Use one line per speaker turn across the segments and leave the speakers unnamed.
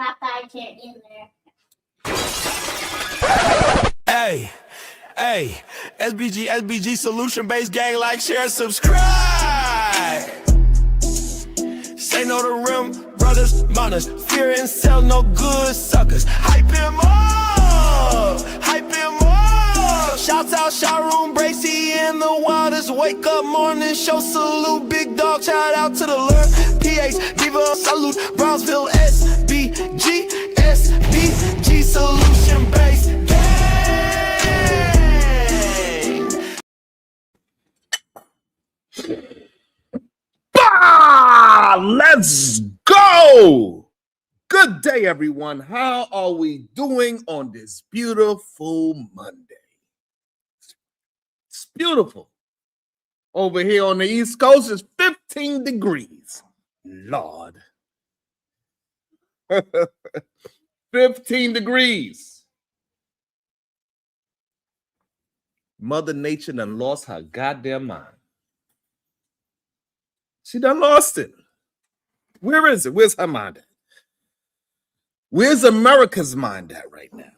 Popeye can't be in there.
Hey, SBG solution-based gang, like, share, subscribe. Say no to rim, brothers, mothers, fear and sell no good suckers. Hype him up, hype him up. Shouts out, Sharoon, Bracy, and the wildest. Wake up morning, show salute, big dog, shout out to the Lord. PH, Diva, salute, Brownsville, SBG solution-based gang.
Let's go. Good day, everyone. How are we doing on this beautiful Monday? It's beautiful. Over here on the East Coast, it's 15 degrees. Lord. 15 degrees. Mother Nature done lost her goddamn mind. She done lost it. Where is it? Where's her mind at? Where's America's mind at right now?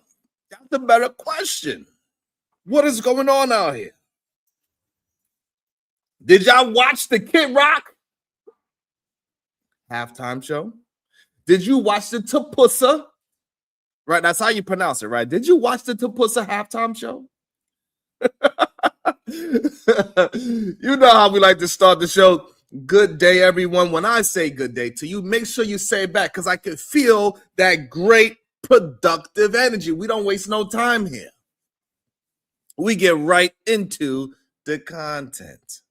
That's a better question. What is going on out here? Did y'all watch the Kid Rock halftime show? Did you watch the Tapussa? Right, that's how you pronounce it, right? Did you watch the Tapussa halftime show? You know how we like to start the show. Good day, everyone. When I say good day to you, make sure you say it back because I can feel that great productive energy. We don't waste no time here. We get right into the content.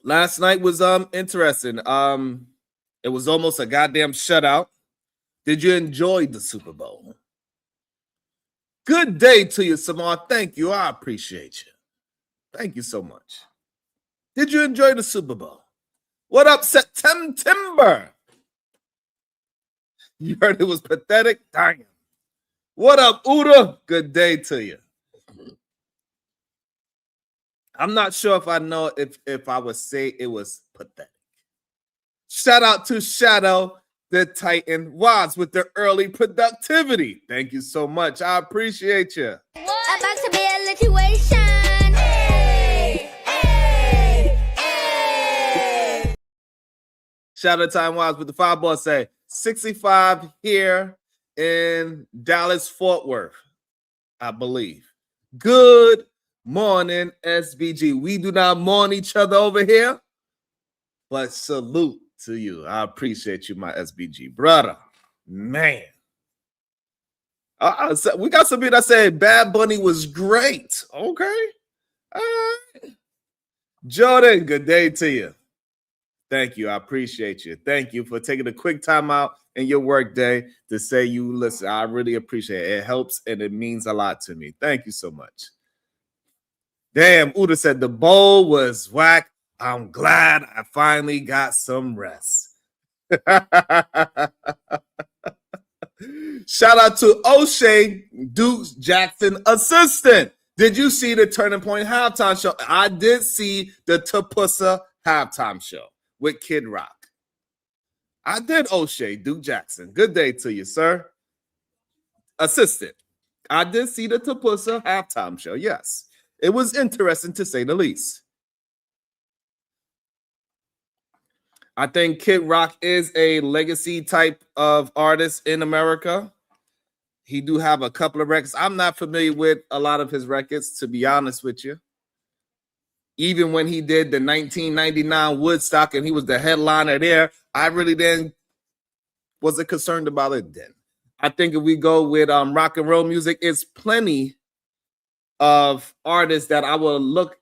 Last night was interesting. It was almost a goddamn shutout. Did you enjoy the Super Bowl? Good day to you, Samar. Thank you. I appreciate you. Thank you so much. Did you enjoy the Super Bowl? What up, September? You heard it was pathetic? Damn. What up, Uda? Good day to you. I'm not sure if I know if I would say it was pathetic. Shout out to Shadow, the Titan Watts with the early productivity. Thank you so much. I appreciate you.
About to be a situation.
Shout out to Time Watts with the 5 ball say 65 here in Dallas, Fort Worth, I believe. Good morning, SBG. We do not mourn each other over here, but salute to you. I appreciate you, my SBG brother. Man. We got some people that say Bad Bunny was great. Okay. All right. Jordan, good day to you. Thank you. I appreciate you. Thank you for taking a quick time out in your work day to say you listen. I really appreciate it. It helps and it means a lot to me. Thank you so much. Damn, Uda said the bowl was whack. I'm glad I finally got some rest. Shout out to O'Shea, Dukes Jackson assistant. Did you see the Turning Point halftime show? I did see the Tapussa halftime show with Kid Rock. I did, O'Shea, Duke Jackson. Good day to you, sir. Assistant. I did see the Tapussa halftime show, yes. It was interesting to say the least. I think Kid Rock is a legacy type of artist in America. He do have a couple of records. I'm not familiar with a lot of his records, to be honest with you. Even when he did the 1999 Woodstock and he was the headliner there, I really wasn't concerned about it then. I think if we go with rock and roll music, it's plenty of artists that I will look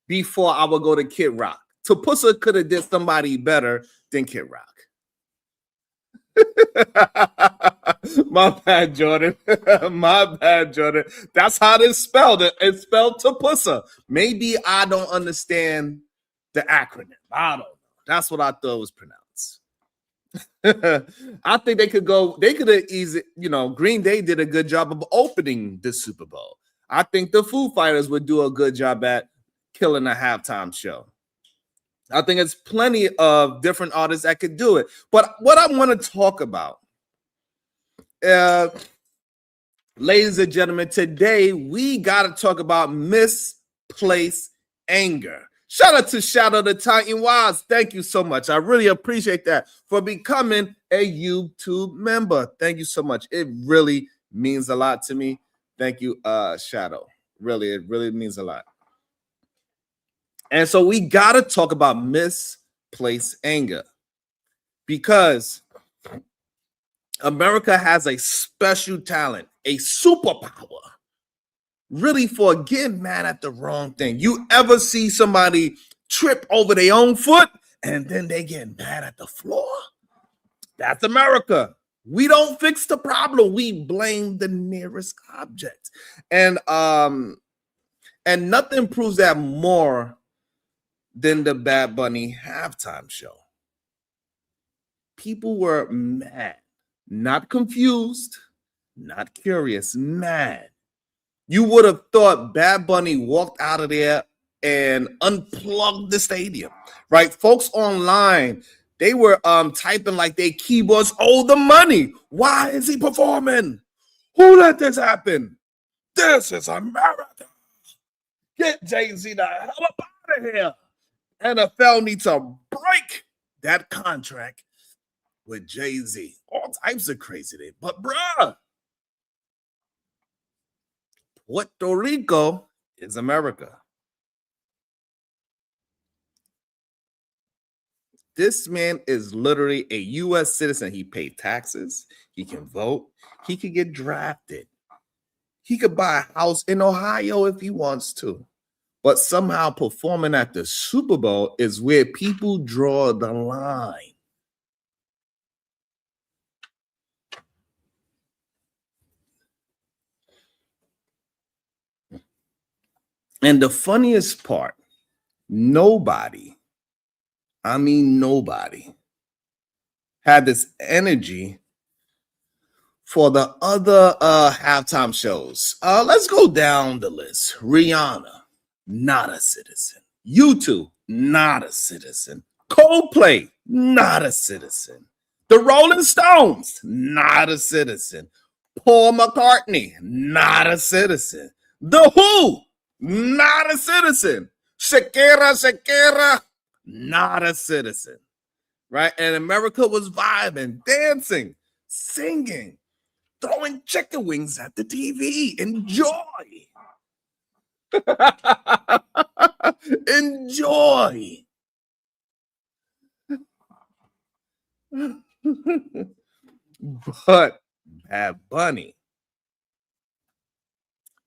before I will go to Kid Rock. Tapussa could have did somebody better than Kid Rock. My bad, Jordan. My bad, Jordan. That's how it's spelled. It's spelled Tapussa. Maybe I don't understand the acronym. I don't know. That's what I thought it was pronounced. I think they could have easy, Green Day did a good job of opening the Super Bowl. I think the Foo Fighters would do a good job at killing a halftime show. I think it's plenty of different artists that could do it. But what I want to talk about, ladies and gentlemen, today we got to talk about misplaced anger. Shout out to Shadow the Titan Wise. Thank you so much. I really appreciate that for becoming a YouTube member. Thank you so much. It really means a lot to me. Thank you, Shadow. Really, it really means a lot. And so we got to talk about misplaced anger because America has a special talent, a superpower, really for getting mad at the wrong thing. You ever see somebody trip over their own foot and then they get mad at the floor? That's America. We don't fix the problem. We blame the nearest object. And nothing proves that more than the Bad Bunny halftime show. People were mad, not confused, not curious, mad. You would have thought Bad Bunny walked out of there and unplugged the stadium, right? Folks online, they were typing like their keyboards owe the money. Why is he performing? Who let this happen? This is America. Get Jay-Z the hell up out of here. NFL needs to break that contract with Jay-Z. All types of crazy. But bruh, Puerto Rico is America. This man is literally a U.S. citizen. He paid taxes. He can vote. He could get drafted. He could buy a house in Ohio if he wants to. But somehow performing at the Super Bowl is where people draw the line. And the funniest part, nobody had this energy for the other halftime shows. Let's go down the list. Rihanna, not a citizen. U2, not a citizen. Coldplay, not a citizen. The Rolling Stones, not a citizen. Paul McCartney, not a citizen. The Who, not a citizen. Shakira, not a citizen. Right? And America was vibing, dancing, singing, throwing chicken wings at the TV. Enjoy. Enjoy. But Bad Bunny,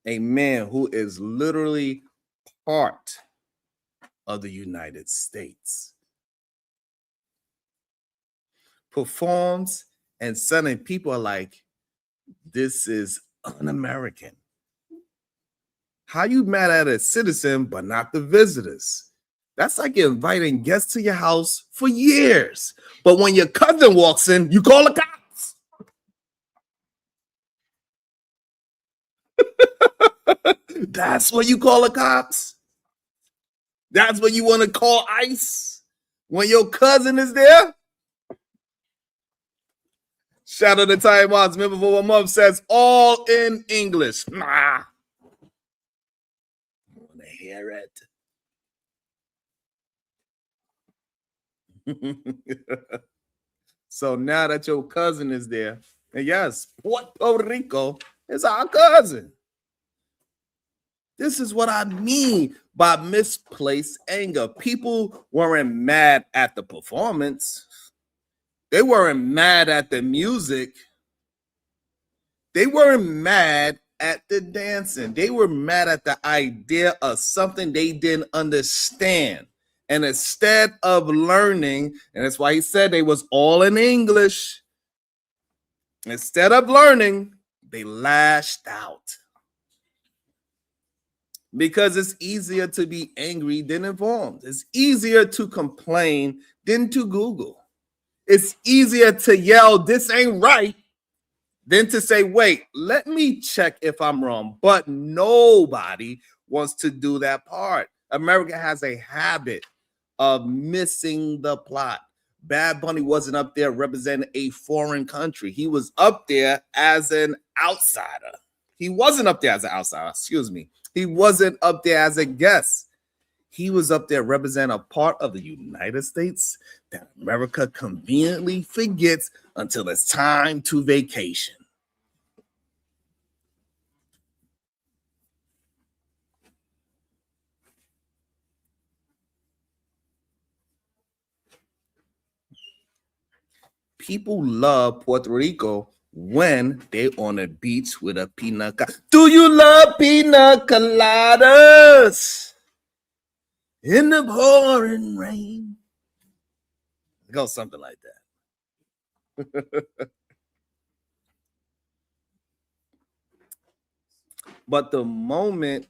a man who is literally part of the United States, performs, and suddenly people are like, this is un-American. How you mad at a citizen but not the visitors? That's like inviting guests to your house for years. But when your cousin walks in, you call the cops. That's what you call the cops. That's what you want to call ICE when your cousin is there. Shadow the Time Watch, member for 1 month, says all in English. Nah. I want to hear it. So now that your cousin is there, and yes, Puerto Rico is our cousin. This is what I mean by misplaced anger. People weren't mad at the performance. They weren't mad at the music. They weren't mad at the dancing. They were mad at the idea of something they didn't understand. And instead of learning, and that's why he said they was all in English, instead of learning, they lashed out. Because it's easier to be angry than informed. It's easier to complain than to Google. It's easier to yell, this ain't right, than to say, wait, let me check if I'm wrong. But nobody wants to do that part. America has a habit of missing the plot. Bad Bunny wasn't up there representing a foreign country. He was up there as an outsider. He wasn't up there as an outsider, excuse me. He wasn't up there as a guest. He was up there representing a part of the United States that America conveniently forgets until it's time to vacation. People love Puerto Rico when they're on a beach with a pina colada. Do you love pina coladas? In the pouring rain. It goes something like that. But the moment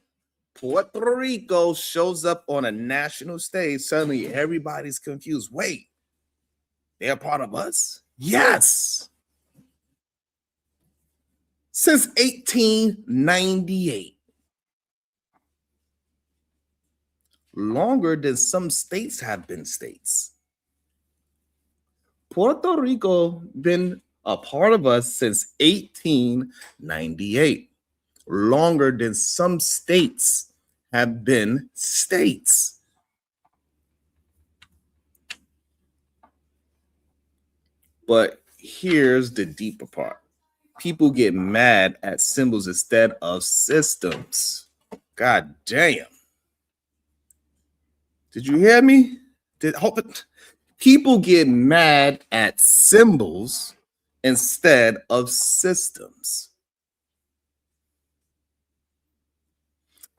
Puerto Rico shows up on a national stage, suddenly everybody's confused. Wait, they're part of us? Yes. Since 1898. Longer than some states have been states. Puerto Rico been a part of us since 1898. Longer than some states have been states. But here's the deeper part. People get mad at symbols instead of systems. God damn. Did you hear me? People get mad at symbols instead of systems.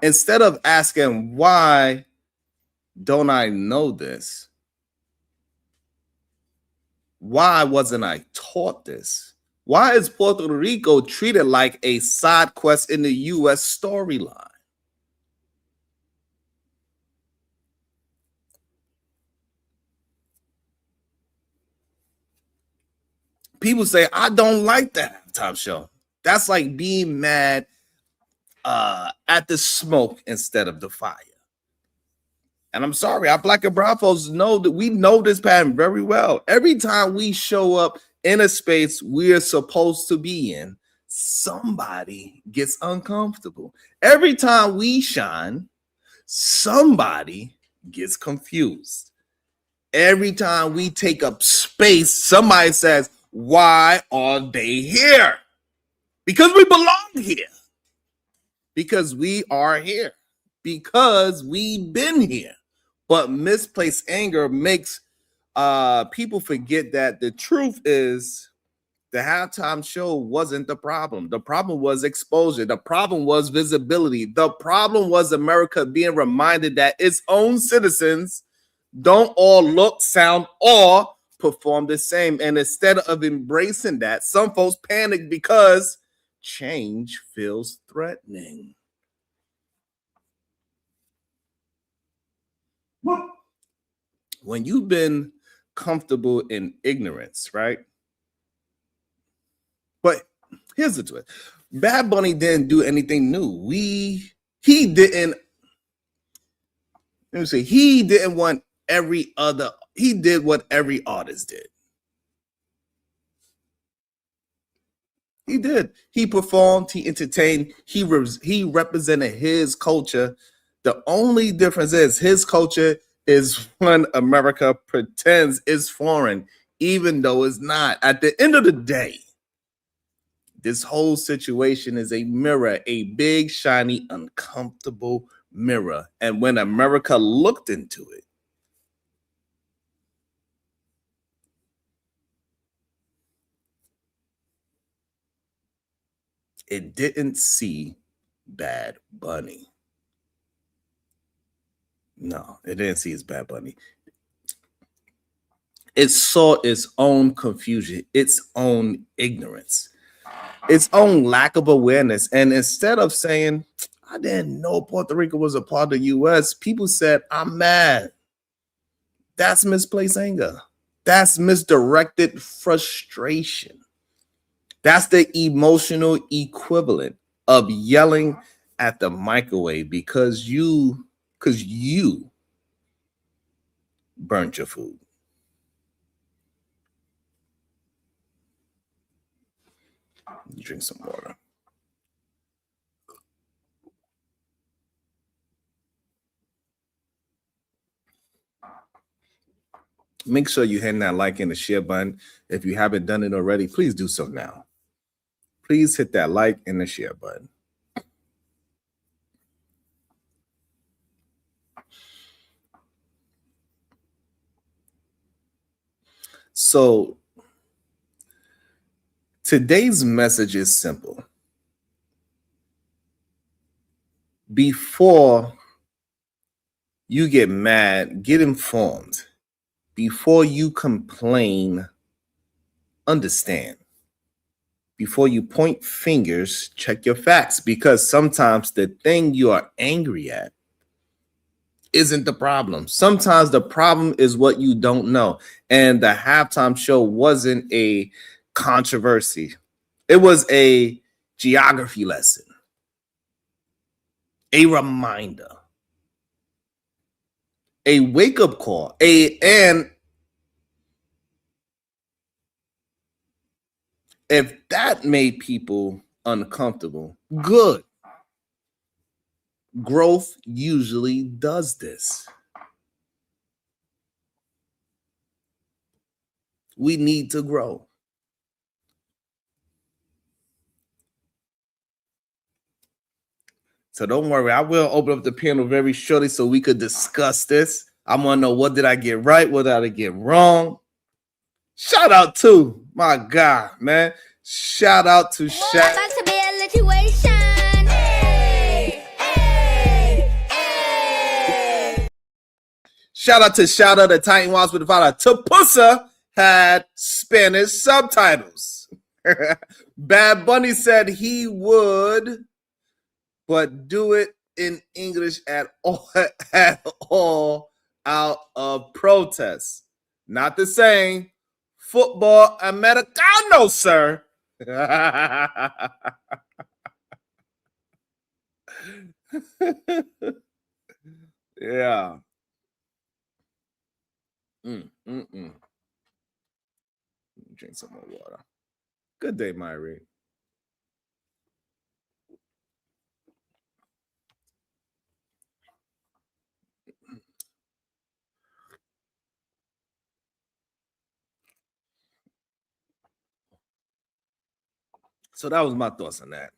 Instead of asking, why don't I know this? Why wasn't I taught this? Why is Puerto Rico treated like a side quest in the U.S. storyline? People say, I don't like that halftime show. That's like being mad at the smoke instead of the fire. And I'm sorry, our black and brown folks know that we know this pattern very well. Every time we show up in a space we're supposed to be in, somebody gets uncomfortable. Every time we shine, somebody gets confused. Every time we take up space, somebody says, why are they here? Because we belong here. Because we are here. Because we've been here. But misplaced anger makes people forget that the truth is the halftime show wasn't the problem. The problem was exposure. The problem was visibility. The problem was America being reminded that its own citizens don't all look, sound, or perform the same. And instead of embracing that, some folks panic because change feels threatening. When you've been comfortable in ignorance, right? But here's the twist. Bad Bunny didn't do anything new. He didn't want he did what every artist did. He did. He performed, he entertained, he represented his culture. The only difference is his culture is when America pretends it's foreign, even though it's not. At the end of the day, this whole situation is a mirror, a big, shiny, uncomfortable mirror. And when America looked into it, it didn't see Bad Bunny. No, it didn't see his Bad Bunny. It saw its own confusion, its own ignorance, its own lack of awareness. And instead of saying, I didn't know Puerto Rico was a part of the U.S., people said, I'm mad. That's misplaced anger. That's misdirected frustration. That's the emotional equivalent of yelling at the microwave because you burnt your food. You drink some water. Make sure you hit that like and the share button. If you haven't done it already, please do so now. Please hit that like and the share button. So today's message is simple. Before you get mad, get informed. Before you complain, understand. Before you point fingers, check your facts, because sometimes the thing you are angry at isn't the problem. Sometimes the problem is what you don't know. And the halftime show wasn't a controversy. It was a geography lesson, a reminder, a wake-up call, and if that made people uncomfortable, good. Growth usually does this. We need to grow. So don't worry, I will open up the panel very shortly so we could discuss this. I want to know, what did I get right? What did I get wrong? Shout out to my guy, man. Shout out to Shaq.
About to be a situation. Hey, hey, hey.
Shout out the Titan Walls with the father. Tapusa had Spanish subtitles. Bad Bunny said he would, but do it in English at all out of protest. Not the same. Football Americano, sir. Yeah. Drink some more water. Good day, Myrie. So that was my thoughts on that.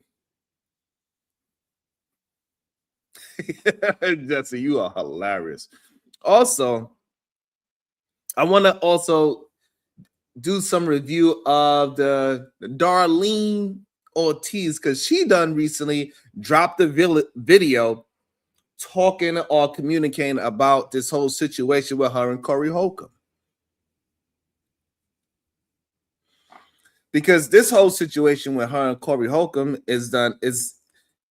Jesse, you are hilarious. Also, I want to also do some review of the Darlene Ortiz, because she done recently dropped the video talking or communicating about this whole situation with her and Corey Holcomb. Because this whole situation with her and Corey Holcomb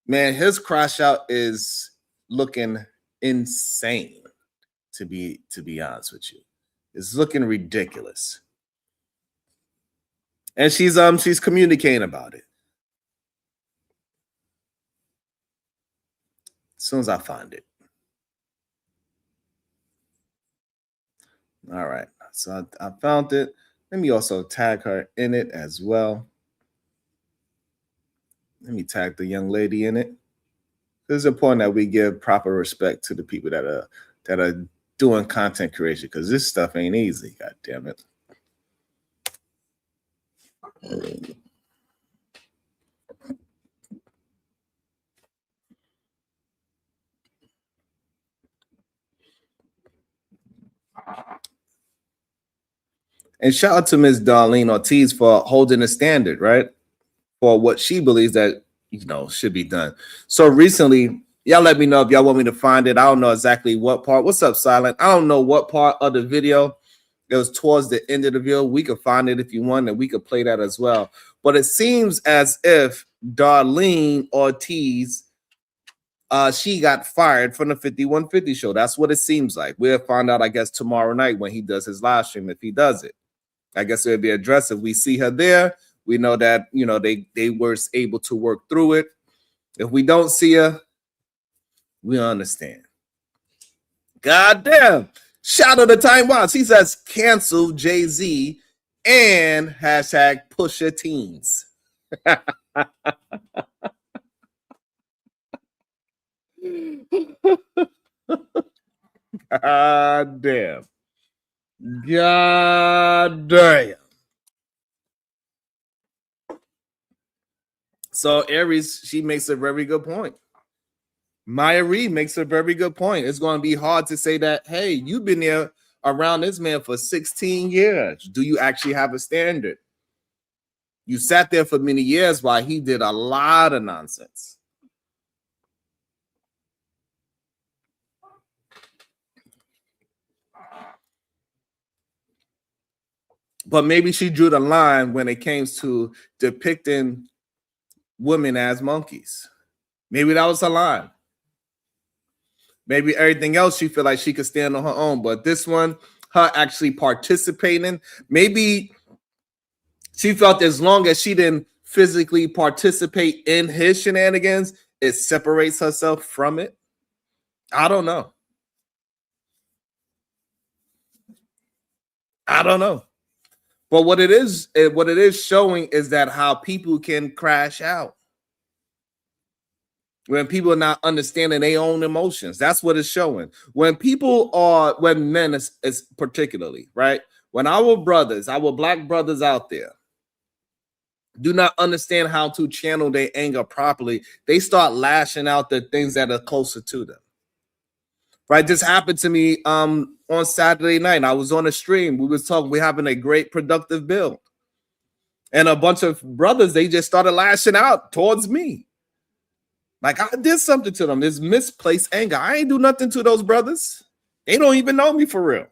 man, his crash out is looking insane, to be honest with you. It's looking ridiculous. And she's communicating about it. As soon as I find it. All right. So I found it. Let me also tag her in it as well. Let me tag the young lady in it. It's important that we give proper respect to the people that are doing content creation, because this stuff ain't easy. God damn it. And shout out to Ms. Darlene Ortiz for holding a standard, right? For what she believes that, should be done. So recently, y'all let me know if y'all want me to find it. I don't know exactly what part. What's up, Silent? I don't know what part of the video. It was towards the end of the video. We could find it if you want, and we could play that as well. But it seems as if Darlene Ortiz, she got fired from the 5150 show. That's what it seems like. We'll find out, I guess, tomorrow night when he does his live stream, if he does it. I guess it'll be addressed. If we see her there, we know that, they were able to work through it. If we don't see her, we understand. God damn. Shout out to Time Watch. He says cancel Jay-Z and hashtag Pusha Teens. God damn. God damn. So Aries, she makes a very good point. Maya Reed makes a very good point. It's going to be hard to say that, hey, you've been there around this man for 16 years. Do you actually have a standard? You sat there for many years while he did a lot of nonsense. But maybe she drew the line when it came to depicting women as monkeys. Maybe that was her line. Maybe everything else she feel like she could stand on her own. But this one, her actually participating, maybe she felt as long as she didn't physically participate in his shenanigans, it separates herself from it. I don't know. But what it is showing is that how people can crash out when people are not understanding their own emotions. That's what it's showing. When men is particularly, right? When our black brothers out there do not understand how to channel their anger properly, they start lashing out the things that are closer to them. Right? This happened to me on Saturday night. I was on a stream. We're having a great productive build. And a bunch of brothers, they just started lashing out towards me. Like I did something to them. This misplaced anger. I ain't do nothing to those brothers. They don't even know me for real.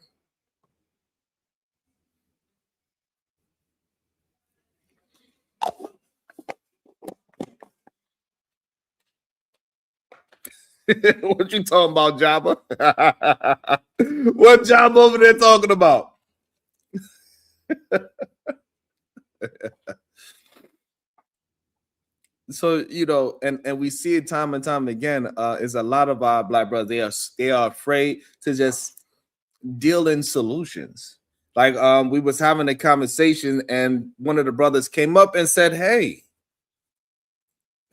What you talking about, Jabba? What Jabba over there talking about? So and we see it time and time again. Is a lot of our black brothers they are afraid to just deal in solutions. Like we was having a conversation, and one of the brothers came up and said, "Hey,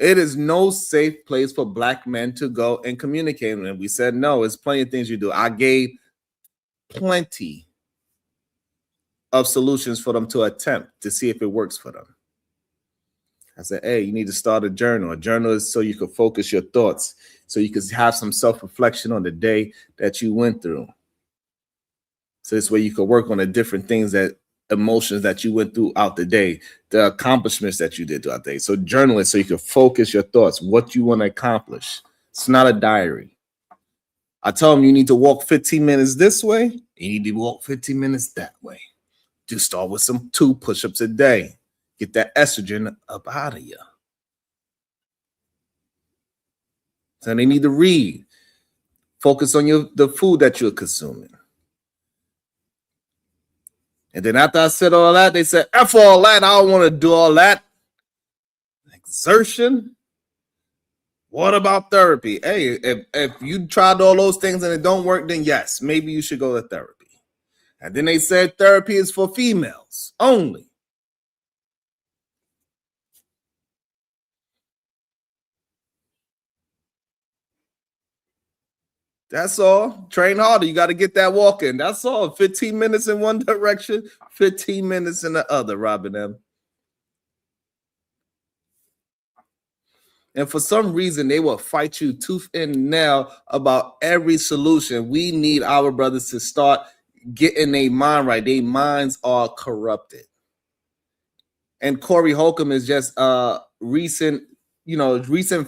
it is no safe place for black men to go and communicate." And we said, "No, it's plenty of things you do." I gave plenty of solutions for them to attempt to see if it works for them. I said, hey, you need to start a journal. A journal is so you can focus your thoughts, so you can have some self-reflection on the day that you went through. So this way you can work on the different things, emotions that you went through out the day, the accomplishments that you did throughout the day. So journal it so you can focus your thoughts, what you want to accomplish. It's not a diary. I tell them you need to walk 15 minutes this way, you need to walk 15 minutes that way. Just start with some 2 push-ups a day. Get that estrogen up out of you. So they need to read. Focus on the food that you're consuming. And then after I said all that, they said, F all that. I don't want to do all that. Exertion. What about therapy? Hey, if you tried all those things and it don't work, then yes, maybe you should go to therapy. And then they said therapy is for females only. That's all. Train harder. You got to get that walk in. That's all. 15 minutes in one direction, 15 minutes in the other, Robin M. And for some reason, they will fight you tooth and nail about every solution. We need our brothers to start getting their mind right. Their minds are corrupted. And Corey Holcomb is just recent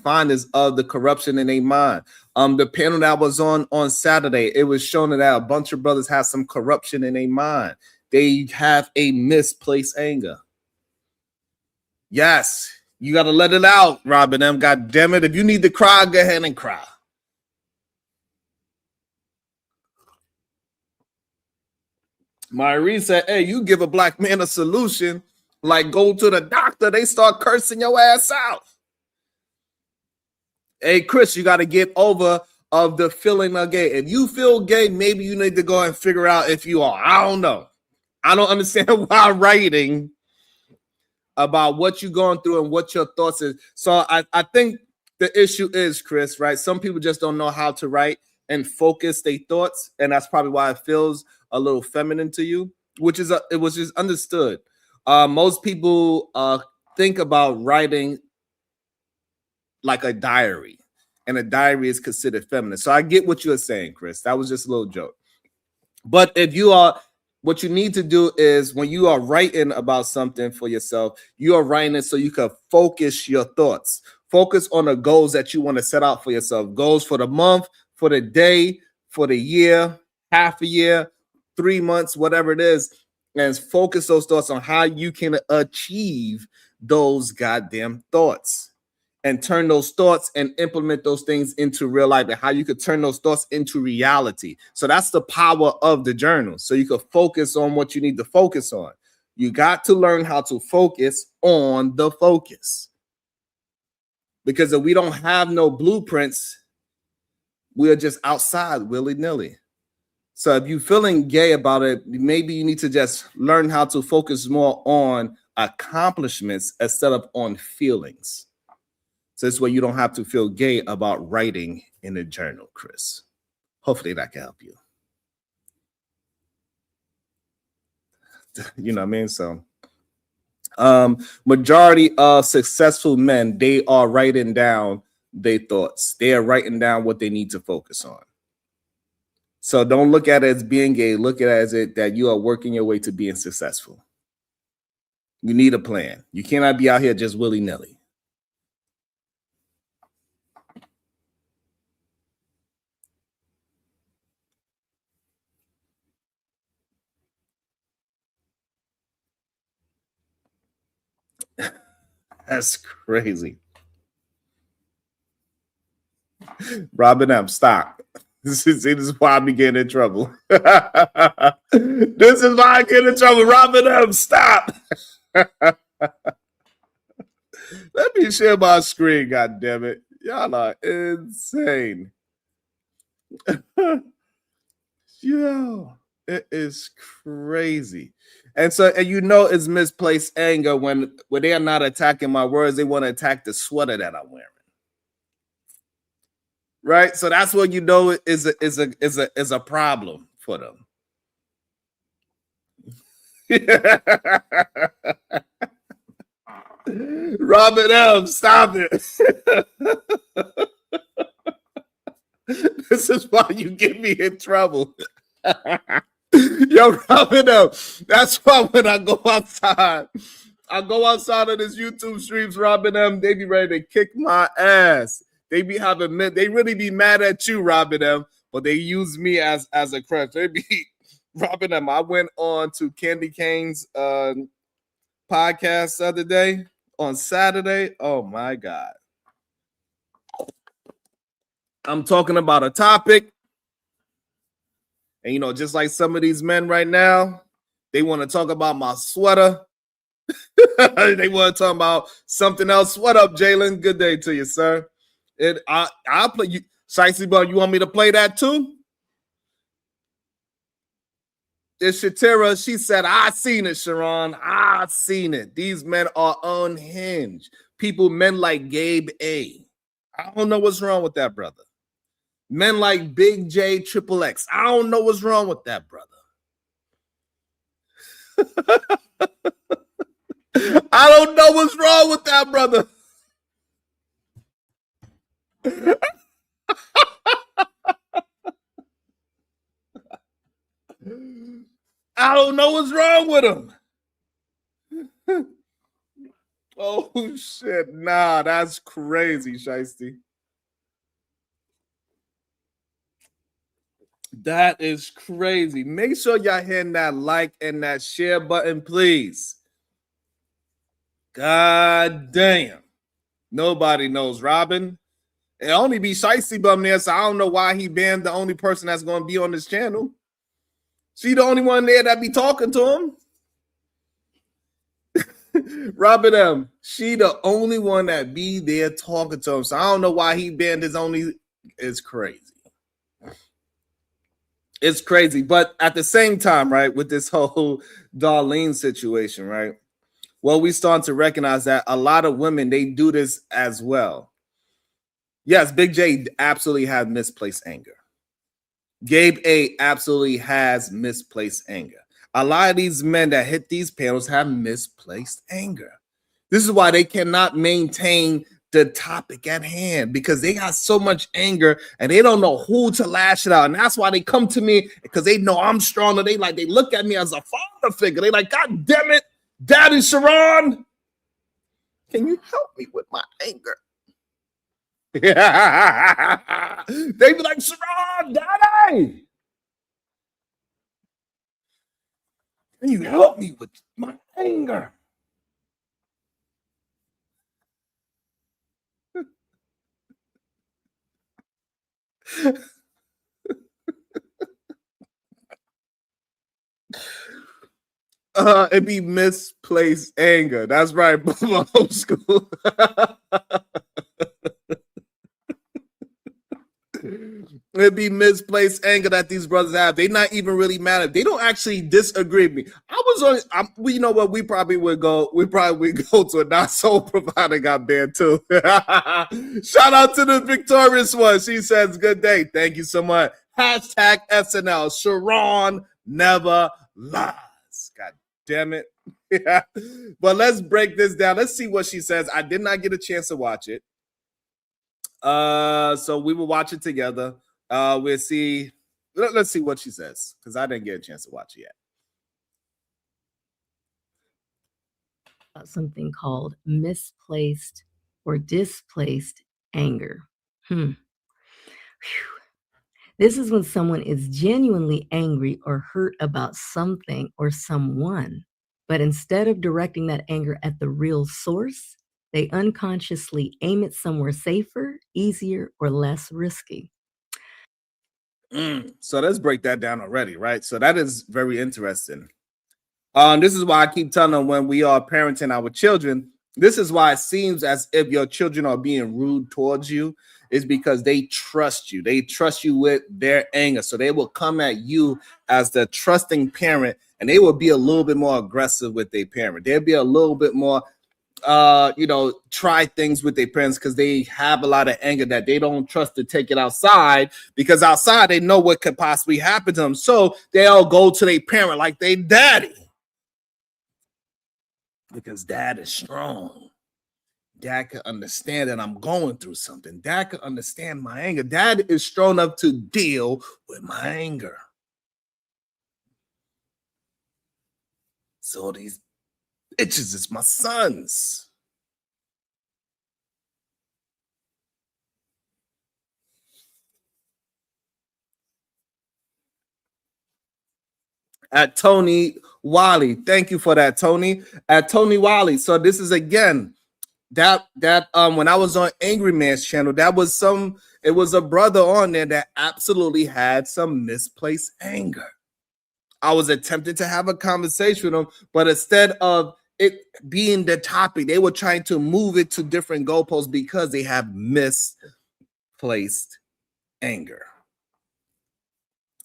findings of the corruption in their mind. The panel that was on Saturday, it was shown that a bunch of brothers have some corruption in their mind. They have a misplaced anger. Yes, you got to let it out, Robin M. God damn it. If you need to cry, go ahead and cry. Myrie said, hey, you give a black man a solution, like go to the doctor, they start cursing your ass out. Hey, Chris, you got to get over of the feeling of gay. If you feel gay, maybe you need to go and figure out if you are. I don't know. I don't understand why writing about what you're going through and what your thoughts is. So I think the issue is, Chris, right? Some people just don't know how to write and focus their thoughts, and that's probably why it feels a little feminine to you, which is it was just understood. Most people think about writing like a diary, and a diary is considered feminine. So I get what you're saying, Chris. That was just a little joke. But if you are, what you need to do is when you are writing about something for yourself, you are writing it so you can focus your thoughts. Focus on the goals that you want to set out for yourself. Goals for the month, for the day, for the year, half a year, 3 months, whatever it is. And focus those thoughts on how you can achieve those goddamn thoughts. And turn those thoughts and implement those things into real life, and how you could turn those thoughts into reality. So that's the power of the journal. So you could focus on what you need to focus on. You got to learn how to focus on the focus. Because if we don't have no blueprints, we're just outside willy-nilly. So if you're feeling gay about it, maybe you need to just learn how to focus more on accomplishments instead of on feelings. So this way you don't have to feel gay about writing in a journal, Chris. Hopefully that can help you. You know what I mean? So majority of successful men, they are writing down their thoughts. They are writing down what they need to focus on. So don't look at it as being gay. Look at it as that you are working your way to being successful. You need a plan. You cannot be out here just willy-nilly. That's crazy. Robin M, stop. This is why I be getting in trouble. This is why I get in trouble. Robin M, stop. Let me share my screen, god damn it. Y'all are insane. Yo, it is crazy. And so, and you know, it's misplaced anger when they are not attacking my words, they want to attack the sweater that I'm wearing. Right? So that's what you know is a problem for them. Robin M, stop it. This is why you get me in trouble. Yo, Robin M, that's why when I go outside of this YouTube streams, Robin M, they be ready to kick my ass. They be having, they really be mad at you, Robin M, but they use me as a crutch. They be, Robin M, I went on to Candy Cane's podcast the other day on Saturday. Oh my God. I'm talking about a topic. And, you know, just like some of these men right now, they want to talk about my sweater. They want to talk about something else. What up, Jalen? Good day to you, sir. I'll play you. Shicey Bun, you want me to play that too? It's Shatira. She said, I seen it, Sharon. I seen it. These men are unhinged. Men like Gabe A. I don't know what's wrong with that brother. Men like Big J Triple X. I don't know what's wrong with that brother. I don't know what's wrong with that brother. I don't know what's wrong with him. Oh shit. Nah, that's crazy, Shiesty. That is crazy. Make sure y'all hitting that like and that share button, please. God damn. Nobody knows Robin. It only be Shicey Bum there, so I don't know why he banned the only person that's going to be on this channel. She the only one there that be talking to him. Robin M, she the only one that be there talking to him. So I don't know why he banned his only. It's crazy. It's crazy. But at the same time, right, with this whole Darlene situation, right? Well, we starting to recognize that a lot of women, they do this as well. Yes, Big J absolutely has misplaced anger. Gabe A absolutely has misplaced anger. A lot of these men that hit these panels have misplaced anger. This is why they cannot maintain the topic at hand, because they got so much anger and they don't know who to lash it out. And that's why they come to me, because they know I'm stronger. They look at me as a father figure. They like, God damn it, Daddy Sharon, can you help me with my anger? Yeah. They be like, Sharon, Daddy, can you help me with my anger? It'd be misplaced anger. That's right, old school. It'd be misplaced anger that these brothers have. They're not even really mad at. They don't actually disagree with me. You know what? We probably would go. We probably would go to a not soul provider got banned too. Shout out to the victorious one. She says, "Good day. Thank you so much." Hashtag SNL. Sharon never lies. God damn it. Yeah. But let's break this down. Let's see what she says. I did not get a chance to watch it. So we will watch it together. We'll see. Let's see what she says, because I didn't get a chance to watch it yet.
Something called misplaced or displaced anger. This is when someone is genuinely angry or hurt about something or someone, but instead of directing that anger at the real source, they unconsciously aim it somewhere safer, easier, or less risky.
So let's break that down already, right? So that is very interesting. This is why I keep telling them, when we are parenting our children, this is why it seems as if your children are being rude towards you, is because they trust you. They trust you with their anger. So they will come at you as the trusting parent, and they will be a little bit more aggressive with their parent. They'll be a little bit more try things with their parents, because they have a lot of anger that they don't trust to take it outside, because outside they know what could possibly happen to them. So they'll go to their parent like they daddy, because dad is strong. Dad can understand that I'm going through something. Dad can understand my anger. Dad is strong enough to deal with my anger. So these bitches is my sons. At Tony Wally, thank you for that, Tony. At Tony Wally. So this is again that when I was on Angry Man's channel, it was a brother on there that absolutely had some misplaced anger. I was attempting to have a conversation with him, but instead of it being the topic, they were trying to move it to different goalposts because they have misplaced anger.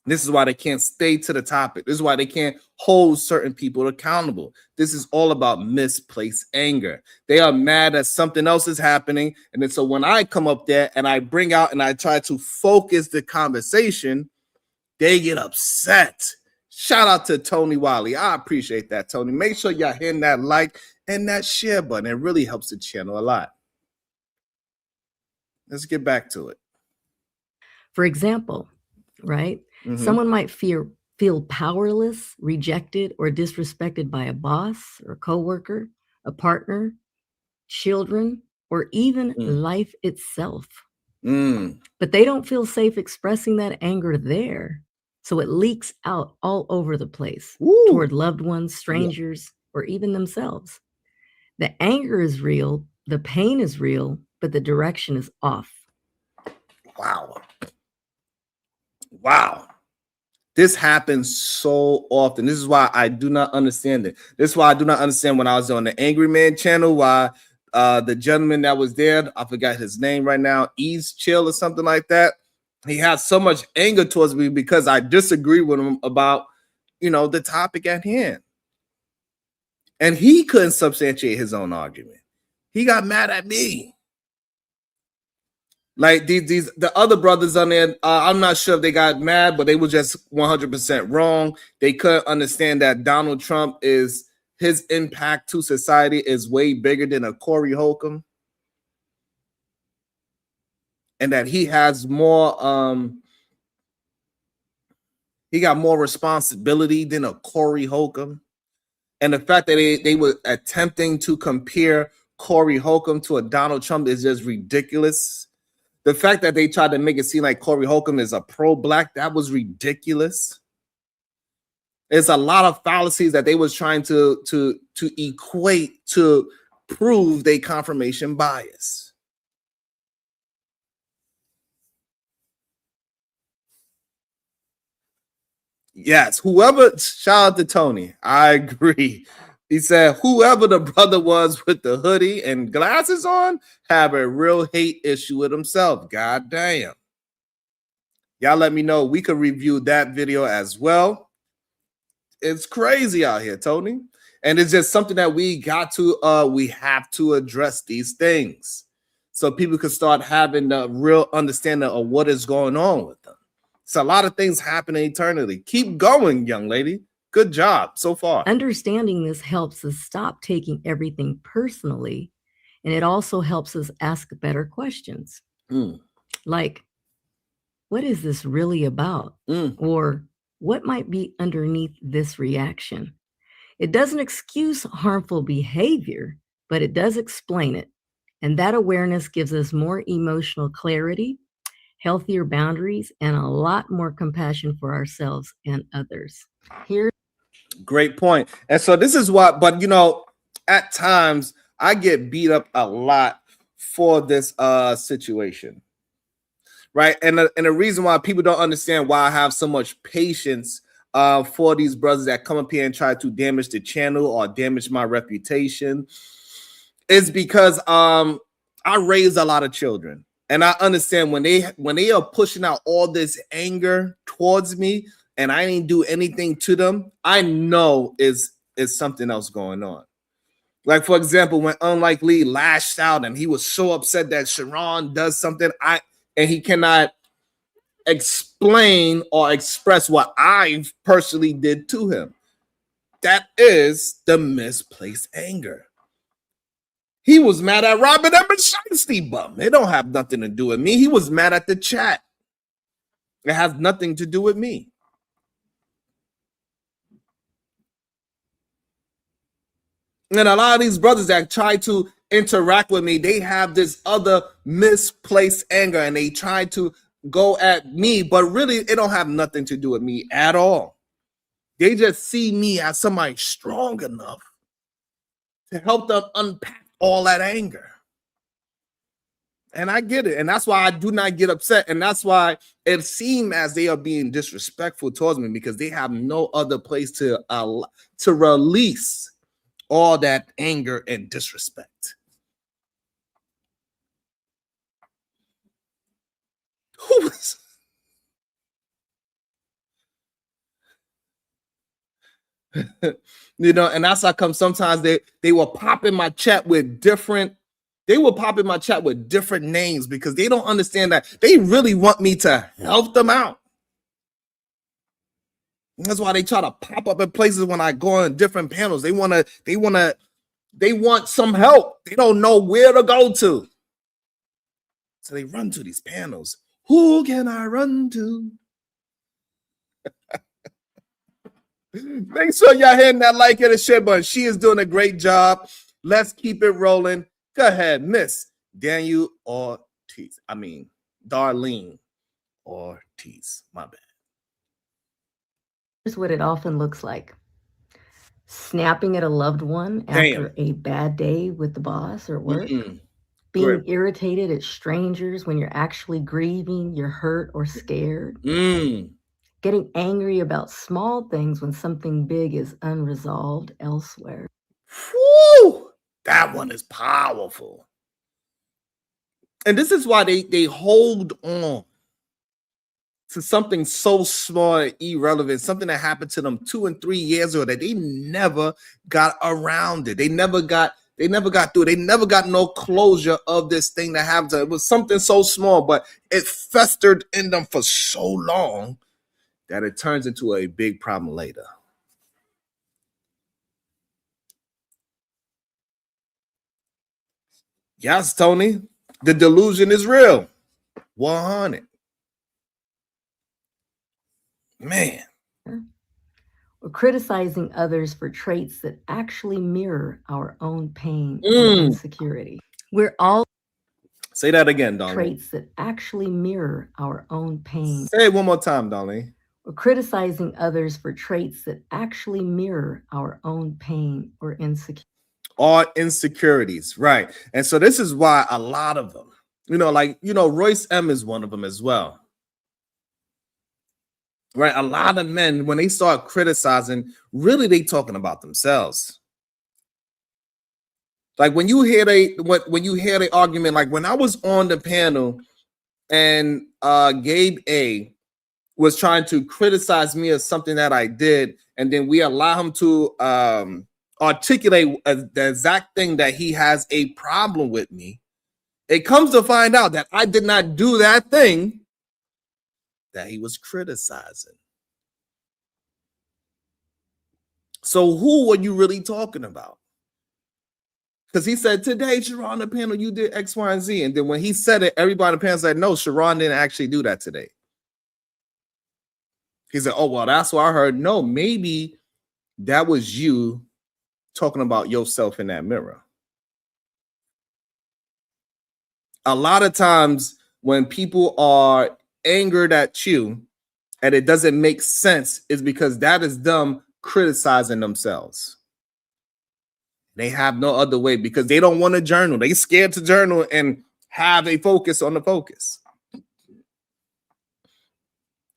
This is why they can't stay to the topic. This is why they can't hold certain people accountable. This is all about misplaced anger. They are mad that something else is happening. And then so when I come up there and I bring out and I try to focus the conversation, they get upset. Shout out to Tony Wiley. I appreciate that, Tony. Make sure y'all hitting that like and that share button. It really helps the channel a lot. Let's get back to it.
For example, right? Someone might feel powerless, rejected, or disrespected by a boss or coworker, a partner, children, or even life itself. But they don't feel safe expressing that anger there. So it leaks out all over the place toward loved ones, strangers, or even themselves. The anger is real, the pain is real, but the direction is off.
Wow. This happens so often. This is why I do not understand it. This is why I do not understand when I was on the Angry Man channel, why the gentleman that was there, I forgot his name right now, Ease Chill or something like that. He has so much anger towards me because I disagree with him about, the topic at hand. And he couldn't substantiate his own argument. He got mad at me. Like the other brothers on there, I'm not sure if they got mad, but they were just 100% wrong. They couldn't understand that Donald Trump his impact to society is way bigger than a Corey Holcomb, and that he has more. He got more responsibility than a Corey Holcomb, and the fact that they were attempting to compare Corey Holcomb to a Donald Trump is just ridiculous. The fact that they tried to make it seem like Corey Holcomb is a pro-black, that was ridiculous. There's a lot of fallacies that they was trying to equate to prove their confirmation bias. Yes, shout out to Tony. I agree. He said, whoever the brother was with the hoodie and glasses on have a real hate issue with himself. God damn. Y'all let me know. We could review that video as well. It's crazy out here, Tony. And it's just something that we have to address these things so people can start having the real understanding of what is going on with them. It's a lot of things happening eternally. Keep going, young lady. Good job so far.
Understanding this helps us stop taking everything personally, and it also helps us ask better questions. Like, what is this really about? Or what might be underneath this reaction? It doesn't excuse harmful behavior, but it does explain it. And that awareness gives us more emotional clarity, healthier boundaries, and a lot more compassion for ourselves and others.
Great point. And so this is what, but at times I get beat up a lot for this situation. Right. And the reason why people don't understand why I have so much patience for these brothers that come up here and try to damage the channel or damage my reputation is because I raised a lot of children. And I understand when they are pushing out all this anger towards me and I didn't do anything to them, I know is something else going on. Like, for example, when Unlike Lee lashed out and he was so upset that Sharon does something, and he cannot explain or express what I personally did to him. That is the misplaced anger. He was mad at Robert Emmett Shiesty bum. It don't have nothing to do with me. He was mad at the chat. It has nothing to do with me. And a lot of these brothers that try to interact with me, they have this other misplaced anger and they try to go at me, but really it don't have nothing to do with me at all. They just see me as somebody strong enough to help them unpack all that anger. And I get it. And that's why I do not get upset. And that's why it seems as they are being disrespectful towards me, because they have no other place to release all that anger and disrespect. Who was... and that's how come sometimes they will pop in my chat with different names because they don't understand that they really want me to help them out. And that's why they try to pop up in places when I go on different panels. They want some help. They don't know where to go to. So they run to these panels. Who can I run to? Make sure y'all hitting that like and the share button. She is doing a great job. Let's keep it rolling. Go ahead, Miss Darlene Ortiz. My bad.
Here's what it often looks like. Snapping at a loved one after a bad day with the boss or work. Being irritated at strangers when you're actually grieving, you're hurt or scared. Getting angry about small things when something big is unresolved elsewhere.
Whew, that one is powerful. And this is why they hold on. to something so small and irrelevant, something that happened to them 2 and 3 years ago that they never got around it. They never got through it. They never got no closure of this thing that happened to them. It was something so small, but it festered in them for so long that it turns into a big problem later. Yes, Tony, the delusion is real. 100. Man.
Or criticizing others for traits that actually mirror our own pain and insecurity. We're all
say that again, Darlene.
Traits that actually mirror our own pain.
Say it one more time, Darlene.
Or criticizing others for traits that actually mirror our own pain or insecurity.
All insecurities, right? And so this is why a lot of them, Royce M is one of them as well. Right, a lot of men, when they start criticizing, really they talking about themselves. Like when you hear the argument, like when I was on the panel and Gabe A was trying to criticize me as something that I did, and then we allow him to articulate the exact thing that he has a problem with me. It comes to find out that I did not do that thing that he was criticizing. So who were you really talking about? Because he said, today, Sharon, on the panel, you did X, Y, and Z. And then when he said it, everybody on the panel said, no, Sharon didn't actually do that today. He said, oh, well, that's what I heard. No, maybe that was you talking about yourself in that mirror. A lot of times when people are angered at you and it doesn't make sense, is because that is them criticizing themselves. They have no other way because they don't want to journal. They scared to journal and have a focus on the focus.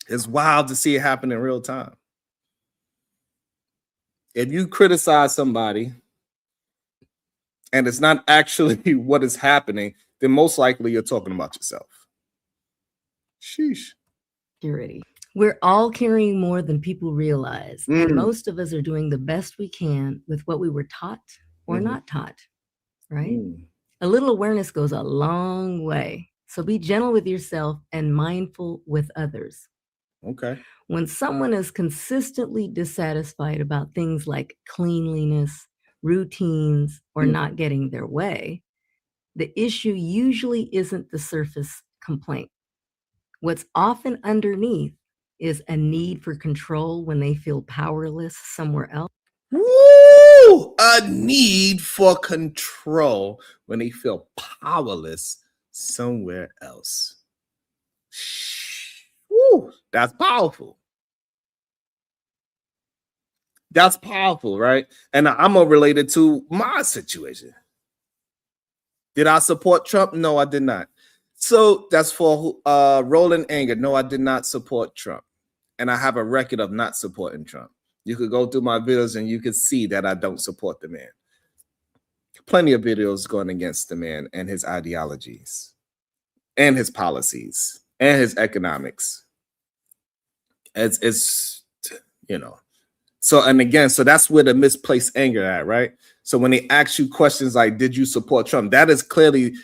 It's wild to see it happen in real time. If you criticize somebody and it's not actually what is happening, then most likely you're talking about yourself. Sheesh.
Security. We're all carrying more than people realize. And most of us are doing the best we can with what we were taught or not taught, right? A little awareness goes a long way. So be gentle with yourself and mindful with others.
Okay.
When someone is consistently dissatisfied about things like cleanliness, routines, or not getting their way, the issue usually isn't the surface complaint. What's often underneath is a need for control when they feel powerless somewhere else.
Woo! A need for control when they feel powerless somewhere else. Woo! That's powerful. That's powerful, right? And I'm gonna relate it to my situation. Did I support Trump? No, I did not. So that's for Roland Anger. No, I did not support Trump. And I have a record of not supporting Trump. You could go through my videos and you could see that I don't support the man. Plenty of videos going against the man and his ideologies and his policies and his economics. It's So, and again, so that's where the misplaced anger at, right? So when they ask you questions like, did you support Trump? That is clearly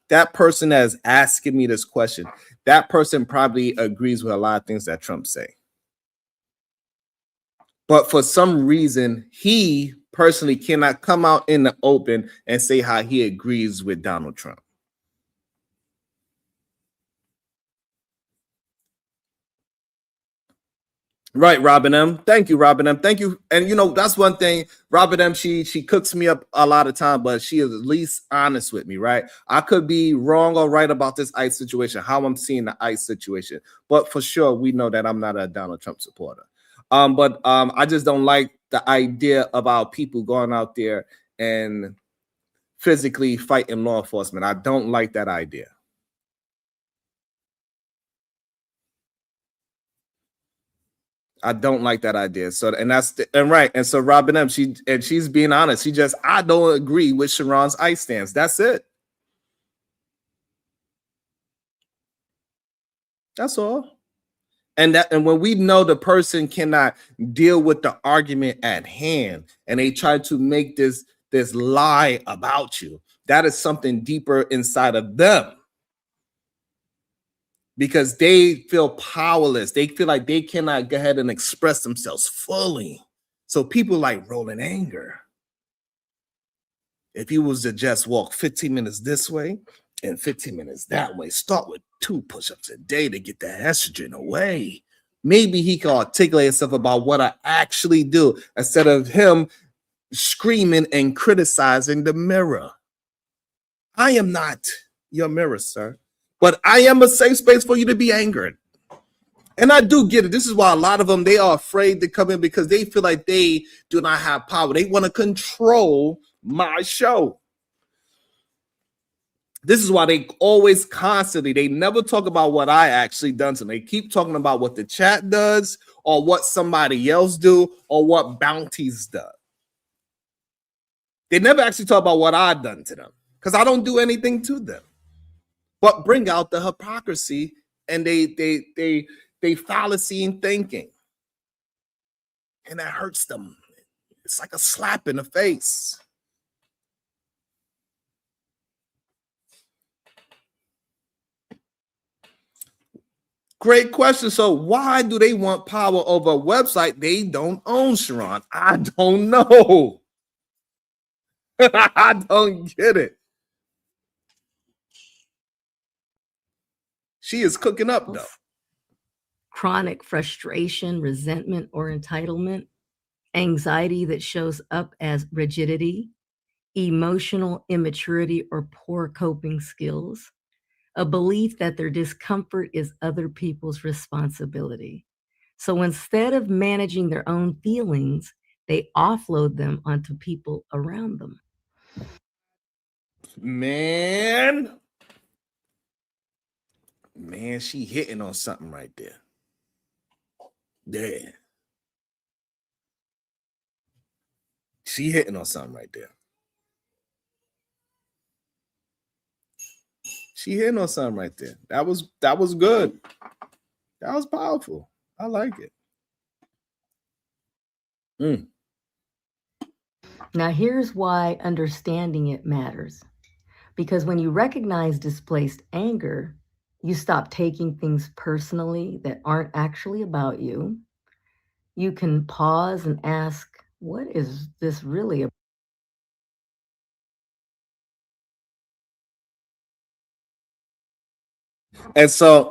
that person that is asking me this question, that person probably agrees with a lot of things that Trump say. But for some reason, he personally cannot come out in the open and say how he agrees with Donald Trump. Right, Robin M. Thank you, Robin M. Thank you. And that's one thing. Robin M. She cooks me up a lot of time, but she is at least honest with me, right? I could be wrong or right about this ICE situation, how I'm seeing the ICE situation. But for sure, we know that I'm not a Donald Trump supporter. But I just don't like the idea of our people going out there and physically fighting law enforcement. I don't like that idea. I don't like that idea. So, right. And so Robin M, she's being honest. I don't agree with Sharon's ICE stance. That's it. That's all. And when we know the person cannot deal with the argument at hand, and they try to make this lie about you, that is something deeper inside of them, because they feel powerless. They feel like they cannot go ahead and express themselves fully. So people like rolling anger. If you was to just walk 15 minutes this way and 15 minutes that way, start with 2 push-ups a day to get the estrogen away. Maybe he can articulate himself about what I actually do instead of him screaming and criticizing the mirror. I am not your mirror, sir, but I am a safe space for you to be angered. And I do get it. This is why a lot of them, they are afraid to come in, because they feel like they do not have power. They want to control my show. This is why they always constantly, they never talk about what I actually done to them. They keep talking about what the chat does, or what somebody else do, or what bounties does. They never actually talk about what I've done to them, because I don't do anything to them, but bring out the hypocrisy and they fallacy in thinking, and that hurts them. It's like a slap in the face. Great question. So why do they want power over a website they don't own, Sharon? I don't know. I don't get it. She is cooking up, though.
Chronic frustration, resentment, or entitlement, anxiety that shows up as rigidity, emotional immaturity or poor coping skills, a belief that their discomfort is other people's responsibility. So instead of managing their own feelings, they offload them onto people around them.
Man, she hitting on something right there. Yeah. She hitting on something right there. She hitting on something right there. That was good. That was powerful. I like it.
Now, here's why understanding it matters. Because when you recognize displaced anger, you stop taking things personally that aren't actually about you. You can pause and ask, what is this really about?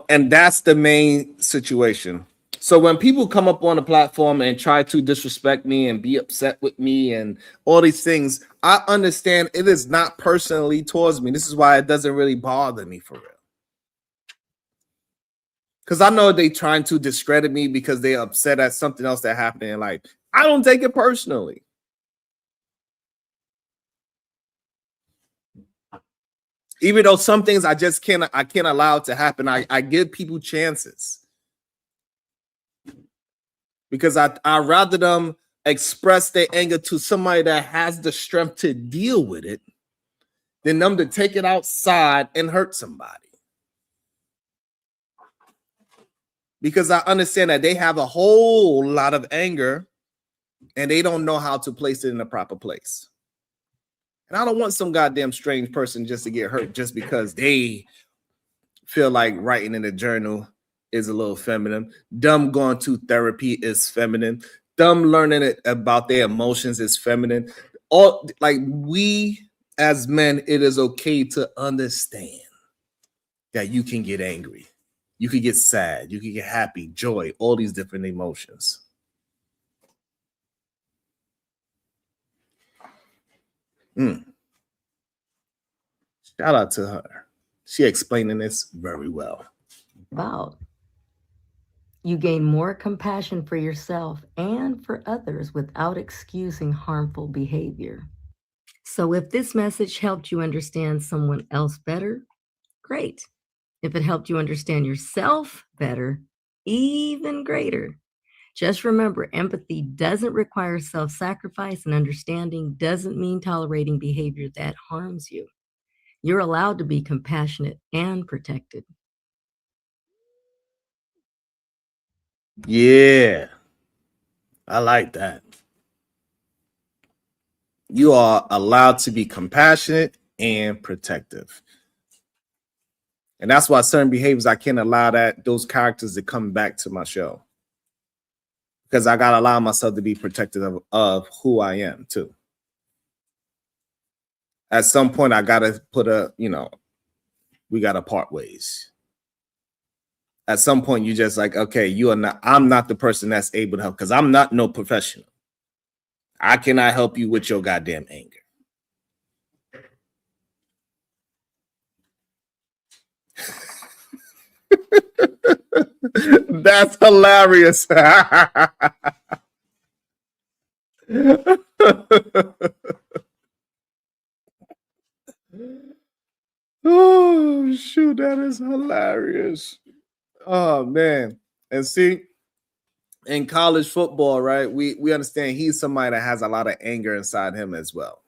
And that's the main situation. So when people come up on the platform and try to disrespect me and be upset with me and all these things, I understand it is not personally towards me. This is why it doesn't really bother me for real. Because I know they trying to discredit me because they're upset at something else that happened in life. I don't take it personally. Even though some things I can't allow to happen. I give people chances. Because I rather them express their anger to somebody that has the strength to deal with it than them to take it outside and hurt somebody. Because I understand that they have a whole lot of anger and they don't know how to place it in the proper place. And I don't want some goddamn strange person just to get hurt just because they feel like writing in a journal is a little feminine. Them going to therapy is feminine. Them learning it about their emotions is feminine. All like we as men, it is okay to understand that you can get angry. You can get sad. You can get happy, joy, all these different emotions. Shout out to her. She explaining this very well.
About. You gain more compassion for yourself and for others without excusing harmful behavior. So if this message helped you understand someone else better, great. If it helped you understand yourself better, even greater. Just remember, empathy doesn't require self-sacrifice, and understanding doesn't mean tolerating behavior that harms you. You're allowed to be compassionate and protected.
Yeah, I like that. You are allowed to be compassionate and protective. And that's why certain behaviors, I can't allow those characters to come back to my show. Because I gotta allow myself to be protective of who I am too. At some point, I gotta put we gotta part ways. At some point, you just like, okay, I'm not the person that's able to help because I'm not no professional. I cannot help you with your goddamn anger. That's hilarious. Oh shoot, that is hilarious. Oh man. And see, in college football, right? We understand he's somebody that has a lot of anger inside him as well.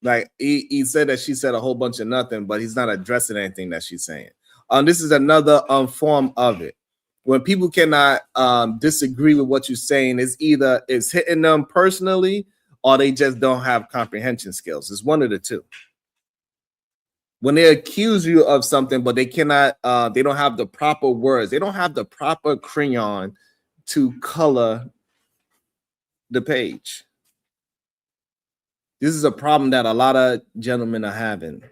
Like he said that she said a whole bunch of nothing, but he's not addressing anything that she's saying. This is another form of it. When people cannot disagree with what you're saying, it's hitting them personally, or they just don't have comprehension skills. It's one of the two. When they accuse you of something, but they cannot, they don't have the proper words, they don't have the proper crayon to color the page. This is a problem that a lot of gentlemen are having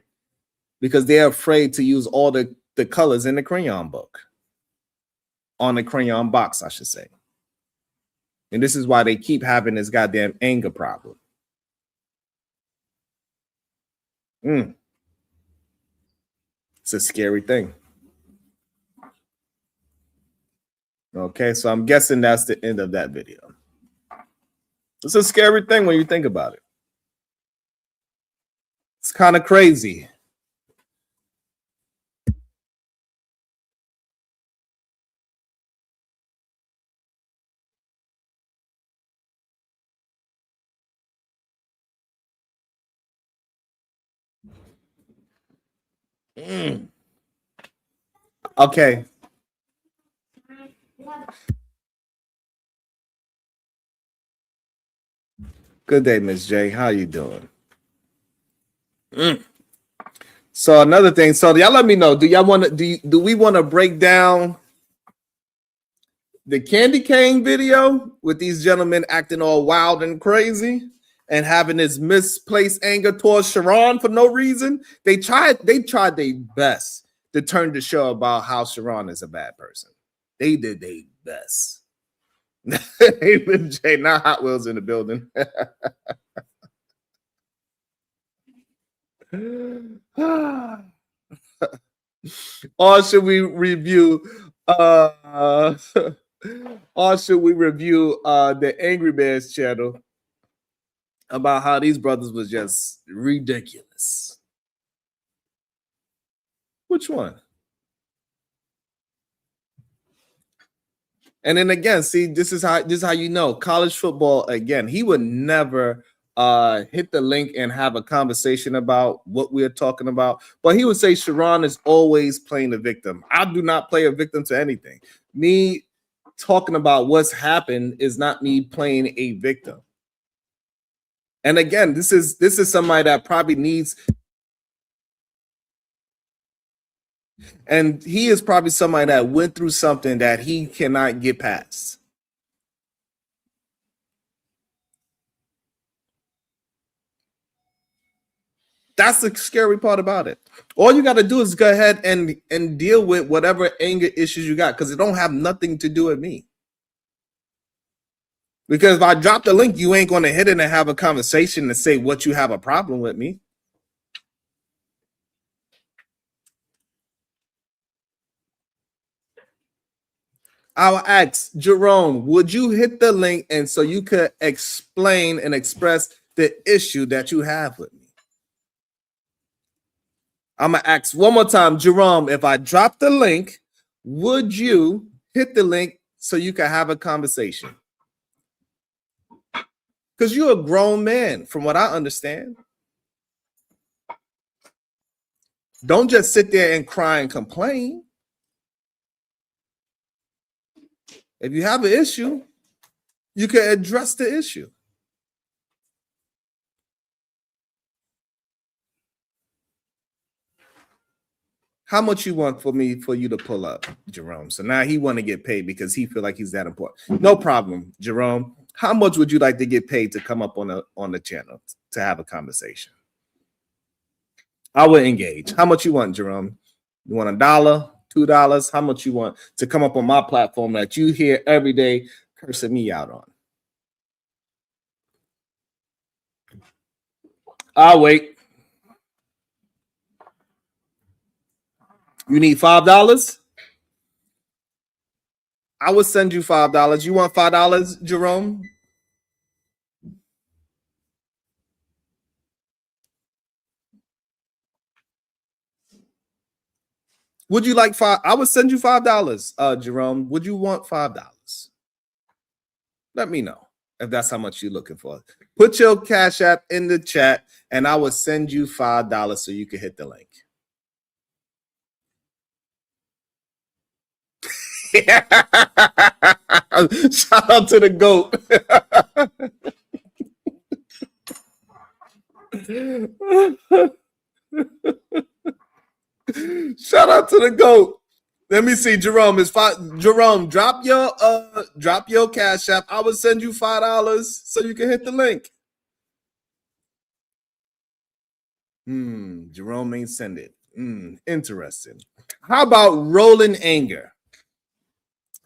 because they're afraid to use all the colors in the crayon book, on the crayon box, I should say. And this is why they keep having this goddamn anger problem. It's a scary thing. Okay, so I'm guessing that's the end of that video. It's a scary thing when you think about it. It's kind of crazy. Okay. Good day, Miss J. How you doing? So another thing. So y'all let me know. Do y'all want to do we want to break down the candy cane video with these gentlemen acting all wild and crazy and having this misplaced anger towards Sharon for no reason? They tried their best to turn the show about how Sharon is a bad person. They did their best. Hey, Miss J, not Hot Wheels in the building. Or should we review the Angry Bears channel about how these brothers was just ridiculous? Which one? And then again, see, this is how you know college football. Again, he would never hit the link and have a conversation about what we're talking about, but he would say Sharon is always playing the victim. I do not play a victim to anything. Me talking about what's happened is not me playing a victim. And again, this is somebody that probably needs, and he is probably somebody that went through something that he cannot get past. That's the scary part about it. All you got to do is go ahead and deal with whatever anger issues you got, because it don't have nothing to do with me. Because if I drop the link, you ain't going to hit it and have a conversation and say what you have a problem with me. I'll ask Jerome, would you hit the link and so you could explain and express the issue that you have with me? I'm going to ask one more time, Jerome, if I drop the link, would you hit the link so you can have a conversation? Because you're a grown man, from what I understand. Don't just sit there and cry and complain. If you have an issue, you can address the issue. How much you want for you to pull up, Jerome? So now he want to get paid because he feel like he's that important. No problem, Jerome. How much would you like to get paid to come up on the channel to have a conversation? I will engage. How much you want, Jerome? You want $1, $2? How much you want to come up on my platform that you hear every day cursing me out on? I'll wait. You need $5? I will send you $5. You want $5, Jerome? Would you like $5? I would send you $5, Jerome. Would you want $5? Let me know if that's how much you're looking for. Put your Cash App in the chat, and I will send you $5 so you can hit the link. Shout out to the GOAT. Shout out to the GOAT. Let me see, Jerome. Jerome, drop your Cash App. I will send you $5 so you can hit the link. Jerome ain't send it. Interesting. How about Rolling Anger?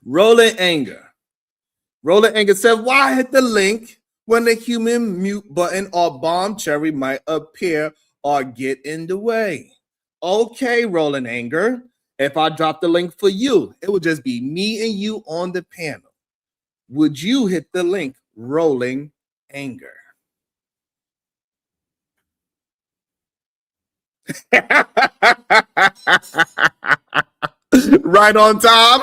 Rolling Anger. Rolling Anger said, why hit the link when the human mute button or bomb cherry might appear or get in the way? Okay, Rolling Anger. If I drop the link for you, it would just be me and you on the panel. Would you hit the link, Rolling Anger? Right on time.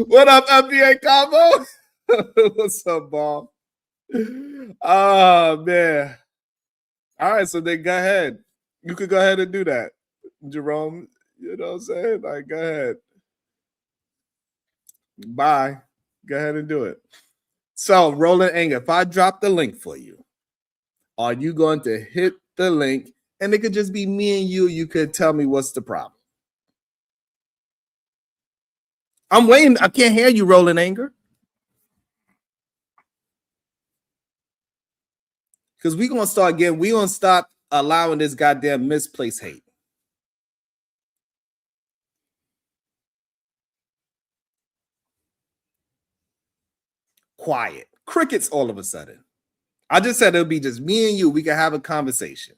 What up, FBA Combo? What's up, Bob? Oh, man. All right, so then go ahead. You could go ahead and do that, Jerome. You know what I'm saying? Like, go ahead. Bye. Go ahead and do it. So, Rolling Anger, if I drop the link for you, are you going to hit the link? And it could just be me and you. You could tell me what's the problem. I'm waiting. I can't hear you, Rolling Anger. Because we're going to start again. We're going to stop allowing this goddamn misplaced hate. Quiet. Crickets all of a sudden. I just said it'll be just me and you. We can have a conversation.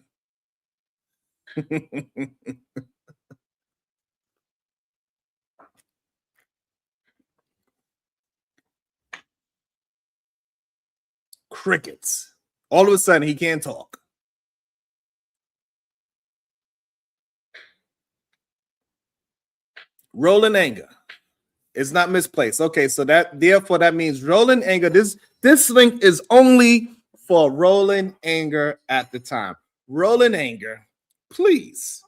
Crickets. All of a sudden, he can't talk. Rolling Anger. It's not misplaced. Okay, so therefore that means Rolling Anger. This link is only for Rolling Anger at the time. Rolling Anger, please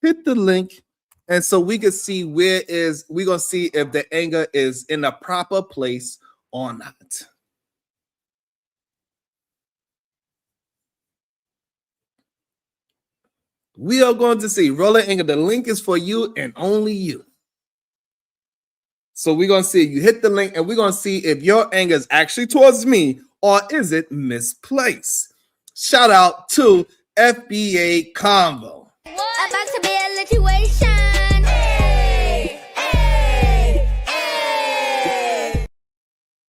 hit the link, and so we can see we're gonna see if the anger is in the proper place or not. We are going to see Rolling Anger. The link is for you and only you. So we're going to see you hit the link, and we're going to see if your anger is actually towards me or is it misplaced. Shout out to FBA Convo.
About to be a situation. Hey, hey, hey.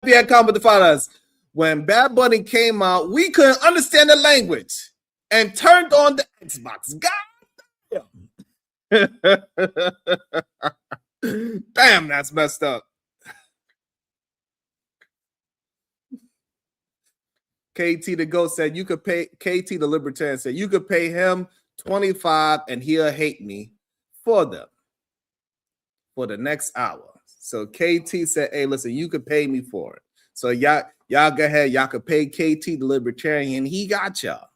FBA Convo defined us. When Bad Bunny came out, we couldn't understand the language and turned on the Xbox. God damn, that's messed up. KT the Ghost said you could pay, KT the Libertarian said you could pay him $25 and he'll hate me for the next hour. So KT said, hey, listen, you could pay me for it. So y'all go ahead, y'all could pay KT the Libertarian. He got y'all.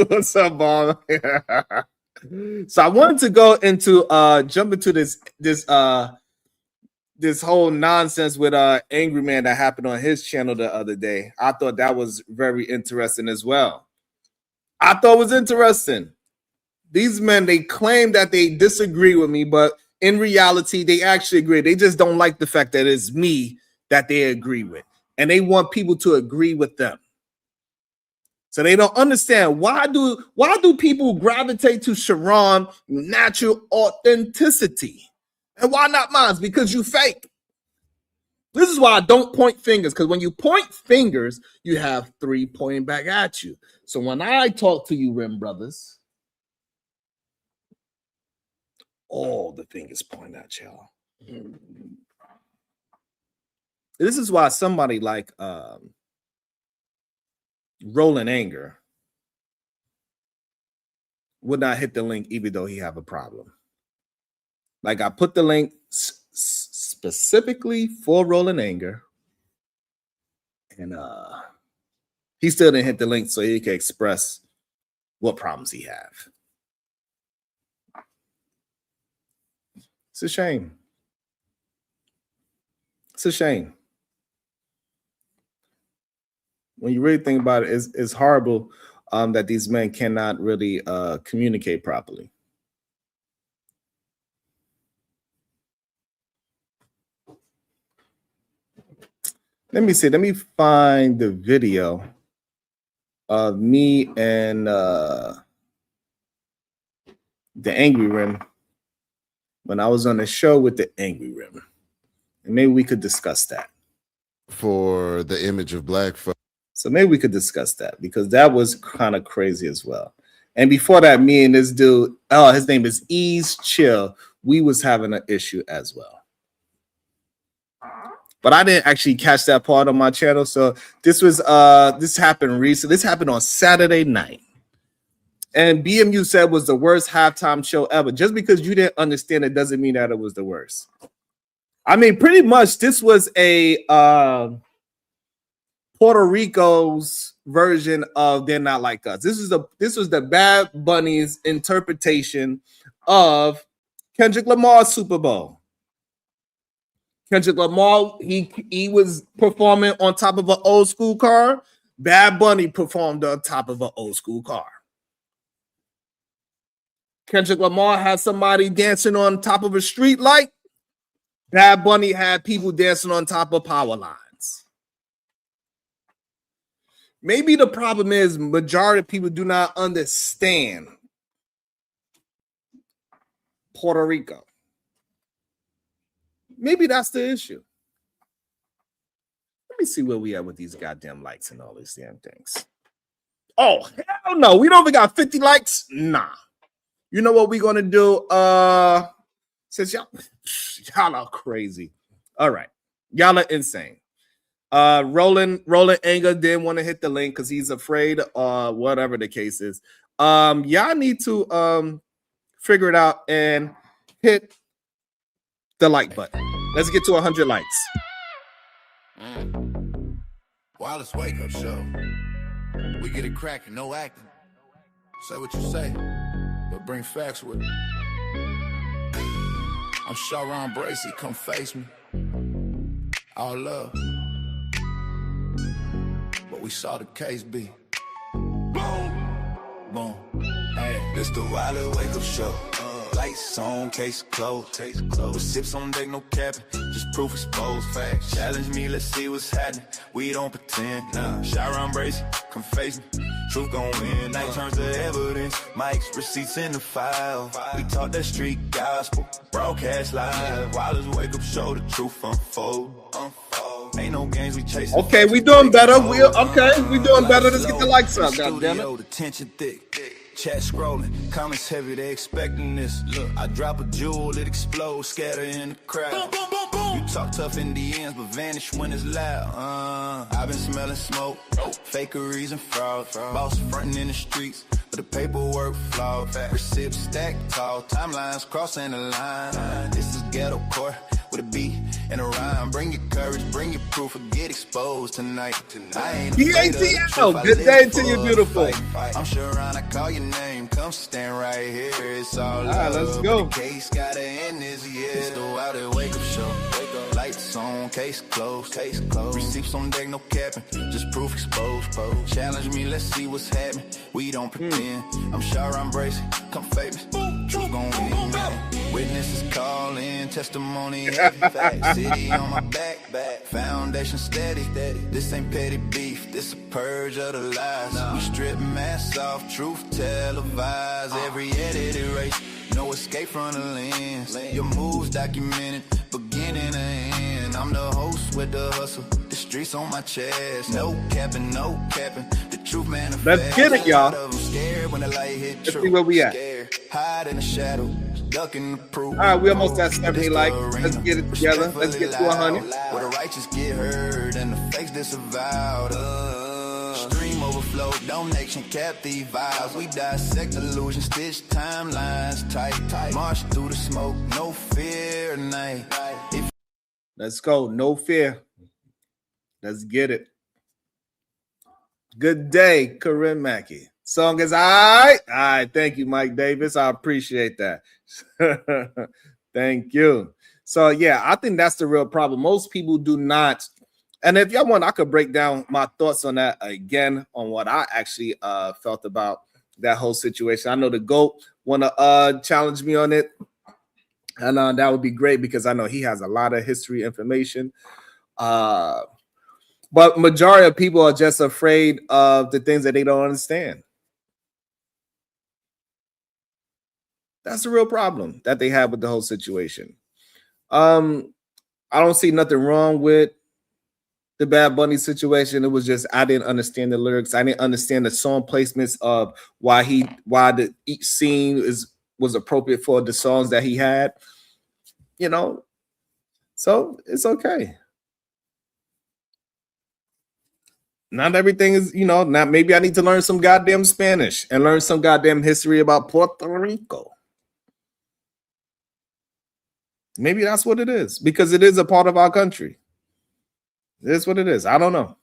What's up, Bob? So I wanted to go into jump into this whole nonsense with Angry Man that happened on his channel the other day. I thought that was very interesting as well. I thought it was interesting. These men, they claim that they disagree with me, but in reality, they actually agree. They just don't like the fact that it's me that they agree with. And they want people to agree with them. So they don't understand why do people gravitate to Sharon natural authenticity? And why not mine? Because you fake. This is why I don't point fingers, because when you point fingers, you have three pointing back at you. So when I talk to you, Rim Brothers, all the fingers point at y'all. This is why somebody like Rolling Anger would not hit the link even though he have a problem. Like I put the link specifically for Rolling Anger, and he still didn't hit the link so he can express what problems he have. It's a shame. It's a shame. When you really think about it, it's horrible that these men cannot really communicate properly. Let me see. Let me find the video of me and the Angry Rim when I was on the show with the Angry Rim. And maybe we could discuss that.
For the image of black folks.
So maybe we could discuss that because that was kind of crazy as well. And before that, me and this dude, his name is Ease Chill, we was having an issue as well. But I didn't actually catch that part on my channel. So this was this happened recently. This happened on Saturday night. And BMU said was the worst halftime show ever. Just because you didn't understand it doesn't mean that it was the worst. I mean, pretty much this was a Puerto Rico's version of They're Not Like Us. This was the Bad Bunny's interpretation of Kendrick Lamar's Super Bowl. Kendrick Lamar, he was performing on top of an old school car. Bad Bunny performed on top of an old school car. Kendrick Lamar had somebody dancing on top of a street light. Bad Bunny had people dancing on top of power lines. Maybe the problem is majority of people do not understand Puerto Rico. Maybe that's the issue. Let me see where we at with these goddamn likes and all these damn things. Oh, hell no. We don't even got 50 likes? Nah. You know what we're going to do? Since y'all are crazy. All right. Y'all are insane. Rolling Anger didn't want to hit the link because he's afraid, whatever the case is. Y'all need to figure it out and hit the like button. Let's get to 100 likes.
Wireless wake up show. We get it cracking, no acting. Say what you say, but bring facts with it. I'm Sharon Bracey, come face me. All love. But we saw the case be. Boom. Boom. Hey, this the Wireless wake up show. Lights on, case closed. With sips on deck, no capping. Just proof exposed facts. Challenge me, let's see what's happening. We don't pretend. Nah, Sharon Bracey, come face me. Truth gon' win. Night turns to evidence. Mics, receipts in the file. We talk that street gospel. Broadcast live. Wireless wake up show. The truth unfold. Ain't no games we chase.
Okay, we doing better. We doing better. Let's get the likes up, goddammit.
The tension thick. Chat scrolling, comments heavy, they expecting this. Look, I drop a jewel, it explodes, scatter in the crowd. Boom, boom, boom, boom. You talk tough in the ends, but vanish when it's loud. I've been smelling smoke, fakeries and fraud. Boss fronting in the streets, but the paperwork flawed. Receipts stacked tall, timelines crossing the line. This is ghetto court. with a beat and a rhyme. Bring your courage, bring your proof, or get exposed tonight. I ain't
PATL, good day to you, beautiful.
I'm sure around, I call your name, come stand right here. It's all
right, let's go.
The case gotta end this year. It's the Wild and Wake Up Show. Lights on, case closed. Receipts on deck, no capping, just proof exposed. Challenge me, let's see what's happening. We don't pretend. I'm sure I'm bracing, come famous. Truth gon' win, man. Witnesses calling, testimony, heavy facts. City on my back, foundation steady. This ain't petty beef, this a purge of the lies. We strip masks off, truth televised. Every edit erased, no escape from the lens. Your moves documented, beginning and end. I'm the host with the hustle, the streets on my chest. No capping, the truth manifest.
Let's get it, y'all.
Scared when the light hit.
Let's see where we at.
Hide in the shadow, ducking the proof.
All right, we almost at 70 likes. Let's get it together. Let's get to 100.
Where the righteous get heard and the fakes disavowed. Stream overflow, donation, captive vibes. We dissect illusion, stitch timelines tight. March through the smoke, no fear night.
Let's go. No fear. Let's get it. Good day, Corinne Mackey. Song is all right. All right. Thank you, Mike Davis. I appreciate that. Thank you. So, yeah, I think that's the real problem. Most people do not. And if y'all want, I could break down my thoughts on that again, on what I actually felt about that whole situation. I know the GOAT want to challenge me on it. And that would be great because I know he has a lot of history information. But majority of people are just afraid of the things that they don't understand. That's the real problem that they have with the whole situation. I don't see nothing wrong with the Bad Bunny situation. It was just I didn't understand the lyrics. I didn't understand the song placements of why each scene was appropriate for the songs that he had. You know, so it's okay. Not everything is, not maybe I need to learn some goddamn Spanish and learn some goddamn history about Puerto Rico. Maybe that's what it is, because it is a part of our country. It is what it is. I don't know.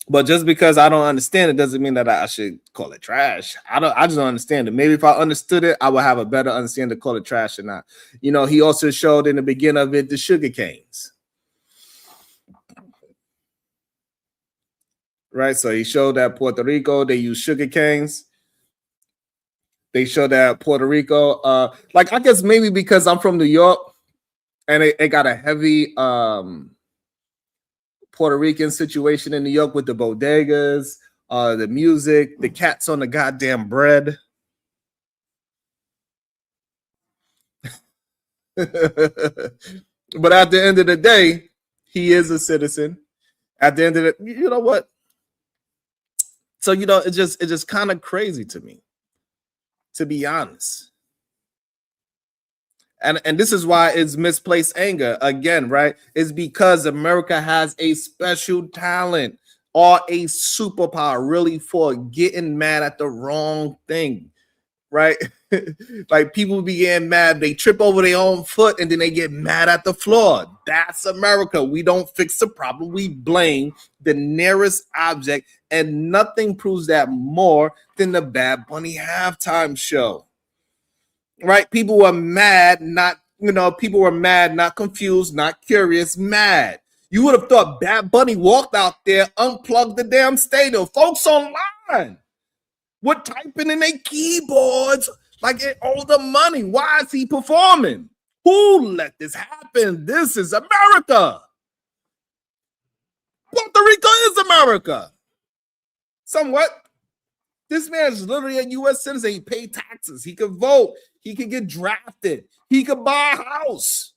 But just because I don't understand it doesn't mean that I should call it trash. I just don't understand it. Maybe if I understood it, I would have a better understanding to call it trash or not. He also showed in the beginning of it the sugar canes. Right? So he showed that Puerto Rico, they use sugar canes. They show that Puerto Rico, I guess maybe because I'm from New York and it got a heavy Puerto Rican situation in New York with the bodegas, the music, the cats on the goddamn bread. But at the end of the day, he is a citizen. At the end of the, you know what? So, it's just kind of crazy to me, to be honest. And this is why it's misplaced anger again, right? It's because America has a special talent or a superpower really for getting mad at the wrong thing, right? Like people be getting mad, they trip over their own foot and then they get mad at the floor. That's America. We don't fix the problem. We blame the nearest object, and nothing proves that more than the Bad Bunny halftime show. Right? People were mad, not confused, not curious, mad. You would have thought Bad Bunny walked out there, unplugged the damn stadium. Folks online were typing in their keyboards like it owed them money. Why is he performing? Who let this happen? This is America. Puerto Rico is America. Somewhat. This man is literally a U.S. citizen. He paid taxes. He could vote. He could get drafted. He could buy a house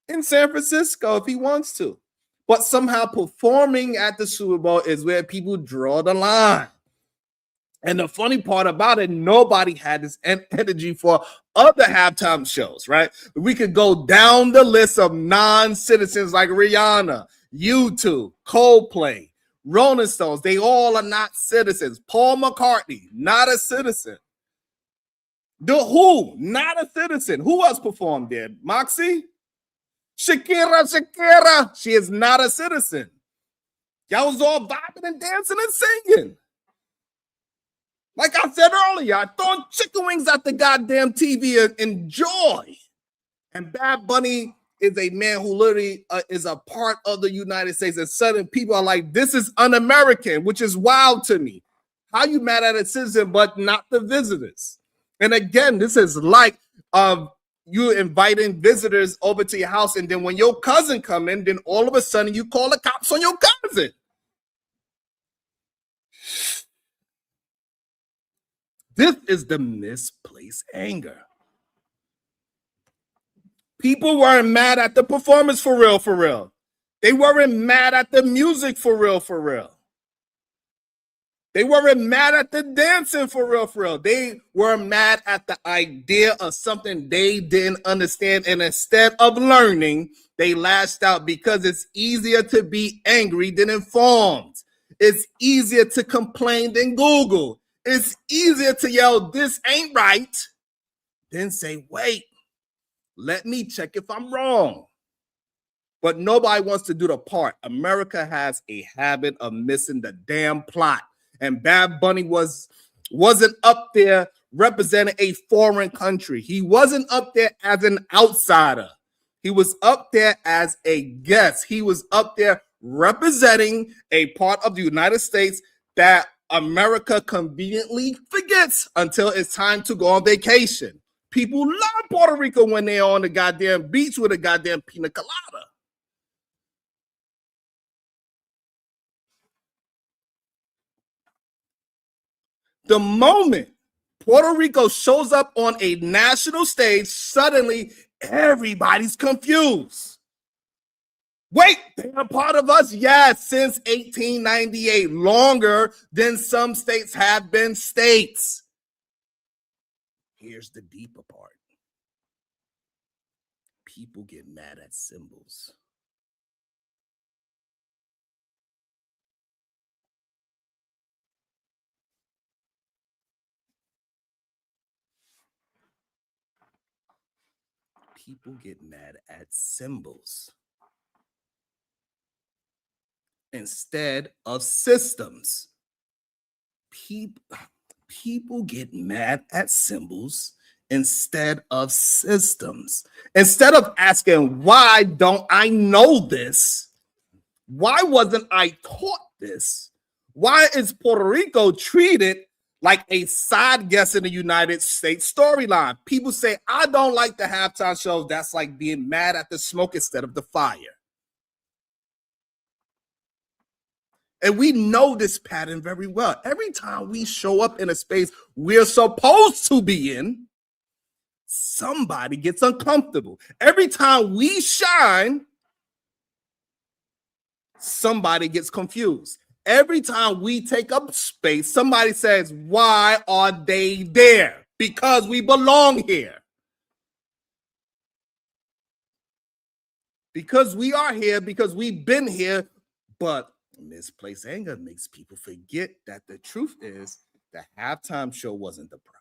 in San Francisco if he wants to. But somehow performing at the Super Bowl is where people draw the line. And the funny part about it, nobody had this energy for other halftime shows, right? We could go down the list of non-citizens like Rihanna, U2, Coldplay, Rolling Stones. They all are not citizens. Paul McCartney, not a citizen. The Who, not a citizen. Who else performed there? Moxie? Shakira. She is not a citizen. Y'all was all vibing and dancing and singing. Like I said earlier, I throwing chicken wings at the goddamn TV and enjoy. And Bad Bunny is a man who literally is a part of the United States. And suddenly people are like, this is un-American, which is wild to me. How you mad at a citizen but not the visitors? And again, this is like you inviting visitors over to your house, and then when your cousin come in, then all of a sudden you call the cops on your cousin. This is the misplaced anger. People weren't mad at the performance for real, for real. They weren't mad at the music for real, for real. They weren't mad at the dancing for real, for real. They were mad at the idea of something they didn't understand. And instead of learning, they lashed out because it's easier to be angry than informed. It's easier to complain than Google. It's easier to yell, this ain't right, than say, wait, let me check if I'm wrong. But nobody wants to do the part. America has a habit of missing the damn plot. And Bad Bunny wasn't up there representing a foreign country. He wasn't up there as an outsider. He was up there as a guest. He was up there representing a part of the United States that America conveniently forgets until it's time to go on vacation. People love Puerto Rico when they're on the goddamn beach with a goddamn pina colada. The moment Puerto Rico shows up on a national stage, suddenly everybody's confused. Wait, they're a part of us? Yes, since 1898, longer than some states have been states. Here's the deeper part. People get mad at symbols. People get mad at symbols instead of systems. People get mad at symbols instead of systems. Instead of asking, why don't I know this? Why wasn't I taught this? Why is Puerto Rico treated like a side guest in the United States storyline? People say, I don't like the halftime shows. That's like being mad at the smoke instead of the fire. And we know this pattern very well. Every time we show up in a space we're supposed to be in, somebody gets uncomfortable. Every time we shine, somebody gets confused. Every time we take up space, somebody says, why are they there? Because we belong here. Because we are here, because we've been here, but misplaced anger makes people forget that the truth is the halftime show wasn't the problem.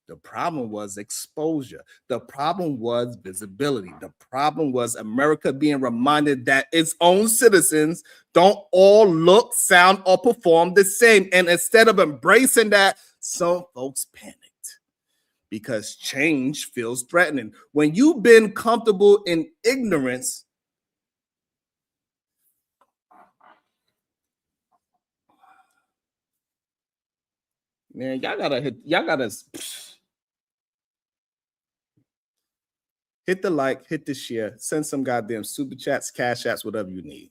The problem was exposure. The problem was visibility. The problem was America being reminded that its own citizens don't all look, sound, or perform the same. And instead of embracing that, some folks panicked because change feels threatening. When you've been comfortable in ignorance, man, y'all gotta hit the like, hit the share, send some goddamn super chats, cash apps, whatever you need.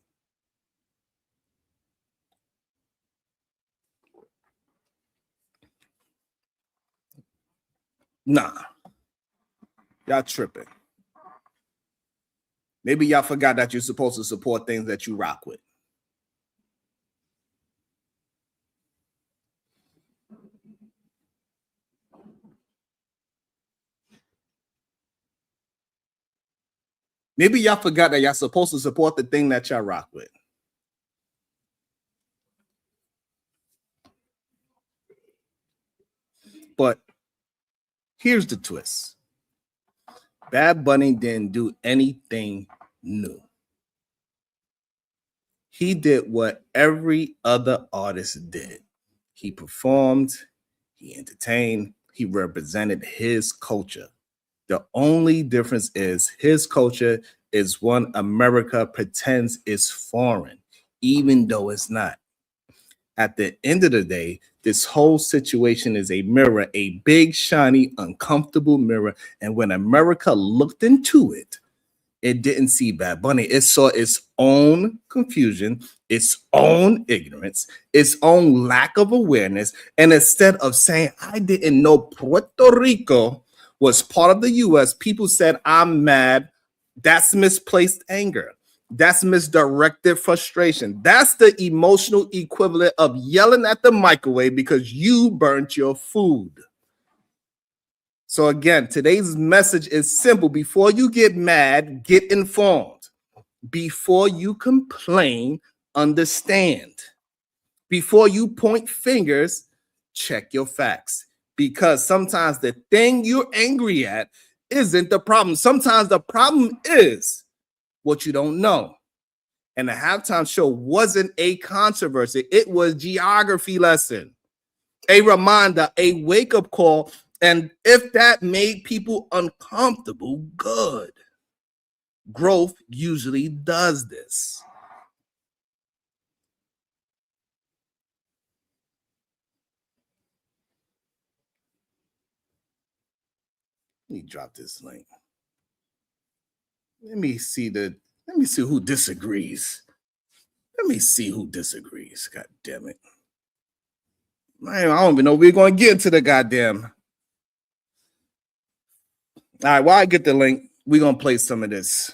Nah, y'all tripping. Maybe y'all forgot that you're supposed to support things that you rock with. Maybe y'all forgot that y'all supposed to support the thing that y'all rock with. But Here's the twist. Bad Bunny didn't do anything new. He did what every other artist did. He performed, he entertained, he represented his culture. The only difference is his culture is one America pretends is foreign, even though it's not. At the end of the day, this whole situation is a mirror, a big, shiny, uncomfortable mirror. And when America looked into it, it didn't see Bad Bunny. It saw its own confusion, its own ignorance, its own lack of awareness. And instead of saying, I didn't know Puerto Rico was part of the US, people said, I'm mad. That's misplaced anger. That's misdirected frustration. That's the emotional equivalent of yelling at the microwave because you burnt your food. So again, today's message is simple. Before you get mad, get informed. Before you complain, understand. Before you point fingers, check your facts. Because sometimes the thing you're angry at isn't the problem. Sometimes the problem is what you don't know. And the halftime show wasn't a controversy. It was geography lesson, a reminder, a wake-up call. And if that made people uncomfortable, good. Growth usually does this. Let me drop this link. Let me see who disagrees. Let me see who disagrees. God damn it. Man, I don't even know we're going to get into the goddamn. All right, while I get the link, we're going to play some of this.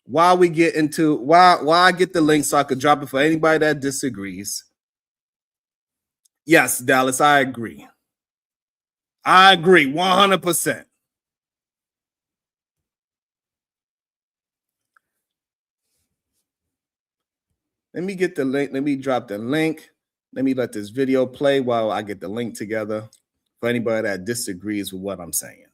While I get the link so I could drop it for anybody that disagrees. Yes, Dallas, I agree. I agree 100%. Let me get the link. Let me drop the link. Let me let this video play while I get the link together for anybody that disagrees with what I'm saying.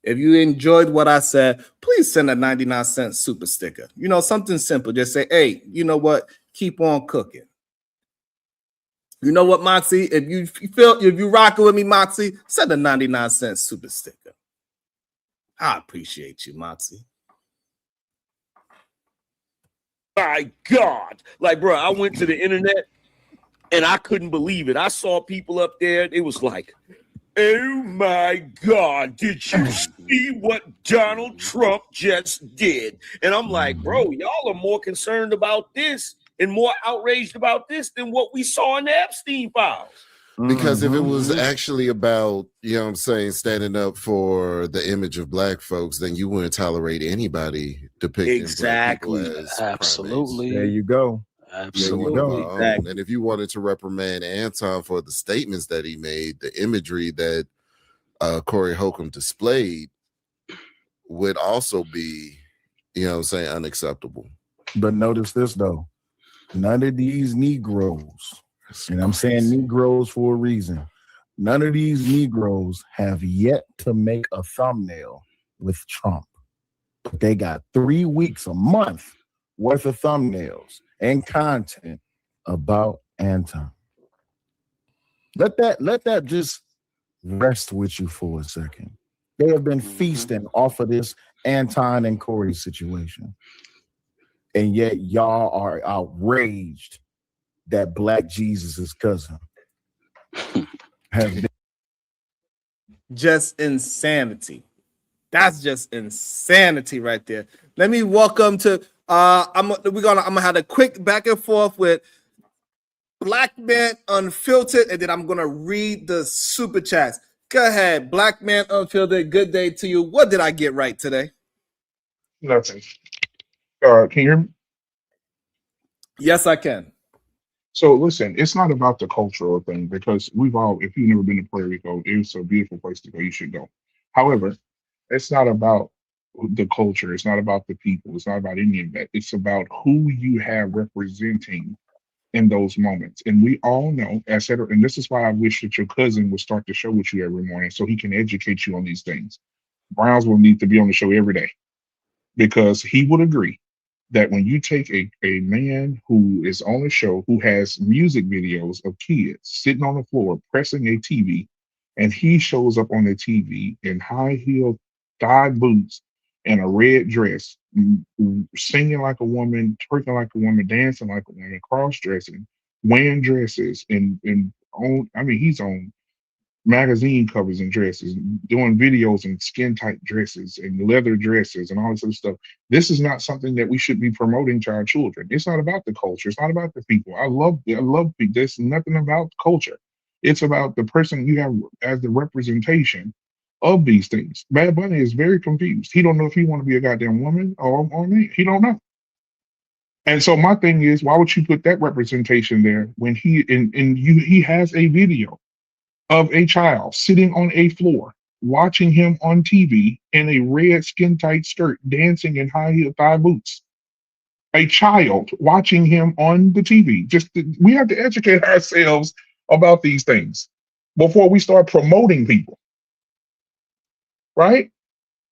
If you enjoyed what I said, please send a 99-cent super sticker. You know, something simple. Just say, hey, you know what? Keep on cooking. You know what, Moxie? If you rocking with me, Moxie, send a 99-cent super sticker. I appreciate you, Moxie.
My God. Like, bro, I went to the internet and I couldn't believe it. I saw people up there. It was like, oh my God, did you see what Donald Trump just did? And I'm like, bro, y'all are more concerned about this and more outraged about this than what we saw in the Epstein files.
Because if it was actually about, you know what I'm saying, standing up for the image of black folks, then you wouldn't tolerate anybody depicting black people as
absolutely.
primates.
There you go.
Absolutely. Exactly. And if you wanted to reprimand Anton for the statements that he made, the imagery that Corey Holcomb displayed would also be, you know what I'm saying, unacceptable.
But notice this, though. None of these Negroes, and I'm saying Negroes for a reason, none of these Negroes have yet to make a thumbnail with Trump. But they got 3 weeks, a month worth of thumbnails and content about Anton. Let that just rest with you for a second. They have been feasting off of this Anton and Corey situation. And yet y'all are outraged that Black Jesus' cousin has been.
Just insanity. That's just insanity right there. Let me welcome to I'm gonna have a quick back and forth with Black Man Unfiltered, and then I'm gonna read the super chats. Go ahead, Black Man Unfiltered. Good day to you. What did I get right today?
Nothing. Can you hear me?
Yes, I can.
So listen, it's not about the cultural thing because if you've never been to Puerto Rico, it's a beautiful place to go. You should go. However, it's not about the culture. It's not about the people. It's not about any of that. It's about who you have representing in those moments. And we all know, and this is why I wish that your cousin would start the show with you every morning so he can educate you on these things. Browns will need to be on the show every day because he would agree that when you take a man who is on a show who has music videos of kids sitting on the floor pressing a TV, and he shows up on the TV in high heel thigh boots and a red dress, singing like a woman, twerking like a woman, dancing like a woman, cross dressing, wearing dresses, and on. I mean, he's on magazine covers and dresses, doing videos in skin tight dresses and leather dresses and all this other stuff. This is not something that we should be promoting to our children. It's not about the culture. It's not about the people. I love people. There's nothing about culture. It's about the person you have as the representation of these things. Bad Bunny is very confused. He don't know if he want to be a goddamn woman or man. He don't know. And so my thing is, why would you put that representation there when he has a video of a child sitting on a floor watching him on TV in a red skin tight skirt dancing in high heel thigh boots? A child watching him on the TV. We have to educate ourselves about these things before we start promoting people, right?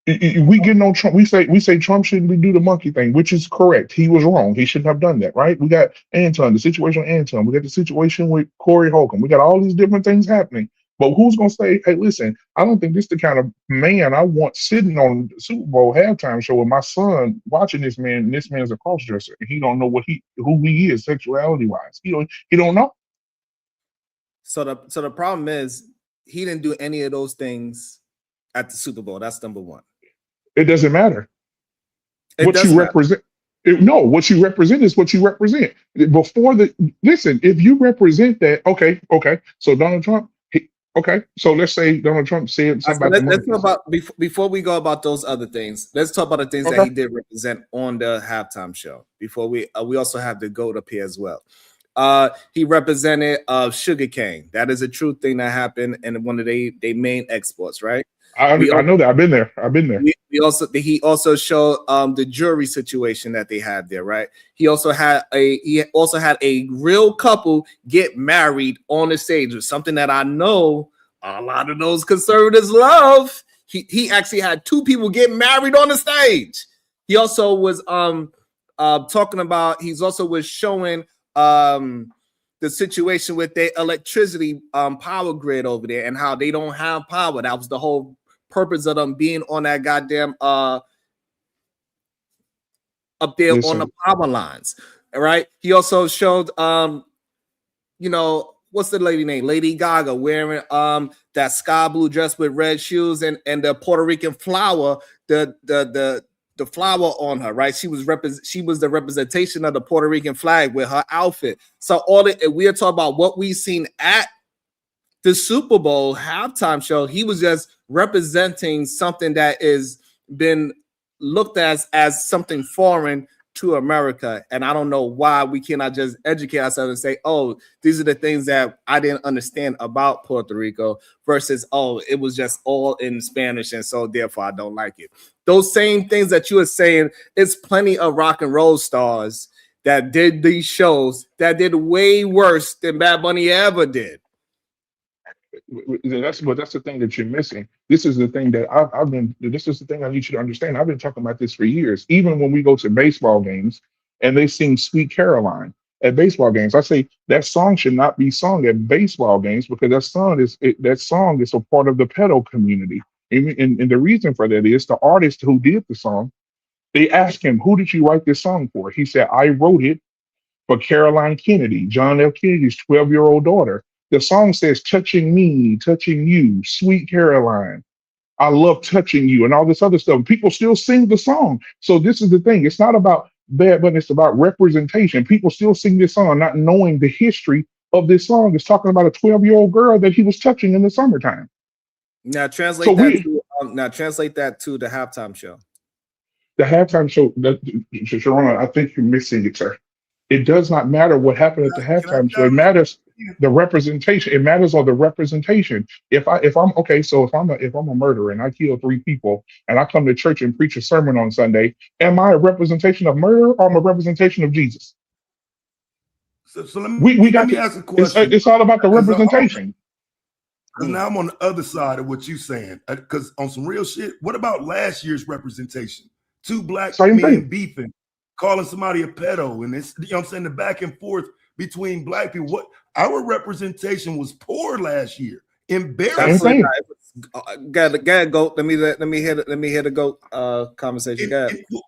We get on Trump. We say Trump shouldn't do the monkey thing, which is correct. He was wrong. He shouldn't have done that, right? We got Anton, the situation with Anton. We got the situation with Corey Holcomb. We got all these different things happening. But who's gonna say, hey, listen, I don't think this is the kind of man I want sitting on the Super Bowl halftime show with my son watching this man, and this man's a crossdresser, and he don't know who he is sexuality wise. He don't know.
So the problem is he didn't do any of those things at the Super Bowl. That's number one.
It doesn't matter. What you represent. What you represent is what you represent. Listen, if you represent that, okay. So Donald Trump, so let's say Donald Trump said something
let's talk about before we go about those other things. Let's talk about the things that he did represent on the halftime show. Before we also have the GOAT up here as well. He represented sugarcane. That is a true thing that happened in one of their main exports, right?
I know that. I've been there.
He also showed the jury situation that they had there, right? He also had a real couple get married on the stage, or something that I know a lot of those conservatives love. He actually had two people get married on the stage. He also was talking about. He's also was showing the situation with their electricity power grid over there and how they don't have power. That was the whole purpose of them being on that goddamn up there on the power lines. All right. He also showed what's the lady name? Lady Gaga wearing that sky blue dress with red shoes and the Puerto Rican flower, the flower on her, right? She was the representation of the Puerto Rican flag with her outfit. So we are talking about what we've seen at the Super Bowl halftime show. He was just representing something that is been looked at as something foreign to America. And I don't know why we cannot just educate ourselves and say, oh, these are the things that I didn't understand about Puerto Rico versus, oh, it was just all in Spanish and so therefore I don't like it. Those same things that you are saying, it's plenty of rock and roll stars that did these shows that did way worse than Bad Bunny ever did.
That's the thing that you're missing. This is the thing that this is the thing I need you to understand. I've been talking about this for years. Even when we go to baseball games and they sing Sweet Caroline at baseball games, I say that song should not be sung at baseball games because that song is a part of the pedo community. And the reason for that is the artist who did the song, they asked him, who did you write this song for? He said, I wrote it for Caroline Kennedy, John F. Kennedy's 12-year-old daughter. The song says, touching me, touching you, sweet Caroline. I love touching you and all this other stuff. People still sing the song. So this is the thing. It's not about that, but it's about representation. People still sing this song, not knowing the history of this song. It's talking about a 12-year-old girl that he was touching in the summertime.
Now translate that to the halftime show.
The halftime show, Sharon, I think you're missing it, sir. It does not matter what happened at the halftime show. It matters the representation. It matters on the representation. If I'm a murderer and I kill 3 people and I come to church and preach a sermon on Sunday, am I a representation of murder or am I a representation of Jesus?
So let me ask a question.
It's all about the
'Cause
representation.
Because now I'm on the other side of what you're saying. Because on some real shit, what about last year's representation? Two black
Same
men
thing.
beefing, calling somebody a pedo, and it's, you know what I'm saying, the back and forth between black people. What our representation was poor last year. Embarrassing.
Same thing.
Gotta go. Let me hear the goat conversation.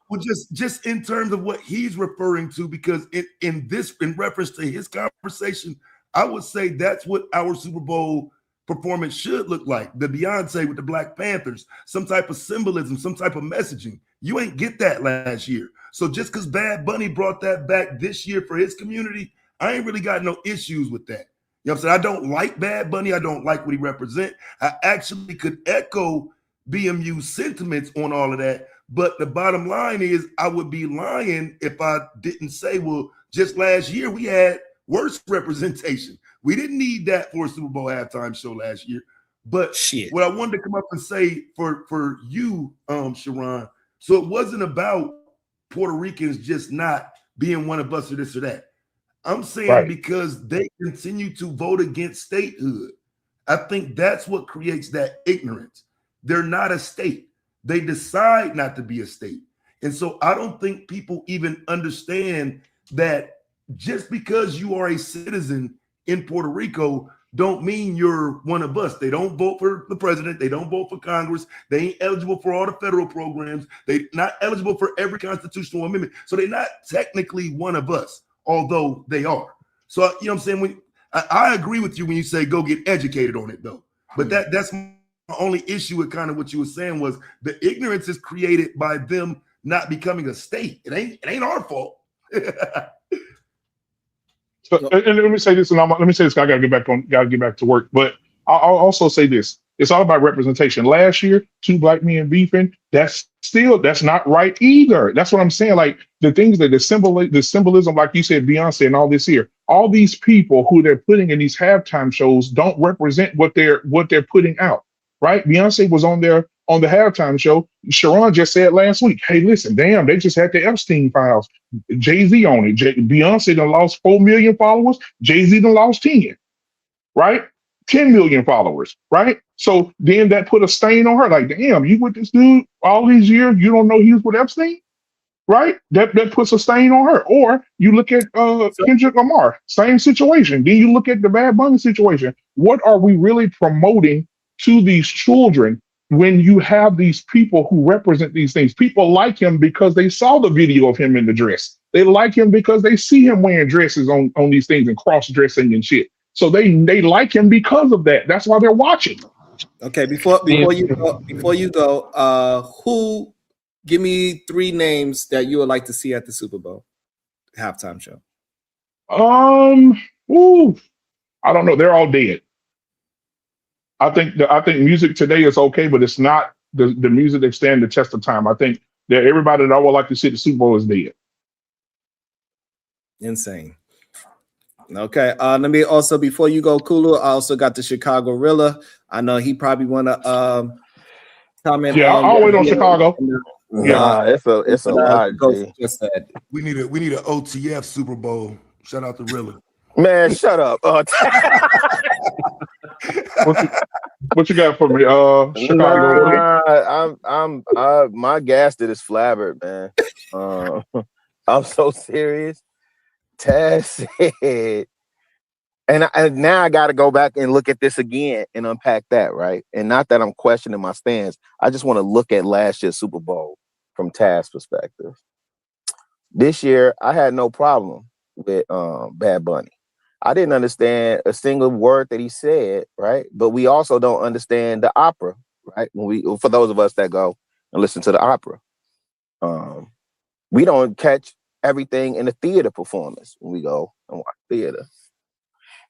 Well, just in terms of what he's referring to, because in reference to his conversation, I would say that's what our Super Bowl performance should look like. The Beyonce with the Black Panthers, some type of symbolism, some type of messaging. You ain't get that last year. So just because Bad Bunny brought that back this year for his community, I ain't really got no issues with that. You know what I'm saying? I don't like Bad Bunny. I don't like what he represents. I actually could echo BMU's sentiments on all of that. But the bottom line is I would be lying if I didn't say, well, just last year we had worse representation. We didn't need that for a Super Bowl halftime show last year. But what I wanted to come up and say for you, Sharon, so it wasn't about Puerto Ricans just not being one of us or this or that. I'm saying because they continue to vote against statehood. I think that's what creates that ignorance. They're not a state. They decide not to be a state. And so I don't think people even understand that just because you are a citizen in Puerto Rico don't mean you're one of us. They don't vote for the president. They don't vote for Congress. They ain't eligible for all the federal programs. They're not eligible for every constitutional amendment. So they're not technically one of us, although they are. So, you know what I'm saying? I agree with you when you say go get educated on it, though. But that's my only issue with kind of what you were saying was the ignorance is created by them not becoming a state. It ain't our fault.
So, and let me say this, and let me say this. I gotta get back to work. But I'll also say this: it's all about representation. Last year, two black men beefing. That's not right either. That's what I'm saying. Like the things that the symbolism, like you said, Beyonce and all this here. All these people who they're putting in these halftime shows don't represent what they're putting out. Right? Beyonce was on the halftime show. Sharon just said last week, hey, listen, damn, they just had the Epstein files. Jay-Z on it. Beyonce done lost 4 million followers. Jay-Z done lost 10, right? 10 million followers, right? So then that put a stain on her. Like, damn, you with this dude all these years, you don't know he was with Epstein? Right? That puts a stain on her. Or you look at Kendrick Lamar, same situation. Then you look at the Bad Bunny situation. What are we really promoting to these children when you have these people who represent these things? People like him because they saw the video of him in the dress. They like him because they see him wearing dresses on these things and cross-dressing and shit. So they like him because of that. That's why they're watching.
Okay, before you go, who give me 3 names that you would like to see at the Super Bowl halftime show?
I don't know. They're all dead. I think music today is okay, but it's not the music that stand the test of time. I think that everybody that I would like to see at the Super Bowl is dead.
Insane. Okay. Let me also, before you go, Kulu, I also got the Chicago Rilla. I know he probably want to comment.
Yeah, I'll wait on Chicago.
Nah, it's a lot.
Just said. We need an OTF Super Bowl. Shout out to Rilla.
Man, shut up.
What you got for me? Chicago.
My gasket is flabbered, man. I'm so serious. Taz said, and now I got to go back and look at this again and unpack that, right? And not that I'm questioning my stance. I just want to look at last year's Super Bowl from Taz's perspective. This year, I had no problem with Bad Bunny. I didn't understand a single word that he said, right? But we also don't understand the opera, right? For those of us that go and listen to the opera, we don't catch everything in the theater performance when we go and watch theater.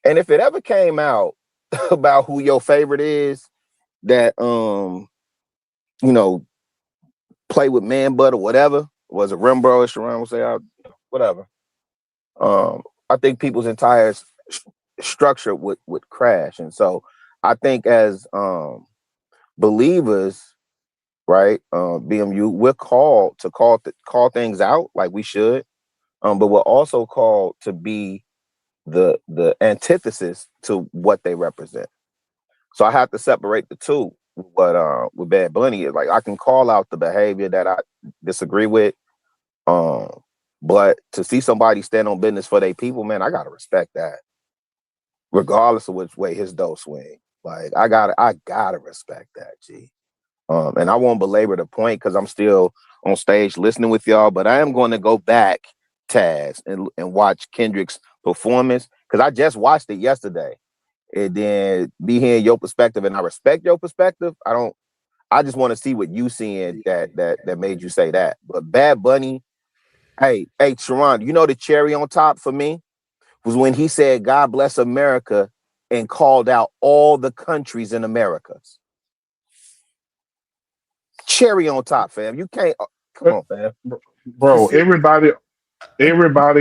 And if it ever came out about who your favorite is that play with man butt or whatever, was it Rembrandt or Sharon would say whatever. I think people's entire structure would crash. And so I think as believers, right, BMU, we're called to call things out like we should, but we're also called to be the antithesis to what they represent. So I have to separate the two. What with Bad Bunny is like, I can call out the behavior that I disagree with, but to see somebody stand on business for their people, man, I gotta respect that, regardless of which way his dough swing. Like I gotta respect that, G. And I won't belabor the point because I'm still on stage listening with y'all, but I am going to go back, Taz, and watch Kendrick's performance because I just watched it yesterday. And then be hearing your perspective, and I respect your perspective. I just want to see what you seeing that made you say that. But Bad Bunny, hey, Sharon, you know the cherry on top for me was when he said, "God bless America," and called out all the countries in America. Cherry on top, fam. You can't come on, fam.
Bro, everybody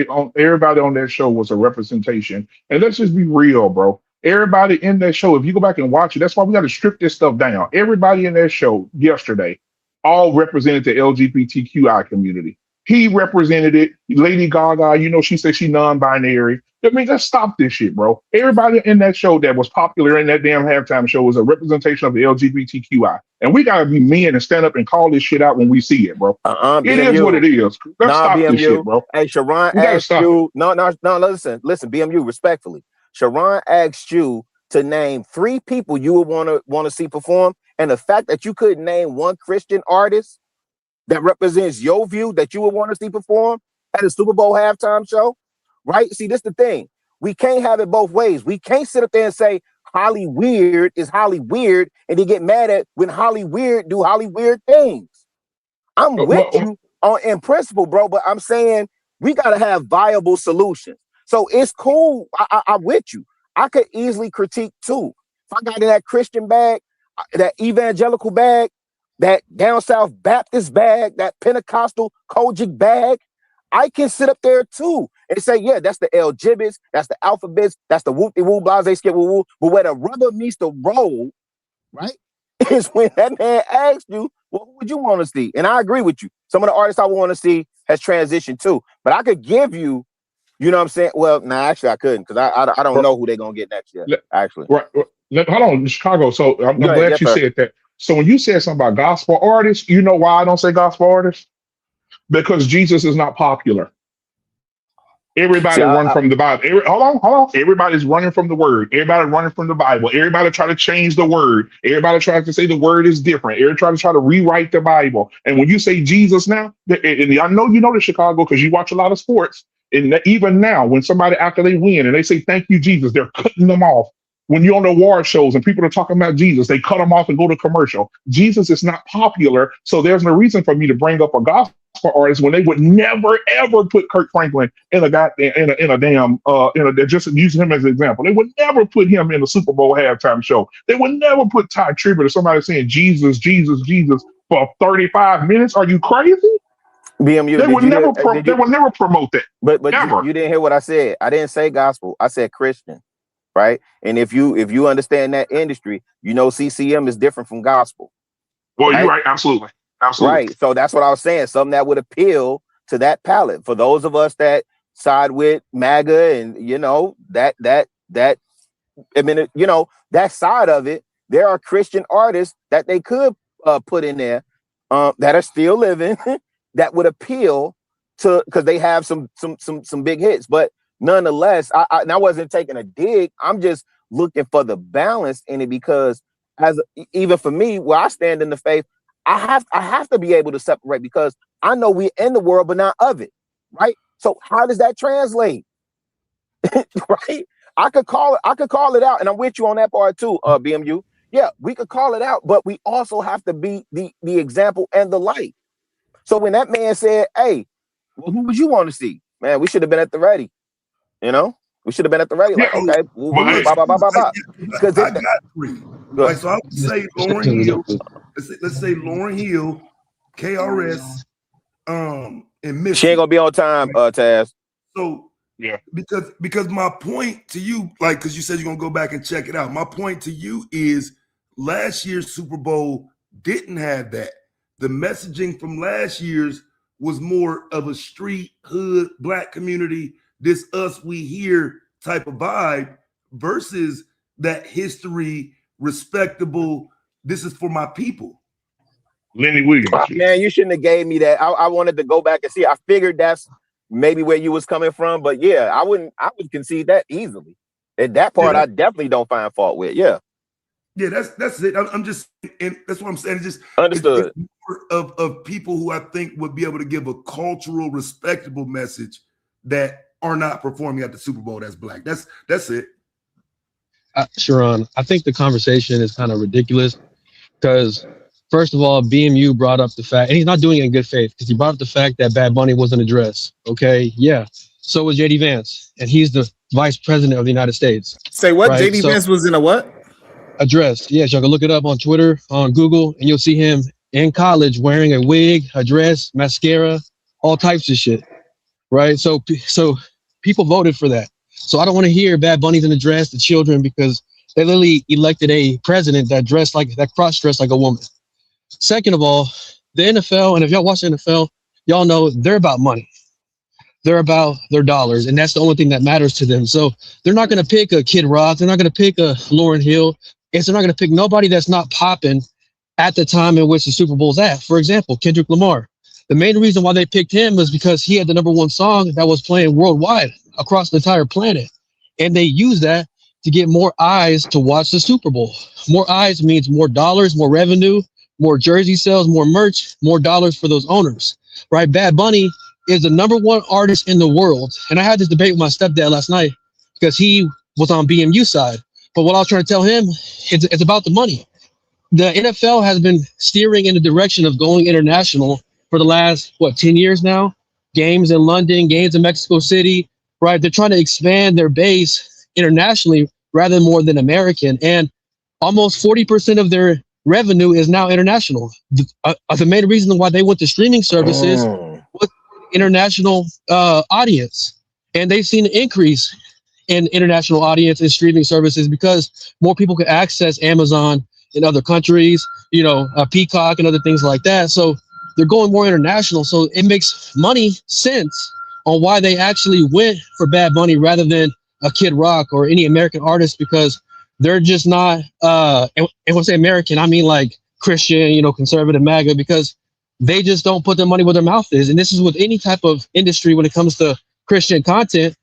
on that show was a representation. And let's just be real, bro. Everybody in that show, if you go back and watch it, that's why we got to strip this stuff down. Everybody in that show yesterday all represented the LGBTQI community. He represented it. Lady Gaga, you know, she said she non-binary. I mean, let's stop this shit, bro. Everybody in that show that was popular in that damn halftime show was a representation of the LGBTQI. And we gotta be men and stand up and call this shit out when we see it, bro. It is what it is. Let's stop
BMU.
this shit, bro.
Hey, Sharon asked you. No, listen, BMU, respectfully. Sharon asked you to name 3 people you would want to see perform. And the fact that you couldn't name one Christian artist that represents your view that you would want to see perform at a Super Bowl halftime show, right? See, this is the thing. We can't have it both ways. We can't sit up there and say Holly Weird is Holly Weird and then get mad at when Holly Weird do Holly Weird things. I'm with you in principle, bro, but I'm saying we got to have viable solutions. So it's cool. I'm with you. I could easily critique too. If I got in that Christian bag, that evangelical bag, that down south Baptist bag, that Pentecostal Kojic bag, I can sit up there too and say, yeah, that's the L-gibbets, that's the alphabets, that's the whoop-de-woo, blase, skip woo-woo. But where the rubber meets the road, right, is when that man asks you, well, who would you want to see? And I agree with you. Some of the artists I would want to see has transitioned too. But I could give you, you know what I'm saying? Well, actually I couldn't because I don't know who they're going to get next year, actually.
Right. Hold on, Chicago. So I'm glad you said that. So when you said something about gospel artists, you know why I don't say gospel artists? Because Jesus is not popular. Everybody run from the Bible. Hold on. Everybody's running from the word. Everybody running from the Bible. Everybody try to change the word. Everybody tries to say the word is different. Everybody try to rewrite the Bible. And when you say Jesus now, and I know you know the Chicago because you watch a lot of sports. And even now, when somebody after they win and they say thank you, Jesus, they're cutting them off. When you're on the award shows and people are talking about Jesus, they cut them off and go to commercial. Jesus is not popular, so there's no reason for me to bring up a gospel artist when they would never ever put Kirk Franklin in just using him as an example. They would never put him in a Super Bowl halftime show. They would never put Ty Tribbett or somebody saying Jesus, Jesus, Jesus for 35 minutes. Are you crazy?
BMU,
they would never promote that.
But you didn't hear what I said. I didn't say gospel. I said Christian. Right. And if you understand that industry, you know, CCM is different from gospel.
Well, right? You're right. Absolutely.
Right. So that's what I was saying. Something that would appeal to that palette for those of us that side with MAGA and, you know, that I mean, you know, that side of it. There are Christian artists that they could put in there that are still living that would appeal to because they have some big hits. But nonetheless, I wasn't taking a dig. I'm just looking for the balance in it because even for me, where I stand in the faith, I have to be able to separate because I know we're in the world, but not of it. Right. So how does that translate? Right. I could call it out. And I'm with you on that part too, BMU. Yeah, we could call it out, but we also have to be the example and the light. So when that man said, hey, well, who would you want to see? Man, we should have been at the ready. You know, we should have been at the ready. Like, okay,
because I got 3. Like, so I would say Lauryn Hill. Let's say Lauryn Hill, KRS, and Missy.
She ain't gonna be on time, Taz.
So yeah, because my point to you, like, because you said you're gonna go back and check it out. My point to you is last year's Super Bowl didn't have that. The messaging from last year's was more of a street hood black community. This us, we here type of vibe versus that history, respectable, this is for my people.
Lenny Williams.
Man, you shouldn't have gave me that. I wanted to go back and see. I figured that's maybe where you was coming from, but yeah, I would concede that easily. And that part, I definitely don't find fault with. Yeah,
that's it. I'm just, and that's what I'm saying. It's just
understood.
It's more of people who I think would be able to give a cultural, respectable message that are not performing at the Super Bowl. That's black. That's it.
Sharon, I think the conversation is kind of ridiculous because, first of all, BMU brought up the fact, and he's not doing it in good faith, because he brought up the fact that Bad Bunny wasn't addressed. Okay, yeah. So was JD Vance, and he's the vice president of the United States.
Say what? Right? JD Vance was in a what?
Addressed. Yes, y'all can look it up on Twitter, on Google, and you'll see him in college wearing a wig, a dress, mascara, all types of shit. Right? So people voted for that. So I don't want to hear Bad Bunny's in a dress, the children, because they literally elected a president that cross-dressed like a woman. Second of all, the NFL, and if y'all watch the NFL, y'all know they're about money. They're about their dollars, and that's the only thing that matters to them. So they're not going to pick a Kid Rock. They're not going to pick a Lauryn Hill. And so they're not going to pick nobody that's not popping at the time in which the Super Bowl's at. For example, Kendrick Lamar. The main reason why they picked him was because he had the #1 song that was playing worldwide across the entire planet. And they used that to get more eyes to watch the Super Bowl. More eyes means more dollars, more revenue, more jersey sales, more merch, more dollars for those owners, right? Bad Bunny is the #1 artist in the world. And I had this debate with my stepdad last night because he was on BMU side. But what I was trying to tell him, it's about the money. The NFL has been steering in the direction of going international for the last, 10 years now? Games in London, games in Mexico City, right? They're trying to expand their base internationally rather more than American. And almost 40% of their revenue is now international. The main reason why they went to streaming services was international audience. And they've seen an increase in international audience and streaming services because more people can access Amazon in other countries, Peacock and other things like that. So they're going more international. So it makes sense on why they actually went for Bad Bunny rather than a Kid Rock or any American artist, because they're just not, and when I say American, I mean like Christian, conservative MAGA, because they just don't put their money where their mouth is. And this is with any type of industry when it comes to Christian content.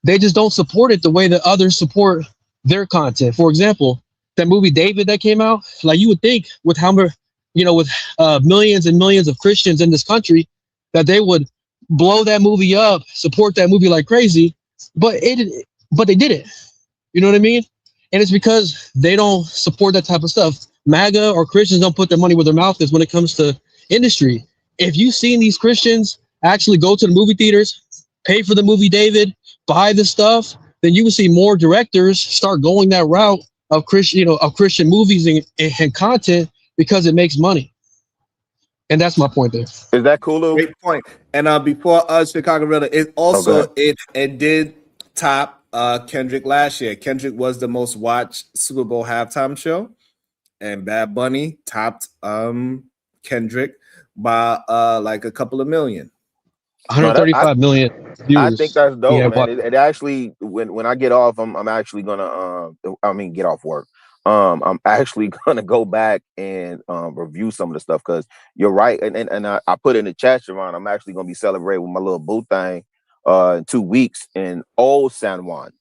They just don't support it the way that others support their content. For example, that movie David that came out, like you would think with with millions and millions of Christians in this country, that they would blow that movie up, support that movie like crazy, but they didn't. You know what I mean? And it's because they don't support that type of stuff. MAGA or Christians don't put their money where their mouth is when it comes to industry. If you've seen these Christians actually go to the movie theaters, pay for the movie David, buy the stuff, then you will see more directors start going that route of Christian movies and content because it makes money. And that's my point there.
Is that cool, Lou?
Great point. And before Chicago Riddle, it also it did top Kendrick last year. Kendrick was the most watched Super Bowl halftime show, and Bad Bunny topped Kendrick by like a couple of million.
135 million viewers.
I think that's dope, man. It actually, when I get off, I'm actually gonna get off work. I'm actually gonna go back and review some of the stuff, because you're right, and I put in the chat, Sharon, I'm actually gonna be celebrating with my little boo thing in 2 weeks in Old San Juan.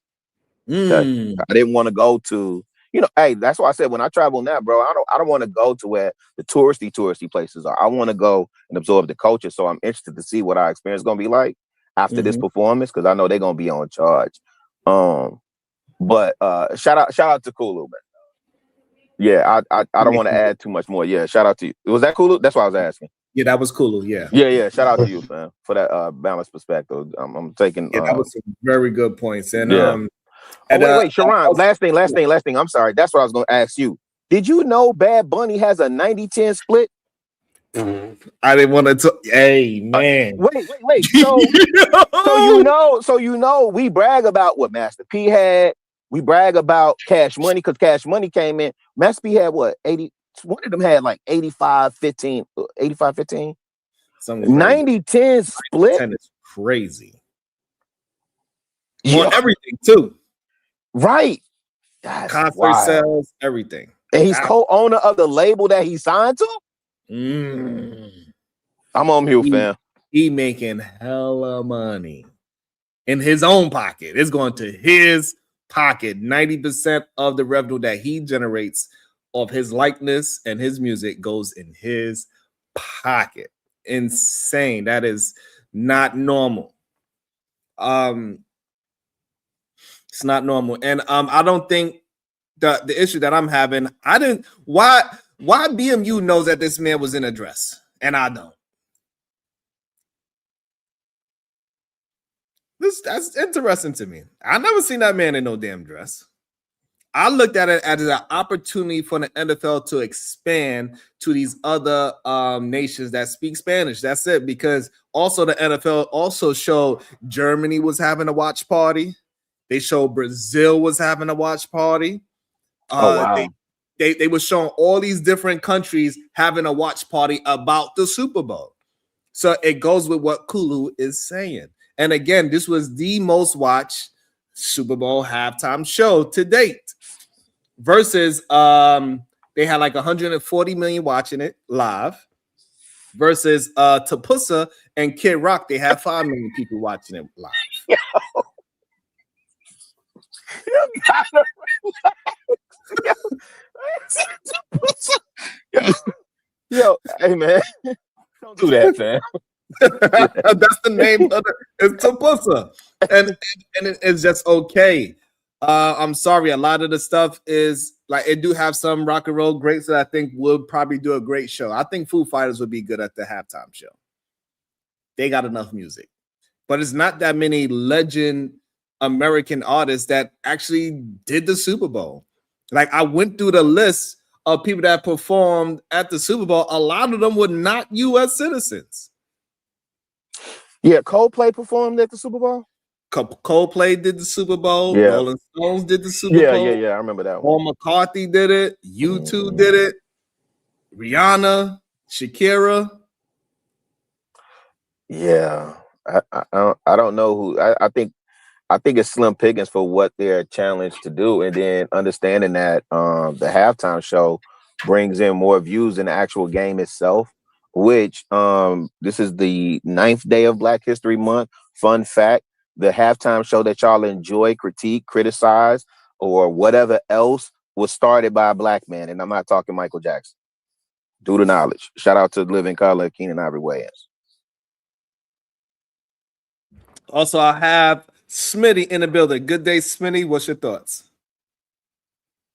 I didn't want to go to, hey, that's why I said when I travel now, bro, I don't want to go to where the touristy places are. I want to go and absorb the culture. So I'm interested to see what our experience is gonna be like after this performance, because I know they're gonna be on charge. But shout out to Kulu, man. Yeah, I don't want to add too much more. Yeah, shout out to you. Was that Kulu? That's why I was asking.
Yeah, that was Kulu. Yeah.
Yeah. Shout out to you, man, for that balanced perspective. I'm taking.
Yeah, that was some very good points. And
wait, Sharon. Last thing. I'm sorry. That's what I was going to ask you. Did you know Bad Bunny has a 90-10 split?
I didn't want to. Hey, man.
Wait. So we brag about what Master P had. We brag about Cash Money because Cash Money came in. Master P had what, 80? One of them had like 85-15. 85-15? 90-10 split?
10 is crazy. On everything, too.
Right. That's
Concert
wild.
sales, everything.
And he's co-owner of the label that he signed to? I'm on mute, fam.
He making hella money in his own pocket. It's going to his pocket. 90% of the revenue that he generates of his likeness and his music goes in his pocket. Insane. That is not normal. It's not normal. And I don't think the issue that I'm having, why BMU knows that this man was in a dress and I don't. That's interesting to me. I never seen that man in no damn dress. I looked at it as an opportunity for the NFL to expand to these other nations that speak Spanish. That's it. Because also the NFL also showed Germany was having a watch party. They showed Brazil was having a watch party.
Wow.
They were showing all these different countries having a watch party about the Super Bowl. So it goes with what Kulu is saying. And again, this was the most watched Super Bowl halftime show to date. Versus they had like 140 million watching it live. Versus Tapussa and Kid Rock, they had 5 million people watching it live.
Yo, hey man, don't do that, fam.
That's the name of it. It's Tapussa, and it's just okay. I'm sorry, a lot of the stuff is like it do have some rock and roll greats that I think would probably do a great show. I think Foo Fighters would be good at the halftime show. They got enough music, but it's not that many legend American artists that actually did the Super Bowl. Like I went through the list of people that performed at the Super Bowl. A lot of them were not U.S. citizens.
Yeah, Coldplay performed at the Super Bowl.
Coldplay did the Super Bowl.
Yeah.
Rolling Stones did the Super Bowl.
Yeah. I remember that one.
Paul McCartney did it. U2 did it. Rihanna, Shakira.
Yeah, I don't know who. I think it's slim pickings for what they're challenged to do, and then understanding that the halftime show brings in more views than the actual game itself. Which this is the 9th day of Black History Month. Fun fact: the halftime show that y'all enjoy, critique, criticize, or whatever else was started by a black man, and I'm not talking Michael Jackson. Due to knowledge. Shout out to Living Color, Keenan Ivory Wayans.
Also, I have Smitty in the building. Good day, Smitty. What's your thoughts?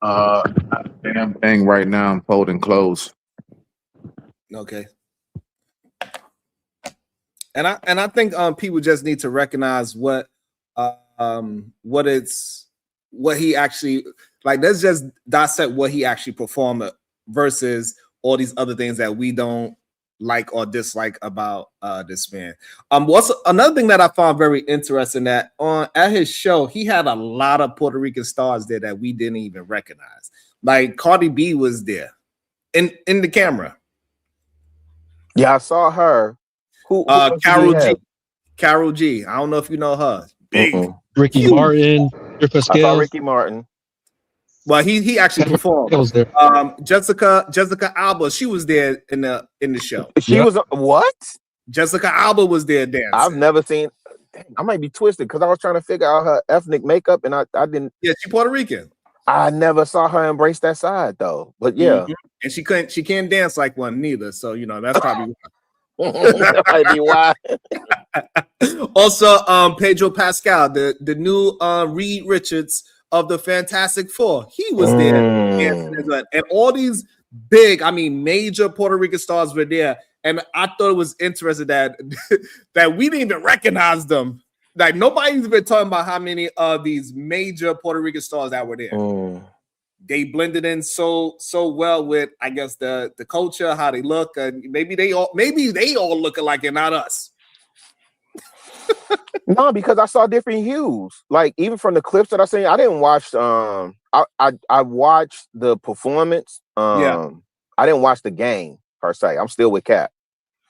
Damn thing right now. I'm folding clothes.
Okay. And I think people just need to recognize what he actually like. Let's just dissect what he actually performed versus all these other things that we don't like or dislike about this man. What's another thing that I found very interesting that at his show he had a lot of Puerto Rican stars there that we didn't even recognize. Like Cardi B was there in the camera.
Yeah, I saw her. Who
Carol G. Carol G. I don't know if you know her. Big.
Ricky Martin, Rick
I saw
Pascal.
Ricky Martin.
Well, he actually performed.
Was there.
Jessica Alba, she was there in the show.
She was what?
Jessica Alba was there dancing.
I've never seen. I might be twisted because I was trying to figure out her ethnic makeup, and I didn't.
Yeah, she's Puerto Rican.
I never saw her embrace that side though. But yeah,
and she can't dance like one neither. So that's probably
that might be why.
Also, Pedro Pascal, the new Reed Richards of the Fantastic Four, he was there dancing as well. And all these big, major Puerto Rican stars were there. And I thought it was interesting that we didn't even recognize them. Like nobody's been talking about how many of these major Puerto Rican stars that were there. They blended in so well with, I guess, the culture, how they look, and maybe they all look alike and not us.
No, because I saw different hues. Like even from the clips that I seen, I didn't watch. I watched the performance. I didn't watch the game per se. I'm still with Cap,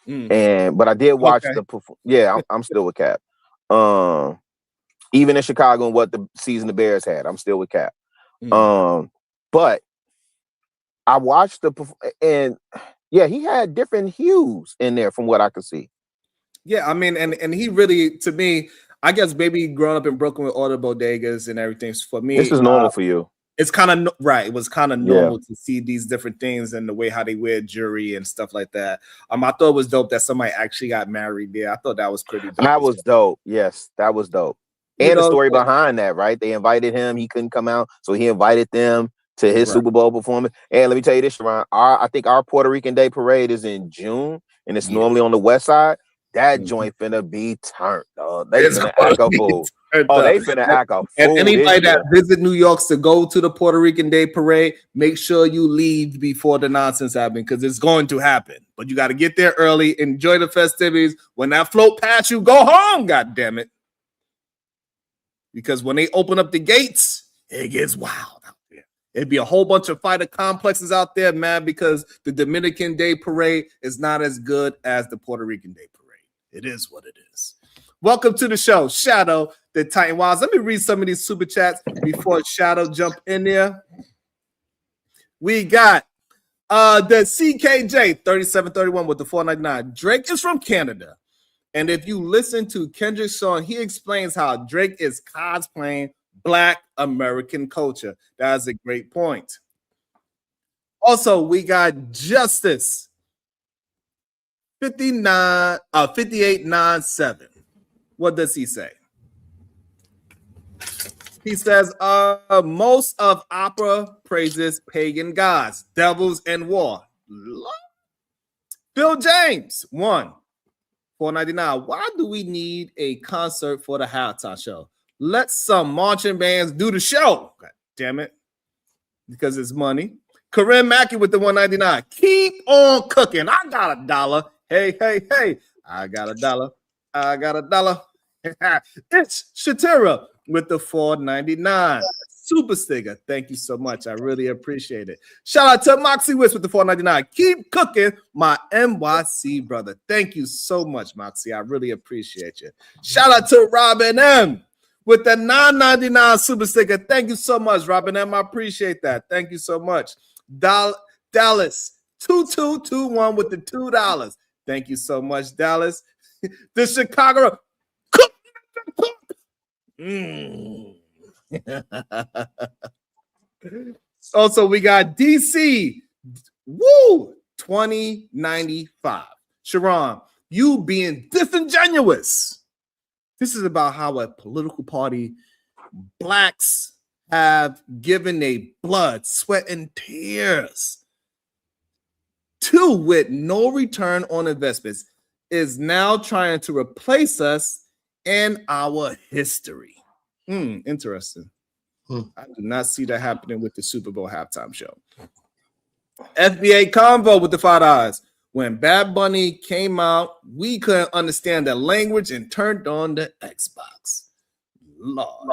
but I did watch the. Yeah, I'm still with Cap. even in Chicago and what the season the Bears had. I'm still with Cap. But I watched and yeah, he had different hues in there from what I could see.
Yeah, I mean, and he really, to me, I guess maybe growing up in Brooklyn with all the bodegas and everything, for me,
This is normal for you.
It's kind of right. It was kind of normal to see these different things and the way how they wear jewelry and stuff like that. I thought it was dope that somebody actually got married there. I thought that was pretty dope.
That was dope. Yes, that was dope. And the story behind that, right? They invited him. He couldn't come out, so he invited them to his Super Bowl performance. And let me tell you this, Sharon. I think our Puerto Rican Day Parade is in June, and it's normally on the west side. That joint finna be turned. They finna act a fool. They finna act a fool.
And anybody that visit New York to go to the Puerto Rican Day Parade, make sure you leave before the nonsense happens, because it's going to happen. But you got to get there early, enjoy the festivities. When that float past you, go home, God damn it. Because when they open up the gates, it gets wild out there. It'd be a whole bunch of fighter complexes out there, man, because the Dominican Day Parade is not as good as the Puerto Rican Day Parade. It is what it is. Welcome to the show, Shadow, the Titan Wilds. Let me read some of these super chats before Shadow jump in there. We got the CKJ 3731 with the 499. Drake is from Canada. And if you listen to Kendrick's song, he explains how Drake is cosplaying Black American culture. That is a great point. Also, we got Justice 5897. What does he say? He says, most of opera praises pagan gods, devils, and war. Bill James, 499. Why do we need a concert for the halftime show? Let some marching bands do the show. God damn it. Because it's money. Corinne Mackey with the 199. Keep on cooking. I got $1. Hey, hey, hey. I got $1. I got $1. It's Shatira with the 499. Super sticker. Thank you so much. I really appreciate it. Shout out to Moxie Wist with the 499. Keep cooking, my NYC brother. Thank you so much, Moxie. I really appreciate you. Shout out to Robin M with the 999 super sticker. Thank you so much, Robin M. I appreciate that. Thank you so much. Dallas 2221 with the $2. Thank you so much, Dallas. The Chicago cook. Also, we got DC 2095. Sharon, you being disingenuous. This is about how a political party blacks have given their blood, sweat, and tears to, with no return on investments, is now trying to replace us in our history. Interesting. I do not see that happening with the Super Bowl halftime show. FBA Convo with the $5. When Bad Bunny came out, we couldn't understand the language and turned on the Xbox. Lord.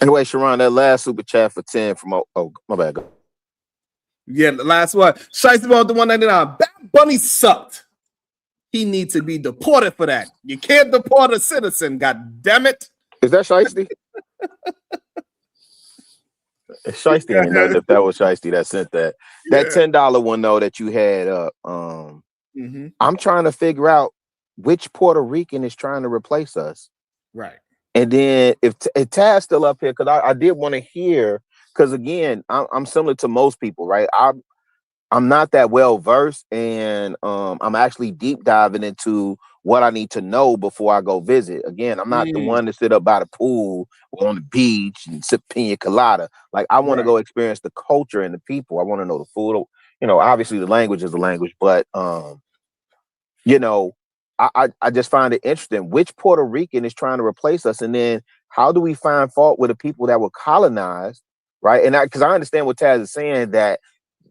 Anyway, Sharon, that last super chat for 10 from my bad.
Yeah, the last one. Shiesty about the 199. Bad Bunny sucked. He needs to be deported for that. You can't deport a citizen, god damn it.
Is that Shiesty? Shiesty ain't nothing if that was Shiesty that sent that. That $10 one though that you had up. I'm trying to figure out which Puerto Rican is trying to replace us.
Right.
And then if Tad's still up here, because I did want to hear, because again, I'm similar to most people, right? I'm not that well versed, and I'm actually deep diving into what I need to know before I go visit. Again, I'm not the one to sit up by the pool or on the beach and sip pina colada. Like, I want to go experience the culture and the people. I want to know the food. You know, obviously the language is a language, but you know, I just find it interesting which Puerto Rican is trying to replace us, and then how do we find fault with the people that were colonized, right? And because I understand what Taz is saying, that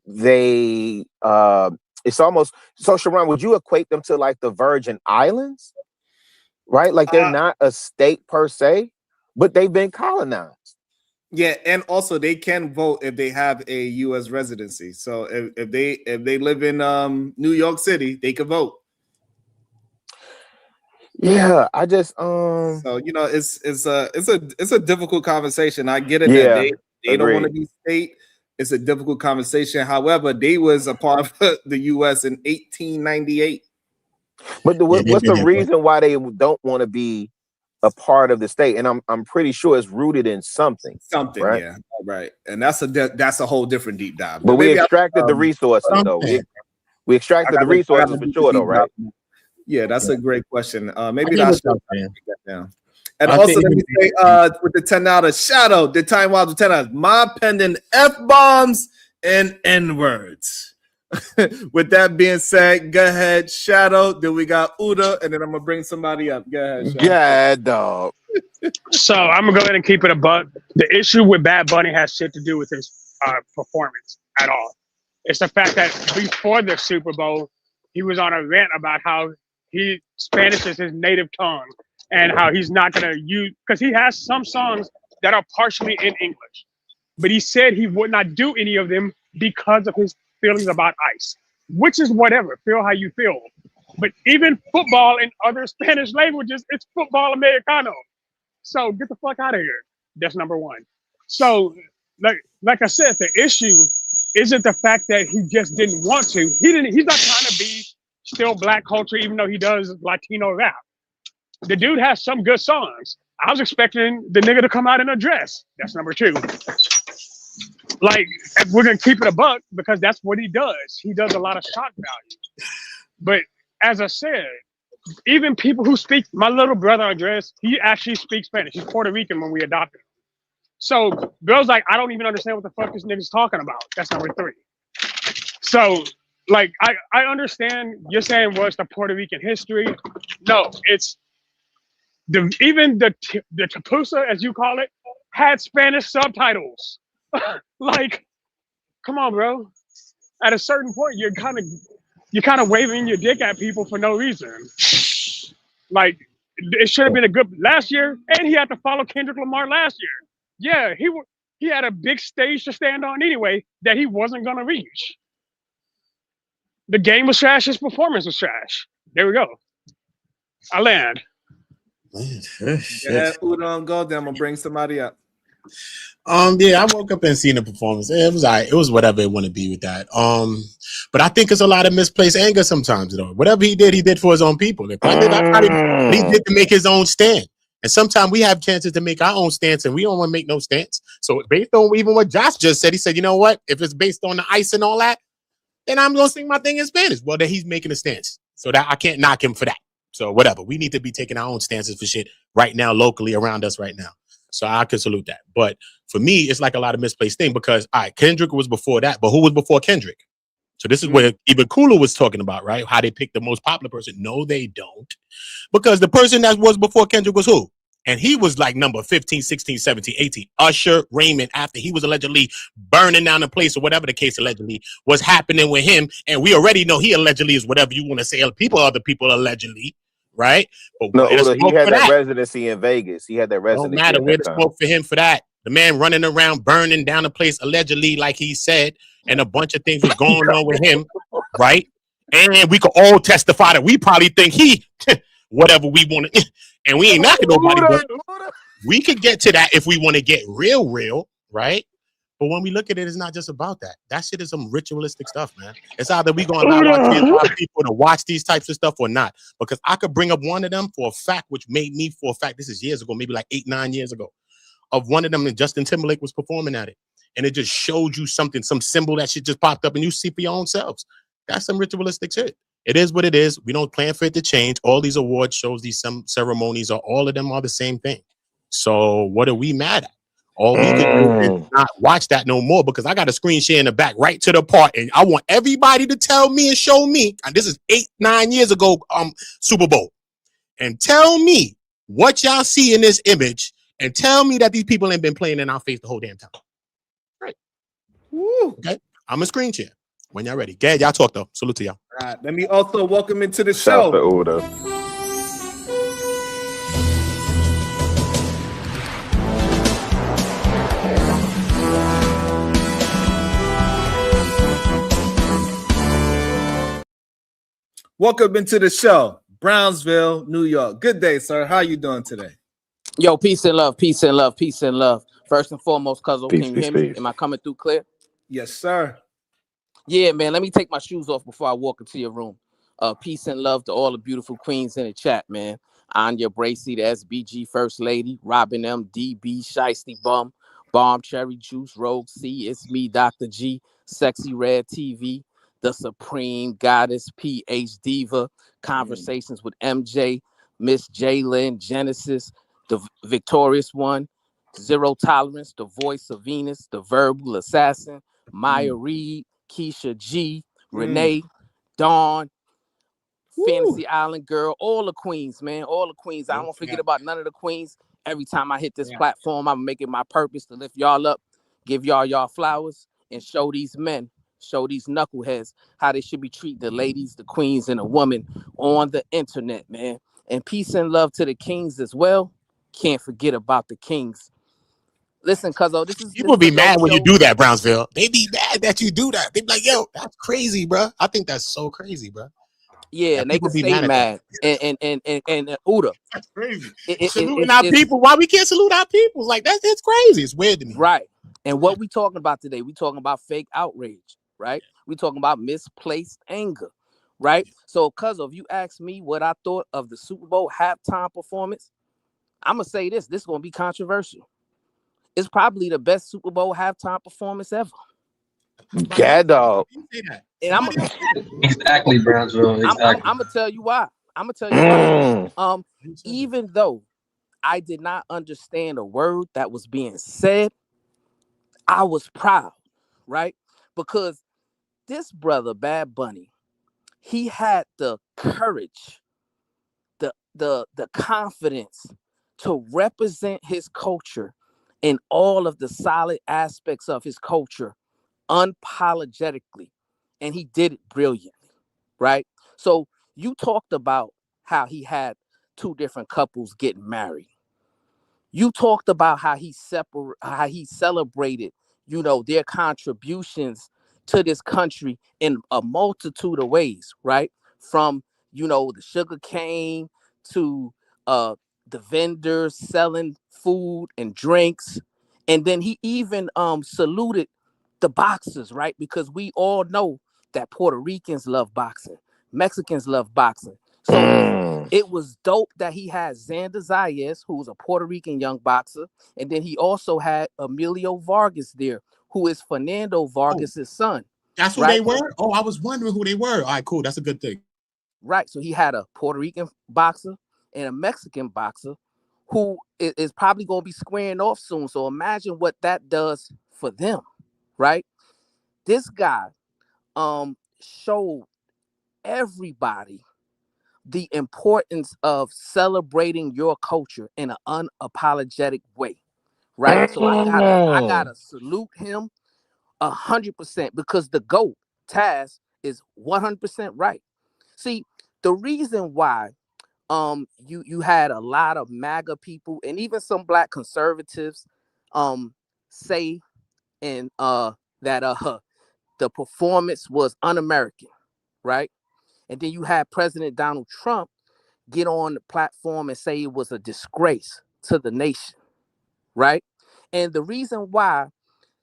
they it's almost so. Sharon, would you equate them to like the Virgin Islands, right? Like they're not a state per se, but they've been colonized.
Yeah, and also they can vote if they have a U.S. residency. So if they live in New York City, they can vote.
Yeah, I just
So you know, it's a difficult conversation. I get it that
yeah,
they don't want to
agreed.
be state. It's a difficult conversation. However, they was a part of the U.S. in 1898.
But
Yeah, they've
what's
been
the
there.
reason why they don't want to be a part of the state? And I'm pretty sure it's rooted in something,
Something,
right?
yeah, right. And that's a whole different deep dive.
But we
Maybe
extracted the resources though.
Something.
We
I
extracted the
gotta
resources for
do the
sure though,
deep
right?
dive. Yeah, that's a great question.
I
Maybe
get
I
what
should
y'all saying.
take that down. And
I
also,
think
let me say, with the $10 shadow, the time wild with $10, my pending F-bombs and N-words. With that being said, go ahead, Shadow. Then we got Uda, and then I'm gonna bring somebody up. Go ahead, Shadow.
Yeah, dog.
So I'm gonna go ahead and keep it a buck. The issue with Bad Bunny has shit to do with his performance at all. It's the fact that before the Super Bowl, he was on a rant about how Spanish is his native tongue and how he's not gonna use, because he has some songs that are partially in English, but he said he would not do any of them because of his feelings about ICE, which is whatever. Feel how you feel. But even football in other Spanish languages, it's football Americano. So get the fuck out of here. That's number one. So like I said, the issue isn't the fact that he just didn't want to. He's not trying to be still black culture, even though he does Latino rap. The dude has some good songs. I was expecting the nigga to come out in a dress. That's number two. Like, we're gonna keep it a buck because that's what he does. He does a lot of shock value. But as I said, even people who speak, my little brother Andres, he actually speaks Spanish. He's Puerto Rican when we adopted him. So Bill's like, I don't even understand what the fuck this nigga's talking about. That's number three. So like, I understand you're saying, well, it's the Puerto Rican history. No, it's even the Tapusa, as you call it, had Spanish subtitles. Like, come on, bro. At a certain point, you're kind of waving your dick at people for no reason. Like, it should have been a good last year, and he had to follow Kendrick Lamar last year. Yeah, he had a big stage to stand on anyway that he wasn't gonna reach. The game was trash. His performance was trash. There we go. I land.
Yeah, Uda, go. Then I'm gonna bring somebody up.
Yeah, I woke up and seen the performance. It was it was whatever it want to be with that. But I think it's a lot of misplaced anger sometimes, though. Whatever he did for his own people. If I did, he did to make his own stand. And sometimes we have chances to make our own stance, and we don't want to make no stance. So based on even what Josh just said, he said, you know what? If it's based on the ice and all that, then I'm gonna sing my thing in Spanish. Well, then he's making a stance, so that I can't knock him for that. So whatever, we need to be taking our own stances for shit right now, locally around us right now. So I could salute that. But for me, it's like a lot of misplaced thing because Kendrick was before that, but who was before Kendrick? So this is where even Kula was talking about, right? How they pick the most popular person. No, they don't. Because the person that was before Kendrick was who? And he was like number 15, 16, 17, 18. Usher Raymond, after he was allegedly burning down the place or whatever the case allegedly was happening with him. And we already know he allegedly is whatever you want to say. Other people allegedly, right? But
no, he had that residency in Vegas. He had that residency.
Don't matter. Where the smoke for him for that. The man running around burning down the place allegedly, like he said, and a bunch of things was going on with him, right? And we could all testify that we probably think he whatever we want to, and we ain't knocking nobody. But we could get to that if we want to get real, right? But when we look at it, it's not just about that. That shit is some ritualistic stuff, man. It's either we gonna allow our people to watch these types of stuff or not. Because I could bring up one of them for a fact, which made me for a fact. This is years ago, maybe like 8-9 years ago. Of one of them, and Justin Timberlake was performing at it, and it just showed you something, some symbol that shit just popped up, and you see for your own selves. That's some ritualistic shit. It is what it is. We don't plan for it to change. All these award shows, these some ceremonies, all of them are the same thing. So what are we mad at? All we can do is not watch that no more because I got a screen share in the back right to the part, and I want everybody to tell me and show me. And this is 8-9 years ago, Super Bowl, and tell me what y'all see in this image. And tell me that these people ain't been playing in our face the whole damn time. Right. Woo. Okay. I'm a screen share. When y'all ready. Gad, y'all talk though. Salute to y'all.
All right. Let me also welcome into the
Shout
show.
Order.
Welcome into the show. Brownsville, New York. Good day, sir. How you doing today?
Yo, peace and love, peace and love, peace and love. First and foremost, Cuzzo,
Peace,
can you
peace,
hear me?
peace.
Am I coming through clear?
Yes, sir.
Yeah, man, let me take my shoes off before I walk into your room. Peace and love to all the beautiful queens in the chat, man. Anya Bracy, the SBG First Lady, Robin M, DB, Shiesty Bum, Bomb Cherry Juice, Rogue C, it's me, Dr. G, Sexy Red TV, the Supreme Goddess, PH Diva, Conversations with MJ, Miss Jalen, Genesis, the Victorious One, Zero Tolerance, the Voice of Venus, the Verbal Assassin, Maya Reed, Keisha G, Renee, Dawn, Fantasy Island Girl, all the queens, man, all the queens. I don't forget about none of the queens. Every time I hit this platform, I'm making my purpose to lift y'all up, give y'all flowers, and show these men, show these knuckleheads how they should be treating the ladies, the queens, and the women on the internet, man. And peace and love to the kings as well. Can't forget about the kings. Listen, Cuzzo, this is
People be
a dope
mad when you
show.
do that, Brownsville. They be mad that you do that. They be like, yo, that's crazy, bro. I think that's so crazy, bro.
Yeah, and they
people
can
be
stay
mad at
mad.
that.
And Uda.
That's crazy.
It-
Saluting our
it's
people. Why we can't salute our people? Like, it's crazy. It's weird to me.
right. And what we talking about today? We talking about fake outrage, right? We talking about misplaced anger, right? So, Cuzzo, if you ask me what I thought of the Super Bowl halftime performance, I'm gonna say this. This is gonna be controversial. It's probably the best Super Bowl halftime performance ever.
Cat dog.
And I'm
Exactly, Brownsville. Exactly.
I'm gonna tell you why. I'm gonna tell you
Mm.
why. Even though I did not understand a word that was being said, I was proud, right? Because this brother, Bad Bunny, he had the courage, the confidence to represent his culture in all of the solid aspects of his culture unapologetically. And he did it brilliantly, right? So you talked about how he had two different couples getting married. You talked about how he celebrated, their contributions to this country in a multitude of ways, right? From, the sugar cane to the vendors selling food and drinks. And then he even saluted the boxers, right? Because we all know that Puerto Ricans love boxing, Mexicans love boxing. So it was dope that he had Xander Zayas, who was a Puerto Rican young boxer, and then he also had Emilio Vargas there, who is Fernando Vargas' son.
That's who
right?
they were? Oh, I was wondering who they were. All right, cool. That's a good thing.
Right. So he had a Puerto Rican boxer and a Mexican boxer who is probably going to be squaring off soon. So imagine what that does for them, right? This guy showed everybody the importance of celebrating your culture in an unapologetic way, right? So I gotta salute him 100% because the GOAT Taz is 100% right. See, the reason why you had a lot of MAGA people and even some black conservatives say and that the performance was un-American, right? And then you had President Donald Trump get on the platform and say it was a disgrace to the nation, right? And the reason why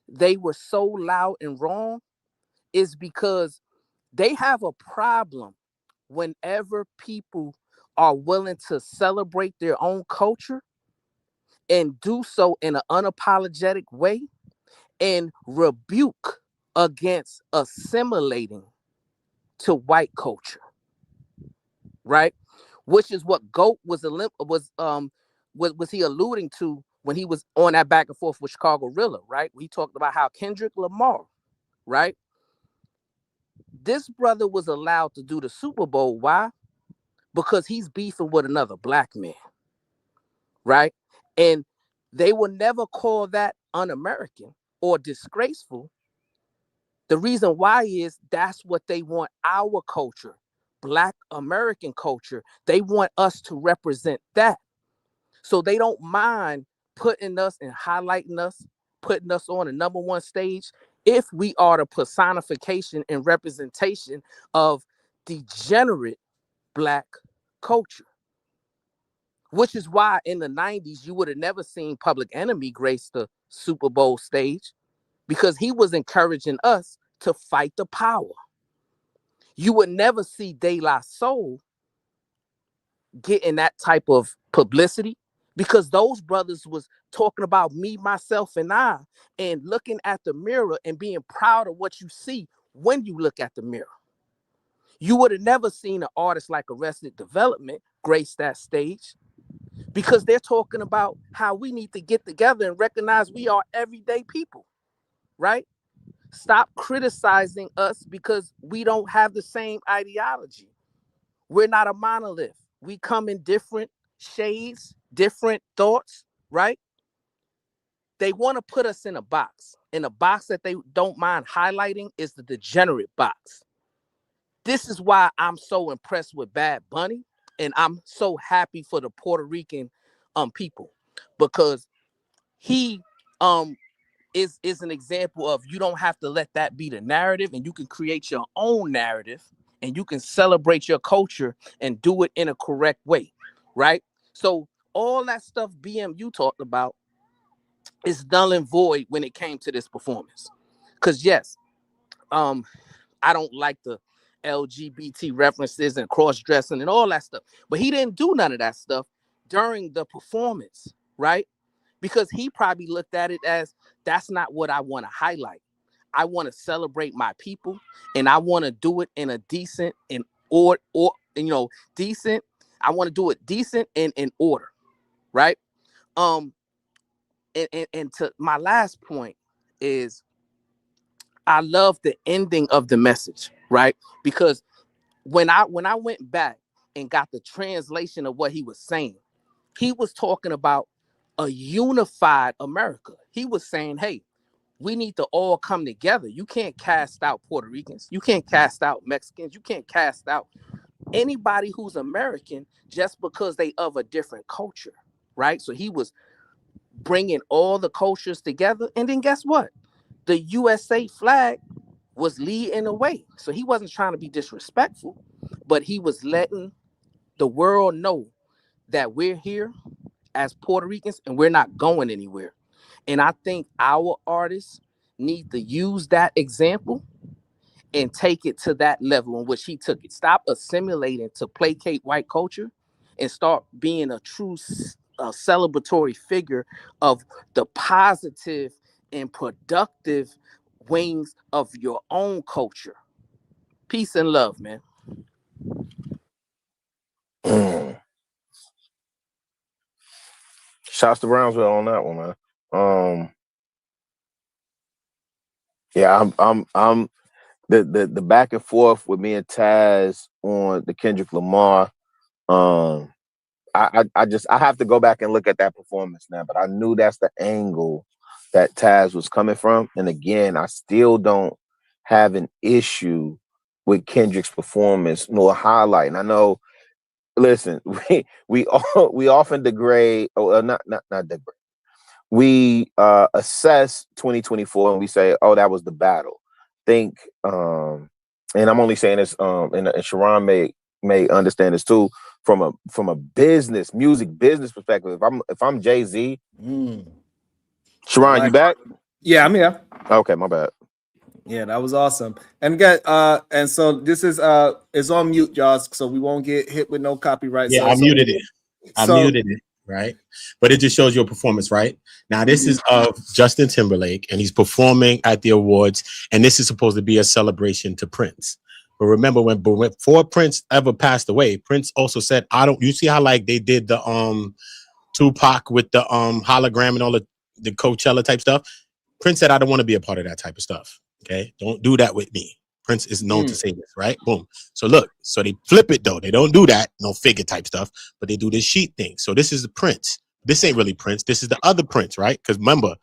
they were so loud and wrong is because they have a problem whenever people are willing to celebrate their own culture and do so in an unapologetic way and rebuke against assimilating to white culture, right? Which is what GOAT was he alluding to when he was on that back and forth with Chicago Rilla, right? We talked about how Kendrick Lamar, right? This brother was allowed to do the Super Bowl. Why? Because he's beefing with another black man, right? And they will never call that un-American or disgraceful. The reason why is that's what they want our culture, Black American culture. They want us to represent that. So they don't mind putting us and highlighting us, putting us on the number one stage if we are the personification and representation of degenerate Black culture, which is why in the 90s, you would have never seen Public Enemy grace the Super Bowl stage because he was encouraging us to fight the power. You would never see De La Soul getting that type of publicity because those brothers was talking about me, myself, and I, and looking at the mirror and being proud of what you see when you look at the mirror. You would have never seen an artist like Arrested Development grace that stage because they're talking about how we need to get together and recognize we are everyday people, right? Stop criticizing us because we don't have the same ideology. We're not a monolith. We come in different shades, different thoughts, right? They want to put us in a box. And a box that they don't mind highlighting is the degenerate box. This is why I'm so impressed with Bad Bunny, and I'm so happy for the Puerto Rican people because he is an example of you don't have to let that be the narrative, and you can create your own narrative, and you can celebrate your culture and do it in a correct way, right? So all that stuff BMU talked about is null and void when it came to this performance. Because yes, I don't like the LGBT references and cross-dressing and all that stuff, but he didn't do none of that stuff during the performance, right? Because he probably looked at it as that's not what I want to highlight. I want to celebrate my people, and I want to do it in a decent and decent. I want to do it decent and in order, right? And to my last point is I love the ending of the message, right? Because when I went back and got the translation of what he was saying, he was talking about a unified America. He was saying, hey, we need to all come together. You can't cast out Puerto Ricans. You can't cast out Mexicans. You can't cast out anybody who's American just because they of a different culture, right? So he was bringing all the cultures together. And then guess what? The USA flag was leading the way. So he wasn't trying to be disrespectful, but he was letting the world know that we're here as Puerto Ricans and we're not going anywhere. And I think our artists need to use that example and take it to that level in which he took it. Stop assimilating to placate white culture and start being a true celebratory figure of the positive and productive wings of your own culture. Peace and love, man.
Shouts to Brownsville on that one, man. Yeah, I'm the back and forth with me and Taz on the Kendrick Lamar. I have to go back and look at that performance now, but I knew that's the angle that Taz was coming from. And again, I still don't have an issue with Kendrick's performance nor highlight. And I know, listen, we often degrade, not degrade. We assess 2024 and we say, oh, that was the battle. And I'm only saying this, and Sharon may understand this too, from a music business perspective. If I'm Jay-Z, Sharon, you back?
Yeah, I'm here.
Okay, my bad.
Yeah, that was awesome. And and so this is it's on mute, y'all, so we won't get hit with no copyright.
Yeah, I muted it. I muted it, right? But it just shows your performance, right? Now, this is of Justin Timberlake, and he's performing at the awards, and this is supposed to be a celebration to Prince. But remember, before Prince ever passed away, Prince also said, you see how like they did the Tupac with the hologram and all the Coachella type stuff? Prince said, I don't want to be a part of that type of stuff. Okay, don't do that with me. Prince is known to say this, right? Boom. So look, so they flip it though. They don't do that, no figure type stuff, but they do this sheet thing. So this is the Prince. This ain't really Prince. This is the other Prince, right? Because remember,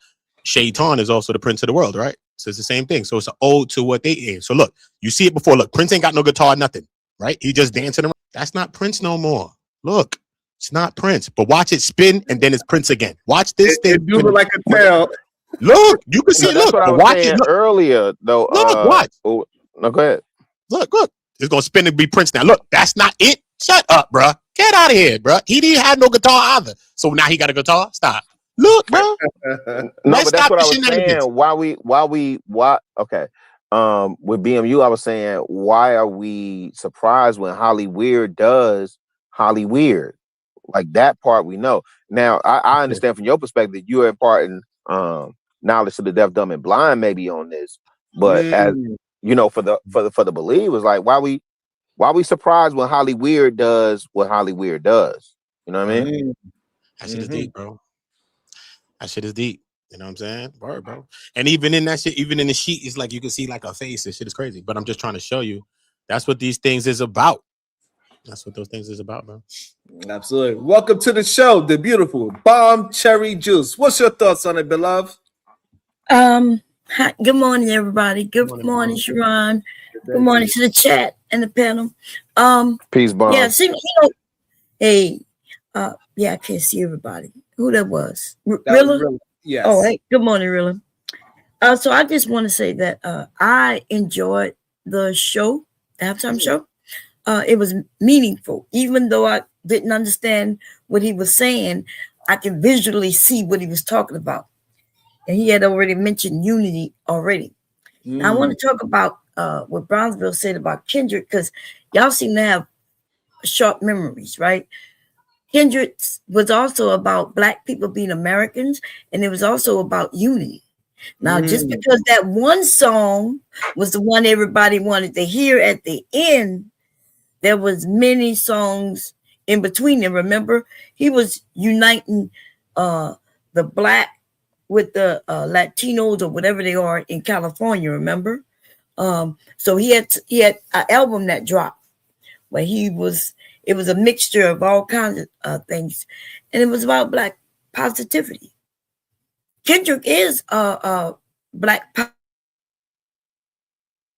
Shaitan is also the Prince of the world, right? So it's the same thing. So it's an ode to what they is. So look, you see it before. Look, Prince ain't got no guitar, nothing, right? He just dancing around. That's not Prince no more. Look, it's not Prince. But watch it spin, and then it's Prince again. Watch this thing.
It do look like a tail.
Look, you can see. Look, what I was saying earlier, though.
Look, watch.
No, go ahead.
Look. It's gonna spin and be Prince now. Look, that's not it. Shut up, bruh. Get out of here, bro. He didn't have no guitar either. So now he got a guitar? Stop. Look, bro.
No,
Let's
but that's
stop
what
the
I was
shenanigans.
saying. Why okay. With BMU, I was saying, why are we surprised when Holly Weird does Holly Weird? Like that part we know. Now, I understand from your perspective, you're imparting knowledge to the deaf, dumb, and blind maybe on this. But as you know, for the believers, like why we surprised when Holly Weird does what Holly Weird does? You know what I mean?
That shit is deep, bro. That shit is deep. You know what I'm saying? Word, bro. And even in that shit, even in the sheet, it's like you can see like a face. This shit is crazy. But I'm just trying to show you that's what these things is about. That's what those things is about, bro.
Absolutely. Welcome to the show, the beautiful Bomb Cherry Juice. What's your thoughts on it, beloved?
Hi, good morning, everybody. Good morning, Sharon. Good morning to the chat and the panel.
Peace, Bomb.
Yeah, see, hey, yeah, I can't see everybody. Who that was? Rilla?
Yes.
Oh, hey, good morning, Rilla. So I just want to say that I enjoyed the show, the halftime show. It was meaningful, even though I didn't understand what he was saying. I could visually see what he was talking about. And he had already mentioned unity already. Now, I want to talk about what Brownsville said about Kendrick, because y'all seem to have short memories, right? Kendrick was also about Black people being Americans, and it was also about unity. Now, just because that one song was the one everybody wanted to hear at the end, there was many songs in between them. Remember, he was uniting the Black with the Latinos or whatever they are in California, remember? So he had an album that dropped where it was a mixture of all kinds of things, and it was about Black positivity. Kendrick is Black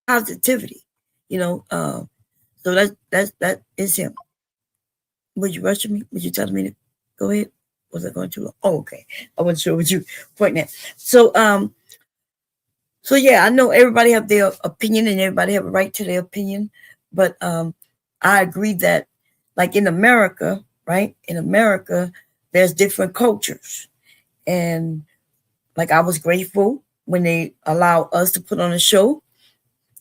positivity, so that is him. Would you rush me? Would you tell me to go ahead? Was I going too long? Oh, okay. I wasn't sure what you pointing at. So yeah, I know everybody have their opinion and everybody have a right to their opinion, but I agree that, like in America, right? In America, there's different cultures, and like I was grateful when they allow us to put on a show,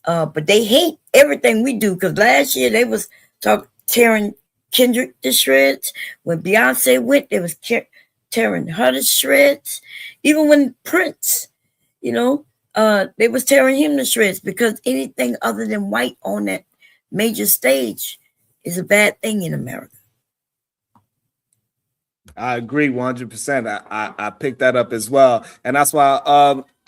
but they hate everything we do, because last year they was tearing Kendrick to shreds. When Beyonce went, they was tearing her to shreds. Even when Prince, they was tearing him to shreds, because anything other than white on that major stage is a bad thing in America.
I agree 100%. I picked that up as well, and that's why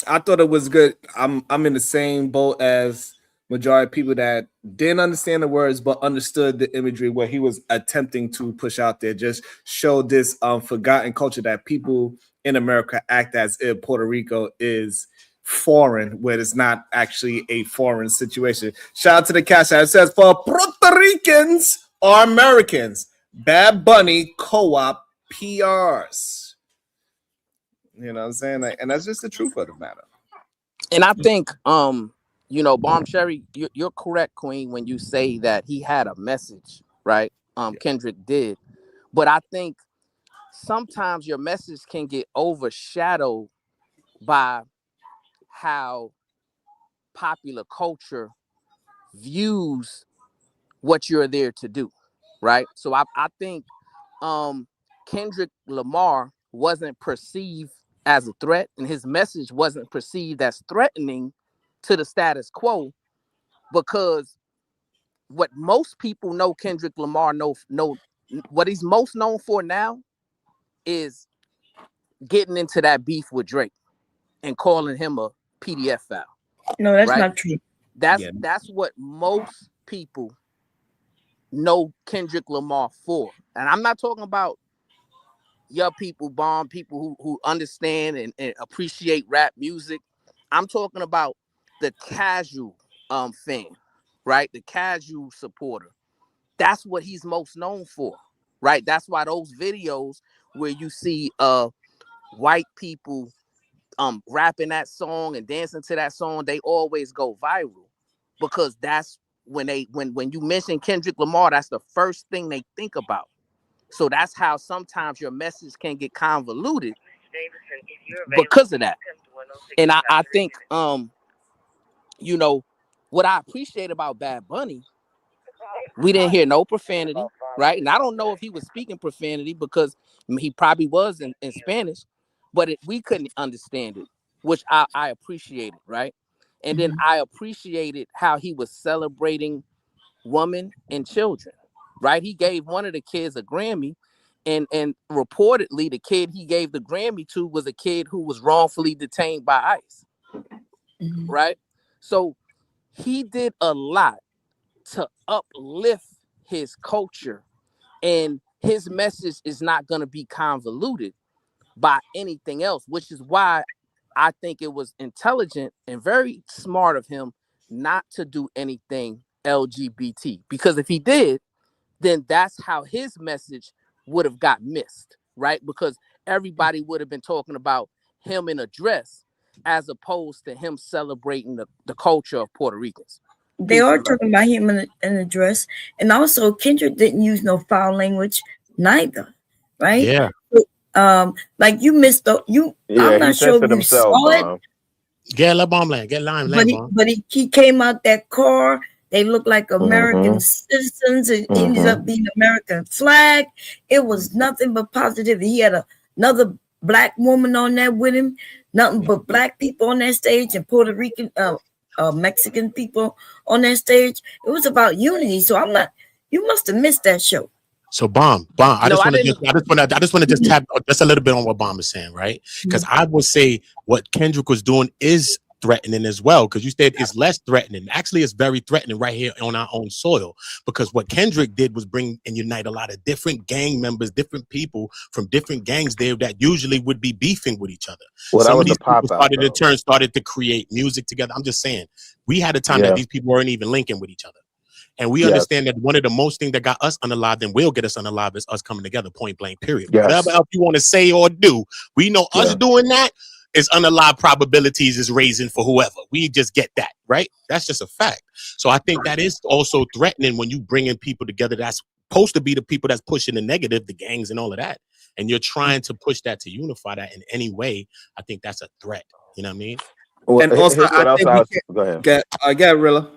I thought it was good. I'm in the same boat as majority of people that didn't understand the words but understood the imagery, what he was attempting to push out there. Just show this forgotten culture that people in America act as if Puerto Rico is foreign, where it's not actually a foreign situation. Shout out to the cash app. It says, for Puerto Ricans or Americans, Bad Bunny co-op PRs. You know what I'm saying? Like, and that's just the truth of the matter.
And I think, Bomb Cherry, you're correct, Queen, when you say that he had a message, right? Kendrick did. But I think sometimes your message can get overshadowed by how popular culture views what you're there to do, right? So I think Kendrick Lamar wasn't perceived as a threat, and his message wasn't perceived as threatening to the status quo, because what most people know Kendrick Lamar know what he's most known for now is getting into that beef with Drake and calling him a PDF file.
No, that's
right?
not true.
That's what most people know Kendrick Lamar for. And I'm not talking about your people, Bomb, people who understand and appreciate rap music. I'm talking about the casual fan, right? The casual supporter. That's what he's most known for, right? That's why those videos where you see white people rapping that song and dancing to that song, they always go viral, because that's when you mention Kendrick Lamar, that's the first thing they think about. So that's how sometimes your message can get convoluted because of that. And I think you know, what I appreciate about Bad Bunny, we didn't hear no profanity, right? And I don't know if he was speaking profanity because he probably was in Spanish, but we couldn't understand it, which I appreciated, right? And then I appreciated how he was celebrating women and children, right? He gave one of the kids a Grammy, and reportedly the kid he gave the Grammy to was a kid who was wrongfully detained by ICE, right? So he did a lot to uplift his culture, and his message is not going to be convoluted by anything else, which is why I think it was intelligent and very smart of him not to do anything LGBT, because if he did, then that's how his message would have got missed, right? Because everybody would have been talking about him in a dress as opposed to him celebrating the culture of Puerto Ricans.
They are talking about him in a dress, and also Kendrick didn't use no foul language neither, right?
Yeah.
Like you missed the you.
Yeah,
I'm
he
not sure
censored
if you
himself,
saw it,
Bomb.
Get La Bomb Land. Get Lime Land Bomb.
but he came out that car. They looked like American citizens. It ended up being American flag. It was nothing but positive. He had another black woman on there with him. Nothing but black people on that stage, and Puerto Rican, Mexican people on that stage. It was about unity. So I'm not. You must have missed that show.
So Bomb. I
No,
just
I
want to
didn't.
I just want to just tap just a little bit on what Bomb is saying, right? Because I would say what Kendrick was doing is threatening as well, because you said it's less threatening. Actually, it's very threatening right here on our own soil, because what Kendrick did was bring and unite a lot of different gang members, different people from different gangs there that usually would be beefing with each other.
Well, that
Some
was
of these
the pop
people
out,
started to create music together. I'm just saying, we had a time that these people weren't even linking with each other. And we understand that one of the most things that got us unalived and will get us unalived is us coming together, point blank, period. Whatever else you want to say or do, we know us doing that is unalived probabilities is raising for whoever. We just get that, right? That's just a fact. So I think that is also threatening when you bring in people together that's supposed to be the people that's pushing the negative, the gangs and all of that. And you're trying to push that to unify that in any way. I think that's a threat. You know what I mean?
Well,
And also,
here's what
I
else
think
I
we
was,
can't
go ahead.
get Rilla.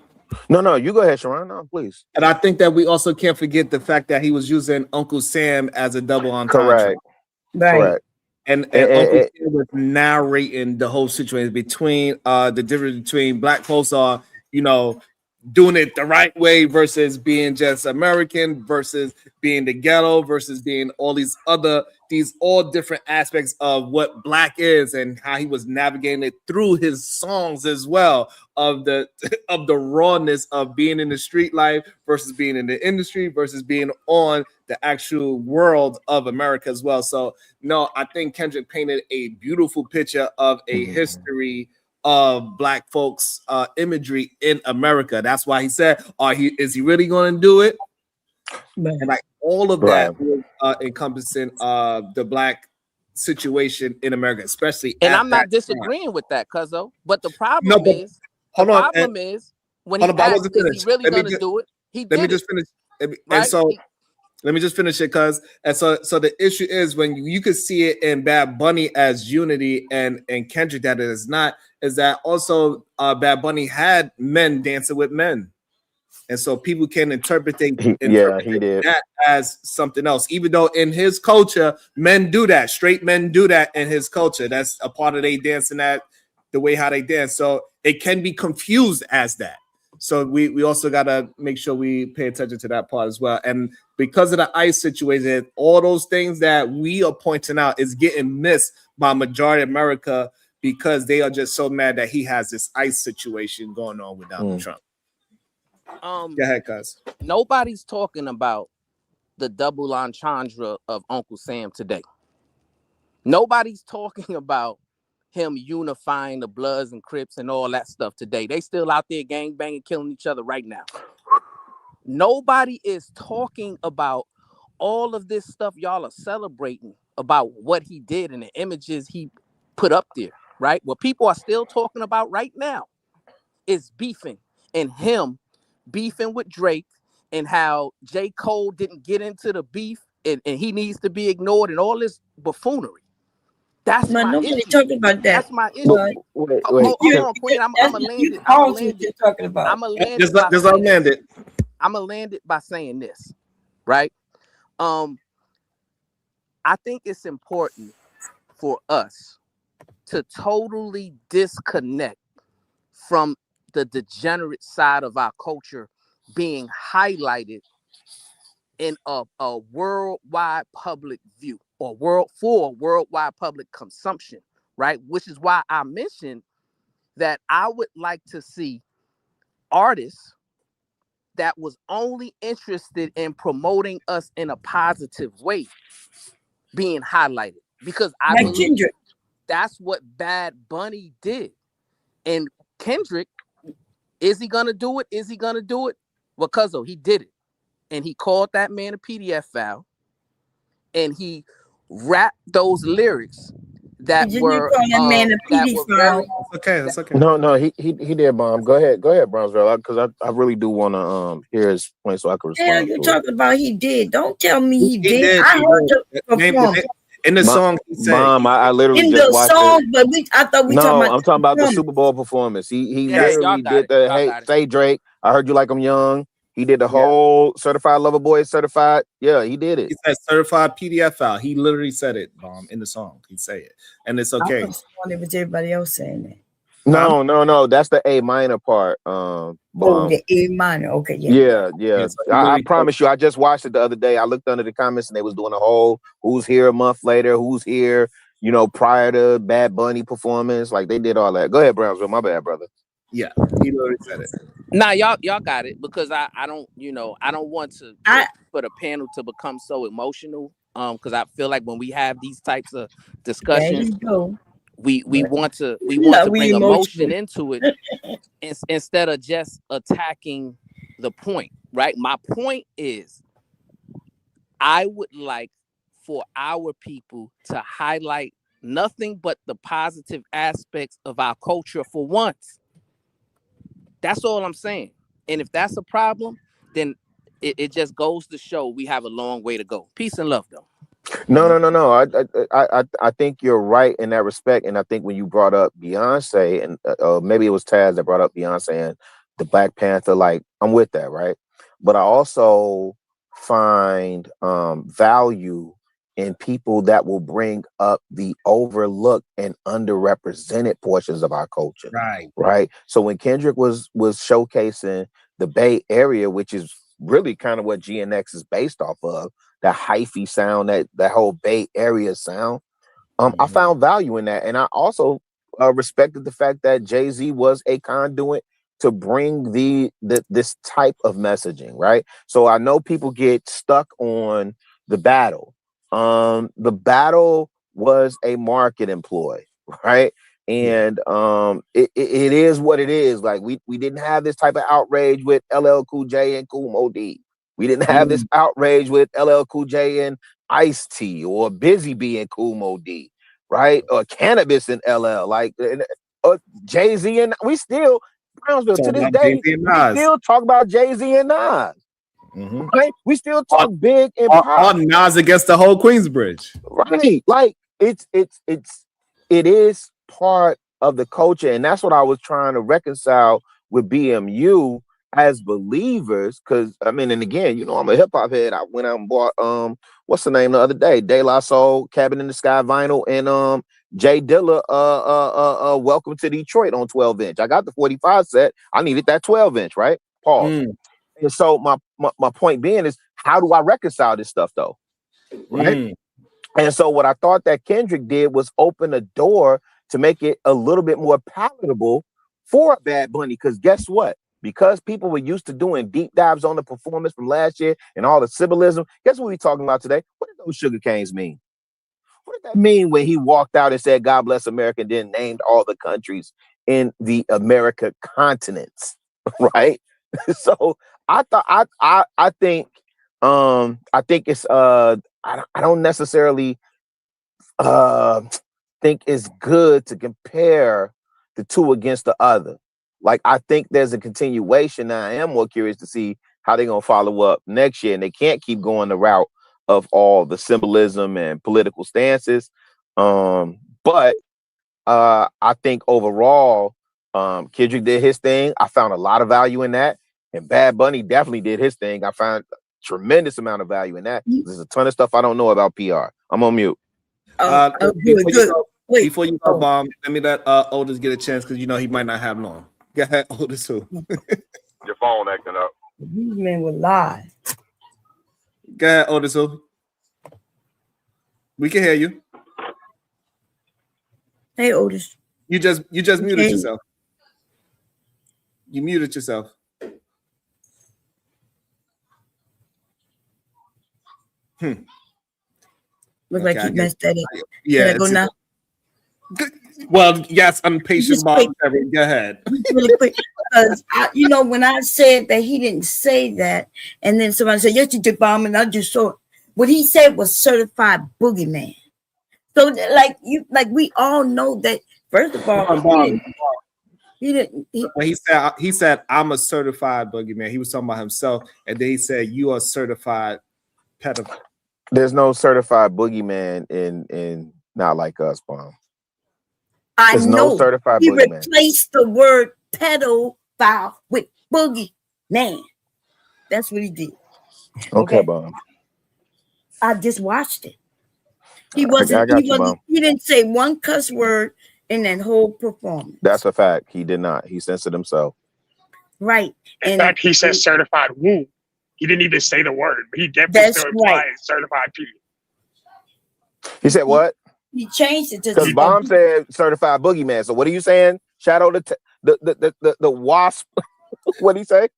No, you go ahead, Sharon. No, please.
And I think that we also can't forget the fact that he was using Uncle Sam as a double entendre.
Correct.
And Uncle Sam was narrating the whole situation between the difference between black folks are, doing it the right way versus being just American versus being the ghetto versus being all these all different aspects of what black is, and how he was navigating it through his songs as well, of the rawness of being in the street life versus being in the industry versus being on the actual world of America as well. So no, I think Kendrick painted a beautiful picture of a history of black folks imagery in America. That's why he said, is he really going to do it? And like all of that was encompassing the black situation in America, especially
And
at
I'm not
that
disagreeing with that, cuzzo. But the problem
No, but
is,
hold on,
when
hold
he
on, but I
asked,
wasn't
is he
finished.
really going to do it? He
Let me
did
just
it.
finish. And
Right?
so let me just finish it, cuz. And so the issue is when you could see it in Bad Bunny as unity and Kendrick that it is not, is that also Bad Bunny had men dancing with men. And so people can interpret
he did.
that as something else, even though in his culture, men do that. Straight men do that in his culture. That's a part of they dancing, that the way how they dance. So it can be confused as that. So we also got to make sure we pay attention to that part as well. And because of the ICE situation, all those things that we are pointing out is getting missed by majority of America, because they are just so mad that he has this ICE situation going on with Donald Trump. Go ahead, cuz.
Nobody's talking about the double entendre of Uncle Sam today. Nobody's talking about him unifying the Bloods and Crips and all that stuff today. They still out there gang banging, killing each other right now. Nobody is talking about all of this stuff y'all are celebrating about what he did and the images he put up there, right? What people are still talking about right now is beefing, and him beefing with Drake, and how J. Cole didn't get into the beef and he needs to be ignored and all this buffoonery. That's
Man,
my
nobody
issue.
talking about that.
That's my issue.
Wait,
Hold on, Queen. I'm gonna land
You
it. I'm gonna
pause what
land
you're
it.
talking about.
I'm gonna land
Just
it by
let
saying
land
this.
it.
I'm gonna land it by saying this, right? I think it's important for us to totally disconnect from the degenerate side of our culture being highlighted in a worldwide public view or worldwide public consumption, right? Which is why I mentioned that I would like to see artists that was only interested in promoting us in a positive way being highlighted, because I
Like
believe
Kendrick.
that's what Bad Bunny did. And Kendrick, is he gonna do it? Is he gonna do it? Well, cuzzo, he did it. And he called that man a PDF file, and he rapped those lyrics that
Didn't you
were
call that man a
that
PD
were
file?
very
Okay, that's okay.
No, he did, Bomb. Go ahead, Brownsville, because I really do want to hear his point so I can
Hell,
respond
you
to it.
talking about he did? Don't tell me he
He
did.
did.
I
He
heard
did.
the performance
In the song, he said
Bomb, I literally
in
just
the
watched
song,
it.
but I thought we talking
No,
about
I'm talking about the
performance.
Super Bowl performance. He
Yeah, y'all
literally
got
did
it.
the
Y'all
hey,
got it.
say Drake, I heard you like I'm young. He did the whole certified lover boy, certified. Yeah, he did it.
he said certified PDF file. He literally said it, Bomb, in the song. He say it, and it's
I
okay.
was wondering if everybody else saying that.
No, that's the A minor part.
Oh,
Bomb.
the A minor. Okay, yeah.
Yeah.
So he
I
literally
promise you, I just watched it the other day. I looked under the comments and they was doing a whole who's here a month later, who's here, prior to Bad Bunny performance. Like they did all that. Go ahead, Brownsville. My bad, brother.
Yeah, he literally said it.
Nah, y'all got it, because I don't I don't want for the panel to become so emotional. Because I feel like when we have these types of
There
discussions,
you go.
we want to
Now we
bring emotion
emotional.
into it instead of just attacking the point, right? My point is, I would like for our people to highlight nothing but the positive aspects of our culture for once. That's all I'm saying. And if that's a problem, then it just goes to show we have a long way to go. Peace and love, though.
No. I think you're right in that respect. And I think when you brought up Beyonce, and maybe it was Taz that brought up Beyonce and the Black Panther, like I'm with that, right? But I also find value in people that will bring up the overlooked and underrepresented portions of our culture. Right. So when Kendrick was showcasing the Bay Area, which is really kind of what GNX is based off of, that hyphy sound, that whole Bay Area sound, I found value in that. And I also respected the fact that Jay-Z was a conduit to bring this type of messaging, right? So I know people get stuck on the battle. The battle was a marketing ploy, right? And it is what it is. Like we didn't have this type of outrage with LL Cool J and Kool Moe Dee. We didn't have this outrage with LL Cool J and Ice-T, or Busy Bee and Kool Moe Dee, right? Or Cannabis and LL, like Jay-Z, and we still, Brownsville, to this day, we still talk about Jay-Z and Nas. Right? We still talk big and pop.
On Nas against the whole Queensbridge.
Right. Like it is part of the culture. And that's what I was trying to reconcile with BMU as believers. Cause I mean, and again, I'm a hip hop head. I went out and bought what's the name the other day? De La Soul, Cabin in the Sky vinyl, and Jay Dilla Welcome to Detroit on 12-inch. I got the 45 set. I needed that 12-inch, right? Pause. And so my point being is, how do I reconcile this stuff though? Right. And so what I thought that Kendrick did was open a door to make it a little bit more palatable for a Bad Bunny. Because guess what? Because people were used to doing deep dives on the performance from last year and all the symbolism. Guess what we're talking about today? What did those sugar canes mean? What did that mean when he walked out and said, God bless America, and then named all the countries in the America continents? Right. So I think it's I don't necessarily think it's good to compare the two against the other. Like I think there's a continuation. Now I am more curious to see how they're gonna follow up next year, and they can't keep going the route of all the symbolism and political stances. But I think overall, Kendrick did his thing. I found a lot of value in that. And Bad Bunny definitely did his thing. I found a tremendous amount of value in that. There's a ton of stuff I don't know about PR. I'm on mute.
Before you go, Bomb, let me let Otis get a chance because you know he might not have long. Go ahead, Otis. Who?
Your phone acting up.
These men were live.
Go ahead, Otis. Who? We can hear you.
Hey, Otis.
You just muted yourself. You muted yourself.
Look like you messed that up.
Yeah.
Can I go now?
Well, yes, I'm patient, Bob. Go ahead.
Really quick, because you know when I said that he didn't say that, and then somebody said yes, you did, Bomb, and I just saw it. What he said was certified boogeyman. So we all know that. First of all,
he said I'm a certified boogeyman. He was talking about himself, and then he said you are certified pedophile.
There's no certified boogeyman in Not Like Us, Bomb.
There's
know.
No
certified
he
boogeyman.
replaced the word pedophile with boogeyman. That's what he did.
Okay, Bomb.
I just watched it. He didn't say one cuss word in that whole performance.
That's a fact. He did not. He censored himself.
Right.
In fact, he said certified woo. He didn't even say the word, but he definitely still implied certified P.
He said what?
He changed it to
because Bomb said certified boogeyman. So what are you saying? Shadow the wasp. What did he say?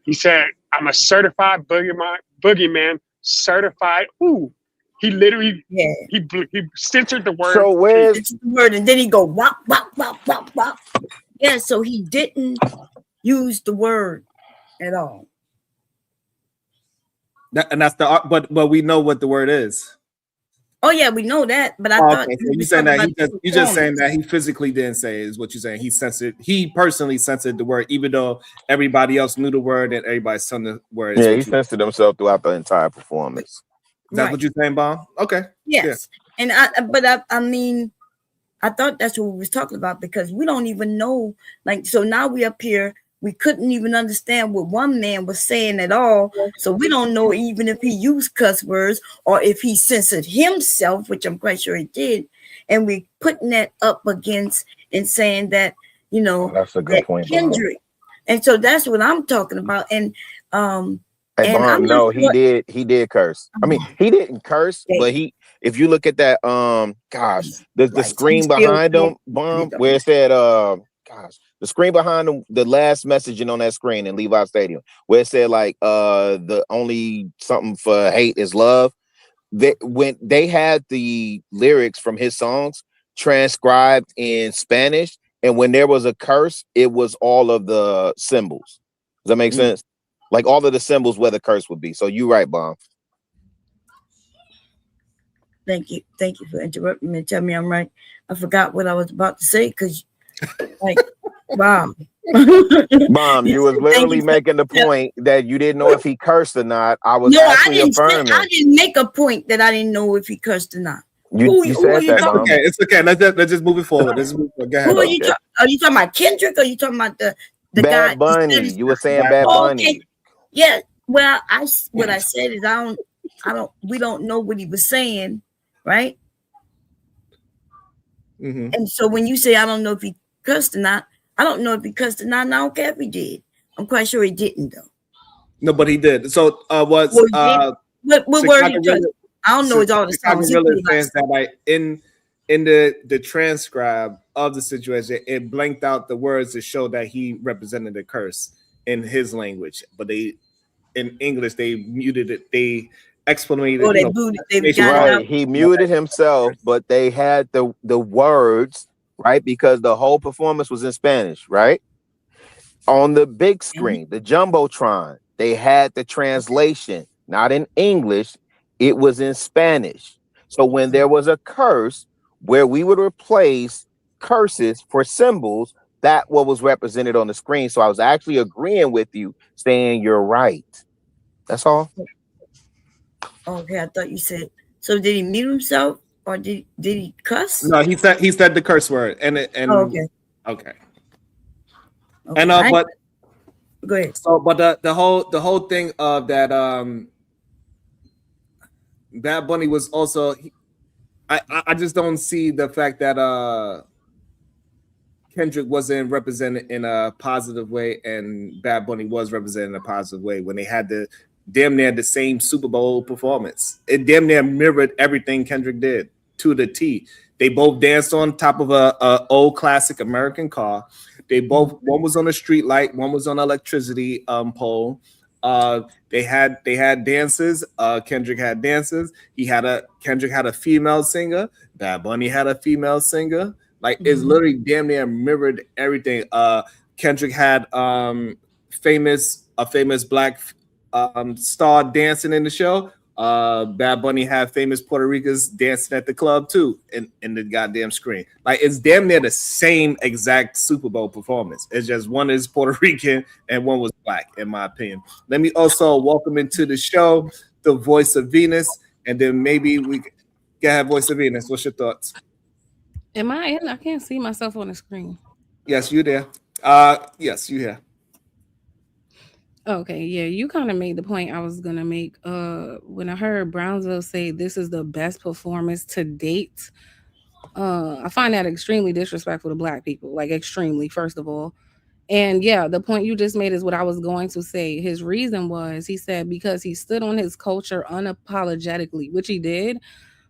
He said, "I'm a certified boogeyman, certified." Ooh, he literally he censored the word.
So where's
the word? And then he go wop wop wop wop wop. Yeah, so he didn't use the word at all.
That's but we know what the word is.
Oh yeah, we know that. But I thought
so you saying that you just saying that he physically didn't say it, is what you're saying. He personally censored the word, even though everybody else knew the word and everybody saw the word.
Yeah, he censored himself throughout the entire performance.
That's what you're saying, Bomb? Okay.
Yes. Yeah. And I mean, I thought that's what we was talking about because we don't even know. Like, so now we up here, we couldn't even understand what one man was saying at all. So we don't know even if he used cuss words or if he censored himself, which I'm quite sure he did. And we putting that up against and saying that, you know,
that's a good point,
Kendrick. And so that's what I'm talking about. And
hey, Bomb, no, he did curse. I mean, he didn't curse, but if you look at that, the screen behind him, Bomb, where it said, the screen behind him, the last messaging on that screen in Levi Stadium, where it said like, the only something for hate is love. When they had the lyrics from his songs transcribed in Spanish, and when there was a curse, it was all of the symbols. Does that make sense? Like all of the symbols where the curse would be. So you're right, Bomb.
Thank you for interrupting me and tell me I'm right. I forgot what I was about to say because, like, wow.
Bomb, you was literally making the point that you didn't know if he cursed or not. I was actually affirming.
I didn't make a point that I didn't know if he cursed or not.
You said that, Bomb.
Okay, it's okay. Let's just move it forward. Go ahead.
Who are you talking about Kendrick or are you talking about the guy?
Bad Bunny. You were saying Bad Bunny.
Okay. Yeah. Well, what I said is we don't know what he was saying, right?
Mm-hmm.
And so when you say I don't know if he cursed or not, I don't know if he cursed or not, and I don't care if he did. I'm quite sure he didn't though.
No, but he did. So what word he cursed?
I don't know. It's all the songs.
That like in the transcribe of the situation, it blanked out the words to show that he represented the curse in his language, but in English they muted it. They explanated.
Right. He muted himself, but they had the words, right? Because the whole performance was in Spanish, right? On the big screen, the Jumbotron, they had the translation, not in English, it was in Spanish. So when there was a curse where we would replace curses for symbols, that what was represented on the screen. So I was actually agreeing with you, saying you're right. That's all.
Okay, I thought you said. So did he mute himself or did he cuss?
No, he said the curse word, and
okay.
Okay.
Okay.
And but
go ahead.
So, but the whole thing of that Bad Bunny was also I just don't see the fact that Kendrick wasn't represented in a positive way and Bad Bunny was represented in a positive way when they had the damn near the same Super Bowl performance. It damn near mirrored everything Kendrick did to the T. They both danced on top of a old classic American car. They both, one was on a street light, one was on an electricity pole. They had dances. Kendrick had dances. Kendrick had a female singer. Bad Bunny had a female singer. Like it's literally damn near mirrored everything. Kendrick had famous black star dancing in the show. Bad Bunny had famous Puerto Ricans dancing at the club too in the goddamn screen. Like it's damn near the same exact Super Bowl performance. It's just one is Puerto Rican and one was black, in my opinion. Let me also welcome into the show the Voice of Venus, and then maybe we can have Voice of Venus. What's your thoughts?
Am I in? I can't see myself on the screen.
Yes, you there. Yes, you here.
Okay, yeah, you kind of made the point I was gonna make. When I heard Brownsville say this is the best performance to date, I find that extremely disrespectful to Black people. Like extremely, first of all. And yeah, the point you just made is what I was going to say. His reason was he said because he stood on his culture unapologetically, which he did,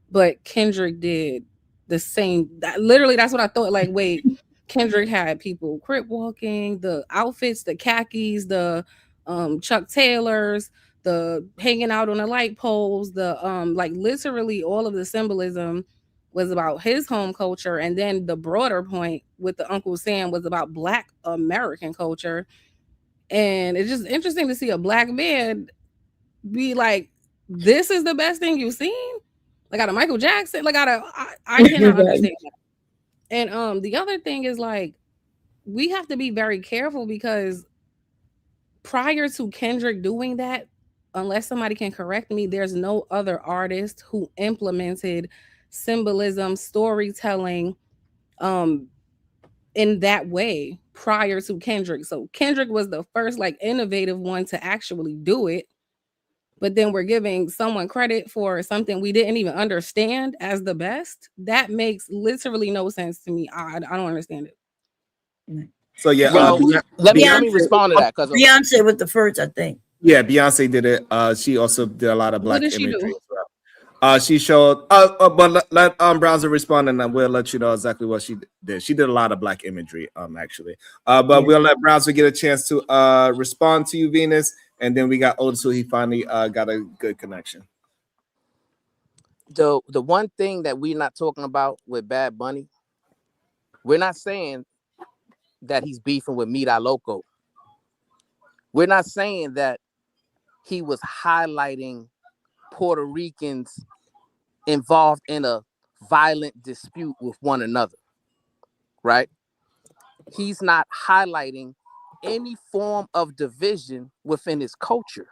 but Kendrick did the same. Literally, that's what I thought. Like, wait, Kendrick had people crip walking, the outfits, the khakis, the Chuck Taylors, the hanging out on the light poles, the like literally all of the symbolism was about his home culture, and then the broader point with the Uncle Sam was about Black American culture. And it's just interesting to see a Black man be like, this is the best thing you've seen, like out of Michael Jackson, like I cannot understand that. And the other thing is, like, we have to be very careful because prior to Kendrick doing that, unless somebody can correct me, there's no other artist who implemented symbolism, storytelling in that way prior to Kendrick. So Kendrick was the first like innovative one to actually do it. But then we're giving someone credit for something we didn't even understand as the best. That makes literally no sense to me. I don't understand it.
So yeah,
Well, let me respond to that because
Beyonce was the first, I think.
Yeah, Beyonce did it. She also did a lot of Black
What did she
imagery
do?
as well. She showed, but let Browser respond, and then we'll let you know exactly what she did. She did a lot of Black imagery, actually. But we'll let Browser get a chance to respond to you, Venus, and then we got Otis, who he finally got a good connection.
The one thing that we're not talking about with Bad Bunny, we're not saying that he's beefing with Mira Loco. We're not saying that he was highlighting Puerto Ricans involved in a violent dispute with one another, right? He's not highlighting any form of division within his culture.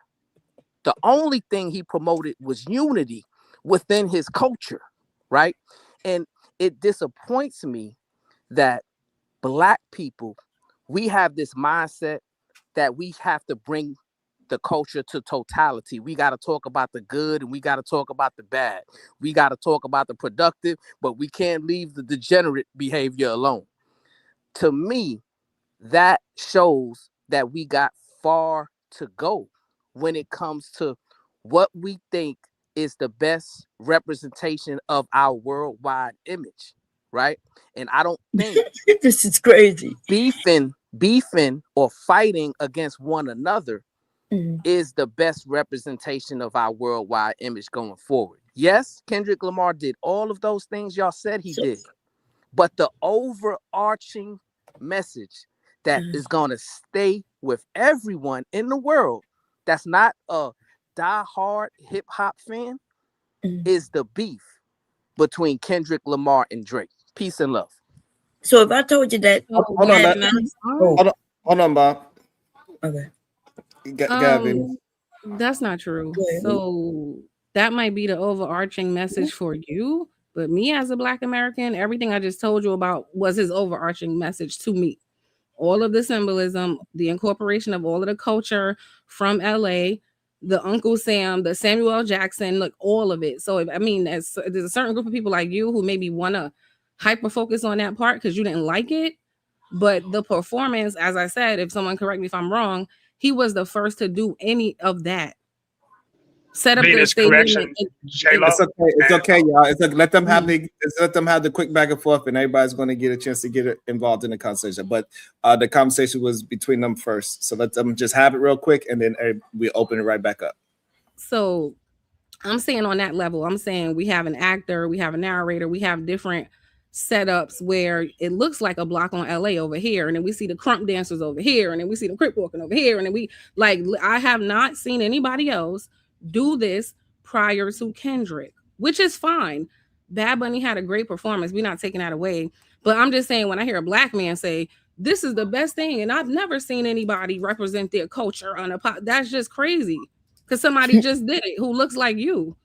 The only thing he promoted was unity within his culture, right? And it disappoints me that Black people, we have this mindset that we have to bring the culture to totality. We got to talk about the good and we got to talk about the bad. We got to talk about the productive, but we can't leave the degenerate behavior alone. To me, that shows that we got far to go when it comes to what we think is the best representation of our worldwide image, right? And I don't think
this is crazy.
Beefing or fighting against one another is the best representation of our worldwide image going forward. Yes, Kendrick Lamar did all of those things y'all said he did, but the overarching message that is going to stay with everyone in the world that's not a diehard hip hop fan is the beef between Kendrick Lamar and Drake. Peace and love.
So if I told you that,
hold on, Bob.
Okay.
That's not true. So that might be the overarching message for you. But me as a Black American, everything I just told you about was his overarching message to me. All of the symbolism, the incorporation of all of the culture from LA, the Uncle Sam, the Samuel L. Jackson, like all of it. So I mean, there's a certain group of people like you who maybe want to hyper focus on that part because you didn't like it. But the performance, as I said, if someone correct me if I'm wrong, he was the first to do any of that. Set up the
Venus
stadium.
correction, J-Lo.
It's okay. It's okay, y'all. It's okay. Let them have the quick back and forth, and everybody's going to get a chance to get involved in the conversation. But the conversation was between them first, so let them just have it real quick, and then we open it right back up.
So I'm saying on that level, I'm saying we have an actor, we have a narrator, we have different setups where it looks like a block on LA over here, and then we see the crump dancers over here, and then we see the crip walking over here, and then we like I have not seen anybody else do this prior to Kendrick, which is fine. Bad Bunny had a great performance. We're not taking that away. But I'm just saying when I hear a Black man say this is the best thing, and I've never seen anybody represent their culture on a pop, that's just crazy. Because somebody just did it who looks like you,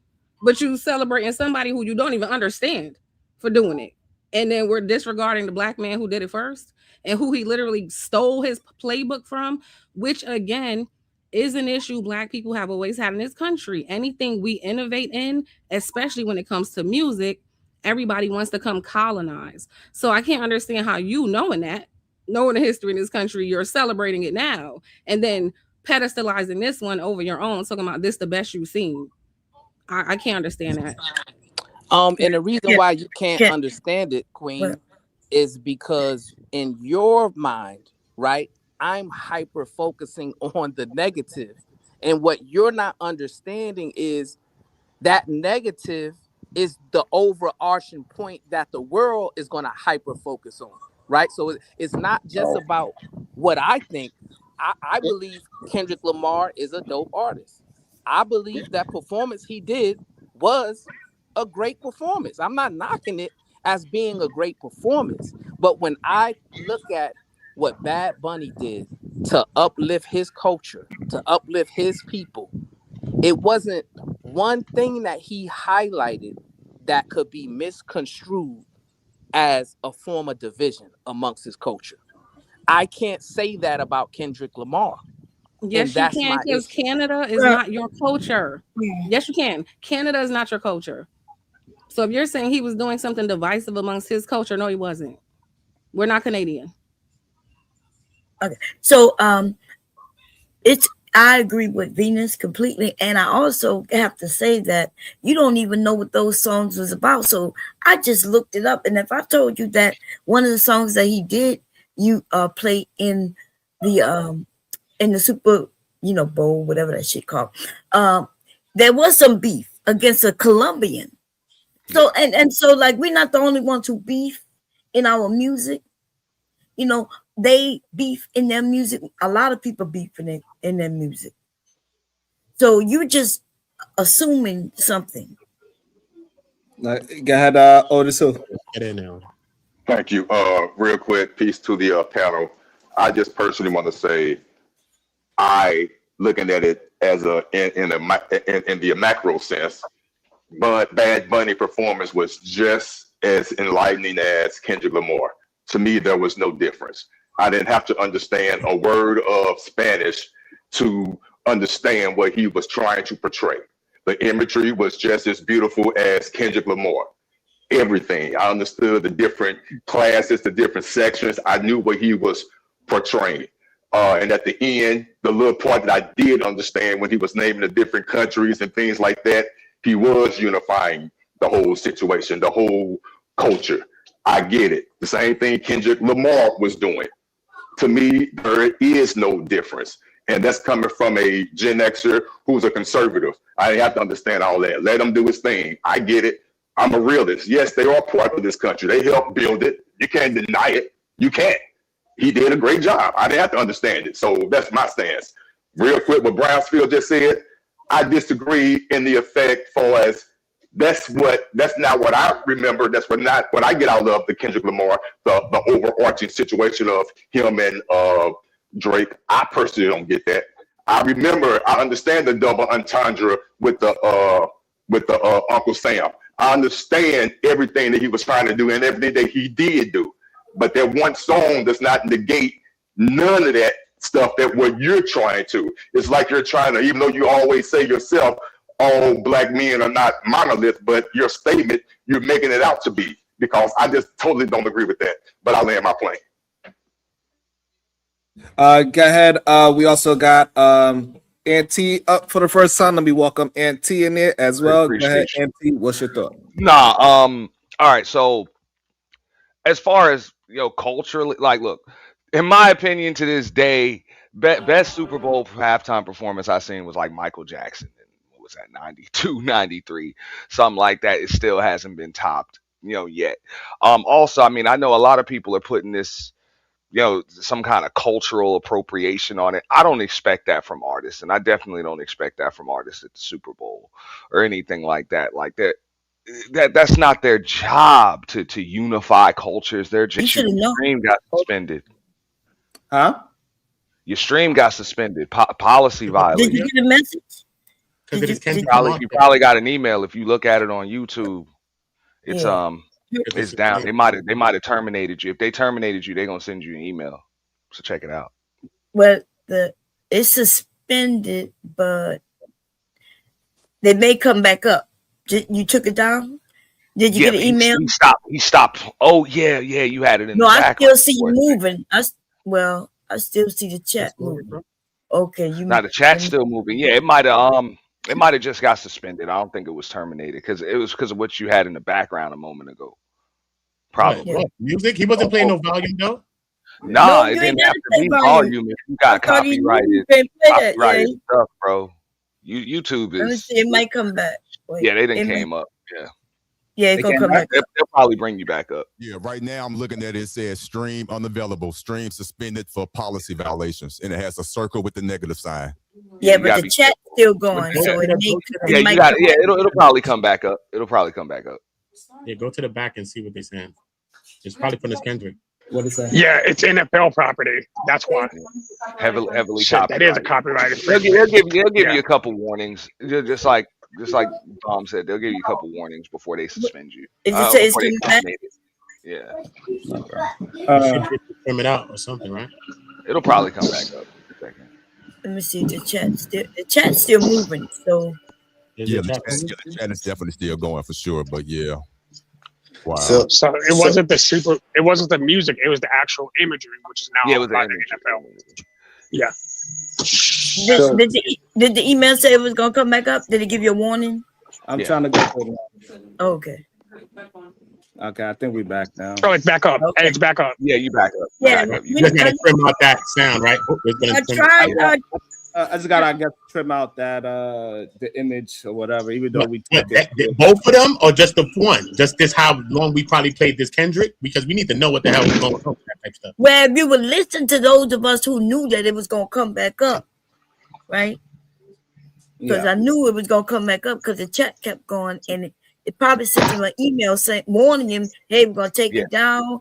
but you celebrating somebody who you don't even understand for doing it. And then we're disregarding the Black man who did it first and who he literally stole his playbook from, which again is an issue Black people have always had in this country. Anything we innovate in, especially when it comes to music, everybody wants to come colonize. So I can't understand how you knowing the history in this country, you're celebrating it now. And then pedestalizing this one over your own, talking about this the best you've seen. I can't understand that.
And the reason why you can't understand it, Queen, is because in your mind, right, I'm hyper focusing on the negative. And what you're not understanding is that negative is the overarching point that the world is going to hyper focus on, right? So it's not just about what I think. I believe Kendrick Lamar is a dope artist. I believe that performance he did was a great performance. I'm not knocking it as being a great performance. But when I look at what Bad Bunny did to uplift his culture, to uplift his people, it wasn't one thing that he highlighted that could be misconstrued as a form of division amongst his culture. I can't say that about Kendrick Lamar.
Yes, you can, because Canada is not your culture. Yes, you can. Canada is not your culture. So if you're saying he was doing something divisive amongst his culture, no, he wasn't. We're not Canadian.
Okay. So I agree with Venus completely. And I also have to say that you don't even know what those songs was about. So I just looked it up. And if I told you that one of the songs that he did, you play in the Super, Bowl, whatever that shit called, there was some beef against a Colombian. So, and so like, we're not the only ones who beef in our music. They beef in their music. A lot of people beef in their music. So you're just assuming something.
Go ahead, Otis.
Get in there.
Thank you. Real quick, peace to the panel. I just personally want to say, I looking at it as in the macro sense, but Bad Bunny performance was just as enlightening as Kendrick Lamar. To me, there was no difference. I didn't have to understand a word of Spanish to understand what he was trying to portray. The imagery was just as beautiful as Kendrick Lamar. Everything. I understood the different classes, the different sections. I knew what he was portraying. And at the end, the little part that I did understand when he was naming the different countries and things like that, he was unifying the whole situation, the whole culture. I get it. The same thing Kendrick Lamar was doing. To me, there is no difference. And that's coming from a Gen Xer who's a conservative. I have to understand all that. Let him do his thing. I get it. I'm a realist. Yes, they are part of this country. They helped build it. You can't deny it. You can't. He did a great job. I didn't have to understand it. So that's my stance. Real quick, what Brownsfield just said, I disagree in the effect for as that's not what I remember. That's not what I get out of the Kendrick Lamar, the overarching situation of him and Drake. I personally don't get that. I understand the double entendre with the with the Uncle Sam. I understand everything that he was trying to do and everything that he did do, but that one song does not negate none of that stuff that what you're trying to. It's like you're trying to, even though you always say yourself, all black men are not monolith, but your statement, you're making it out to be, because I just totally don't agree with that. But I'll land my plane.
Go ahead. We also got Aunt T up for the first time. Let me welcome Aunt T in there as well. Go ahead, Aunt T. What's your thought?
Nah, all right. So as far as culturally, like, look, in my opinion, to this day, best Super Bowl halftime performance I seen was like Michael Jackson. What was that, 92, 93, something like that. It still hasn't been topped, yet. Also, I mean, I know a lot of people are putting this, some kind of cultural appropriation on it. I don't expect that from artists, and I definitely don't expect that from artists at the Super Bowl or anything like that. Like that's not their job to unify cultures. They're just, your stream got suspended.
Huh?
Your stream got suspended. Policy violation.
Did you get a message?
You probably got an email. If you look at it on YouTube, it's it's down. They might have terminated you. If they terminated you, they're gonna send you an email. So check it out.
Well, it's suspended, but they may come back up. You took it down? Did you get an email?
He stopped. Oh yeah, you had it in the
I
background.
still see you moving. I still see the chat moving. Okay,
Now the chat's still moving. Yeah, it might have just got suspended. I don't think it was terminated because it was because of what you had in the background a moment ago. Probably.
What? Music? He wasn't playing no volume though.
Nah, it didn't have to be volume. If you got copyrighted stuff, bro. YouTube is.
Let me see. It might come back. Wait,
yeah, they didn't came up. Yeah.
Yeah, it's gonna come back.
They'll probably bring you back up.
Yeah, right now I'm looking at it. It says stream unavailable, stream suspended for policy violations, and it has a circle with the negative sign.
Yeah, but the chat's still going, so
it'll probably come back up. It'll probably come back up.
Yeah, go to the back and see what they're saying. It's probably from this Kendrick.
What is that?
Yeah, it's NFL property. That's why.
Heavily
Shit,
copyrighted.
that is a copyrighted.
They'll give you a couple warnings, just like Tom said. They'll give you a couple warnings before they suspend you.
Is it say it's coming back?
Yeah.
Trim it out or something, right?
It'll probably come back up.
Let me see. The chat's still moving. So
Yeah, the chat is definitely still going for sure. But yeah, wow.
So it wasn't the music. It was the actual imagery, which is now by the NFL. Yeah.
Did the email say it was gonna come back up? Did it give you a warning?
I'm trying to go for it.
Okay.
Okay, I think we're back now.
Oh, it's back up. Okay. It's back up.
Yeah, you back up.
Yeah,
you just gotta trim out that sound, right?
I just gotta, I guess, trim out that the image or whatever. Even though we
both of them, or just the one? Just this how long we probably played this Kendrick, because we need to know what the hell is going on with that type stuff.
Well, if you would listen to those of us who knew that it was gonna come back up, right? Because I knew it was gonna come back up because the chat kept going, and it probably sent him an email saying, warning him, "Hey, we're gonna take it down."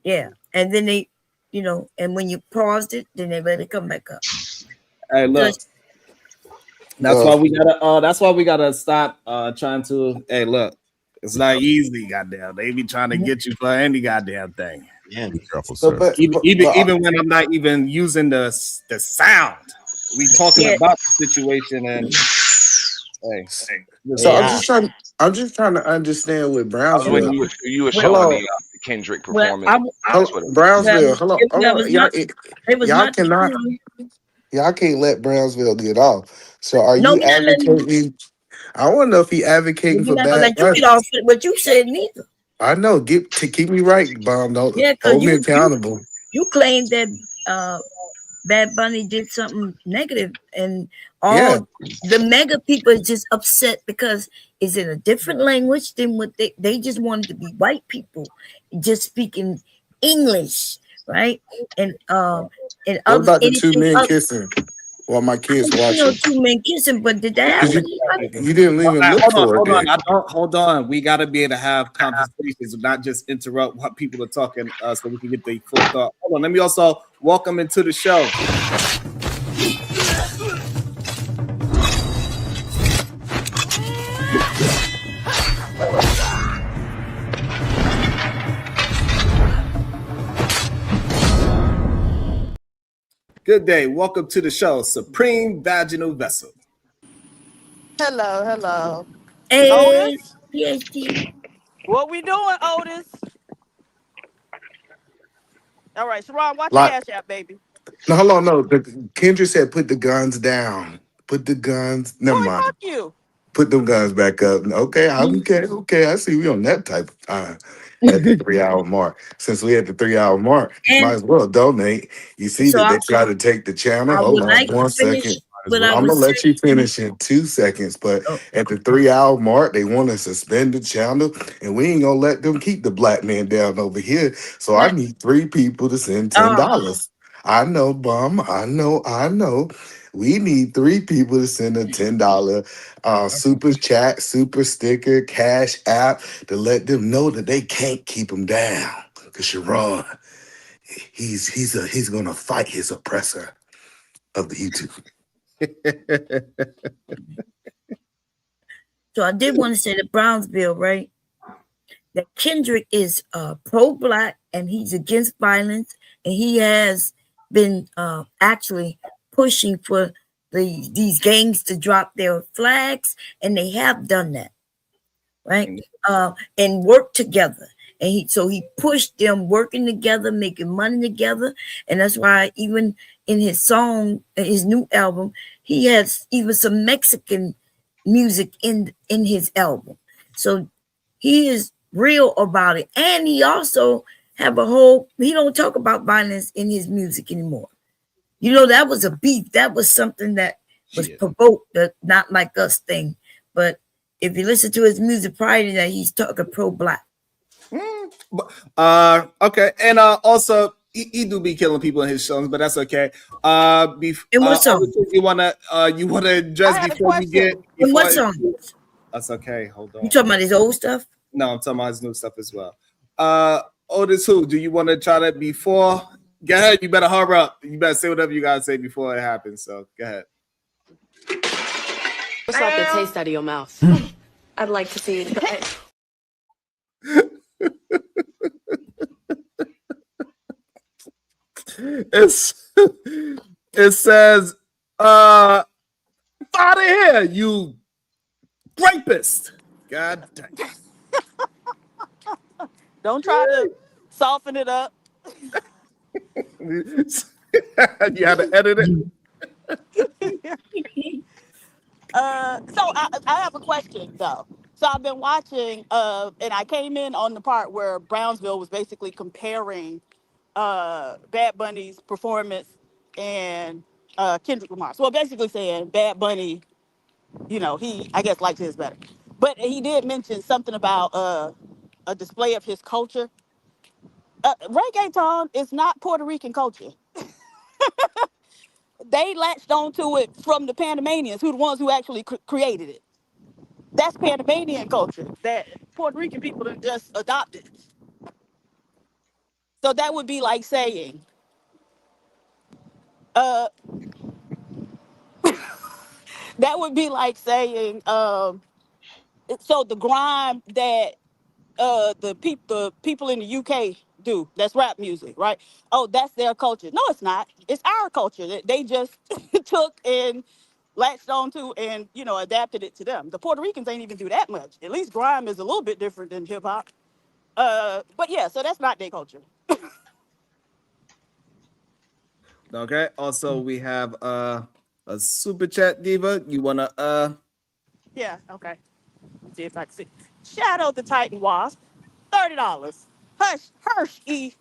Yeah, and then they, and when you paused it, then they let it come back up.
Hey, look. That's why we gotta stop trying to. Hey, look, it's not easy. Goddamn, they be trying to get you for any goddamn thing.
Yeah,
be careful,
sir. Even when I'm not even using the sound, we talking about the situation and. Hey.
So I'm just trying to understand with Brownsville.
When you were showing the Kendrick performance.
Brownsville, hold on. Y'all can't let Brownsville get off. So are you advocating? I want to know if he advocating for bad.
You get off what you said neither.
I know. Keep me right, Bomb. Don't hold me accountable.
You claim that Bad Bunny did something negative, and all the mega people are just upset because it's in a different language than what they just wanted to be white people, just speaking English, right? And
what about the two men kissing while my kids watching?
Two men kissing, but did that happen?
You didn't even look for it.
Hold on. We got to be able to have conversations, not just interrupt what people are talking, so we can get the full thought. Hold on. Let me also welcome into the show. Good day. Welcome to the show, Supreme Vaginal Vessel.
Hello, hello.
Hey,
Otis,
PhD.
what we doing, Otis? All right, Sharon, watch your
Like,
cash out, baby.
no, hold on, no. Kendra said, "Put the guns down. Put the guns." Never
Boy,
mind.
fuck you.
Put them guns back up. Okay, okay. I see we on that type of time at the 3 hour mark. Since we at the 3 hour mark, might
And
as well donate. You see
so
that they
I,
try to take the channel.
I
Hold
would
on
like to
1
finish
second.
what I
I'm gonna
was
let you
saying.
finish in 2 seconds, but
Oh,
at the 3 hour mark, they want to suspend the channel, and we ain't gonna let them keep the black man down over here. So I
now,
need 3 people to send
oh,
$10. I know, bum. I know. We need 3 people to send a $10 super chat, super sticker, cash app to let them know that they can't keep him down. Cause Sharon, he's gonna fight his oppressor of the YouTube.
so I did want to say the Brownsville, right? That Kendrick is pro-black and he's against violence, and he has been actually pushing for these gangs to drop their flags, and they have done that, right? And work together. And he pushed them working together, making money together, and that's why even in his song, his new album, he has even some Mexican music in his album. So he is real about it, and he also have he don't talk about violence in his music anymore. You know, that was a beef. That was something that was provoked, the Not Like Us thing. But if you listen to his music prior to that, he's talking pro-black.
Okay, and also he do be killing people in his songs, but that's okay.
In what song?
You wanna address before we get
In what song?
That's okay. Hold on.
You talking about his old stuff?
No, I'm talking about his new stuff as well. Otis, who do you want to try that before? Go ahead. You better hurry up. You better say whatever you gotta say before it happens. So go ahead.
Slap the taste out of your mouth. I'd like to see it.
It says, out of here, you rapist. God dang.
Don't try to soften it up.
You had to edit it.
So I have a question though. So I've been watching, and I came in on the part where Brownsville was basically comparing Bad Bunny's performance and Kendrick Lamar's. Well, basically saying Bad Bunny, you know, I guess likes his better. But he did mention something about a display of his culture. Reggaeton is not Puerto Rican culture. They latched onto it from the Panamanians, who the ones who actually created it. That's Panamanian culture that Puerto Rican people have just adopted. So that would be like saying, that would be like saying, so the grime that the people in the UK do, that's rap music, right? Oh, that's their culture. No, it's not. It's our culture that they just took and latched onto and, you know, adapted it to them. The Puerto Ricans ain't even do that much. At least grime is a little bit different than hip hop. But yeah, so that's not their culture.
Okay. Also, we have a super chat diva. You wanna
Yeah, okay. Let's see if I can see. Shadow the Titan Wasp, $30. Hirsch E.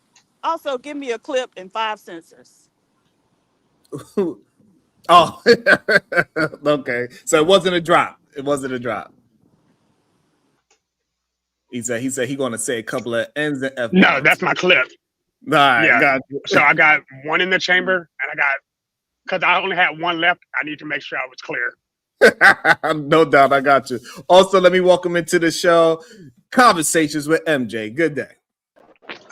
Also, give me a clip and 5 censors.
Oh, okay. So it wasn't a drop. It wasn't a drop. He said he gonna say a couple of N's and F.
No, that's my clip.
All right,
Yeah.
got you.
So I got one in the chamber, and because I only had one left, I need to make sure I was clear.
No doubt, I got you. Also, let me welcome into the show Conversations with MJ. Good day.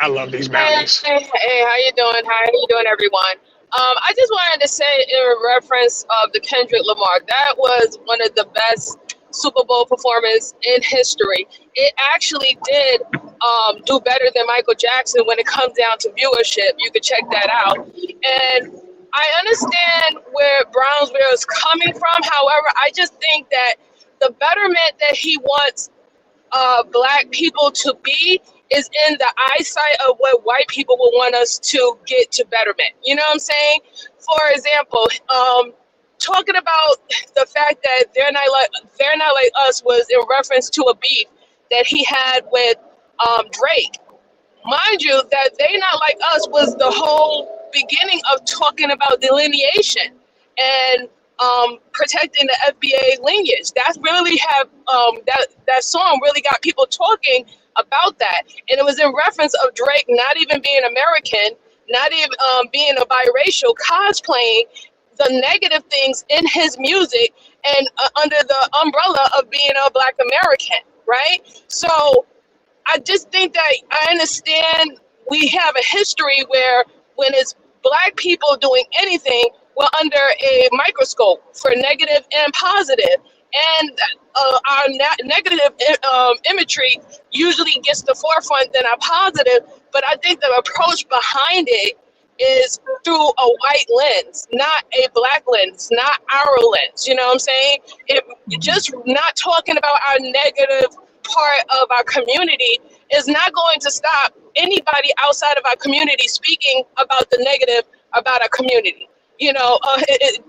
I love these bounties.
Hey, how you doing? How you doing, everyone? I just wanted to say in reference of the Kendrick Lamar, that was one of the best Super Bowl performances in history. It actually did do better than Michael Jackson when it comes down to viewership. You could check that out. And I understand where Brownsville is coming from. However, I just think that the betterment that he wants black people to be is in the eyesight of what white people will want us to get to betterment. You know what I'm saying? For example, talking about the fact that they're not like us was in reference to a beef that he had with Drake. Mind you, that They Not Like Us was the whole beginning of talking about delineation and protecting the FBA lineage. That really have that song really got people talking about that, and it was in reference of Drake not even being American, not even being a biracial, cosplaying the negative things in his music, and under the umbrella of being a Black American, right? So I just think that I understand we have a history where when it's black people doing anything, we're under a microscope for negative and positive. And our negative imagery usually gets the forefront than our positive. But I think the approach behind it is through a white lens, not a black lens, not our lens. You know what I'm saying? Just not talking about our negative part of our community is not going to stop anybody outside of our community speaking about the negative about our community. You know,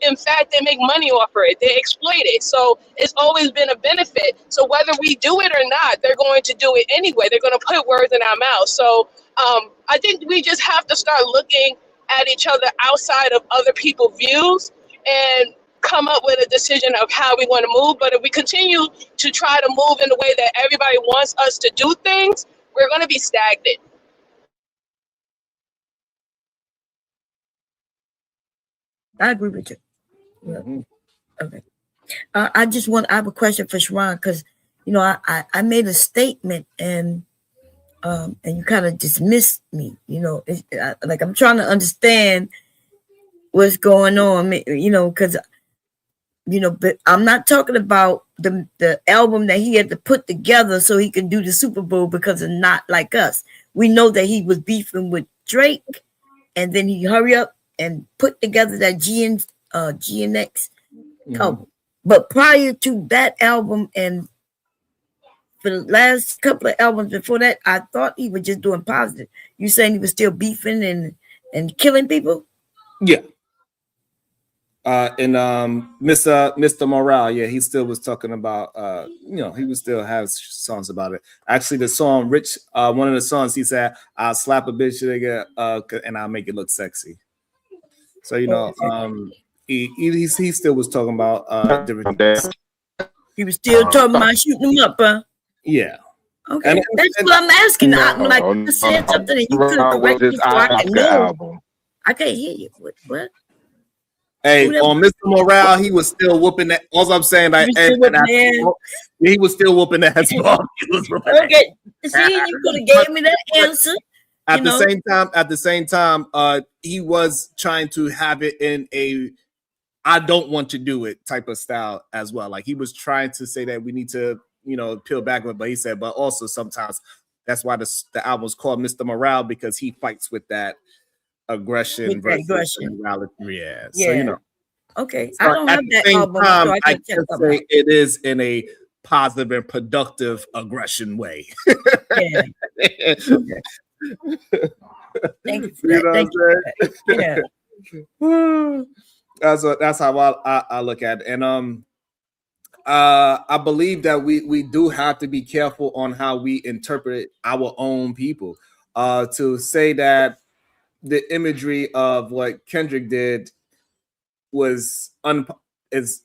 in fact, they make money off of it. They exploit it. So it's always been a benefit. So whether we do it or not, they're going to do it anyway. They're going to put words in our mouth. So I think we just have to start looking at each other outside of other people's views and come up with a decision of how we want to move. But if we continue to try to move in the way that everybody wants us to do things, we're going to be stagnant.
I agree with you. Yeah. Okay. I have a question for Sharon, because, you know, I made a statement and you kind of dismissed me, you know, like I'm trying to understand what's going on, you know, because, you know, but I'm not talking about the album that he had to put together so he could do the Super Bowl because of Not Like Us. We know that he was beefing with Drake, and then he hurry up and put together that GNX album. But prior to that album and for the last couple of albums before that, I thought he was just doing positive. You saying he was still beefing and killing people?
Yeah. And Mr. Morale, yeah, he still was talking about you know, he was still has songs about it. Actually, the song Rich, one of the songs he said, I'll slap a bitch nigga and I'll make it look sexy. So you know, he still was talking about different things.
He was still talking about shooting him up, huh?
Yeah.
Okay, that's what I'm asking. I'm like, I said something and you could correct me so I can know. I can't hear you. What?
Hey, on Mr. Morale, he was still whooping that. All I'm saying, like, he was still whooping that ass.
Okay, see, you could have gave me that answer.
At the same time, he was trying to have it in a I don't want to do it type of style as well. Like he was trying to say that we need to, you know, peel back with, but he said, but also sometimes that's why the album's called Mr. Morale, because he fights with that aggression versus morality. Yeah. So you know.
Okay.
So
I don't have that album, so I can check them out.
It is in a positive and productive aggression way.
Yeah. Okay. Thank you for that. Thank you for that.
That's how I look at it. And I believe that we do have to be careful on how we interpret our own people. To say that the imagery of what Kendrick did was is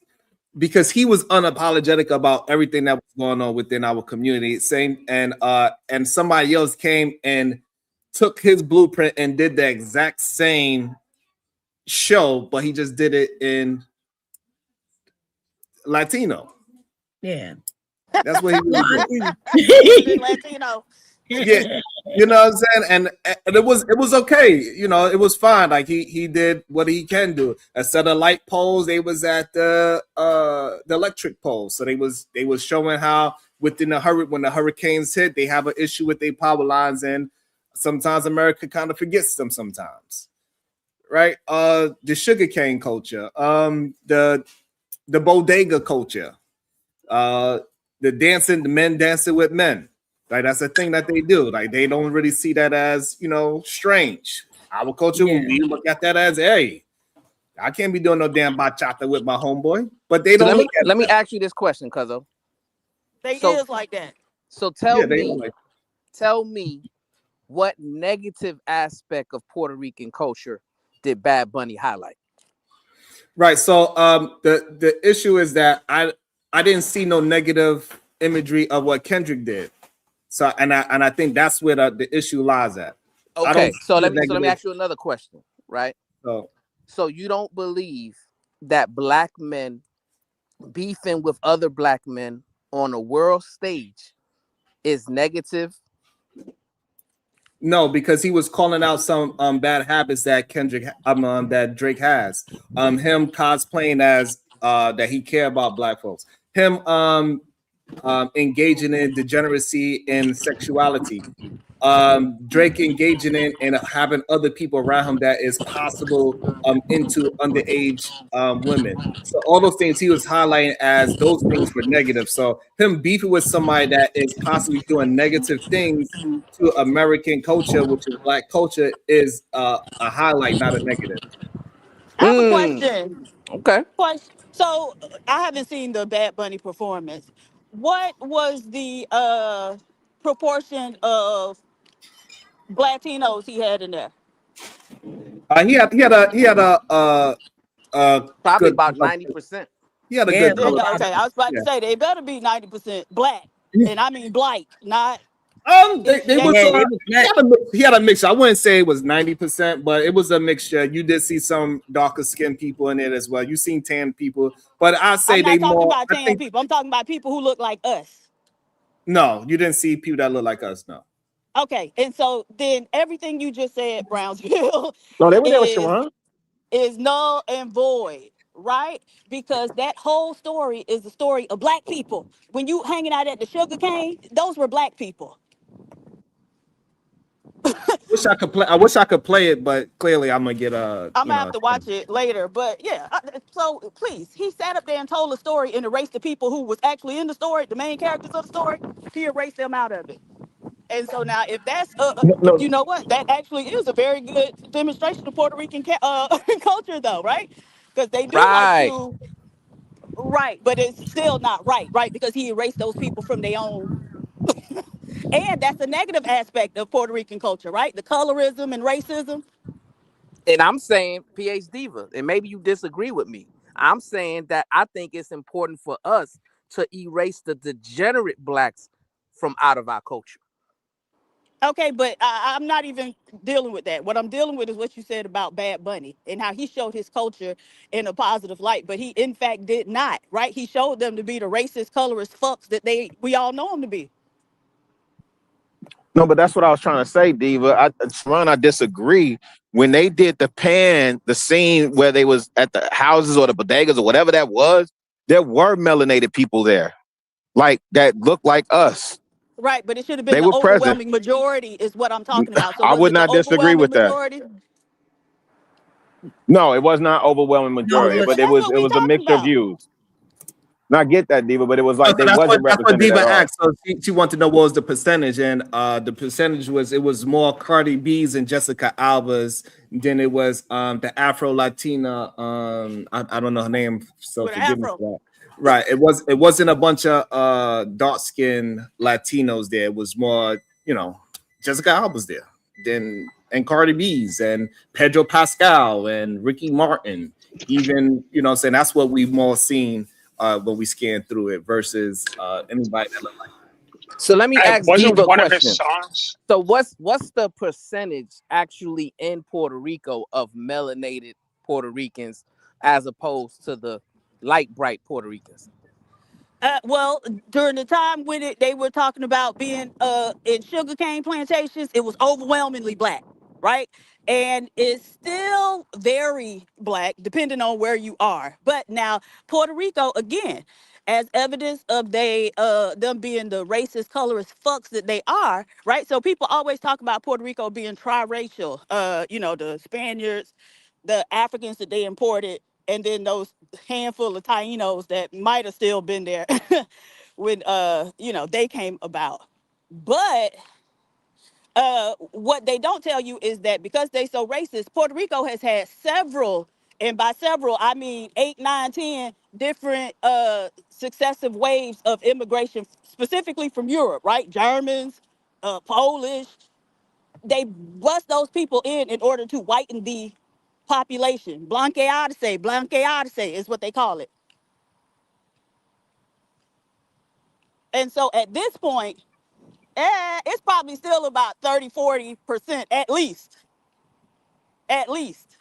because he was unapologetic about everything that was going on within our community. And somebody else came and took his blueprint and did the exact same show, but he just did it in Latino.
Yeah.
That's what he was
doing. Latino.
Yeah, you know what I'm saying, and it was okay, you know, it was fine. Like he did what he can do. Instead of light poles, they was at the electric poles. So they was showing how within when the hurricanes hit, they have an issue with their power lines, and sometimes America kind of forgets them sometimes. right? The sugarcane culture, the bodega culture, uh, the men dancing with men. Like that's a thing that they do. Like they don't really see that as strange. Our culture,
Yeah.
we look at that as, hey, I can't be doing no damn bachata with my homeboy. But they
So
don't
let me
look at
let me
that.
ask you this question, Cuzzo.
They
So
is like that.
so
Yeah, they don't like.
tell me what negative aspect of Puerto Rican culture did Bad Bunny highlight?
Right. So the issue is that I didn't see no negative imagery of what Kendrick did. So and I think that's where the issue lies at. I don't
Okay, so
see the
let me
negative.
ask you another question, right?
So
So you don't believe that black men beefing with other black men on a world stage is negative?
no, because he was calling out some bad habits that that Drake has. Him cosplaying as that he care about black folks. Him engaging in degeneracy in sexuality. Drake engaging in and having other people around him that is possible into underage women. So all those things he was highlighting as those things were negative. So him beefing with somebody that is possibly doing negative things to American culture, which is black culture, is a highlight, not a negative.
I have a question.
Okay.
So I haven't seen the Bad Bunny performance. What was the proportion of Latinos he had in there?
He had a
Probably
good
about 90%.
he had a good
Okay, I was about to
yeah.
say they better be 90% black, and I mean blight, not
They was
Asian.
he had a mixture. I wouldn't say it was 90%, but it was a mixture. You did see some darker skinned people in it as well. You seen tan people, but I say
I'm
they
not talking
more.
about
I
tan
think
people. I'm talking about people who look like us.
no, you didn't see people that look like us. No.
Okay, and so then everything you just said, Brownsville,
No, they were there with
is
Sharon.
is null and void, right? Because that whole story is the story of black people. When you hanging out at the sugar cane, those were black people.
I wish I could play it, but clearly I'm gonna get
I'm gonna have to watch it later, but yeah. So please, he sat up there and told a story and erased the people who was actually in the story, the main characters of the story. He erased them out of it. And so now, if that's you know what, that actually is a very good demonstration of Puerto Rican culture, though, right? Because they do like
Right.
to, right, but it's still not right, right? Because he erased those people from their own, and that's a negative aspect of Puerto Rican culture, right? The colorism and racism.
And I'm saying, PH Diva, and maybe you disagree with me. I'm saying that I think it's important for us to erase the degenerate blacks from out of our culture.
Okay, but I'm not even dealing with that. What I'm dealing with is what you said about Bad Bunny and how he showed his culture in a positive light, but he in fact did not, right? He showed them to be the racist, colorist fucks that we all know him to be.
No, but that's what I was trying to say, Diva. Sharon, I disagree. When they did the scene where they was at the houses or the bodegas or whatever that was, there were melanated people there, like that looked like us.
Right, but it should have been
They
the
were present.
overwhelming majority is what I'm talking about. So
I
was
would
it the
not disagree
overwhelming
with that.
majority?
No, it was not overwhelming
No,
majority, but
but that's what
it
we
was a
talking
mixture of
about.
views. And I get that, Diva, but it was
So
like they
that's
wasn't
what
represented
Diva
at all.
asked. So she wanted to know what was the percentage, and the percentage was more Cardi B's and Jessica Alba's than it was the Afro Latina. I don't know her name, so
With an
forgive me
afro.
for that. Right, it wasn't a bunch of dark skinned Latinos there. It was more, Jessica Alba's there, then and Cardi B's and Pedro Pascal and Ricky Martin. Even saying that's what we've more seen when we scan through it versus anybody that look like
So let me ask
Wasn't
Diva a
one of his
question.
songs?
So what's the percentage actually in Puerto Rico of melanated Puerto Ricans as opposed to the light bright Puerto Ricans?
Well, during the time when they were talking about being in sugarcane plantations, it was overwhelmingly black, right? And it's still very black, depending on where you are. But now Puerto Rico, again, as evidence of them being the racist, colorist fucks that they are, right? So people always talk about Puerto Rico being triracial. The Spaniards, the Africans that they imported, and then those handful of Tainos that might have still been there when they came about. But what they don't tell you is that because they so racist, Puerto Rico has had several, and by several I mean 8, 9, 10 different successive waves of immigration, specifically from Europe, right? Germans, Polish. They bust those people in order to whiten the population. Blanquearse is what they call it. And so at this point, it's probably still about 30-40% at least. At least.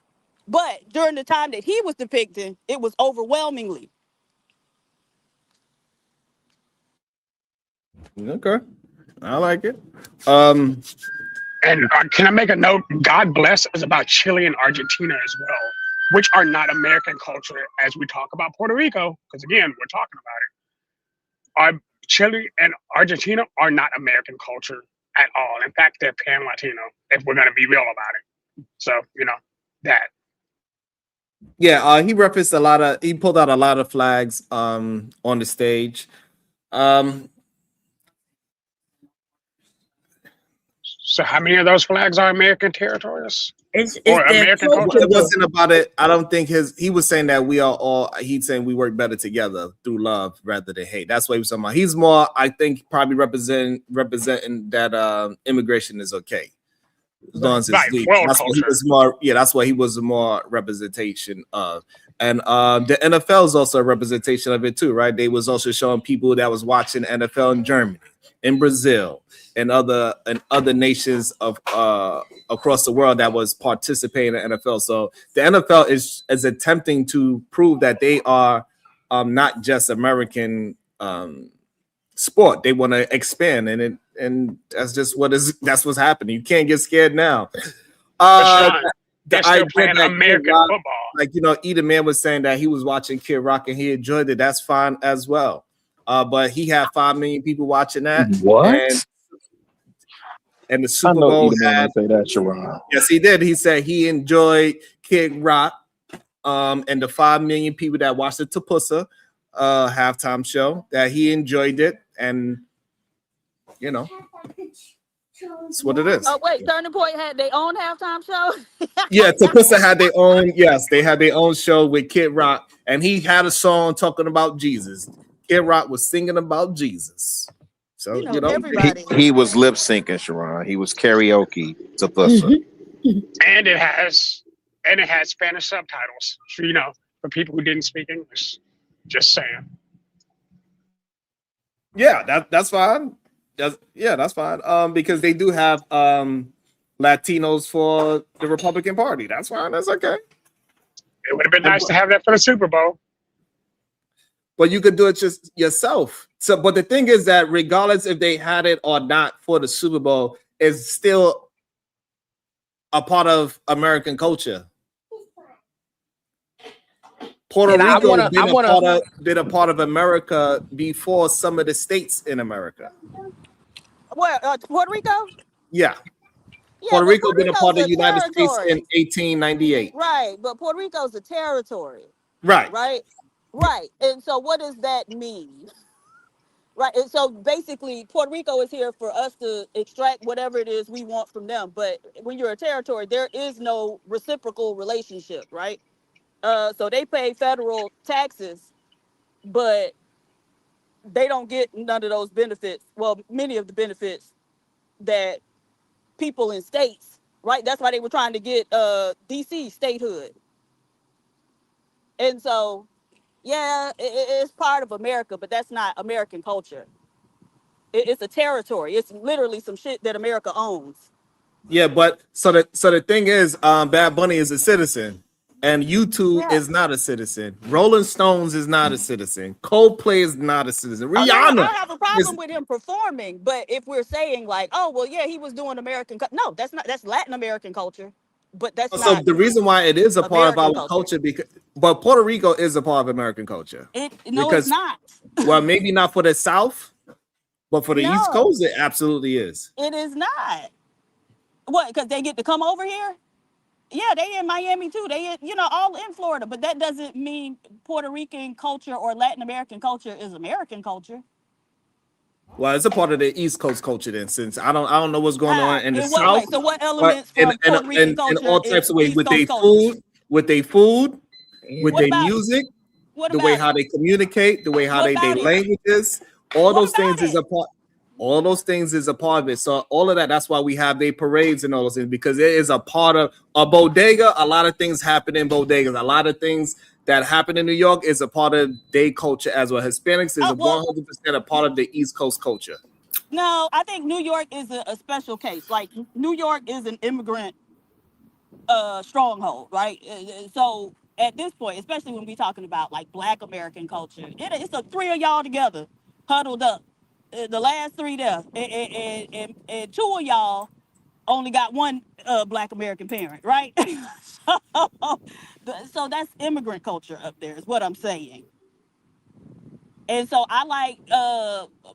But during the time that he was depicting, it was overwhelmingly.
Okay, I like it.
And can I make a note? God bless is about Chile and Argentina as well, which are not American culture as we talk about Puerto Rico, because again, we're talking about it. Chile and Argentina are not American culture at all. In fact, they're pan-Latino, if we're going to be real about it. So, that.
Yeah, he referenced he pulled out a lot of flags on the stage.
So how many of those flags are American territories?
It's
or American culture?
It wasn't about it. I don't think he was saying that we are all, he's saying we work better together through love rather than hate. That's what he was talking about. He's more, I think, probably representing that immigration is okay. As long as it's legal. That's what he was more, that's what he was more representation of. And the NFL is also a representation of it too, right? They was also showing people that was watching NFL in Germany, in Brazil, and other nations of across the world that was participating in the NFL. So the NFL is attempting to prove that they are not just American sport. They want to expand, and that's just that's what's happening. You can't get scared now.
They're still playing American football.
Like Eda Man was saying that he was watching Kid Rock and he enjoyed it. That's fine as well. But he had 5 million people watching that.
What?
And the Super Bowl had,
say that, Sharon.
Yes, he did. He said he enjoyed Kid Rock, and the 5 million people that watched the Tapussa halftime show, that he enjoyed it, and it's what it is.
Oh wait, Turning Point had their own halftime show.
Yeah, Tapussa had their own. Yes, they had their own show with Kid Rock, and he had a song talking about Jesus. Kid Rock was singing about Jesus. So
he was lip syncing, Sharon. He was karaoke to Tapussa.
And it has Spanish subtitles. For people who didn't speak English. Just saying.
Yeah, that's fine. That's fine. Because they do have Latinos for the Republican Party. That's fine. That's okay.
It would have been nice to have that for the Super Bowl.
But you could do it just yourself. So, but the thing is that regardless if they had it or not for the Super Bowl, it's still a part of American culture. Puerto Rico been a part of America before some of the states in America.
Where Puerto Rico?
Yeah. Puerto Rico been a part of the United States in 1898.
Right, but Puerto Rico's a territory.
Right.
Right. And so what does that mean? Right. And so basically Puerto Rico is here for us to extract whatever it is we want from them. But when you're a territory, there is no reciprocal relationship, right? So they pay federal taxes, but they don't get none of those benefits. Well, many of the benefits that people in states, right? That's why they were trying to get DC statehood. And so, it's part of America, but that's not American culture. It's a territory. It's literally some shit that America owns.
Yeah, but so the thing is, Bad Bunny is a citizen. And U2 is not a citizen. Rolling Stones is not a citizen. Coldplay is not a citizen. Rihanna.
I don't have a problem with him performing, but if we're saying like, oh well, yeah, he was doing American, no, that's Latin American culture, but that's
so
not.
The reason why it is a part of our culture, but Puerto Rico is a part of American culture.
It's not.
Well, maybe not for the South, but for the East Coast, it absolutely is.
It is not. What? Because they get to come over here. Yeah, they in Miami too. They all in Florida, but that doesn't mean Puerto Rican culture or Latin American culture is American culture.
Well, it's a part of the East Coast culture then, since I don't know what's going on
How?
in the
In what
South,
way? So what
but
elements from Puerto Rican
in
culture
all
is
types of ways
East
with
Coast
their
culture?
food, with
What
their
about it?
music,
What
the way
about
how
it?
they communicate, the way how
What
they
about it?
languages, all
What
those
about
things is
it?
a part. All those things is a part of it. So all of that, that's why we have their parades and all those things, because it is a part of a bodega. A lot of things happen in bodegas. A lot of things that happen in New York is a part of their culture as well. Hispanics is a
Well,
100% a part of the East Coast culture.
no, I think New York is a special case. Like New York is an immigrant stronghold, right? So at this point, especially when we talking about like Black American culture, it's the three of y'all together, huddled up. The last three there, and two of y'all only got one Black American parent, right? So that's immigrant culture up there, is what I'm saying. And so I like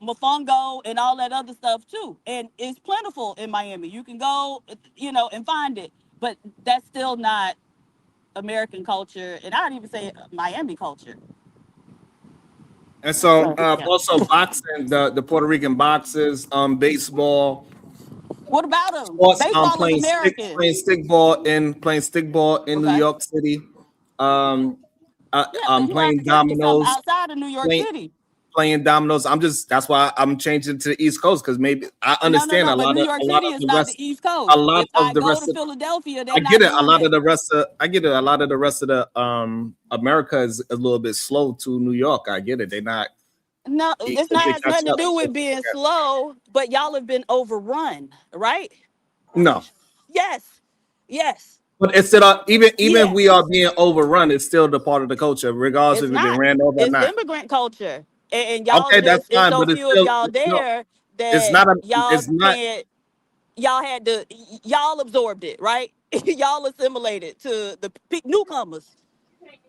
mofongo and all that other stuff too. And it's plentiful in Miami. You can go, and find it. But that's still not American culture. And I'd even say Miami culture.
And so
So, yeah.
also boxing, the Puerto Rican boxers, baseball,
What about them?
sports,
Baseball is American.
playing stickball in New
Okay.
York City, um,
Yeah, but you have to
playing
take me something
dominoes,
outside of New York
playing
City.
playing dominoes. That's why I'm changing to the East Coast, because maybe I
No, no,
understand
no. But New
a
York
lot
City
of
is
the
not
rest
the East
a
Coast.
lot
If
of
I
the
go
rest
to
of
Philadelphia,
I
they're
get
not
it. A
doing
lot of
that.
the rest of I get it. A lot of the rest of the America is a little bit slow to New York. I get it. They're not
No, it's
they
not has
catch
nothing to
up.
do with being slow, but y'all have been overrun, right?
No.
Yes. Yes.
But it's still even if we are
Yes.
being overrun, it's still the part of the culture, regardless
It's
if we've been
not.
ran over or
It's
not.
immigrant culture. And y'all
Okay, that's
just it's
fine,
so
but it's
few of
still
y'all there
it's
that
not
y'all
it's not
can't y'all had to y'all absorbed it, right? Y'all assimilated to the newcomers.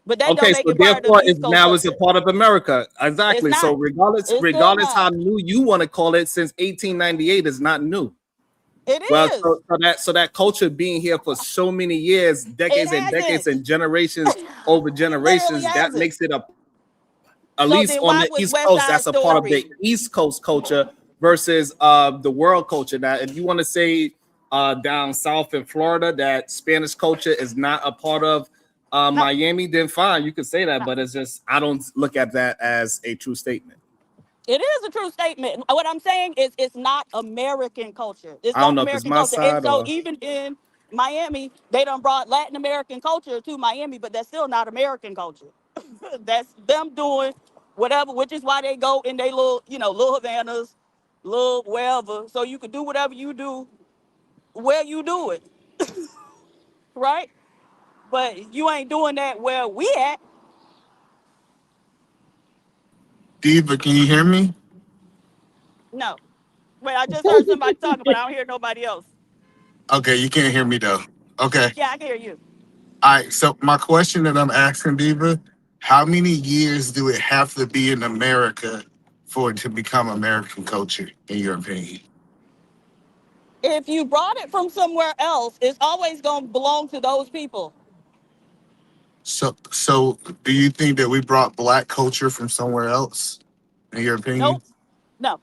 But that don't
okay.
make
So
it part of
therefore,
East
it's
Coast
now it's a
culture.
part of America.
It's
Exactly. So
not. It's still
regardless how
not.
new you want to call it, since 1898 is not new.
It
Well,
is.
so that culture being here for so many years,
It
decades
hasn't.
and generations over
It literally
generations, that
hasn't.
makes it a at
So
least
then
on
why
the
was
East
West
Coast,
Side
that's a part of the
Story?
East Coast culture versus the world culture. Now, if you want to say down south in Florida that Spanish culture is not a part of
No.
Miami, then fine, you can say that. But it's just I don't look at that as a true statement.
It is a true statement. What I'm saying is it's not American culture. It's
I don't
not
know if it's
American
my
culture. And
side
so
or
even in Miami, they done brought Latin American culture to Miami, but that's still not American culture. That's them doing whatever, which is why they go in they little, little Havanas, little wherever. So you can do whatever you do where you do it. Right? But you ain't doing that where we at.
Diva, can you hear me?
No. Wait, I just heard somebody talking, but I don't hear nobody else.
Okay, you can't hear me though. Okay.
Yeah, I can hear you.
All right. So my question that I'm asking Diva, how many years do it have to be in America for it to become American culture, in your opinion?
If you brought it from somewhere else, it's always going to belong to those people.
So do you think that we brought black culture from somewhere else, in your opinion?
Nope. No.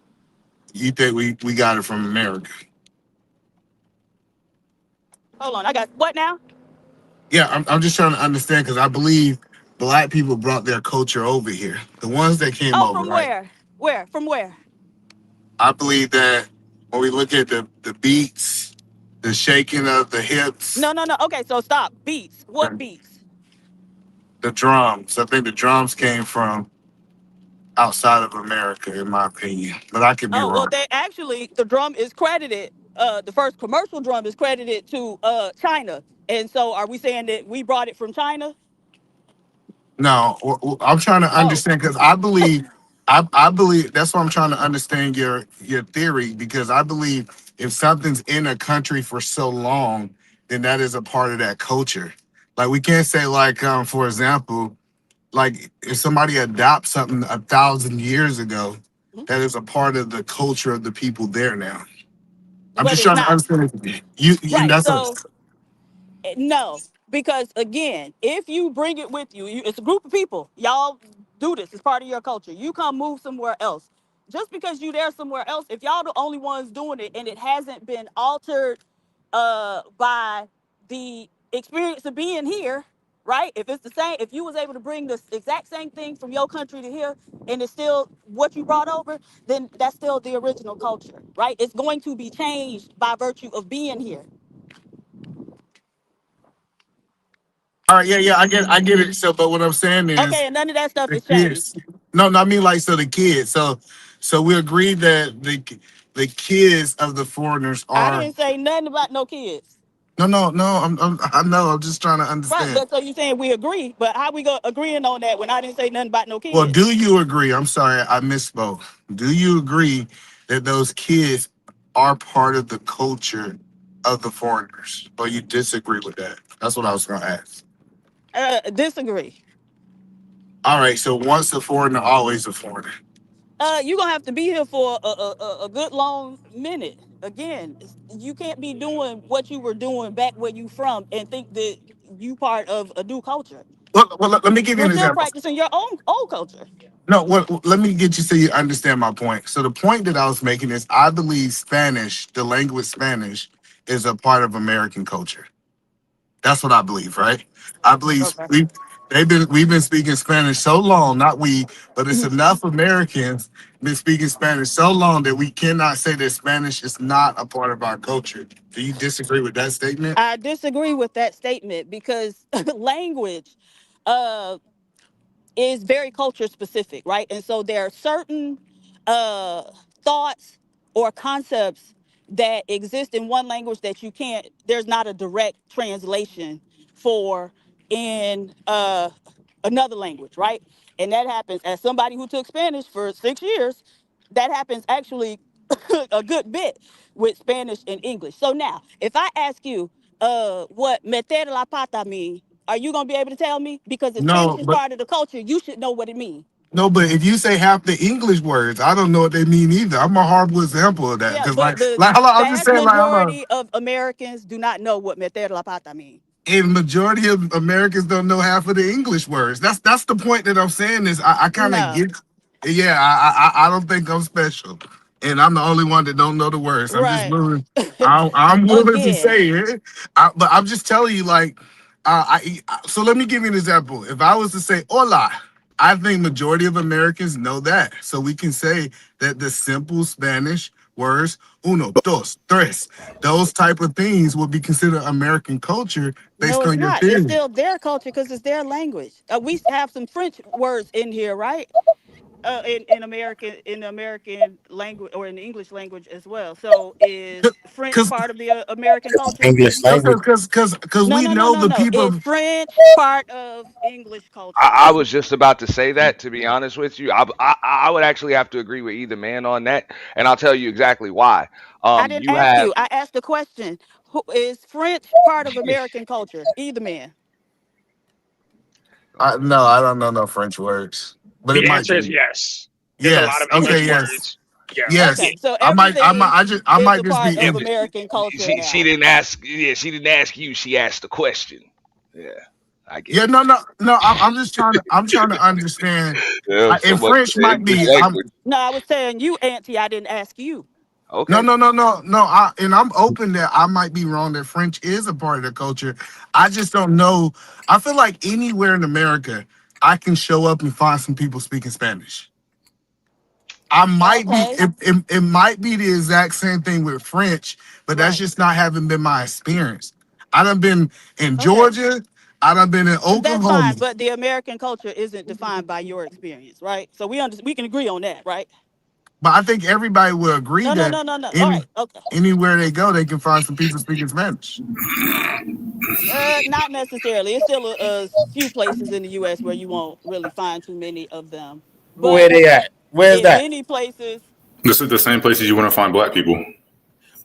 You think we got it from America?
Hold on. I got what now?
Yeah, I'm just trying to understand because I believe black people brought their culture over here. The ones that came
Oh,
over,
from
right?
where? Where? From where?
I believe that when we look at the beats, the shaking of the hips,
No, no, no. Okay, so stop. Beats. What
and
beats?
the drums, I think the drums came from outside of America, in my opinion. But I could be
Oh, well,
wrong.
they actually, the drum is credited, the first commercial drum is credited to China. And so are we saying that we brought it from China?
No, I'm trying to
Oh,
understand because I believe that's why I'm trying to understand your theory because I believe if something's in a country for so long, then that is a part of that culture. Like we can't say like for example, like if somebody adopts something 1,000 years ago, that is a part of the culture of the people there now. I'm
but
just
it's
trying to
not.
understand you and
Right.
that's a
So No, because again, if you bring it with you, it's a group of people. Y'all do this. It's part of your culture. You come move somewhere else. Just because you there somewhere else, if y'all the only ones doing it and it hasn't been altered by the experience of being here, right? If it's the same, if you was able to bring the exact same thing from your country to here and it's still what you brought over, then that's still the original culture, right? It's going to be changed by virtue of being here.
All right, yeah, I get it. So, but what I'm saying is,
Okay, and none of that stuff
the
is changed.
kids. No, I mean like so the kids. So we agree that the kids of the foreigners
I
are.
didn't say nothing about no kids.
No. I know. I'm just trying to
Right,
understand.
but so you saying we agree, but how we go agreeing on that when I didn't say nothing about no
Well,
kids?
do you agree? I'm sorry, I misspoke. Do you agree that those kids are part of the culture of the foreigners, or you disagree with that? That's what I was going to ask.
Disagree.
All right. So once a foreigner, always a foreigner.
You're gonna have to be here for a good long minute. Again, you can't be doing what you were doing back where you from and think that you part of a new culture.
Well, let me give you
You're
an
still
example.
practicing your own old culture.
No, let me get you so you understand my point. So the point that I was making is I believe Spanish, the language Spanish, is a part of American culture. That's what I believe, right? I believe
Okay.
we've been speaking Spanish so long, not we, but it's enough Americans been speaking Spanish so long that we cannot say that Spanish is not a part of our culture. Do you disagree with that statement?
I disagree with that statement because language uh, is very culture specific, right? And so there are certain uh, thoughts or concepts that exist in one language that you can't, there's not a direct translation for in another language, right? And that happens as somebody who took Spanish for 6 years, that happens actually a good bit with Spanish and English. So now, if I ask you what meter la pata mean, are you gonna be able to tell me? Because if
No,
Spanish is
but
part of the culture, you should know what it means.
no, but if you say half the English words, I don't know what they mean either. I'm a horrible example of that
Yeah,
because,
but the
hold on, I'm just
vast
saying, like, I'm a
majority of Americans do not know what meter la pata mean.
and majority of Americans don't know half of the English words. That's the point that I'm saying is I kind of
No,
get, yeah, I don't think I'm special, and I'm the only one that don't know the words. I'm just
right.
willing, I'm willing to
Again,
say it, but I'm just telling you, like, so let me give you an example. If I was to say hola, I think majority of Americans know that, so we can say that the simple Spanish words uno, dos, tres, those type of things will be considered American culture
no,
based
it's
on your
not. It's
theory.
still their culture because it's their language. We have some French words in here, right? In the American language or in the English language as well. So is French
Because
part of the American culture?
English language.
because
No,
we
no, no,
know
no,
the
no.
people.
Is French part of English culture?
I was just about to say that. To be honest with you, I would actually have to agree with either man on that, and I'll tell you exactly why.
I didn't
You
ask
have
you. I asked the question. Who is French part of American culture? Either man.
No, I don't know no French words, but it
The
might
answer is
be.
yes. There's a lot
Yes.
of
Okay.
English
Yes.
words. Yes.
Yes.
Okay, so
I might.
everything
I
is
might
a
just
part
be
of
ignorant.
American culture
she
now.
didn't ask. Yeah, she didn't ask you. She asked the question. Yeah, I get
Yeah.
it.
No. I'm just trying to. I'm trying to understand.
Yeah, so
And
much for
French
the
might
English
be.
language.
No, I was telling you, Auntie. I didn't ask you.
Okay.
No. And I'm open that I might be wrong that French is a part of the culture. I just don't know. I feel like anywhere in America, I can show up and find some people speaking Spanish. I might be.
Okay.
It might be the exact same thing with French, but that's
Right.
just not having been my experience. I done been in
Okay.
Georgia. I done been in
That's
Oklahoma.
fine, but the American culture isn't defined by your experience, right? So we can agree on that, right?
But I think everybody will agree
No, no,
that
no, no, no. All
any
right. Okay.
anywhere they go, they can find some people speaking Spanish.
Not necessarily. It's still a few places in the U.S. where you won't really find too many of them,
Where
but
they at? Where's
in
that?
many places,
This is the same places you want to find black people.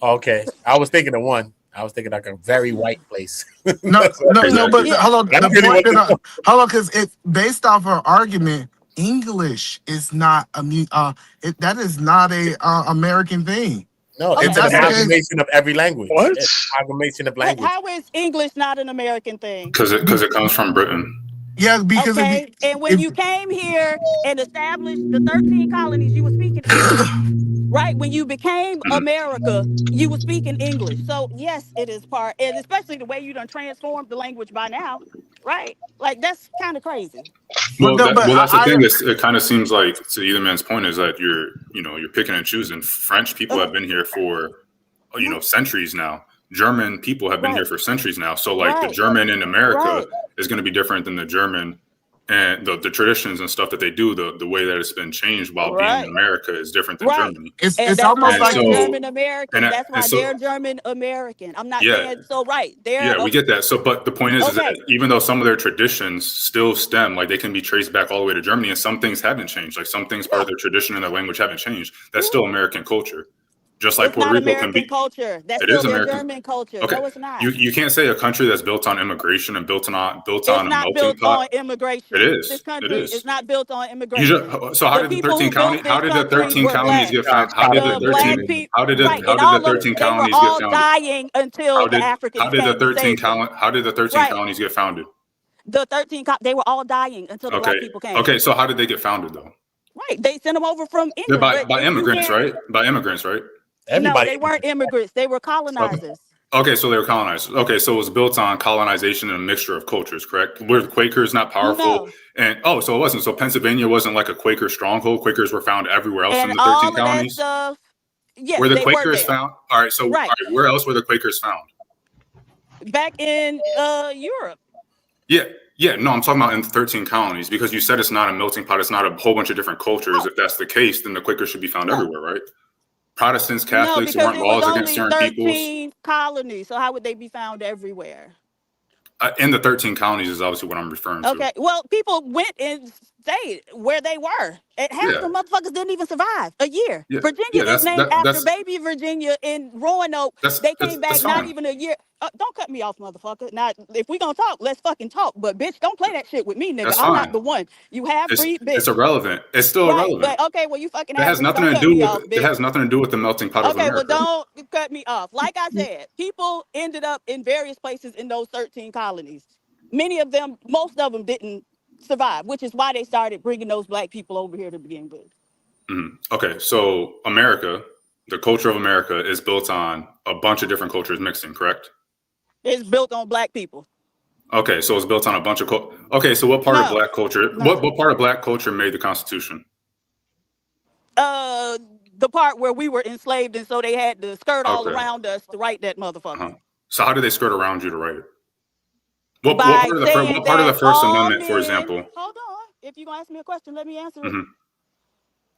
Okay, I was thinking of one. I was thinking like a very white place.
No,
That's what I was
but
Exactly.
thinking.
yeah.
hold on.
But I
The
really
point
want
that
to know.
because it based off her argument, English is not that is not a American thing.
No,
Okay.
it's an amalgamation of every language.
What?
It's an amalgamation of language.
How is English not an American thing?
Because it comes from Britain.
Yeah, because
Okay, and when you came here and established the 13 colonies, you were speaking English, right? When you became America, you were speaking English. So yes, it is part, and especially the way you done transformed the language by now, right? Like that's kind of crazy.
Well,
no, but
that's the
I-
thing. It kind of seems like, to either man's point, is that you're picking and choosing. French people have been here for centuries now. German people have been here for centuries now. So like the German in America is going to be different than the German, and the traditions and stuff that they do, the way that it's been changed while being in America is different than Germany.
It's
That's
almost
why
like
they're German American. That's why
so-
they're German American. I'm not
Yeah.
saying so. Right? They're
Yeah, we get that. So, but the point is
Okay.
that even though some of their traditions still stem, like they can be traced back all the way to Germany, and some things haven't changed. Like some things part of their tradition and their language haven't changed. That's still American culture. Just like
It's
Puerto
not
Rico
American
can be.
culture. That's
It
still
is
their
American.
German culture.
Okay.
No, it's not.
You can't say a country that's built on immigration and built on
It's
a
not
melting
built
pot.
on immigration.
It is.
This
It
country
is.
is not built on
You
immigration.
just, so how did the
people
13
who built
counties? How
this
did the
country
13
were
counties
black.
get found? How did
The
the
black
13?
people,
How did the
right?
how
And
did
all
the
of
13
they were
counties
all
get founded?
dying until
How
the
did
Africans
how did the
came to
13
save them.
how did the 13
Right.
counties get founded?
The 13 they were all dying until the black
Okay.
people came.
Okay. So how did they get founded though?
Right. They sent them over from
They're
England.
by
But you
immigrants,
can't.
right? By immigrants, right?
No, they weren't immigrants. They were colonizers.
Okay, so they were colonizers. Okay, so it was built on colonization and a mixture of cultures, correct? Were the Quakers not powerful?
No.
And so it wasn't. So Pennsylvania wasn't like a Quaker stronghold. Quakers were found everywhere else
And
in the
all
13
of that
colonies.
stuff. Yes,
Were the
they were
Quakers
there.
found? All right, so
Right.
all right, where else were the Quakers found?
Back in Europe.
Yeah, no, I'm talking about in the 13 colonies, because you said it's not a melting pot, it's not a whole bunch of different cultures. If that's the case, then the Quakers should be found everywhere, right? Protestants,
No,
Catholics,
because
weren't
it was
laws against
only
certain peoples.
13 colonies. So how would they be found everywhere?
In the 13 colonies is obviously what I'm referring to.
Okay. Well, people went and stayed where they were. And half of the motherfuckers didn't even survive a year.
Yeah.
Virginia
Yeah,
is named after
that's
baby Virginia in Roanoke. They came back
that's
not
fine.
even a year. Don't cut me off, motherfucker. Now, if we gonna talk, let's fucking talk. But bitch, don't play that shit with me, nigga.
That's
I'm
fine.
not the one. You have breed bitch.
It's irrelevant. It's still
Right.
irrelevant.
But okay, well you fucking
It
have
has
breed.
nothing
Don't
to
cut
do
me
with
off, bitch.
it has nothing to do with the melting pot of
Okay, well,
America.
don't cut me off. Like I said, people ended up in various places in those 13 colonies. Many of them, most of them didn't survive, which is why they started bringing those black people over here to begin with.
Okay, so America, the culture of America is built on a bunch of different cultures mixing, correct?
It's built on black people.
Okay, so it's built on a bunch of okay, so what part of black culture what part of black culture made the Constitution?
The part where we were enslaved and so they had to skirt all around us to write that motherfucker.
So how did they skirt around you to write it? What
By
part of the
saying
what part of the
that
First
all
Amendment, for
men-
example?
Hold on. If you're gonna ask me a question, let me answer it.
Mhm.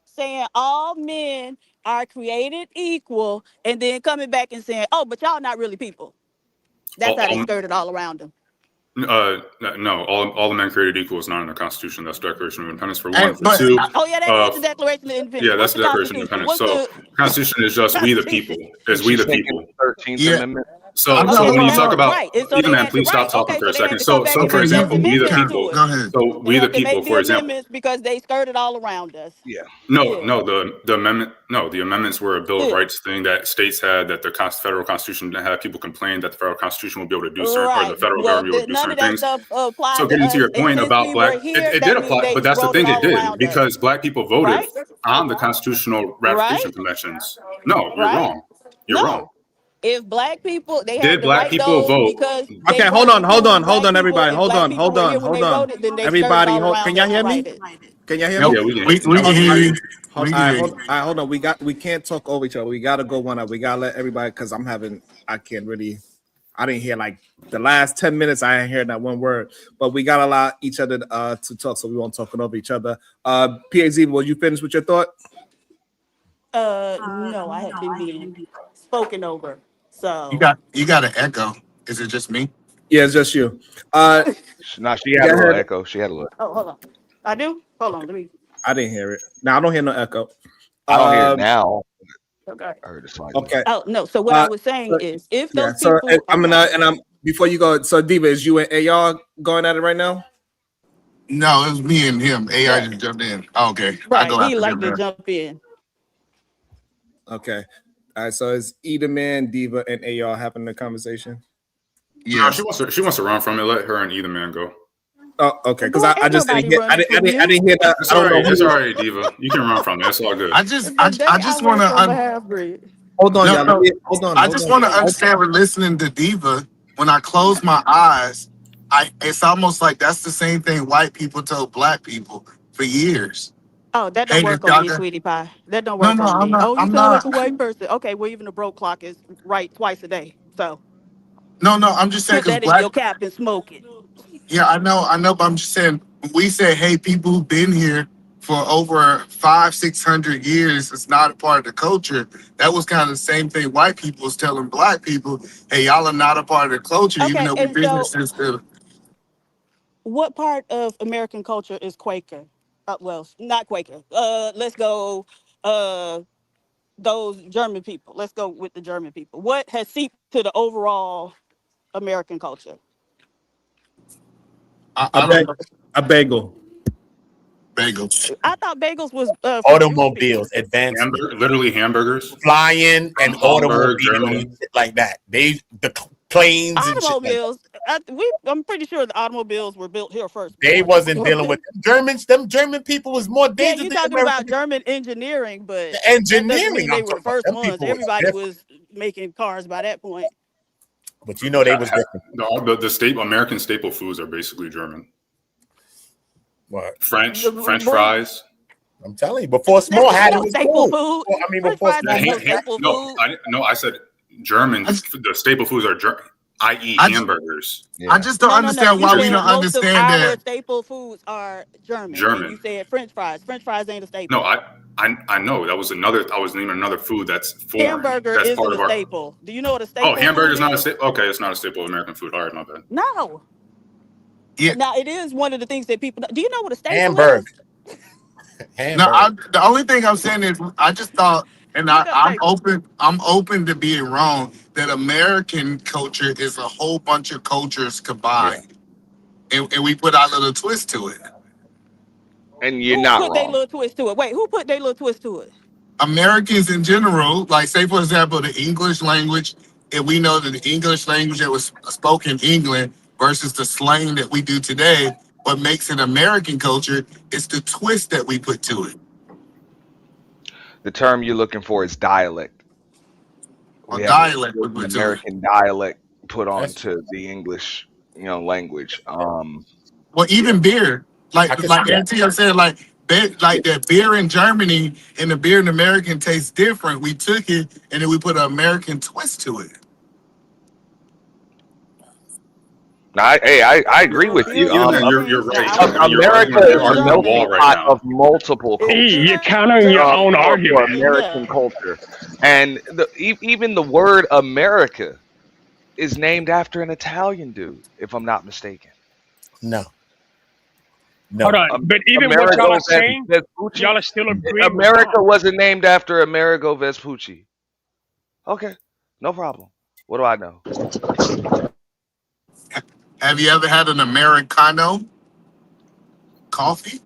Saying all men are created equal, and then coming back and saying, "Oh, but y'all not really people." That's how they skirted all around them.
No, all the men created equal is not in the Constitution. That's Declaration of Independence for
Hey,
one. For
but-
two,
Oh yeah, that is the Declaration of Independence.
yeah, that's the Declaration of Independence. So the Constitution is just we the people. Is we the people.
13th
Yeah.
Amendment.
So when you talk about, even man, please stop talking for a second. So for example, we the people.
Go ahead.
So we the people, for example.
Because they skirted all around us.
Yeah.
No, the amendment. No, the amendments were a Bill of Rights thing that states had, that the federal Constitution didn't have people complain that the federal Constitution would be able to do certain, or the federal government would do certain things. So getting to your point about black, it did apply, but that's the thing, it did, because black people voted on the constitutional ratification conventions. No, you're wrong. You're wrong.
If black people, they
Did
had to
black
write
people
those
vote?
because
Okay, hold on, everybody. Hold on. Everybody, can y'all hear me? Can y'all hear me?
Yeah, we can.
We can hear you.
All right, hold on. We can't talk over each other. We gotta go one up. We gotta let everybody, because I didn't hear like the last 10 minutes. I didn't hear that one word, but we gotta allow each other to talk, so we won't talk over each other. PAZ, will you finish with your thought?
No, I had been being spoken over. So
You got an echo. Is it just me?
Yeah, it's just you.
No, she had a little echo. She had a little.
Oh, hold on. I do? Hold on, let me.
I didn't hear it. Now I don't hear no echo.
I don't hear it now.
Okay.
I heard it slightly.
Okay.
Oh no. So what I was saying is, if those
so
people,
I'm before you go. So Diva, is you and y'all going at it right now?
No, it was me and him. AI just jumped in. Oh, okay.
right,
I go
he
after
like
him
to
there.
jump in.
Okay. All right, so is Either Man, Diva, and AR having a conversation?
Yeah, she wants to run from it. Let her and Either Man go.
Oh, okay. Because
Boy,
I just didn't hear. I didn't hear that.
It's
I don't know.
It's all right, Diva. You can run from it. It's all good.
I just
I
want
work on my
to.
half breed.
Hold on, y'all.
No,
Hold on.
I just want to understand. With listening to Diva, when I close my eyes, it's almost like that's the same thing white people told black people for years.
Oh, that don't
Hey,
work on me, sweetie pie. That don't work
no,
on
I'm
me.
not.
Oh, you
I'm
feeling like
not.
a white person? Okay, well, even the broke clock is right twice a day. So
No, I'm just saying
put
because
that in
black.
your cap and smoke it.
Yeah, I know, but I'm just saying when we say, hey, people who've been here for over 500-600 years, it's not a part of the culture. That was kind of the same thing white people was telling black people, hey, y'all are not a part of the culture, even
Okay,
though we've
and
been here
so
since the.
what part of American culture is Quaker? Well, not Quaker. Let's go. Those German people. Let's go with the German people. What has seeped to the overall American culture?
I don't know.
A bagel.
Bagels.
I thought bagels was from Jewish people.
Automobiles, advancement,
Literally hamburgers,
flying, and
Hamburg,
automobiles
Germany.
and shit like that. The planes and shit like that.
Automobiles. I'm pretty sure the automobiles were built here first.
They
Before
wasn't dealing with them Germans. Them German people was more
Yeah,
dangerous
you're
than
talking about
American.
German engineering, but
The
that doesn't
engineering
mean
I'm
they were the
talking about.
first
Them
ones.
people was
Everybody
different.
was making cars by that point.
But you know they was different.
The American staple foods are basically German.
What?
French fries.
I'm telling you, before Small
That's
had it
no
was
staple
cool.
food. French
Before
fries
Small
ain't no
had
staple food.
I said German. The staple foods are i.e. hamburgers.
I just don't
No.
understand
You
why we
said
don't
most of
understand
our
that.
staple foods are German, and you
German.
said French fries. French fries ain't a staple.
No, I know that was another. I was naming another food that's foreign.
Hamburger
That's
isn't
part
a
of our.
staple. Do you know what a
Oh,
staple
hamburger
food
is not a
is?
staple. Okay, it's not a staple of American food. All right, my bad.
No.
Yeah.
Now it is one of the things that people. Do you know what a staple
Hamburg.
is?
No,
Hamburg.
the only thing I'm saying is I just thought, and
Look up
I'm
staple.
open to being wrong, that American culture is a whole bunch of cultures combined. And we put our little twist to it.
And you're
Who
not
put their
wrong.
little twist to it? Wait, who put their little twist to it?
Americans in general, like say for example, the English language, and we know that the English language that was spoken in England versus the slang that we do today, what makes it American culture is the twist that we put to it.
The term you're looking for is dialect.
Or
We have a
dialect we
spoken
put to it.
American dialect put
That's,
onto the English, language.
Well, even beer,
I can see
like
that.
Antio said, like that beer in Germany and the beer in American tastes different. We took it and then we put an American twist to it.
Now, I agree with
Beer
you.
in
You're
Germany.
right.
Now,
I mean, you're
America
arguing. You're
is a
arguing a wall
melting
right
pot
now.
of multiple cultures.
You're countering your own
For
argument.
American culture, and even the word America is named after an Italian dude, if I'm not mistaken.
No.
Hold on, but even what y'all are
Amerigo
saying,
Vespucci.
y'all are still agreeing with
America
Bomb.
wasn't named after Amerigo Vespucci. Okay, no problem. What do I know?
Have you ever had an Americano coffee?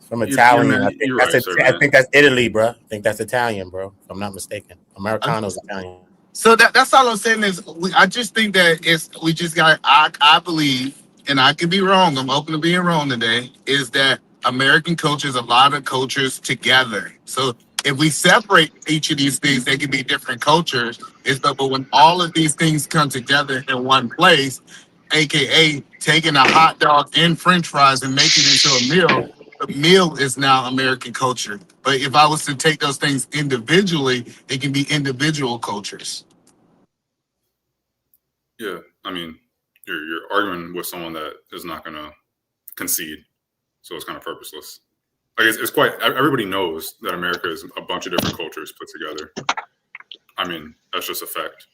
From Italian. I
Man,
think
you're
that's
right, sir,
I
man.
think that's Italy, bro. I think that's Italian, bro. If I'm not mistaken. Americano's Italian.
So that's all I'm saying is I just think that we just got I believe, and I could be wrong, I'm open to being wrong today, is that American culture is a lot of cultures together. So if we separate each of these things, they can be different cultures. But when all of these things come together in one place, aka taking a hot dog and French fries and making it into a meal, the meal is now American culture. But if I was to take those things individually, they can be individual cultures.
Yeah, I mean, you're arguing with someone that is not going to concede, so it's kind of purposeless. Like it's quite. Everybody knows that America is a bunch of different cultures put together. I mean, that's just a fact.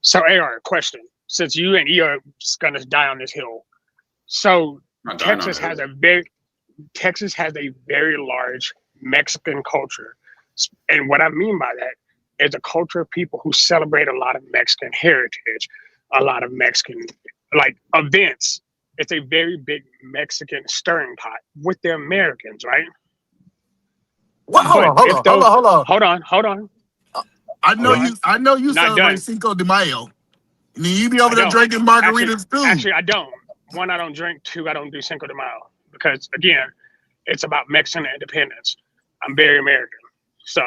So, AR, question: since you and E are gonna die on this hill, so
Not dying on
Texas
the
has
hill.
a very large Mexican culture, and what I mean by that is a culture of people who celebrate a lot of Mexican heritage, a lot of Mexican events. It's a very big Mexican stirring pot with the Americans, right?
What? Hold on.
Hold on.
I know you
Not
celebrate
done.
Cinco de Mayo. And then you be over there drinking margaritas too.
Actually, I don't. One, I don't drink. Two, I don't do Cinco de Mayo because again, it's about Mexican independence. I'm very American, so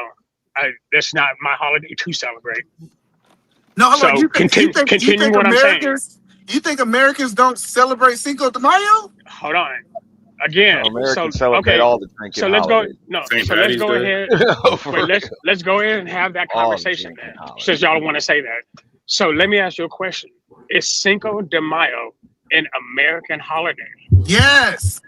that's not my holiday to celebrate.
No, hold on.
So continue what I'm saying.
You think Americans don't celebrate Cinco de Mayo?
Hold on. Again,
Americans celebrate all the drinking
so let's
holidays.
go. No,
St.
so let's
Patty's
go
Day.
ahead.
For
Wait, let's go ahead and have that
all the
conversation.
drinking holidays.
Since y'all want to say that, so let me ask you a question: is Cinco de Mayo an American holiday?
Yes.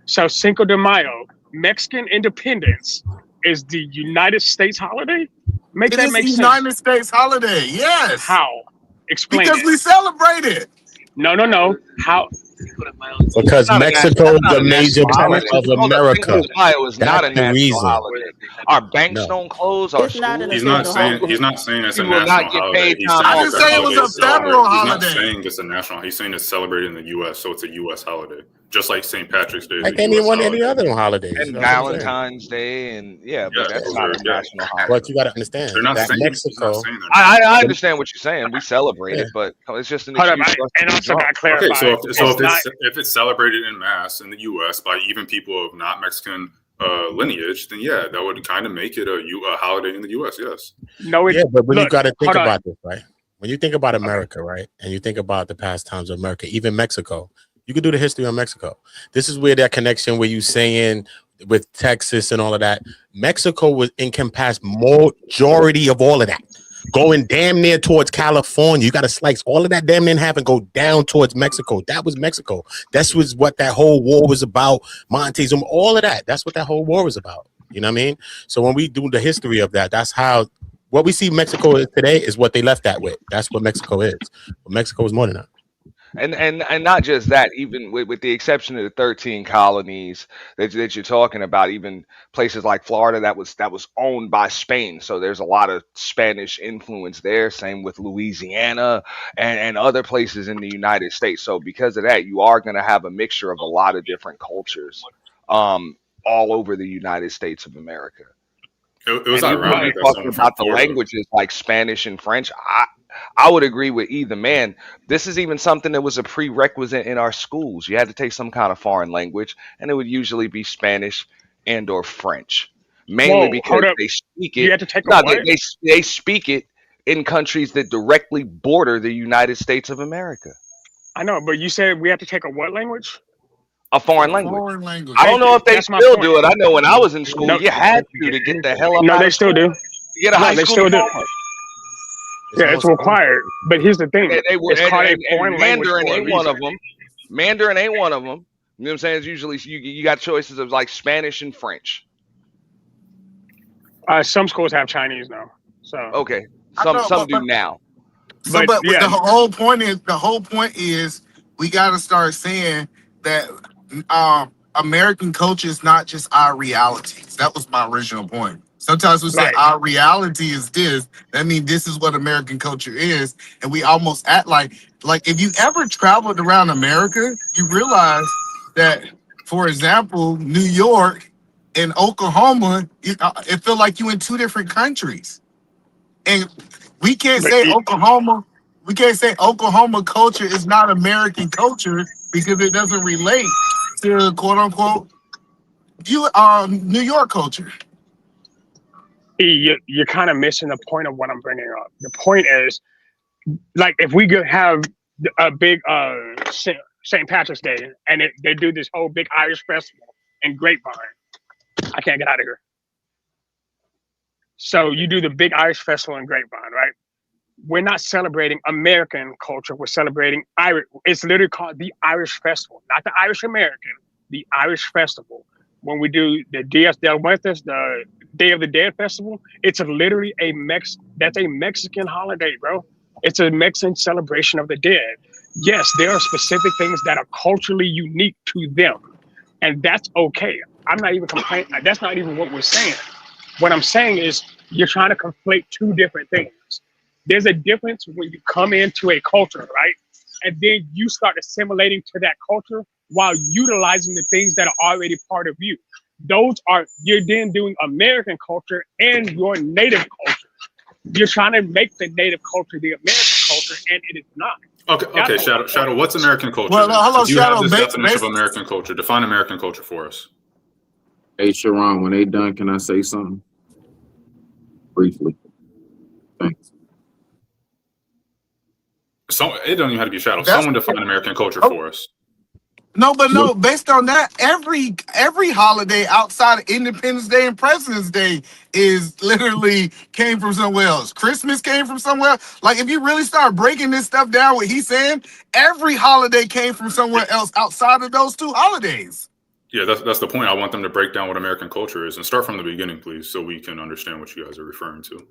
So Cinco de Mayo, Mexican independence, is the United States holiday? Make that make sense.
It is the United States holiday. Yes.
How? Explain
because
it.
we celebrate it.
No. How?
Because Mexico is the major part of America.
Cinco de Mayo is not a
That's the
national
reason.
holiday. Our banks don't close. Our
It's not an
schools.
He's not
official
saying
holiday.
he's not saying it's a
You will
national
not get
holiday.
paid
He's
time
saying
off.
it's
I didn't say it was a federal
He's
holiday.
not saying it's a national. He's saying it's celebrated in the U.S., so it's a U.S. holiday, just like St. Patrick's Day.
Like any other holidays.
And
That's what I'm saying.
Valentine's Day, and but that's
those
not
are-
a national holiday.
But you got to understand
They're not
that
saying
Mexico.
I understand what you're saying. We celebrate it, but it's just an
Hold up,
excuse for us to
and
be
also
drunk.
got clarified.
Okay, so
it's
if it's celebrated in mass in the U.S. by even people of not Mexican lineage, then yeah, that would kind of make it a holiday in the U.S. Yes.
No,
Yeah, but when you got to think
hold on.
about this, right? When you think about America, right, and you think about the past times of America, even Mexico, you could do the history of Mexico. This is where that connection where you saying with Texas and all of that, Mexico was encompassed majority of all of that. Going damn near towards California, you got to slice all of that damn near in half and go down towards Mexico. That was Mexico. That was what that whole war was about. Montezuma, all of that. That's what that whole war was about. You know what I mean? So when we do the history of that, that's how what we see Mexico is today is what they left that with. That's what Mexico is. But Mexico is more than that.
And not just that, even with the exception of the 13 colonies that you're talking about, even places like Florida that was owned by Spain. So there's a lot of Spanish influence there. Same with Louisiana and other places in the United States. So because of that, you are going to have a mixture of a lot of different cultures all over the United States of America.
It was
And even when
ironic
you're
that
talking
someone from
about the
Florida.
languages like Spanish and French, I would agree with either man. This is even something that was a prerequisite in our schools. You had to take some kind of foreign language, and it would usually be Spanish and or French, mainly
Whoa,
because
hold up.
they speak
You
it.
had to take a
No,
what?
they speak it in countries that directly border the United States of America.
I know, but you said we have to take a what language?
A foreign language.
Foreign language.
I don't know if they
That's my
still
point.
do it. I know when I was in school,
No,
you had to get the hell up
no,
out
they
of
still
school
do.
to get a
No,
high
they
school
still do.
diploma.
Yeah, it's required. But here's the thing:
They would,
it's called a
and
foreign language
Mandarin
for a
ain't one
reason.
of them. Mandarin ain't one of them. You know what I'm saying? It's usually you got choices of like Spanish and French.
Some schools have Chinese now, so.
Okay,
I
some
know,
do now.
But
but
yeah,
the whole point is we got to start saying that American culture is not just our realities. That was my original point. Sometimes we say
right.
our reality is this. That means this is what American culture is, and we almost act like if you ever traveled around America, you realize that, for example, New York and Oklahoma, it feel like you in two different countries. And we can't
But
say Oklahoma. We can't say Oklahoma culture is not American culture because it doesn't relate to quote unquote New York culture.
you're kind of missing the point of what I'm bringing up. The point is, like, if we could have a big St. Patrick's Day and they do this whole big Irish festival in Grapevine. I can't get out of here. So you do the big Irish festival in Grapevine, right? We're not celebrating American culture. We're celebrating Irish. It's literally called the Irish Festival, not the Irish American, the Irish Festival. When we do the Dias del Muertos, the Day of the Dead Festival, it's literally that's a Mexican holiday, bro. It's a Mexican celebration of the dead. Yes, there are specific things that are culturally unique to them, and that's okay. I'm not even complaining. That's not even what we're saying. What I'm saying is you're trying to conflate two different things. There's a difference when you come into a culture, right? And then you start assimilating to that culture while utilizing the things that are already part of you. You're then doing American culture and your native culture. You're trying to make the native culture the American culture, and it is not.
Okay, Shadow. What's American culture?
Well, hello,
you have
Shadow.
this definition of American culture. Define American culture for us.
Hey, Sharon, when they done, can I say something? Briefly. Thanks.
It doesn't even have to be Shadow. Someone define American culture for us.
No, based on that, every holiday outside of Independence Day and President's Day is literally came from somewhere else. Christmas came from somewhere else. Like, if you really start breaking this stuff down, what he's saying, every holiday came from somewhere else outside of those two holidays.
Yeah, that's the point. I want them to break down what American culture is and start from the beginning, please, so we can understand what you guys are referring to.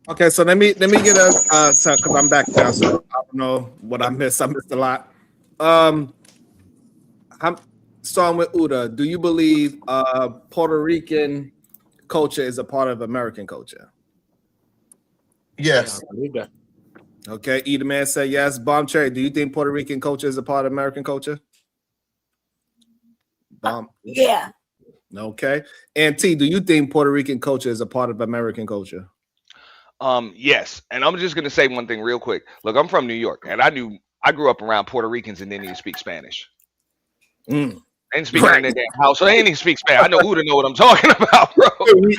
Okay, so let me get a because I'm back now, so I don't know what I missed. I missed a lot. I'm starting with Uda. Do you believe Puerto Rican culture is a part of American culture?
Yes.
Okay, Either Man said yes. Bomb Cherry, do you think Puerto Rican culture is a part of American culture? Bomb.
Yeah.
Okay. And T, do you think Puerto Rican culture is a part of American culture?
Yes, and I'm just gonna say one thing real quick. Look, I'm from New York, and I grew up around Puerto Ricans and didn't even speak Spanish. They didn't speak in their damn house, so they didn't even speak Spanish. I know Uda know what I'm talking about, bro.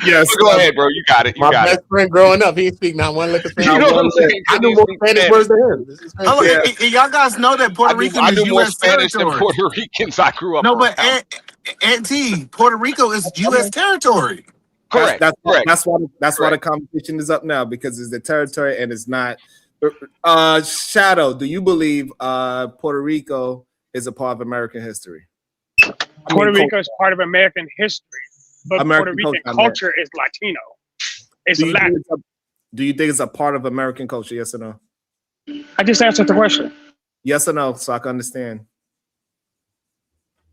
Yes.
But go ahead, bro. You got it.
My best friend growing up, he didn't speak not one lick of Spanish.
You know what I'm saying?
I knew more Spanish words than him.
Hello, and y'all guys know that Puerto Rico
I
is
knew more
U.S.
Spanish than
territory.
Puerto Ricans I grew up
No,
around.
but T, Puerto Rico is U.S. territory.
Correct.
That's
Correct.
why the competition is up now, because it's the territory and it's not. Shadow, do you believe Puerto Rico is a part of American history?
Puerto Rico is part of American history, but
American
Puerto Rican
culture,
culture is Latino. It's Latin.
Do you think it's a part of American culture? Yes or no?
I just answered the question.
Yes or no, so I can understand.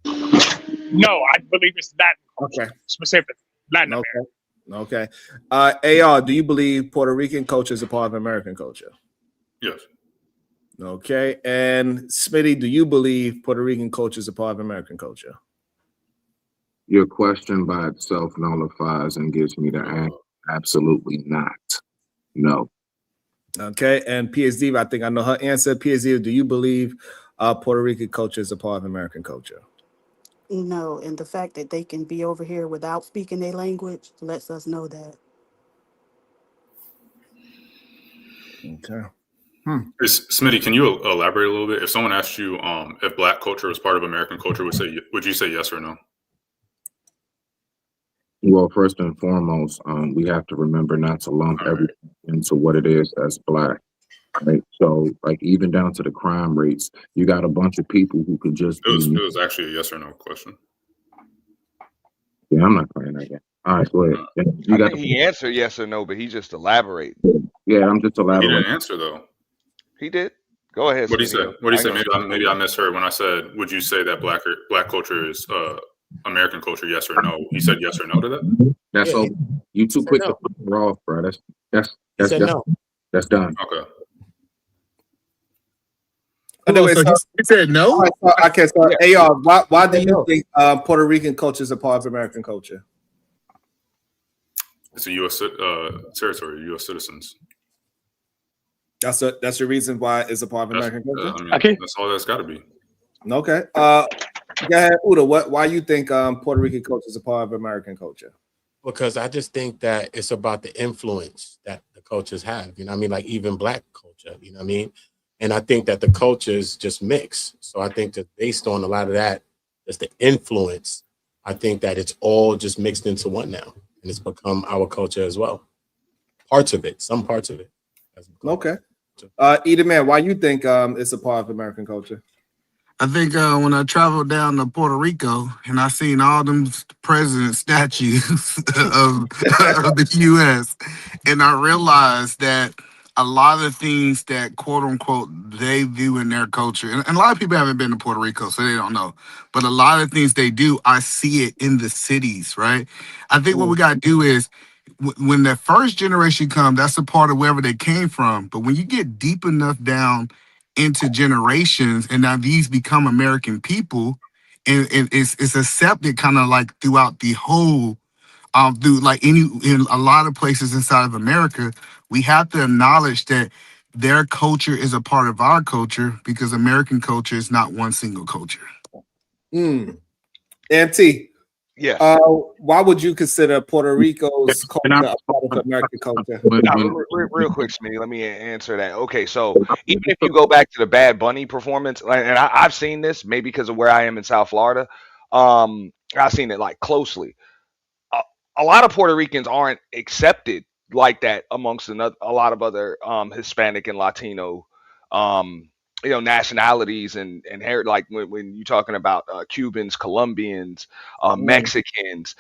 No, I believe it's Latin culture,
Okay.
specifically Latin
Okay. AR, do you believe Puerto Rican culture is a part of American culture?
Yes.
Okay. And Smitty, do you believe Puerto Rican culture is a part of American culture?
Your question by itself nullifies and gives me the answer. Absolutely not. No.
Okay. And PSD, I think I know her answer. PSD, do you believe Puerto Rican culture is a part of American culture?
No, and the fact that they can be over here without speaking their language lets us know that.
Okay.
Smitty, can you elaborate a little bit? If someone asked you if Black culture was part of American culture, would you say yes or no?
Well, first and foremost, we have to remember not to lump everything into what it is as Black. Right. So, like, even down to the crime rates, you got a bunch of people who could just
It was actually a yes or no question.
Yeah, I'm not playing that game. All right, go ahead.
I think he answered yes or no, but he just elaborated.
Yeah, I'm just elaborating.
He didn't answer though.
He did. Go ahead.
What did he say? What did he say? Maybe I misheard when I said, "Would you say that Black culture is American culture? Yes or no?" He said yes or no to that.
That's all. You too quick to put her off, bro. That's
said no.
That's done.
Okay.
Anyway,
so he said no.
Okay, so AR, why do you think Puerto Rican culture is a part of American culture?
It's a U.S. territory, U.S. citizens.
That's your reason why it's a part of American culture.
That's all that's got to be.
Okay. Go ahead, Uda. Why you think Puerto Rican culture is a part of American culture?
Because I just think that it's about the influence that the cultures have. You know what I mean? Like even Black culture. You know what I mean? And I think that the cultures just mix. So I think that based on a lot of that, just the influence, I think that it's all just mixed into one now. And it's become our culture as well. Parts of it, some parts of it.
Okay. Either Man, why you think it's a part of American culture?
I think when I traveled down to Puerto Rico and I seen all them president statues of the U.S. and I realized that a lot of things that quote unquote they do in their culture, and a lot of people haven't been to Puerto Rico, so they don't know. But a lot of things they do, I see it in the cities, right? I think what we got to do is when the first generation come, that's a part of wherever they came from. But when you get deep enough down into generations, and now these become American people, and it's accepted kind of like throughout the whole Through like in a lot of places inside of America, we have to acknowledge that their culture is a part of our culture because American culture is not one single culture.
Auntie,
yes.
Why would you consider Puerto Rico's culture a part of American culture?
Real quick, Smitty, let me answer that. Okay, so even if you go back to the Bad Bunny performance, and I've seen this maybe because of where I am in South Florida, I've seen it like closely. A lot of Puerto Ricans aren't accepted like that amongst a lot of other Hispanic and Latino nationalities and like when you're talking about Cubans, Colombians, Mexicans,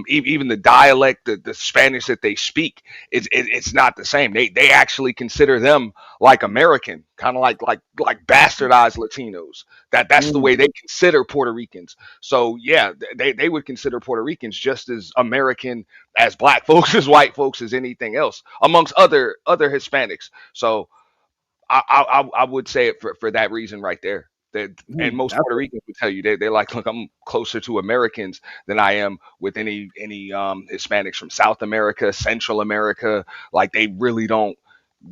even the dialect, the Spanish that they speak, it's not the same. They actually consider them like American, kind of like bastardized Latinos. That's the way they consider Puerto Ricans. So yeah, they would consider Puerto Ricans just as American as black folks, as white folks, as anything else, amongst other Hispanics. So I would say it for that reason right there. And most Puerto Ricans would tell you they're like, look, I'm closer to Americans than I am with any Hispanics from South America, Central America. Like they really don't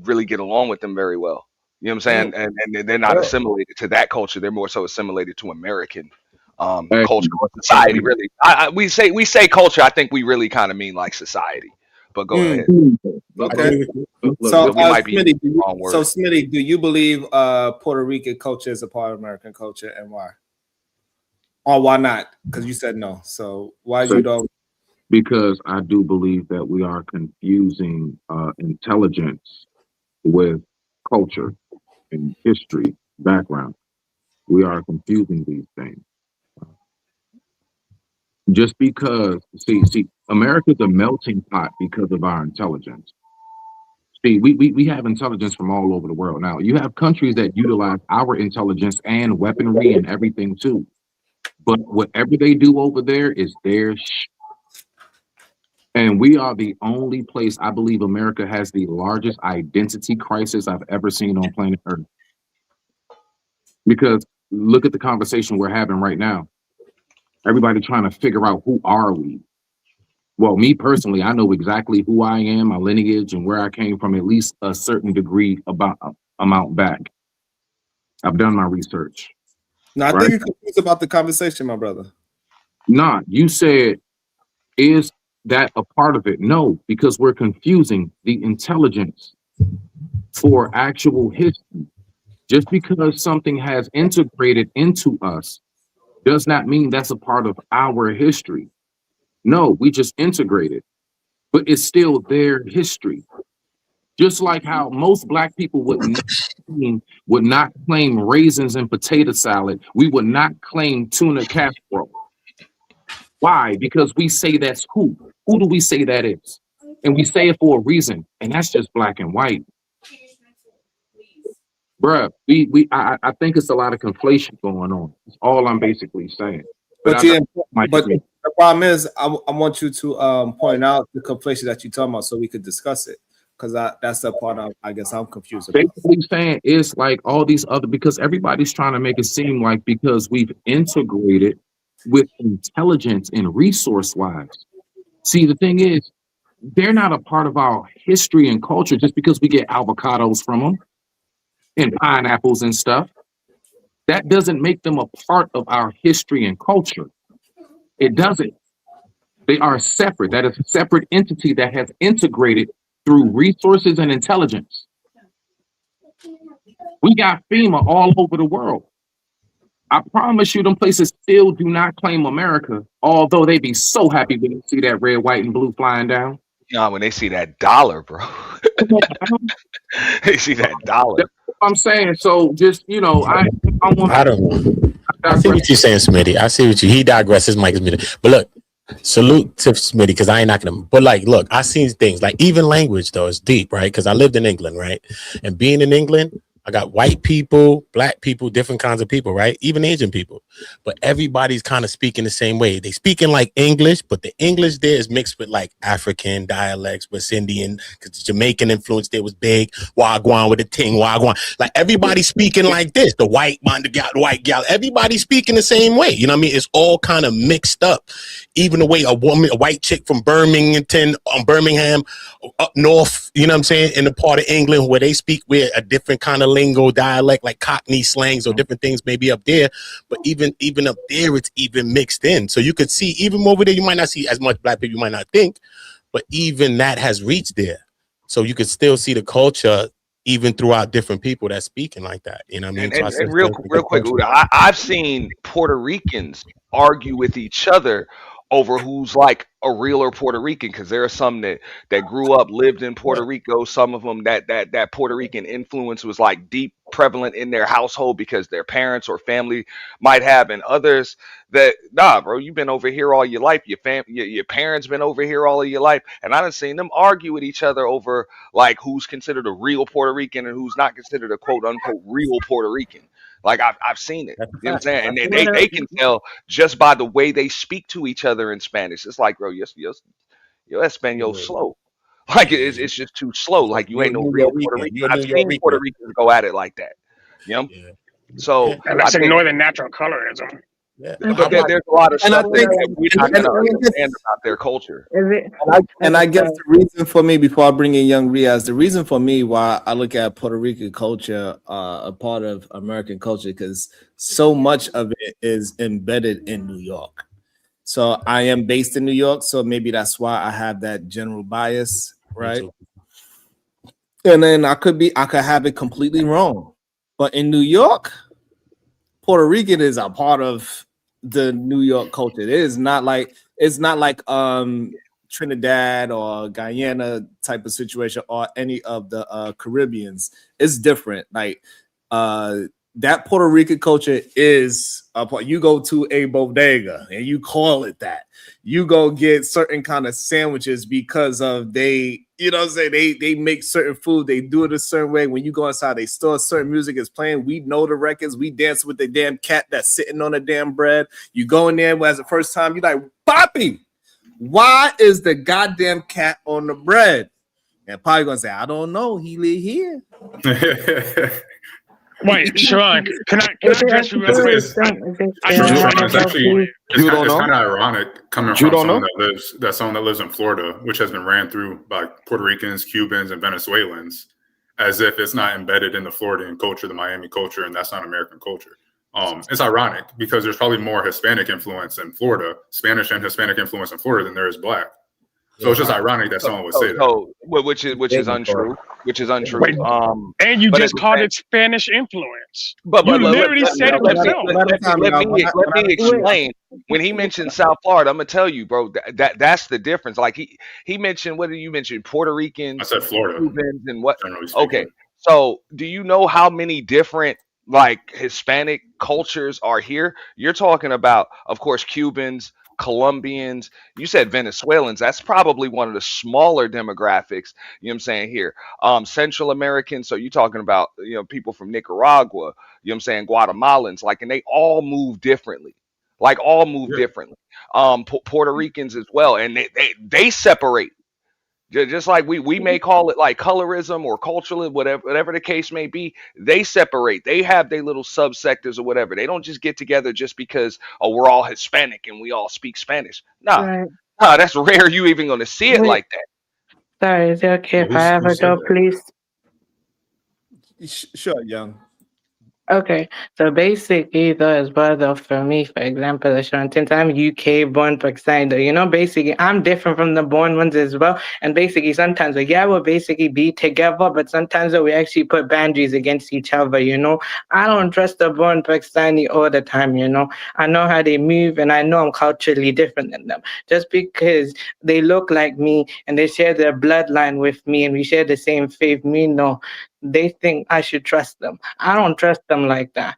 really get along with them very well. You know what I'm saying? And they're not assimilated to that culture. They're more so assimilated to American culture or society. Really, we say culture. I think we really kind of mean like society. But go ahead.
Okay. So, Smitty, do you believe Puerto Rican culture is a part of American culture, and why? Or why not? Because you said no. So why you don't?
Because I do believe that we are confusing intelligence with culture and history background. We are confusing these things. Just because, see, America's a melting pot because of our intelligence. See, we have intelligence from all over the world. Now, you have countries that utilize our intelligence and weaponry and everything too. But whatever they do over there is their And we are the only place, I believe America has the largest identity crisis I've ever seen on planet Earth. Because look at the conversation we're having right now. Everybody trying to figure out who are we? Well, me personally, I know exactly who I am, my lineage, and where I came from, at least a certain degree about amount back. I've done my research.
No, I think you're confused about the conversation, my brother.
Nah, you said, is that a part of it? No, because we're confusing the intelligence for actual history. Just because something has integrated into us does not mean that's a part of our history. No, we just integrated, but it's still their history. Just like how most black people would not claim raisins and potato salad. We would not claim tuna casserole. Why? Because we say that's who. Who do we say that is? And we say it for a reason, and that's just black and white. Bruh, I think it's a lot of conflation going on. That's all I'm basically saying.
But the problem is, I want you to point out the conflation that you're talking about so we could discuss it. Because that's the part I guess I'm confused about.
Basically saying it's like all these other, because everybody's trying to make it seem like because we've integrated with intelligence and resource-wise. See, the thing is, they're not a part of our history and culture just because we get avocados from them and pineapples and stuff. That doesn't make them a part of our history and culture. It doesn't. They are separate. That is a separate entity that has integrated through resources and intelligence. We got FEMA all over the world. I promise you, them places still do not claim America, although they be so happy when they see that red, white, and blue flying down.
Yeah, when they see that dollar, bro. They see that dollar.
That's what I'm saying. So just, I
don't know. I see what you're saying, Smitty. I see what he digresses. Mike is muted. But look, salute to Smitty because I ain't knocking him. But like, look, I seen things like even language though is deep, right? Because I lived in England, right? And being in England, I got white people, black people, different kinds of people, right? Even Asian people. But everybody's kind of speaking the same way. They speaking like English, but the English there is mixed with like African dialects, West Indian, because the Jamaican influence there was big. Wagwan with the ting, Wagwan. Like everybody speaking like this. The white man, the white gal, everybody speaking the same way. You know what I mean? It's all kind of mixed up. Even the way a white chick from Birmingham, up north, you know what I'm saying, in the part of England where they speak with a different kind of lingo, dialect, like Cockney slangs or different things maybe up there, but even up there it's even mixed in. So you could see even over there you might not see as much black people, you might not think, but even that has reached there. So you could still see the culture even throughout different people that's speaking like that. You know what I mean?
And real quick, Uda, I've seen Puerto Ricans argue with each other over who's like a realer Puerto Rican, because there are some that grew up, lived in Puerto Rico. Some of them that Puerto Rican influence was like deep prevalent in their household because their parents or family might have, and others that nah, bro, you've been over here all your life. Your parents been over here all of your life, and I done seen them argue with each other over like who's considered a real Puerto Rican and who's not considered a quote unquote real Puerto Rican. Like I've seen it. You know what I'm saying? And they can tell just by the way they speak to each other in Spanish. It's like, bro, yo Espanol slow. Like it's just too slow. Like you ain't no real Puerto Rican. I've seen Puerto Ricans go at it like that. You know? So
And that's ignore the natural colorism.
Yeah. But there's a lot of stuff that we're not going to understand about their culture.
And I guess the reason for me, before I bring in young Riaz, the reason for me why I look at Puerto Rican culture a part of American culture, because so much of it is embedded in New York. So I am based in New York, so maybe that's why I have that general bias, right? And then I could have it completely wrong. But in New York, Puerto Rican is a part of the New York culture. It's not like Trinidad or Guyana type of situation or any of the Caribbeans. It's different. Like that Puerto Rican culture is a part. You go to a bodega and you call it that. You go get certain kind of sandwiches because of they make certain food, they do it a certain way. When you go inside a store, certain music is playing. We know the records, we dance with the damn cat that's sitting on the damn bread. You go in there as the first time, you're like, Poppy, why is the goddamn cat on the bread? And probably gonna say, I don't know, he live here.
Wait, Sharon, can I address you real quick? It's
kind of ironic coming from someone that lives in Florida, which has been ran through by Puerto Ricans, Cubans, and Venezuelans, as if it's not embedded in the Floridian culture, the Miami culture, and that's not American culture. It's ironic because there's probably more Hispanic influence in Florida, Spanish and Hispanic influence in Florida than there is Black. So it's just ironic that someone would say that.
Which is untrue. Which is untrue.
Wait, and you just called it Spanish influence.
But
you literally said it yourself.
Let me explain. When he mentioned South Florida, I'm gonna tell you, bro, that's the difference. Like he mentioned, what did you mention? Puerto Ricans,
I said Florida,
Cubans, and what? Okay, so do you know how many different like Hispanic cultures are here? You're talking about, of course, Cubans, Colombians, you said Venezuelans. That's probably one of the smaller demographics, you know what I'm saying, here. Central Americans, so you're talking about, people from Nicaragua, you know what I'm saying, Guatemalans, like, and they all move differently. Differently. Puerto Ricans as well, and they separate. Just like we may call it like colorism or culturalism, whatever the case may be, they separate. They have their little subsectors or whatever. They don't just get together just because we're all Hispanic and we all speak Spanish. Nah, that's rare. You even going to see it like that.
Sorry, is it okay if I have a go, please?
Sure, young.
Okay, so basically, though, as well, though, for me, for example, since I'm UK born Pakistani, basically, I'm different from the born ones as well. And basically, sometimes, we'll basically be together, but sometimes we actually put boundaries against each other, I don't trust the born Pakistani all the time, I know how they move, and I know I'm culturally different than them. Just because they look like me and they share their bloodline with me and we share the same faith, they think I should trust them. I don't trust them like that.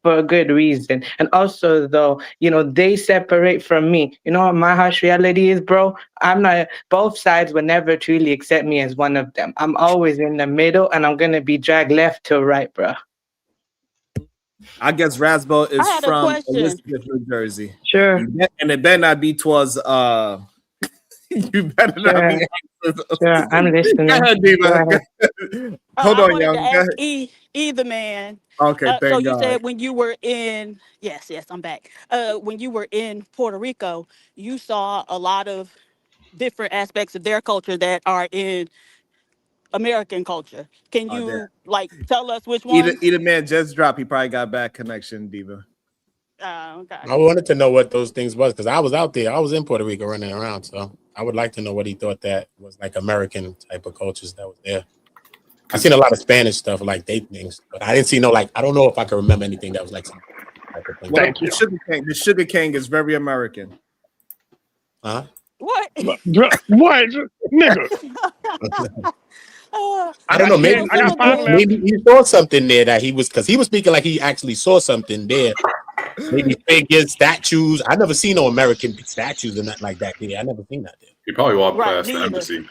for a good reason. And also, though, they separate from me. You know what my harsh reality is, bro? I'm not, both sides will never truly accept me as one of them. I'm always in the middle, and I'm going to be dragged left to right, bro.
I guess Rasbo
I
is
had a
from
question.
Elizabeth, New Jersey.
Sure.
And it better not be towards you better not
Sure.
be.
Sure. I'm listening.
Go ahead,
Go
Diva.
ahead.
Hold
I
on,
wanted to
young. Go
ask
ahead.
either man.
Okay,
So
thank
you
God.
said when you were in, yes, I'm back. When you were in Puerto Rico, you saw a lot of different aspects of their culture that are in American culture. Can
Oh, damn.
you tell us which ones?
Either man just dropped. He probably got bad connection, Diva.
Okay.
I wanted to know what those things was because I was out there. I was in Puerto Rico running around, so I would like to know what he thought that was like American type of cultures that was there. I seen a lot of Spanish stuff, like date things, but I didn't see no I don't know if I can remember anything that was like some type of thing.
Well, the sugar cane is very American.
Huh?
What?
What, nigga?
I don't know. Maybe
I got 5 left.
maybe he saw something there that he was because he was speaking like he actually saw something there. Maybe figures, statues. I never seen no American statues or nothing like that there. I never seen that there.
You probably walked
Right,
past the
neither.
embassy.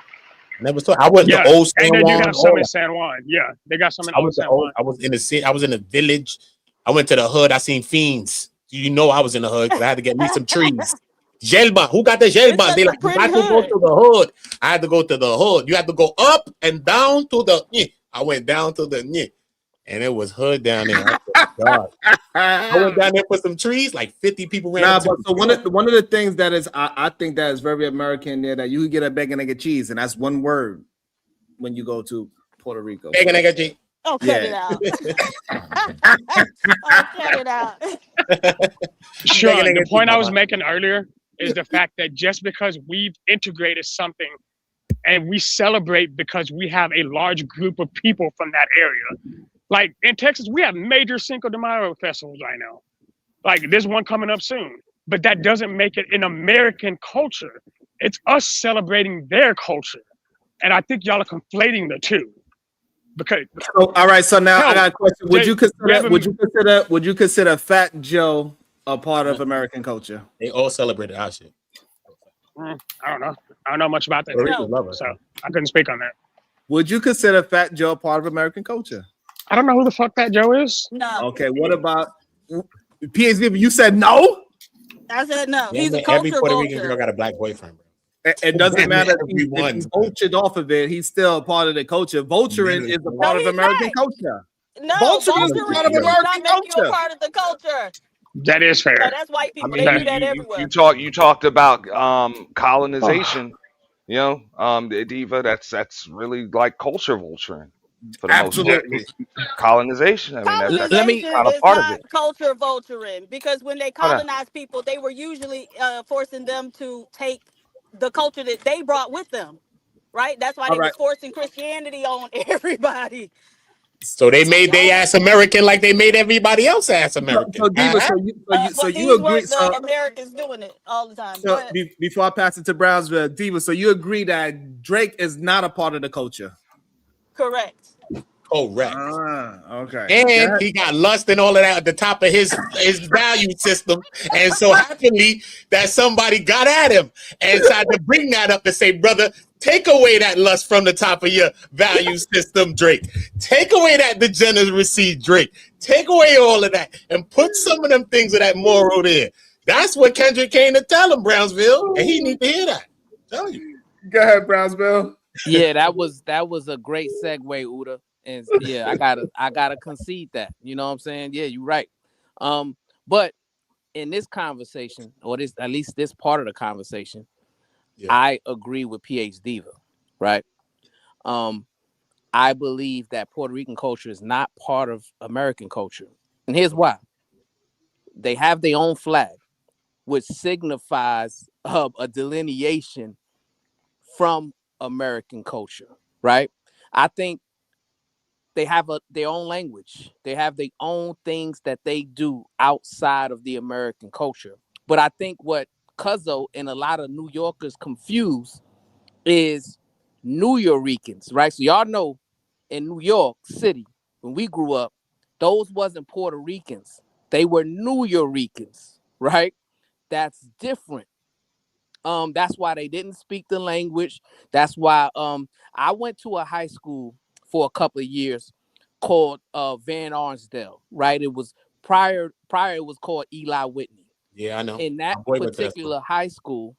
Never saw. I went
Yeah,
to old San
and they do
Juan.
have some
all
in
that.
San Juan. Yeah, they got some in
I
old
went to
San Juan.
I was in the city. I was in the village. I went to the hood. I seen fiends. You know I was in the hood because I had to get me some trees. Jelba, who got the
It's
Jelba?
just
They
a
like you
pretty
got to go
hood.
to the hood. I had to go to the hood. You had to go up and down to the. I went down to the and it was hood down there. I said, God. I went down there for some trees. Like 50 people ran.
Nah,
up to
but
me.
so one of the things that is I think that is very American there that you could get a bacon egg and cheese, and that's one word when you go to Puerto Rico.
Bacon, egg, and cheese.
Oh, cut it out. Oh, cut it out.
Sure.
Bacon, egg,
The
and
point
cheese,
I was
mama.
making earlier is the fact that just because we've integrated something and we celebrate because we have a large group of people from that area. Like in Texas, we have major Cinco de Mayo festivals right now. Like there's one coming up soon. But that doesn't make it an American culture. It's us celebrating their culture. And I think y'all are conflating the two. Because
So, all right, so now I
hell,
got a question. Would you
Reverend-
consider Fat Joe a part of American culture?
They all celebrated our shit.
I don't know. I don't know much about that.
Puerto Ricans love us.
So I couldn't speak on that.
Would you consider Fat Joe a part of American culture?
I don't know who the fuck Fat Joe is.
No.
Okay, what about PhD? You said no?
I said no.
Yeah,
He's
man,
a
every
culture
Puerto Rican
vulture.
girl got a black boyfriend, bro.
It doesn't matter if he
Everyone.
vultured off of it. He's still a part of the culture. Vulturing is a part of
he's
American
not.
culture.
No,
Vulturing is a part of
vulturing does not
American
make you a
culture.
part of the culture.
That is fair.
No, that's white people.
I
They
mean,
do that everywhere.
you talked about colonization. You know, Diva. That's really like culture vulturing for the most part.
Absolutely.
Colonization. I mean, that's
Colonization
kind of
is
part of
not
it.
culture vulturing because when they
Hold on.
colonized people, they were usually forcing them to take the culture that they brought with them. Right? That's why
All
they
right.
was forcing Christianity on everybody.
So they made they ass American like they made everybody else ass American.
So Diva, so
But
you
these
agree?
weren't the Americans doing it all the time.
So
But
before I pass it to Brownsville, Diva, so you agree that Drake is not a part of the culture?
correct.
Correct.
Okay.
And he got lust and all of that at the top of his value system. And so happily that somebody got at him and tried to bring that up and say, brother, take away that lust from the top of your value system, Drake. Take away that degeneracy, Drake. Take away all of that and put some of them things of that moral there. That's what Kendrick came to tell him, Brownsville. And he need to hear that. Tell you.
Go ahead, Brownsville.
Yeah, that was a great segue, Uda. And yeah, I gotta concede that. You know what I'm saying? Yeah, you're right. But in this conversation, or this at least this part of the conversation, I agree with PH Diva, right? I believe that Puerto Rican culture is not part of American culture. And here's why. They have their own flag, which signifies a delineation from American culture, right? I think they have their own language. They have their own things that they do outside of the American culture. But I think what Cuzzo and a lot of New Yorkers confuse is New Yorkers, right? So y'all know in New York City, when we grew up, those wasn't Puerto Ricans They were New Yorkers, right? That's different. That's why they didn't speak the language. That's why I went to a high school for a couple of years called Van Arsdale, right? It was prior it was called Eli Whitney.
Yeah, I know.
In that
My boy went to that
particular high school,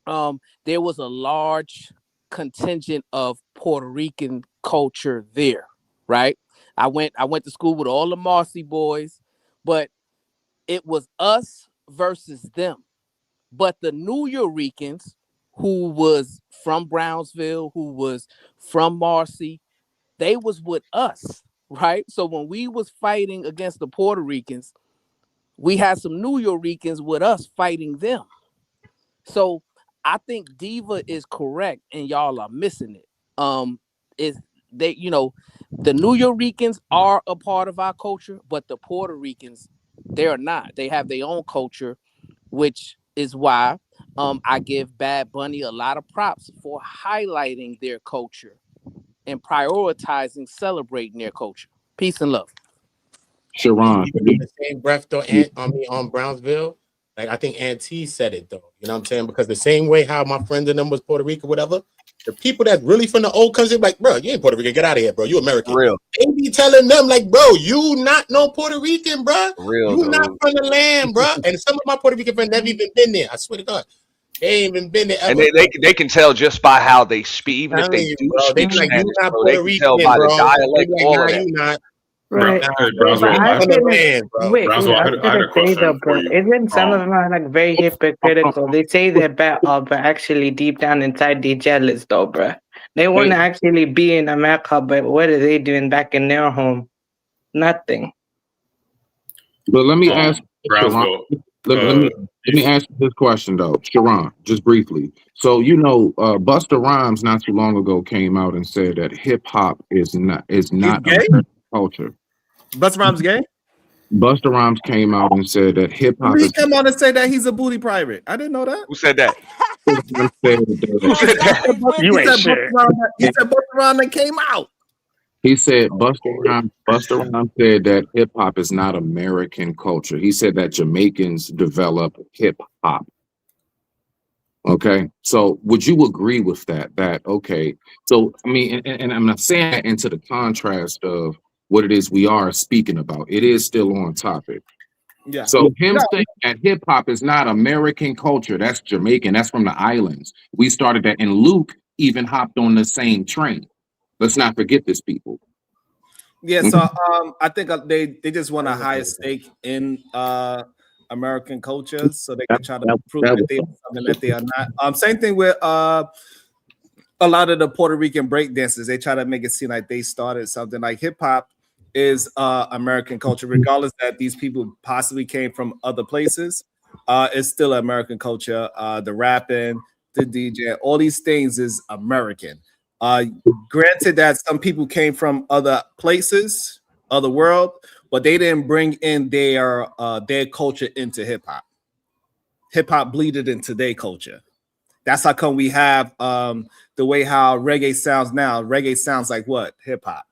there was a large contingent of Puerto Rican culture there, right? I went to school with all the Marcy boys, but it was us versus them. But the New Yorkers who was from Brownsville, who was from Marcy, they was with us, right? So when we was fighting against the Puerto Ricans, we had some New Yorkers with us fighting them. So I think Diva is correct and y'all are missing it. Is they, the New Yorkers are a part of our culture, but the Puerto Ricans, they're not. They have their own culture, which is why I give Bad Bunny a lot of props for highlighting their culture and prioritizing celebrating their culture. Peace and love.
Sharon,
Even in the same breath though, on Brownsville, like I think Auntie said it though. You know what I'm saying? Because the same way how my friend and them was Puerto Rico, whatever, the people that's really from the old country, like, bro, you ain't Puerto Rican, get out of here, bro. You American.
Real.
They be telling them, like, bro, you not no Puerto Rican, bro.
Real,
You
dude.
not from the land, bro. And some of my Puerto Rican friends never even been there. I swear to God. They ain't even been there ever.
And they can tell just by how they speak, even if they do
bro, they
speak
be like,
Spanish,
you not
bro, they
Puerto
can tell
Rican,
by
bro.
the dialect,
Like,
all
nah,
of that.
you not.
Right.
Hey,
But
Brownsville,
I
From the
feel
land, bro.
wait,
Brownsville,
I
I
was
had a
gonna say though,
question for
bro,
you.
isn't some of them are like very hypocritical? They say they're better, but actually deep down inside they jealous though, bro. They want to actually be in America, but what are they doing back in their home? Nothing.
but let me ask Sharon.
Brownsville.
Let me ask you this question though, Sharon, just briefly. So Busta Rhymes not too long ago came out and said that hip hop is not
He's gay?
American culture.
Busta Rhymes gay?
Busta Rhymes came out and said that hip
When
hop
did he
is.
come on and say that he's a booty pirate? I didn't know that.
Who said that?
Who said that?
You ain't shit.
He said Busta Rhymes that came out.
He said Busta Rhymes said that hip hop is not American culture. He said that Jamaicans developed hip hop. Okay, so would you agree with that? Okay, so I mean, and I'm not saying that into the contrast of what it is we are speaking about. It is still on topic.
Yeah.
So him saying that hip hop is not American culture, that's Jamaican, that's from the islands. We started that, and Luke even hopped on the same train. Let's not forget this, people.
Yeah, so I think they just want a higher stake in American culture, so they can try to prove that they are something that they are not. Same thing with a lot of the Puerto Rican break dancers. They try to make it seem like they started something. Like hip hop is American culture, regardless that these people possibly came from other places. It's still American culture. The rapping, the DJ, all these things is American. Granted that some people came from other places, other world, but they didn't bring in their culture into hip hop. Hip hop bleeded into their culture. That's how come we have the way how reggae sounds now. Reggae sounds like what? Hip hop.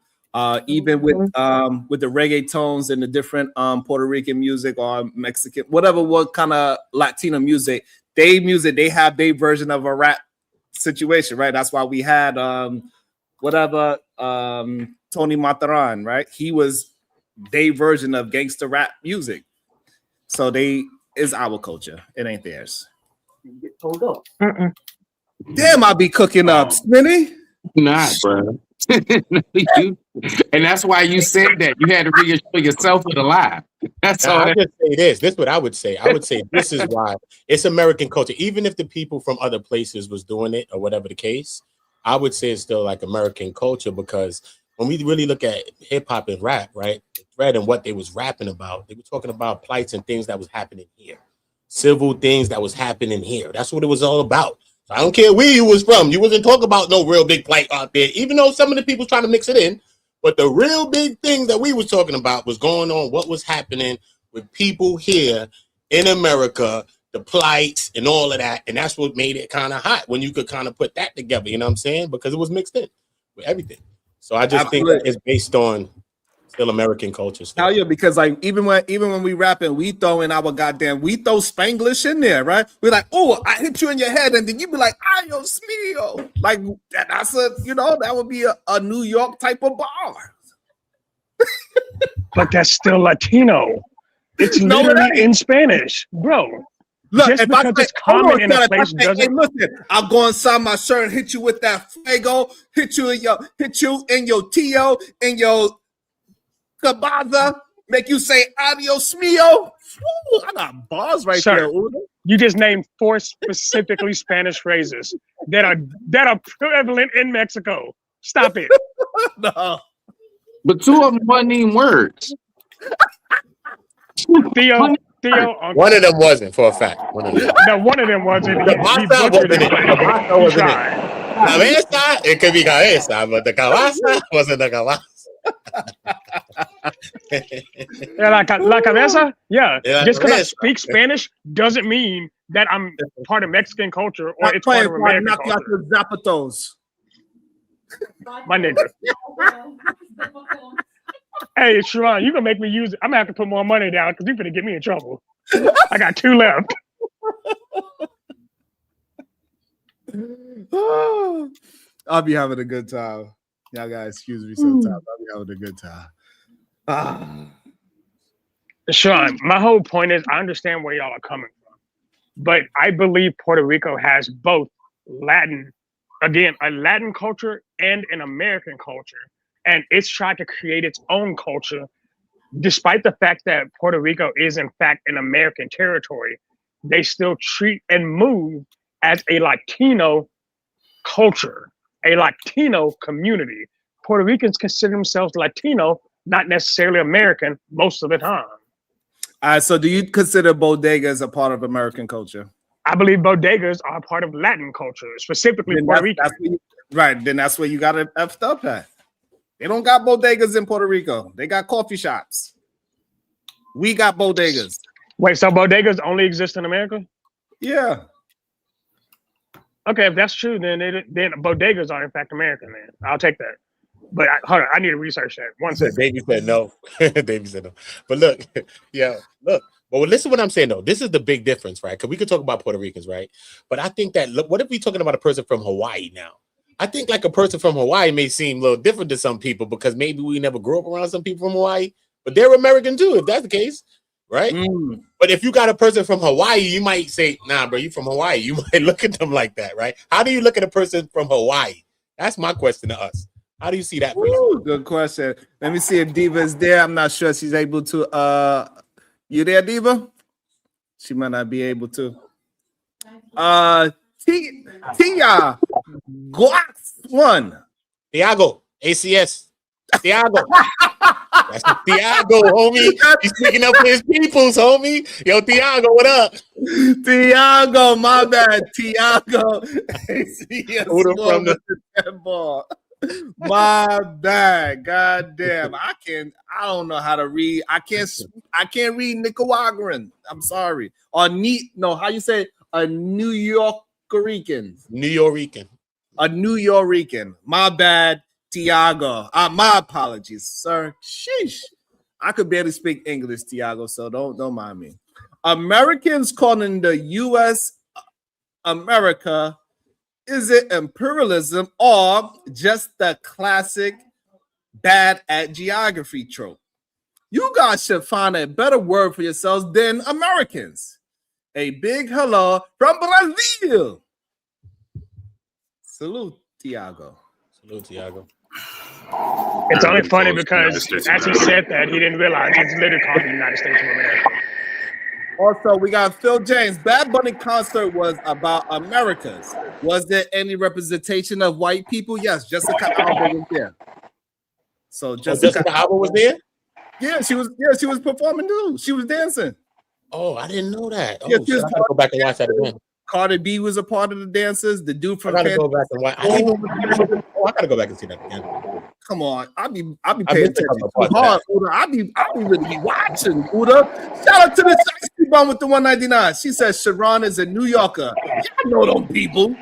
Even with the reggae tones and the different Puerto Rican music or Mexican, whatever, what kind of Latino music, they have their version of a rap situation, right? That's why we had Tony Mataran, right? He was their version of gangster rap music. So they is our culture. It ain't theirs. Damn, I be cooking up, Smitty.
Not, bro. And that's why you said that. You had to reassure yourself with a lie. That's all.
I just say this. This is what I would say. I would say this is why it's American culture. Even if the people from other places was doing it or whatever the case, I would say it's still like American culture, because when we really look at hip hop and rap, right, the thread and what they was rapping about, they were talking about plights and things that was happening here, civil things that was happening here. That's what it was all about. So I don't care where you was from. You wasn't talking about no real big plight out there, even though some of the people trying to mix it in. But the real big thing that we was talking about was going on, what was happening with people here in America, the plights and all of that. And that's what made it kind of hot when you could kind of put that together, you know what I'm saying? Because it was mixed in with everything. So I just think that it's based on Still American culture.
Hell yeah, because like even when we rapping, we throw Spanglish in there, right? We're like, oh, I hit you in your head, and then you be like, ay, Dios mío. Like that's that would be a New York type of bar.
But that's still Latino. It's literally in Spanish, bro.
Look,
just because it's common in a place doesn't.
Hey, listen, I'll go inside my shirt and hit you with that fuego, hit you in your Tio, in your cabaza, make you say adios mio. Ooh, I got bars right there. Uda.
You just named 4 specifically Spanish phrases that are prevalent in Mexico. Stop it.
No.
But 2 of them wasn't even words.
Theo,
one of them wasn't, for a fact. One of them
wasn't.
The cabeza wasn't it. The cabeza wasn't it. Cabeza, it could be cabeza, but the cabeza wasn't the cabeza.
La cabeza? Yeah.
La
Just because I
cabeza.
speak Spanish doesn't mean that I'm part of Mexican culture or it's part of American culture.
Zapatos.
My nigga. Hey, Sharon, you gonna make me use it. I'm gonna have to put more money down because you're gonna get me in trouble. I got 2 left.
I'll be having a good time. Y'all gotta excuse me sometimes. I'll be having a good time.
Sean, my whole point is I understand where y'all are coming from, but I believe Puerto Rico has both a Latin culture and an American culture. And it's tried to create its own culture, despite the fact that Puerto Rico is in fact an American territory. They still treat and move as a Latino culture, a Latino community. Puerto Ricans consider themselves Latino, not necessarily American most of the time.
So do you consider bodegas a part of American culture?
I believe bodegas are part of Latin culture, specifically Puerto Rican.
Then that's where you got it effed up at. They don't got bodegas in Puerto Rico. They got coffee shops. We got bodegas.
Wait, so bodegas only exist in America?
Yeah.
Okay, if that's true, then bodegas are in fact American. Then I'll take that. But hold on, I need to research that. One second.
Davey said no. Davey said no. But look, look. But listen to what I'm saying though. This is the big difference, right? Because we could talk about Puerto Ricans, right? But I think that what if we talking about a person from Hawaii now? I think like a person from Hawaii may seem a little different to some people because maybe we never grew up around some people from Hawaii, but they're American too, if that's the case, right? But if you got a person from Hawaii, you might say, nah, bro, you from Hawaii. You might look at them like that, right? How do you look at a person from Hawaii? That's my question to us. How do you see that?
Good question. Let me see if Diva is there. I'm not sure she's able to. You there, Diva? She might not be able to. Tia Guax1.
Thiago, ACS. Thiago. That's Thiago, homie. He's speaking up for his peoples, homie. Yo, Thiago, what up?
Thiago, my bad. Thiago. ACS
from the
ball. My bad. God damn. I don't know how to read. I can't read Nicaraguan. I'm sorry. Or how you say a New Yorkerican. A New Yorican. My bad, Tiago. My apologies, sir. Sheesh. I could barely speak English, Tiago, so don't mind me. Americans calling the U.S. America, is it imperialism or just the classic bad at geography trope? You guys should find a better word for yourselves than Americans. A big hello from Brazil. Salute, Tiago.
Salute, Tiago.
It's only funny because as he said that, he didn't realize it's literally called the United States of America.
Also, we got Phil James. Bad Bunny concert was about Americas. Was there any representation of white people? Yes, Jessica Alba was there. So
Jessica Alba was there?
Yeah, she was performing too. She was dancing.
Oh, I didn't know that. Oh,
Yeah,
I gotta go back and watch that again.
Cardi B was a part of the dancers. The dude from
I gotta go back and watch. I gotta go back and see that again.
Come on, I'll be paying attention too hard, Uda. I'll be really watching, Uda. Shout out to the sexy bum with the 199. She says Sharon is a New Yorker. Y'all know them people.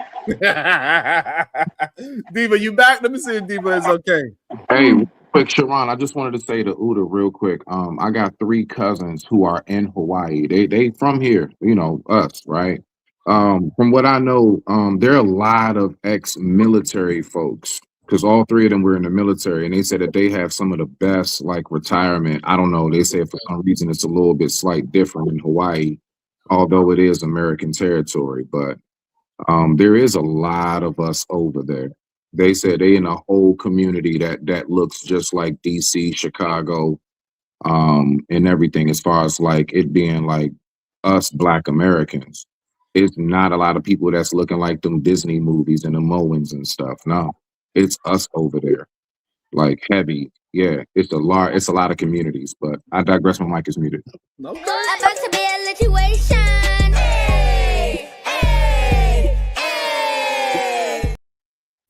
Diva, you back? Let me see if Diva is okay.
Hey, Quick, Sharon, I just wanted to say to Uda real quick. I got 3 cousins who are in Hawaii. They from here, you know, us, right? From what I know, there are a lot of ex-military folks because all 3 of them were in the military, and they said that they have some of the best like retirement. I don't know. They said for some reason it's a little bit slight different in Hawaii, although it is American territory. But there is a lot of us over there. They said they in a whole community that looks just like DC, Chicago, and everything as far as like it being like us Black Americans. It's not a lot of people that's looking like them Disney movies and the Moans and stuff. No, it's us over there, like heavy. Yeah, it's a lot of communities. But I digress. My mic is muted.
About to be a situation. Hey, hey, hey.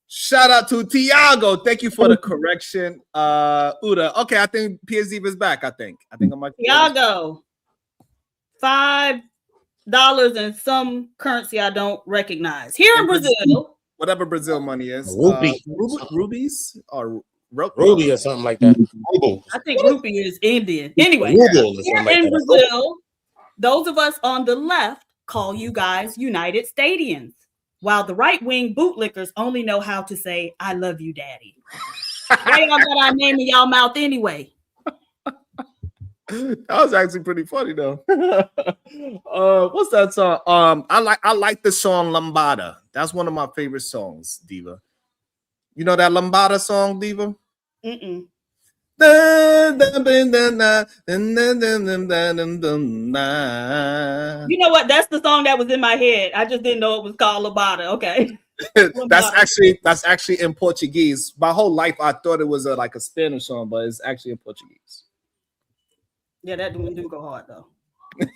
Shout out to Tiago. Thank you for the correction. Uda. Okay, I think PSD is back. I think I'm like
Tiago. $5 in some currency I don't recognize. Here in Brazil.
Whatever Brazil money is. Rubies or
Ruby or something like that.
I think rupee is Indian. Anyway, here in Brazil, those of us on the left call you guys United Stadians, while the right-wing bootlickers only know how to say, I love you, daddy. Why y'all got our name in y'all mouth anyway?
That was actually pretty funny though. What's that song? I like the song Lambada. That's one of my favorite songs, Diva. You know that Lambada song, Diva?
Mm-mm. You know what? That's the song that was in my head. I just didn't know it was called Lambada. Okay.
That's actually in Portuguese. My whole life I thought it was like a Spanish song, but it's actually in Portuguese.
Yeah, that one do go hard though.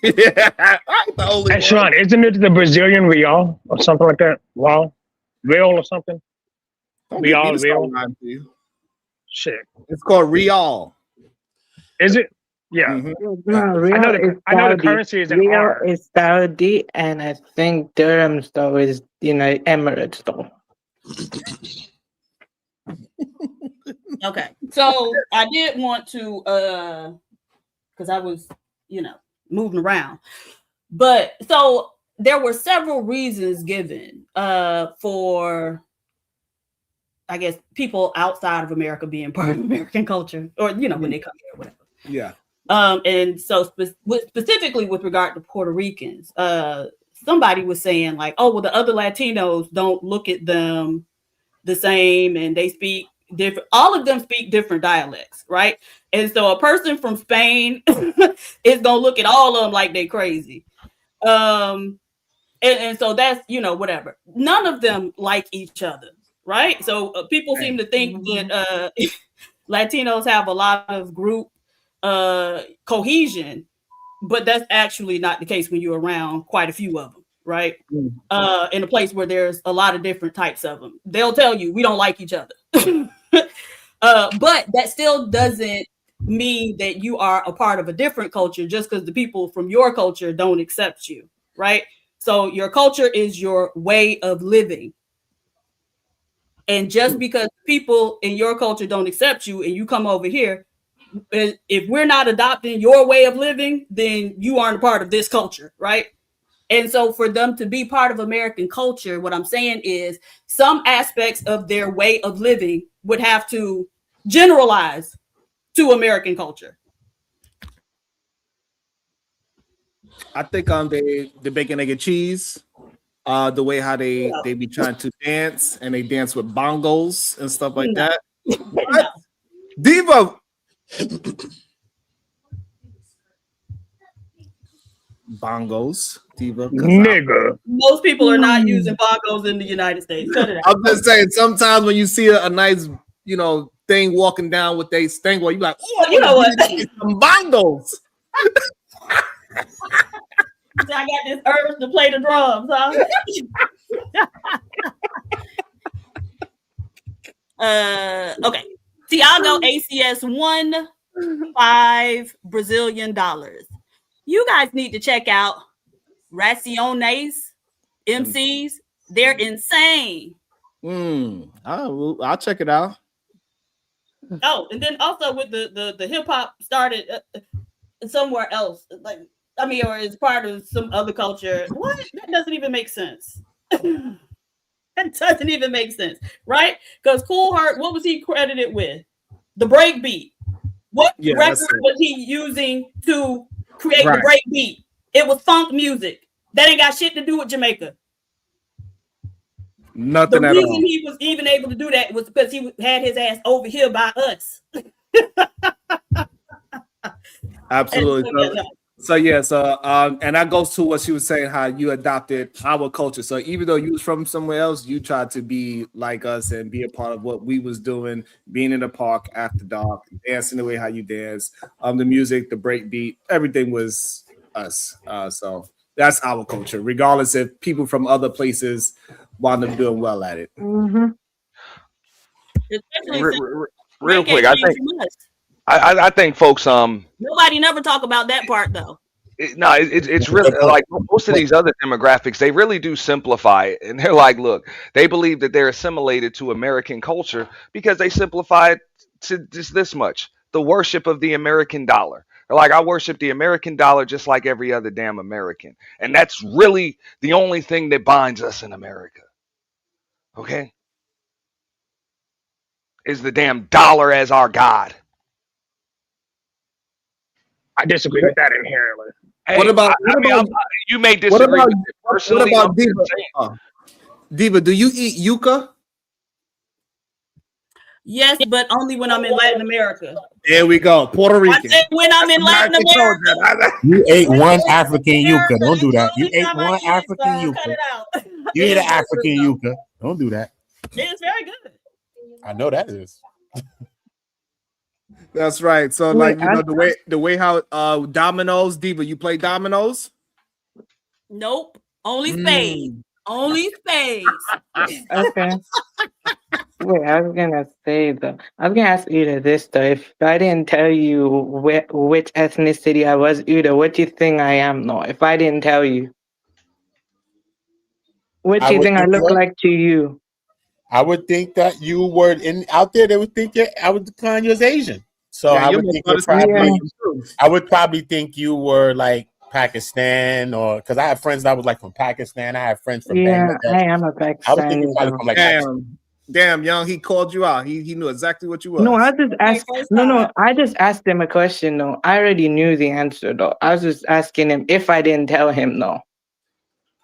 Hey, Sean, isn't it the Brazilian real or something like that? Wow, real or something? Real. Shit,
it's called Real.
Is it? Yeah.
Mm-hmm. I know the currency is in
Real
is Saudi, and I think dirhams though is Emirates though.
Okay, so I did want to because I was moving around, but so there were several reasons given for, I guess, people outside of America being part of American culture, or when they come here or whatever.
Yeah.
And so specifically with regard to Puerto Ricans, somebody was saying like, oh well, the other Latinos don't look at them the same, and they speak different. All of them speak different dialects, right? And so a person from Spain is gonna look at all of them like they crazy. And so that's whatever. None of them like each other, right? So people seem to think that Latinos have a lot of group cohesion, but that's actually not the case when you're around quite a few of them, right? In a place where there's a lot of different types of them. They'll tell you we don't like each other. But that still doesn't mean that you are a part of a different culture just because the people from your culture don't accept you, right? So your culture is your way of living. And just because people in your culture don't accept you and you come over here, if we're not adopting your way of living, then you aren't a part of this culture, right? And so for them to be part of American culture, what I'm saying is some aspects of their way of living would have to generalize to American culture.
I think the bacon, egg, and cheese, the way how they be trying to dance, and they dance with bongos and stuff like that. What? Diva. Bongos, Diva.
Nigga.
Most people are not using bongos in the United States. Cut it out.
I'm just saying, sometimes when you see a nice, thing walking down with they thing, well, you're like, oh,
you know what?
Some bongos.
I got this urge to play the drums, huh? Okay. Tiago ACS won $5 Brazilian. You guys need to check out Raciones MCs. They're insane.
I'll check it out.
Oh, and then also with the hip hop started somewhere else, like I mean, or is part of some other culture. What? That doesn't even make sense. That doesn't even make sense, right? Because Cool Heart, what was he credited with? The break beat. What record was he using to create the break beat? It was funk music. That ain't got shit to do with Jamaica.
Nothing
the
at
reason
all.
he was even able to do that was because he had his ass over here by us.
Absolutely. And that goes to what she was saying, how you adopted our culture. So even though you was from somewhere else, you tried to be like us and be a part of what we was doing, being in the park after dark, dancing the way how you dance, the music, the break beat, everything was us. So that's our culture, regardless if people from other places wound up doing well at it.
Mm-hmm.
Real quick, I think folks
nobody never talk about that part though.
It's really like most of these other demographics, they really do simplify it. And they're like, look, they believe that they're assimilated to American culture because they simplify it to just this much: the worship of the American dollar. They're like, I worship the American dollar just like every other damn American. And that's really the only thing that binds us in America. Okay? Is the damn dollar as our God.
I disagree with that inherently.
Hey, you may disagree with it personally.
What about Diva? Diva, do you eat yuca?
Yes, but only when I'm in Latin America.
There we go. Puerto Rican.
I said when I'm in Latin America.
You ate one African yuca. Don't do that. You ate one African yuca. You ate an African yuca. Don't do that.
It's very good.
I know that is.
That's right. So, like, you know, the way how dominoes, Diva, you play dominoes?
Nope. Only spades. Only spades.
Okay. Wait, I was gonna say though. I was gonna ask Uda this though. If I didn't tell you which ethnicity I was, Uda, what do you think I am though? If I didn't tell you, what do you think I look like to you?
I would think that you were out there. They would think I would decline you as Asian. So I would think I would probably think you were like Pakistan, or because I have friends that was like from Pakistan. I have friends from Bangladesh.
I am a Pakistani.
I would think you probably from like
Damn, Young, he called you out. He knew exactly what you was.
No, I just asked. No, I just asked him a question. though. I already knew the answer though. I was just asking him if I didn't tell him though.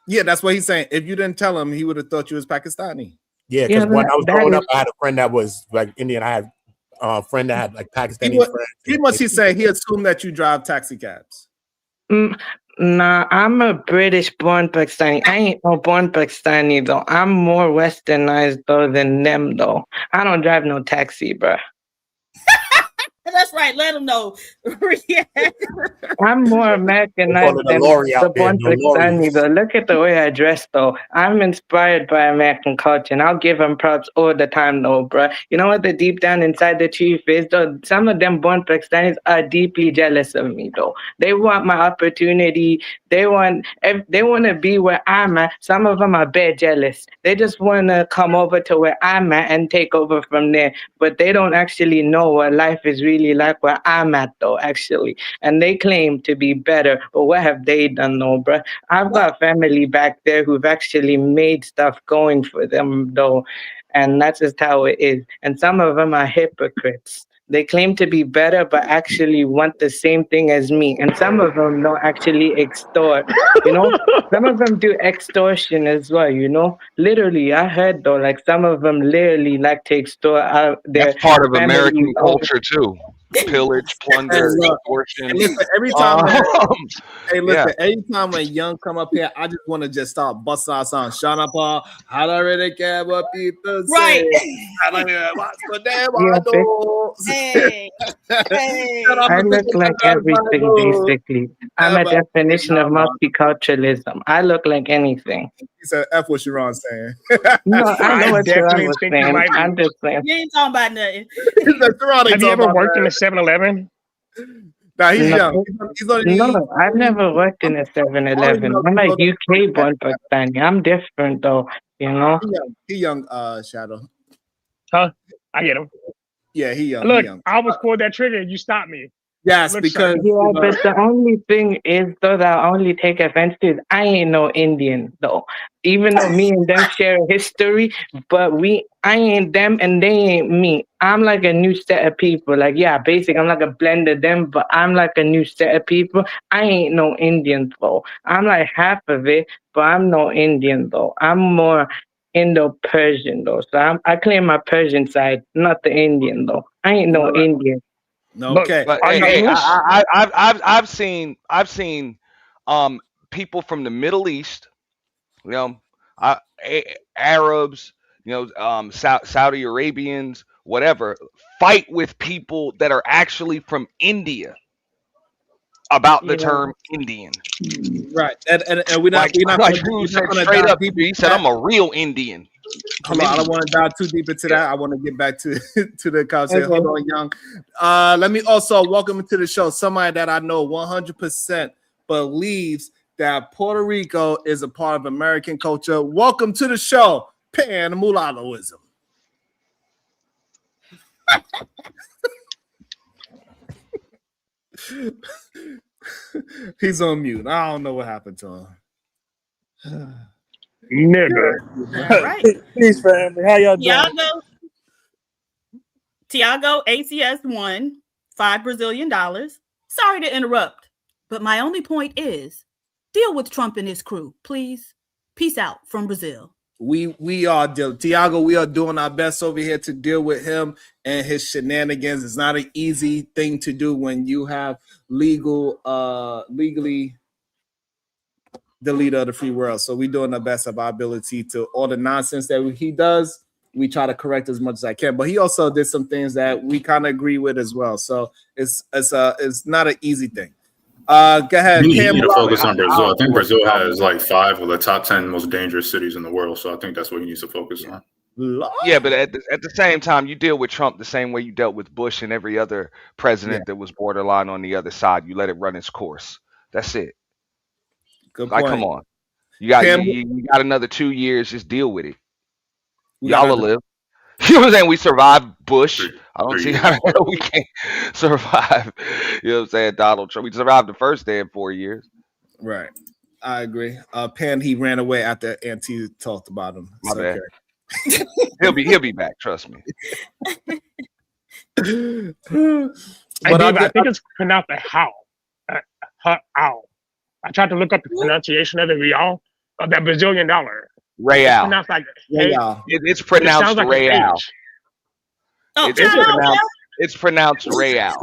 Yeah, that's what he's saying. If you didn't tell him, he would have thought you was Pakistani.
Yeah, because when I was growing up, I had a friend that was like Indian. I had a friend that had like Pakistani friends.
He must he say he assumed that you drive taxi cabs.
Nah, I'm a British born Pakistani. I ain't no born Pakistani though. I'm more westernized though than them though. I don't drive no taxi, bro.
That's right. Let them know.
I'm more Americanized than the born Pakistani though. Look at the way I dress though. I'm inspired by American culture, and I'll give them props all the time though, bro. You know what the deep down inside the truth is though? Some of them born Pakistanis are deeply jealous of me though. They want my opportunity. They want to be where I'm at. Some of them are bad jealous. They just want to come over to where I'm at and take over from there. But they don't actually know what life is really like where I'm at though, actually. And they claim to be better, but what have they done though, bro? I've got family back there who've actually made stuff going for them though. And that's just how it is. And some of them are hypocrites. They claim to be better, but actually want the same thing as me. And some of them don't actually extort, you know? Some of them do extortion as well, you know? Literally, I heard though, like some of them literally like to extort their
That's part of
family
American culture too. Pillage, plunder, extortion.
And listen, every time every time when Young come up here, I just want to just start busting out song. Shut up, I don't really care what people say.
Right.
What's the name?
I look like everything basically. I'm a definition of multiculturalism. I look like anything.
He said, F what Sharon saying.
No, I know what Sharon was saying. I'm just saying.
You ain't talking about nothing.
Have you ever worked in a 7-Eleven?
Nah, he's young.
No, I've never worked in a 7-Eleven. I'm a UK born Pakistani. I'm different though, you know.
He young, Shadow.
Huh? I get him.
Yeah, he young.
Look,
he young.
I almost pulled that trigger and you stopped me.
Yes,
Look,
because
Yeah, but the only thing is, though, that I only take offense to is I ain't no Indian, though. Even though me and them share history, but I ain't them and they ain't me. I'm like a new set of people. Like, yeah, basically, I'm like a blend of them, but I'm like a new set of people. I ain't no Indian, though. I'm like half of it, but I'm no Indian, though. I'm more Indo-Persian, though. So I claim my Persian side, not the Indian, though. I ain't no Indian.
Okay.
But
Are you
hey,
English?
I've seen people from the Middle East, you know, Arabs, you know, Saudi Arabians, whatever, fight with people that are actually from India about the
Yeah.
term Indian.
Right, and we're not
Like
gonna
dude said
dive
straight up,
deep
he
into
said,
that.
"I'm a real Indian."
Hold on, I don't want to dive too deep into that. I want to get back to to the conversation.
Okay.
Hold on, young. Let me also welcome to the show somebody that I know 100% believes that Puerto Rico is a part of American culture. Welcome to the show, Pan Mulattoism. He's on mute. I don't know what happened to him.
Nigga.
All right.
Peace, family. How y'all doing?
Tiago ACS won $5 Brazilian. Sorry to interrupt, but my only point is deal with Trump and his crew, please. Peace out from Brazil.
We are Tiago. We are doing our best over here to deal with him and his shenanigans. It's not an easy thing to do when you have legally the leader of the free world. So we're doing the best of our ability to all the nonsense that he does. We try to correct as much as I can, but he also did some things that we kind of agree with as well. So it's not an easy thing. Go ahead.
You need to focus on Brazil. I think Brazil has like 5 of the top 10 most dangerous cities in the world. So I think that's what he needs to focus on.
Yeah, but at the same time, you deal with Trump the same way you dealt with Bush and every other president that was borderline on the other side. You let it run its course. That's it.
Good
like,
point.
come on. You got you got another 2 years. Just deal with it.
We
Y'all will
gotta-
live. You know what I'm saying? We survived Bush. I don't
3
see
years.
how the hell we can't survive. You know what I'm saying? Donald Trump. We survived the first day in 4 years.
Right. I agree. Pan, he ran away after Auntie talked about him.
My
It's
bad.
okay.
He'll be back. Trust me.
Hey,
But
Dave, I think it's pronounced a how. How. I tried to look up the pronunciation of the real, of that Brazilian dollar.
Real.
It's pronounced like
Real.
It's pronounced
it sounds like
Real.
an H.
Oh,
It's pronounced Real,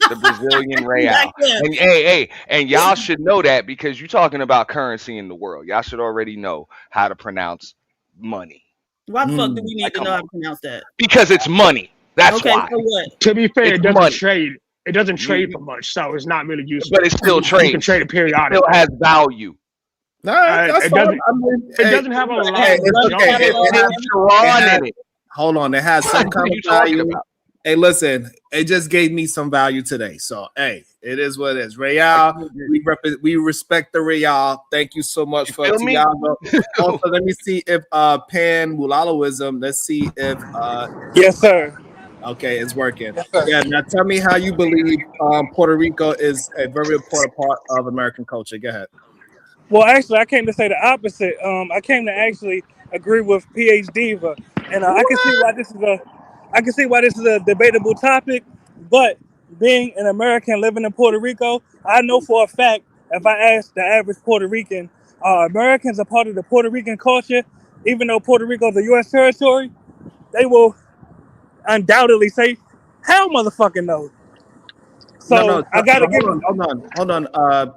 the Brazilian Real. And and y'all should know that because you're talking about currency in the world. Y'all should already know how to pronounce money.
Why the fuck do we need to know how to pronounce that?
Because it's money. That's
okay,
why.
So what?
To be fair,
It's
it doesn't
money.
trade. It doesn't trade for much, so it's not really useful.
But it still
You
trades.
can trade it
It
periodically.
still has value.
No, that's
it
fine.
doesn't.
I mean,
It
hey,
doesn't have a lot
hey,
of
it's
junk.
okay. It has
Sharon in it.
Hold on, it has some
What
kind
are
of
you talking
value.
about?
Hey, listen, it just gave me some value today. So, hey, it is what it is. Real, we respect the Real. Thank you so much for
feel me?
Tiago. Also, let me see if Pan Mulattoism. Let's see if
Yes, sir.
okay, it's working.
Yes, sir.
Yeah, now tell me how you believe Puerto Rico is a very important part of American culture. Go ahead.
Well, actually, I came to say the opposite. I came to actually agree with PhD Diva, and I can see why this is a debatable topic. But being an American living in Puerto Rico, I know for a fact if I ask the average Puerto Rican, are Americans a part of the Puerto Rican culture? Even though Puerto Rico is a U.S. territory, they will undoubtedly say, "Hell, motherfucking no." So
No.
I gotta
So
give.
hold on,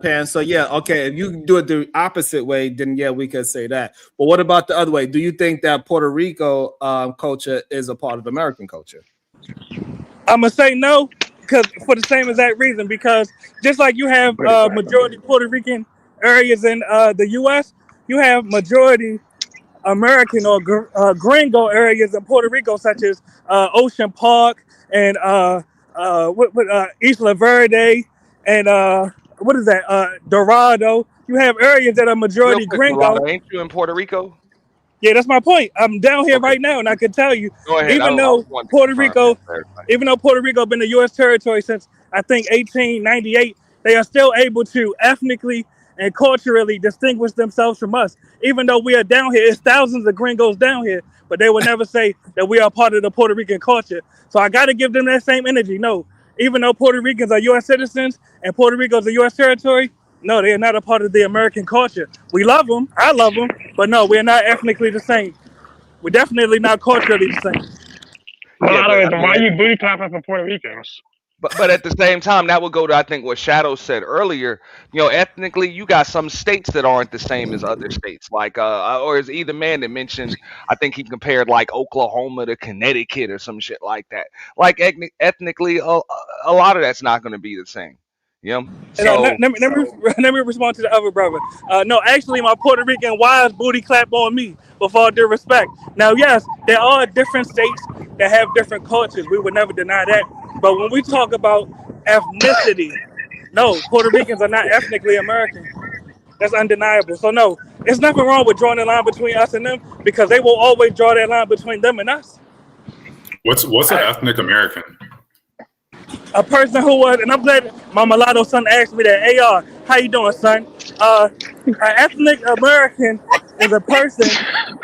Pan. So yeah, okay. If you do it the opposite way, then yeah, we could say that. But what about the other way? Do you think that Puerto Rico culture is a part of American culture?
I'm gonna say no, because for the same exact reason. Because just like you have majority Puerto Rican areas in the U.S., you have majority American or gringo areas in Puerto Rico, such as Ocean Park and Isla Verde and what is that? Dorado. You have areas that are
Real
majority
quick,
gringo.
Milano, ain't you in Puerto Rico?
Yeah, that's my point. I'm down here right now, and I can tell you,
Go ahead.
even though Puerto Rico been a U.S. territory since I think 1898, they are still able to ethnically and culturally distinguish themselves from us. Even though we are down here, it's thousands of gringos down here, but they would never say that we are part of the Puerto Rican culture. So I got to give them that same energy. No, even though Puerto Ricans are U.S. citizens and Puerto Rico is a U.S. territory, no, they are not a part of the American culture. We love them. I love them. But no, we're not ethnically the same. We're definitely not culturally the same.
Mulatto,
I mean,
why are you booty clapping for Puerto Ricans?
But at the same time, that would go to I think what Shadow said earlier. Ethnically, you got some states that aren't the same as other states. Like or is either man that mentioned? I think he compared like Oklahoma to Connecticut or some shit like that. Like ethnically, a lot of that's not going to be the same.
Let
So
me respond to the other brother. No, actually, my Puerto Rican wives booty clap on me with all due respect. Now, yes, there are different states that have different cultures. We would never deny that. But when we talk about ethnicity, no, Puerto Ricans are not ethnically American. That's undeniable. So no, there's nothing wrong with drawing a line between us and them because they will always draw that line between them and us.
What's an ethnic American?
A person who was, and I'm glad my mulatto son asked me that. Hey, how you doing, son? An ethnic American is a person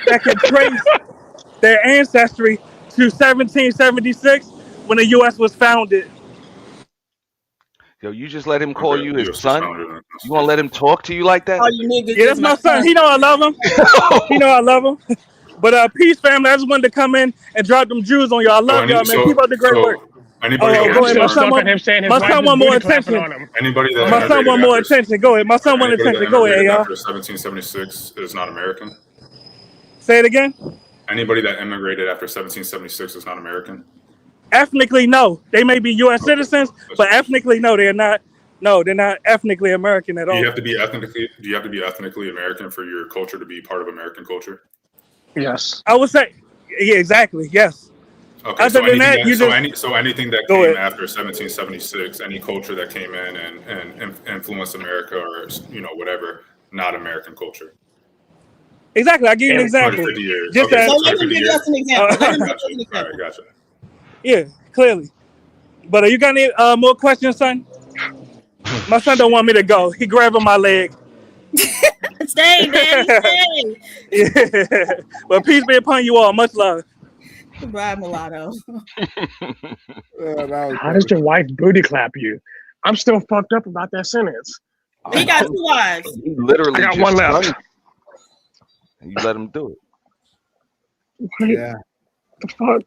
that can trace their ancestry to 1776 when the U.S. was founded.
you just let him call
Okay,
you his
US was
son.
founded in-
You gonna let him talk to you like that?
All you niggas
Yeah, that's
is
my
my
son. He know I love him. He know I love him. But peace, family. I just wanted to come in and drop them Jews on y'all. I love y'all, man. Keep up the great work.
Anybody that
Go ahead.
was
I'm
born,
still stuck on him saying his
My
wife
son
is
want more
booty clapping
attention.
on him.
anybody that
My son want
immigrated
more
after
attention. Go ahead. My son want
anybody that
attention. Go ahead,
immigrated
y'all.
after 1776 is not American.
Say it again.
Anybody that immigrated after 1776 is not American.
Ethnically, no. They may be U.S. citizens, but ethnically, no, they're not. No, they're not ethnically American at
Do you
all.
have to be ethnically American for your culture to be part of American culture?
Yes.
I would say, yeah, exactly. Yes.
Okay,
Other than that, you just
anything that
go
came
ahead.
after 1776, any culture that came in and influenced America or whatever, not American culture.
Exactly. I'll give you an example.
250 years.
Just
Okay,
as,
so
So let him
250
give
years.
us an example. Let him give us
Gotcha.
an
All
example.
right, gotcha.
yeah, clearly. But you got any more questions, son? My son don't want me to go. He grabbing my leg.
Stay, Daddy, stay.
Yeah. But peace be upon you all. Much love.
Goodbye, mulatto.
How does your wife booty clap you? I'm still fucked up about that sentence.
He got 2 wives.
He literally
I got
just
one left.
sung, and you let him do it.
Yeah.
The fuck?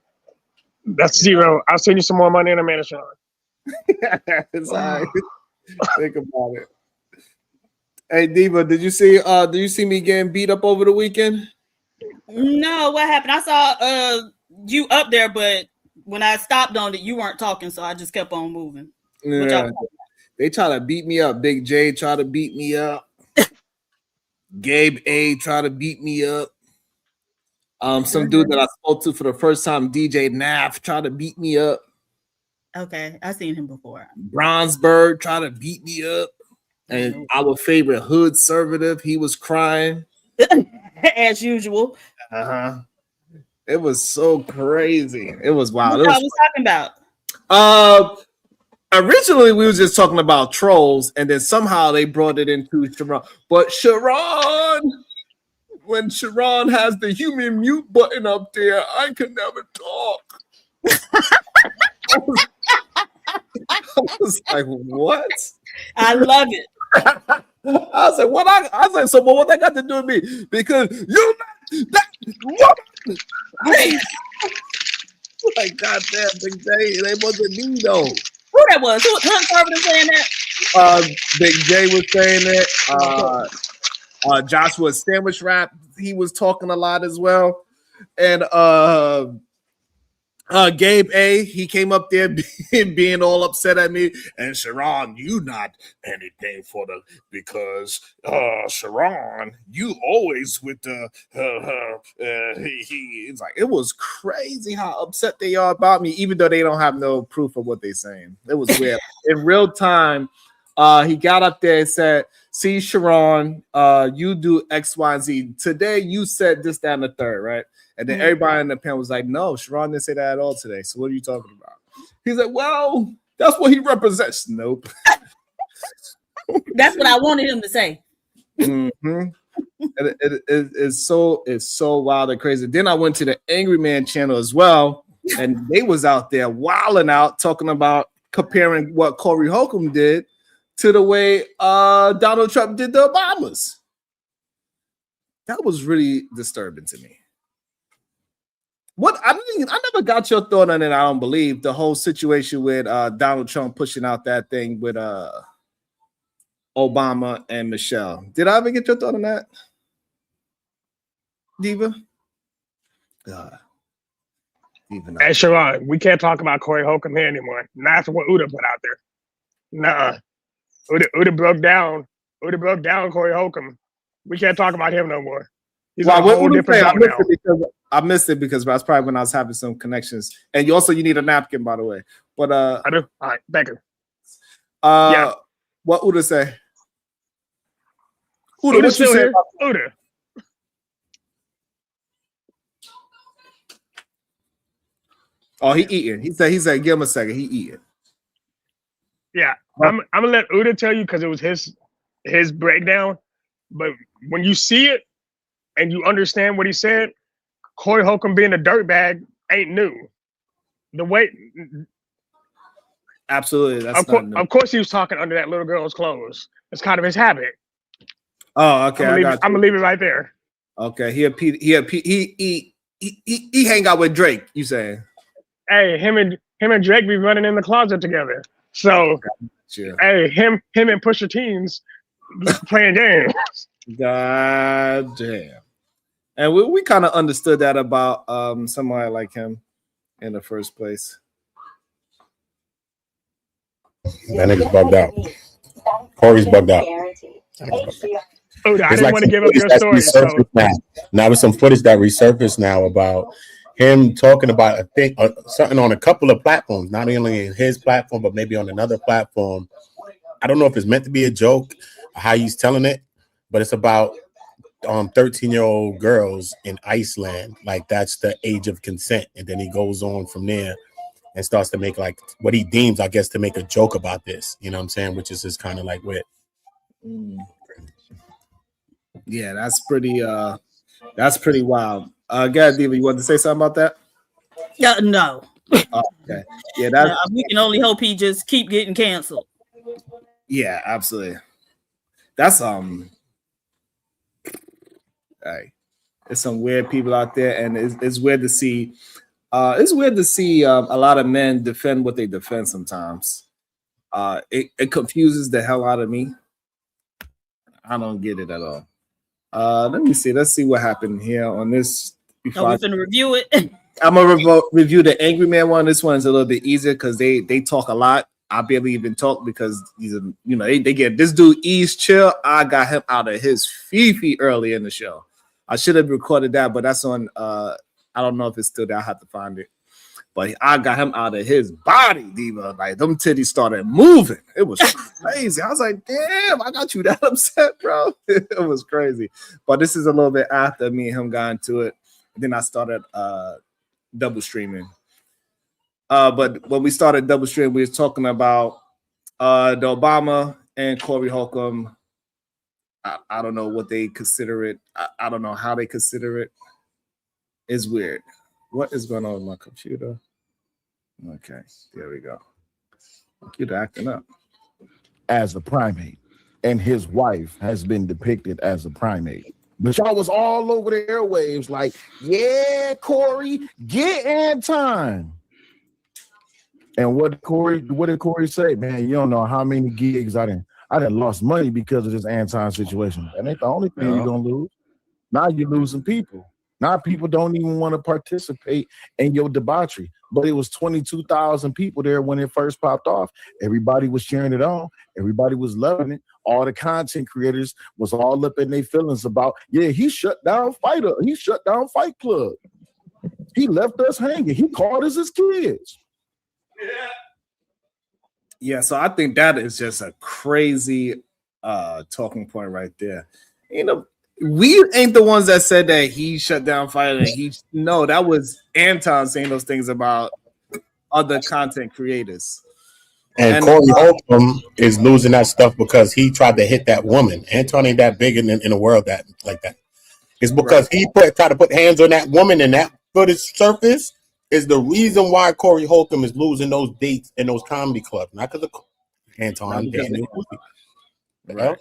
That's 0. I'll send you some more money in a minute, Sean.
It's all right. Think about it. Hey Diva, did you see me getting beat up over the weekend?
No, what happened? I saw you up there, but when I stopped on it, you weren't talking, so I just kept on moving.
Yeah. They try to beat me up. Big J try to beat me up. Gabe A try to beat me up. Some dude that I spoke to for the first time, DJ Naff, tried to beat me up.
Okay, I've seen him before.
Bronzeberg tried to beat me up. And our favorite hood conservative, he was crying.
As usual.
It was so crazy. It was wild.
What y'all was talking about?
Originally we was just talking about trolls, and then somehow they brought it into Sharon. But Sharon, when Sharon has the human mute button up there, I can never talk. I was like, what?
I love it.
I was like, what? I was like, so what that got to do with me? Because you're not that woman. Like, goddamn, Big J, they wasn't me though.
Who that was? Who conservative saying that?
Big J was saying it. Joshua Sandwich Rap, he was talking a lot as well. And Gabe A, he came up there being all upset at me. And Sharon, you not anything for the, because Sharon, you always with the it's like, it was crazy how upset they are about me, even though they don't have no proof of what they're saying. It was weird. In real time, he got up there and said, see, Sharon, you do X, Y, and Z. Today you said this, that, and the third, right? And then everybody in the panel was like, no, Sharon didn't say that at all today. So what are you talking about? He's like, well, that's what he represents. Nope.
That's what I wanted him to say.
Mm-hmm. It's so wild and crazy. Then I went to the Angry Man channel as well, and they was out there wilding out, talking about comparing what Corey Holcomb did to the way Donald Trump did the Obamas. That was really disturbing to me. What I never got your thought on it. I don't believe the whole situation with Donald Trump pushing out that thing with Obama and Michelle. Did I ever get your thought on that, Diva?
Hey, Sharon, we can't talk about Corey Holcomb here anymore. That's what Uda put out there. Nuh-uh. Uda broke down. Uda broke down Corey Holcomb. We can't talk about him no more. He's on a whole different zone now.
I missed it because that's probably when I was having some connections. And you need a napkin, by the way. But
I do. All right, thank you.
Yeah. What Uda say?
Uda, what you say? Uda.
Oh, he eating. He said, give him a second. He eating.
Yeah, I'm gonna let Uda tell you because it was his breakdown. But when you see it and you understand what he said, Corey Holcomb being a dirtbag ain't new. The way,
absolutely, that's
of course he was talking under that little girl's clothes. It's kind of his habit.
Oh, okay.
I'm gonna leave it right there.
Okay, he hang out with Drake. You saying?
Hey, him and Drake be running in the closet together. So, hey, him and Pusha Teens playing games.
God damn. And we kind of understood that about somebody like him in the first place.
That nigga's bugged out. Corey's bugged out.
Oh, I didn't want to give up your story. So.
Now there's some footage that resurfaced now about him talking about a thing, something on a couple of platforms, not only in his platform, but maybe on another platform. I don't know if it's meant to be a joke or how he's telling it, but it's about 13-year-old girls in Iceland. Like that's the age of consent. And then he goes on from there and starts to make like what he deems, I guess, to make a joke about this. You know what I'm saying? Which is his kind of like wit.
Yeah, that's pretty wild. God, Diva, you want to say something about that?
No.
Oh, okay. Yeah,
we can only hope he just keep getting canceled.
Yeah, absolutely. That's hey, there's some weird people out there, and it's weird to see. It's weird to see a lot of men defend what they defend sometimes. It confuses the hell out of me. I don't get it at all. Let me see. Let's see what happened here on this.
Are we gonna review it?
I'm gonna review the Angry Man one. This one's a little bit easier because they talk a lot. I barely even talk because he's they get this dude Ease Chill. I got him out of his fifi early in the show. I should have recorded that, but that's on. I don't know if it's still there. I have to find it. But I got him out of his body, Diva. Like them titties started moving. It was crazy. I was like, damn, I got you that upset, bro. It was crazy. But this is a little bit after me and him got into it. And then I started double streaming. But when we started double streaming, we was talking about the Obama and Corey Holcomb. I don't know what they consider it. I don't know how they consider it. It's weird. What is going on with my computer? Okay, there we go. Computer acting up.
As a primate, and his wife has been depicted as a primate. But y'all was all over the airwaves like, yeah, Corey, get Anton. And what did Corey say? Man, you don't know how many gigs I done lost money because of this Anton situation. That ain't the only thing you're gonna lose. Now you're losing people. Now people don't even want to participate in your debauchery. But it was 22,000 people there when it first popped off. Everybody was cheering it on. Everybody was loving it. All the content creators was all up in their feelings about, yeah, he shut down Fighter. He shut down Fight Club. He left us hanging. He called us his kids.
Yeah, so I think that is just a crazy talking point right there. You know, we ain't the ones that said that he shut down fighting. No, that was Anton saying those things about other content creators.
And Corey Holcomb is losing that stuff because he tried to hit that woman. Anton ain't that big in the world that like that. It's because he tried to put hands on that woman, and that footage surface is the reason why Corey Holcomb is losing those dates in those comedy clubs, not because of Anton.
Right.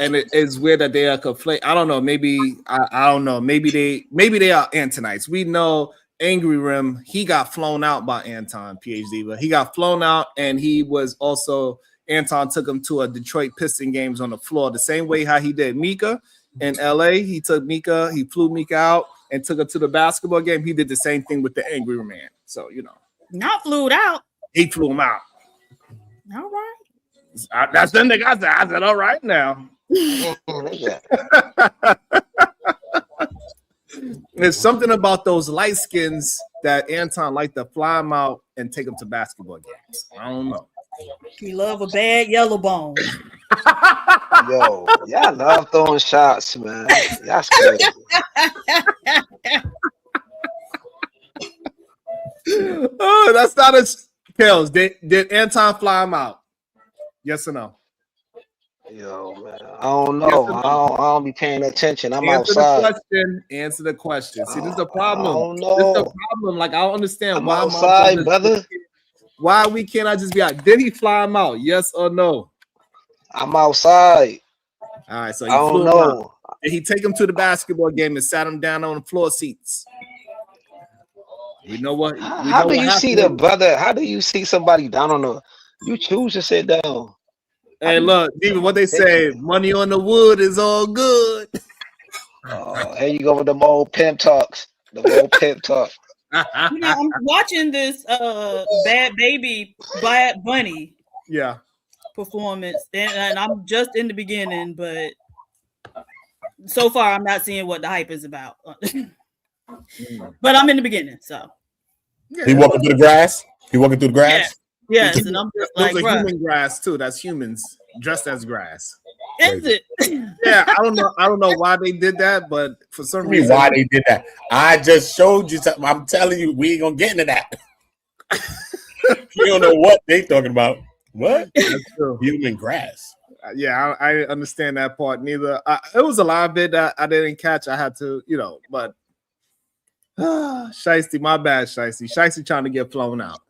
And it is weird that they are conflate. I don't know. Maybe I don't know. Maybe they are Antonites. We know Angry Rim, he got flown out by Anton, PhD, but he got flown out, and he was also Anton took him to a Detroit Piston games on the floor, the same way how he did Mika in LA. He took Mika, he flew Mika out and took her to the basketball game. He did the same thing with the Angry Man. So
not flew out.
He flew him out.
All right.
That's the thing I said, all right now. There's something about those light skins that Anton liked to fly them out and take them to basketball games. I don't know.
He love a bad yellow bone.
Yo, y'all love throwing shots, man. That's crazy.
Oh, that's not a Kels. Did Anton fly him out? Yes or no?
Yo, man, I don't know.
Yes,
I don't be paying attention. I'm
Answer
outside.
Answer the question. See, this is the problem.
I don't know.
This is the problem. Like, I don't understand
I'm
why
outside, brother.
Why we can't I just be out? Did he fly him out? Yes or no?
I'm outside.
All right, so
I don't know.
Did he take him to the basketball game and sat him down on the floor seats? We know what.
How do you see the brother? How do you see somebody down on the? You choose to sit down.
Hey, look, even what they say, money on the wood is all good.
Oh, here you go with the old pimp talks. The old pimp talk.
I'm watching this Bad Baby Bad Bunny performance, and I'm just in the beginning, but so far I'm not seeing what the hype is about. But I'm in the beginning, so
he walking through the grass.
Yes, and I'm just like,
those are human grass too. That's humans dressed as grass.
Is it?
Yeah, I don't know why they did that, but for some reason,
Why they did that? I just showed you something. I'm telling you, we ain't gonna get into that. You don't know what they talking about. What?
That's true.
Human grass.
Yeah, I understand that part. Neither. It was a lot of it that I didn't catch. I had to, but Shiesty, my bad, Shiesty. Shiesty trying to get flown out.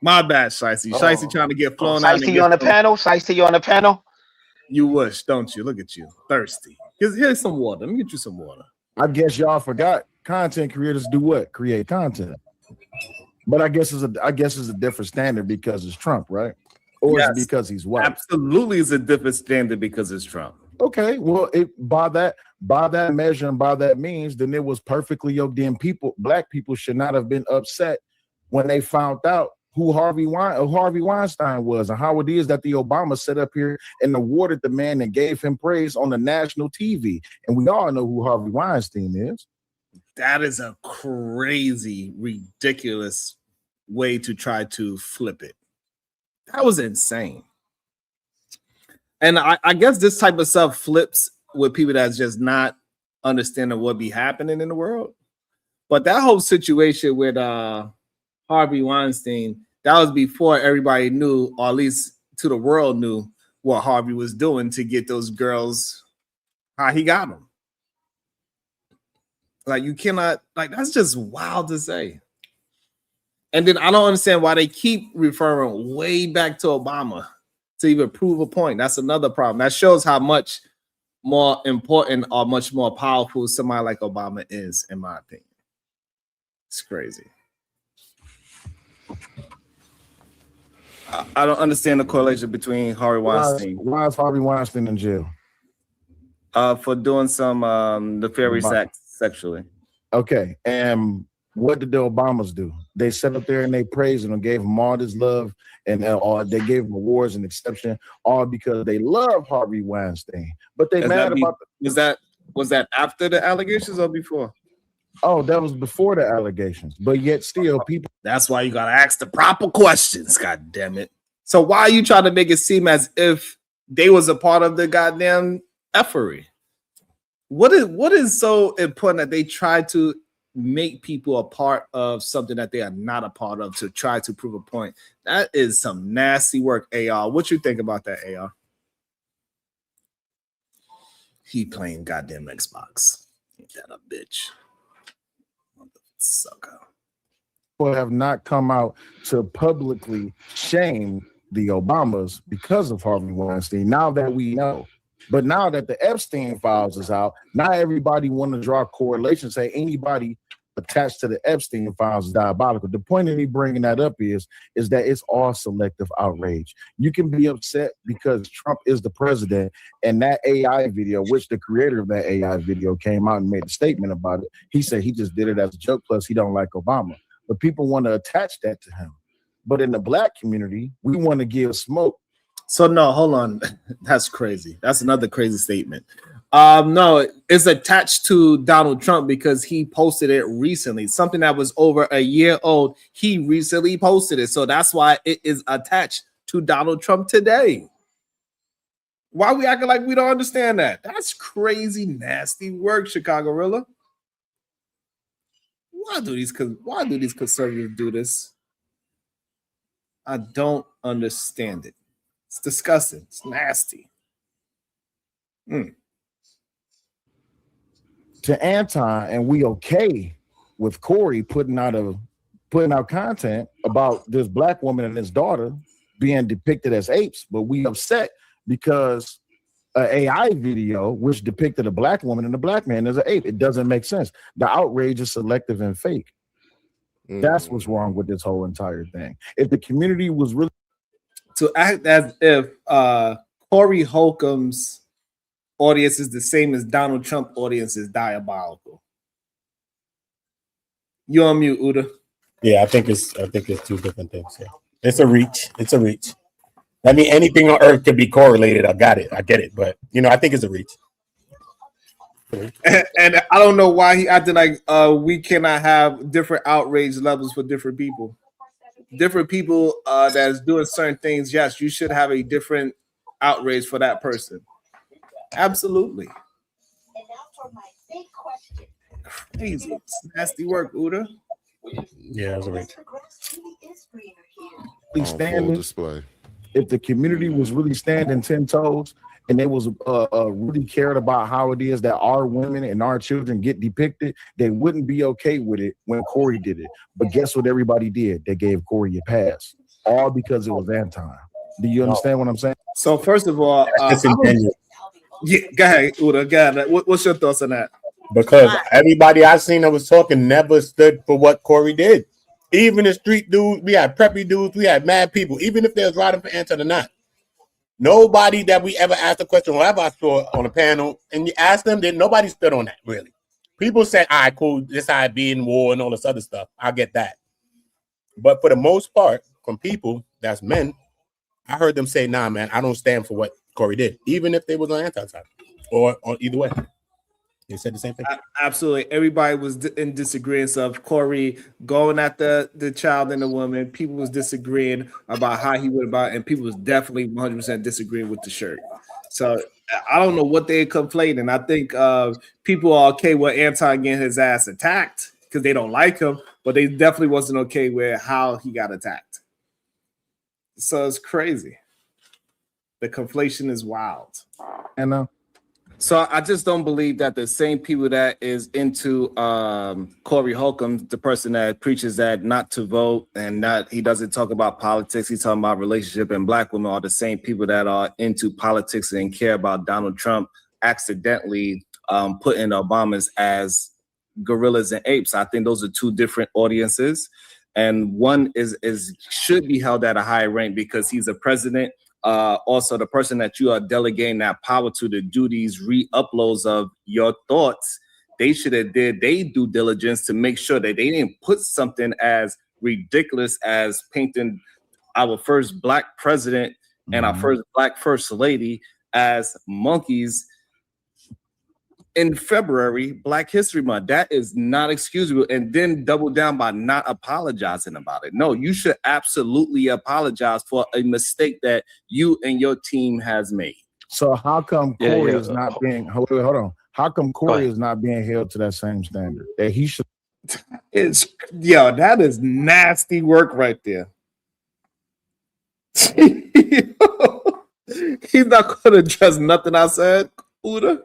My bad, Shiesty. Shiesty trying to get flown out.
Shiesty on the panel. Shiesty, you on the panel.
You wish, don't you? Look at you, thirsty. Here's some water. Let me get you some water.
I guess y'all forgot content creators do what? Create content. But I guess it's a different standard because it's Trump, right? Or is it because he's white?
Absolutely, it's a different standard because it's Trump.
Okay, well, by that measure and by that means, then it was perfectly then black people should not have been upset when they found out who Harvey Weinstein was and how it is that the Obama set up here and awarded the man and gave him praise on the national TV. And we all know who Harvey Weinstein is.
That is a crazy, ridiculous way to try to flip it. That was insane. And I guess this type of stuff flips with people that's just not understanding what be happening in the world. But that whole situation with Harvey Weinstein, that was before everybody knew, or at least to the world knew, what Harvey was doing to get those girls, how he got them. Like, you cannot, like, that's just wild to say. And then I don't understand why they keep referring way back to Obama to even prove a point. That's another problem. That shows how much more important or much more powerful somebody like Obama is, in my opinion. It's crazy. I don't understand the correlation between Harvey Weinstein.
Why is Harvey Weinstein in jail?
For doing some nefarious acts sexually.
Okay, and what did the Obamas do? They sat up there and they praised him and gave him all this love, and they gave him awards and exception, all because they love Harvey Weinstein. But they mad about
was that after the allegations or before?
Oh, that was before the allegations. But yet still people.
That's why you gotta ask the proper questions. God damn it. So why are you trying to make it seem as if they was a part of the goddamn effery? What is so important that they try to make people a part of something that they are not a part of to try to prove a point? That is some nasty work, AR. What you think about that, AR? He playing goddamn Xbox. Ain't that a bitch? Sucker.
People have not come out to publicly shame the Obamas because of Harvey Weinstein. Now that we know. But now that the Epstein files is out, not everybody want to draw correlations, say anybody attached to the Epstein files is diabolical. The point of me bringing that up is that it's all selective outrage. You can be upset because Trump is the president, and that AI video, which the creator of that AI video came out and made a statement about it. He said he just did it as a joke, plus he don't like Obama. But people want to attach that to him. But in the black community, we want to give smoke.
So no, hold on. That's crazy. That's another crazy statement. No, it's attached to Donald Trump because he posted it recently. Something that was over a year old. He recently posted it. So that's why it is attached to Donald Trump today. Why are we acting like we don't understand that? That's crazy, nasty work, Chicago-rilla. Why do these conservatives do this? I don't understand it. It's disgusting. It's nasty.
To Anton, and we okay with Corey putting out content about this black woman and his daughter being depicted as apes, but we upset because an AI video which depicted a black woman and a black man as an ape. It doesn't make sense. The outrage is selective and fake. That's what's wrong with this whole entire thing. If the community was really
to act as if Corey Holcomb's audience is the same as Donald Trump audience is diabolical. You on mute, Uda.
Yeah, I think it's two different things. Yeah. It's a reach. I mean, anything on earth could be correlated. I get it. But I think it's a reach.
And I don't know why he acted like we cannot have different outrage levels for different people. Different people that's doing certain things, yes, you should have a different outrage for that person. Absolutely. And now for my big question. Crazy. It's nasty work, Uda.
Yeah, it's a reach.
Display.
If the community was really standing 10 toes and they was really cared about how it is that our women and our children get depicted, they wouldn't be okay with it when Corey did it. But guess what everybody did? They gave Corey a pass, all because it was Anton. Do you understand what I'm saying?
So first of all, yeah, go ahead, Uda. Go ahead. What's your thoughts on that?
Because everybody I seen that was talking never stood for what Corey did. Even the street dudes, we had preppy dudes, we had mad people, even if they was riding for Anton or not. Nobody that we ever asked a question, whatever I saw on a panel, and you asked them, then nobody stood on that, really. People say, all right, cool, this how I be in war and all this other stuff. I get that. But for the most part, from people, that's men, I heard them say, nah, man, I don't stand for what Corey did, even if they was on Anton's side or on either way. They said the same thing.
Absolutely. Everybody was in disagreement of Corey going at the child and the woman. People was disagreeing about how he went about it, and people was definitely 100% disagreeing with the shirt. So I don't know what they're conflating. I think people are okay with Anton getting his ass attacked because they don't like him, but they definitely wasn't okay with how he got attacked. So it's crazy. The conflation is wild.
And
so I just don't believe that the same people that is into Corey Holcomb, the person that preaches that not to vote and not he doesn't talk about politics, he's talking about relationship and black women, are the same people that are into politics and care about Donald Trump accidentally putting Obamas as gorillas and apes. I think those are two different audiences, and one is should be held at a higher rank because he's a president. Also, the person that you are delegating that power to do these re-uploads of your thoughts, they should have did their due diligence to make sure that they didn't put something as ridiculous as painting our first black president and our first black first lady as monkeys in February, Black History Month. That is not excusable. And then double down by not apologizing about it. No, you should absolutely apologize for a mistake that you and your team has made.
So how come Corey is not being hold on? How come Corey is not being held to that same standard that he should?
That is nasty work right there. He's not gonna address nothing I said, Uda.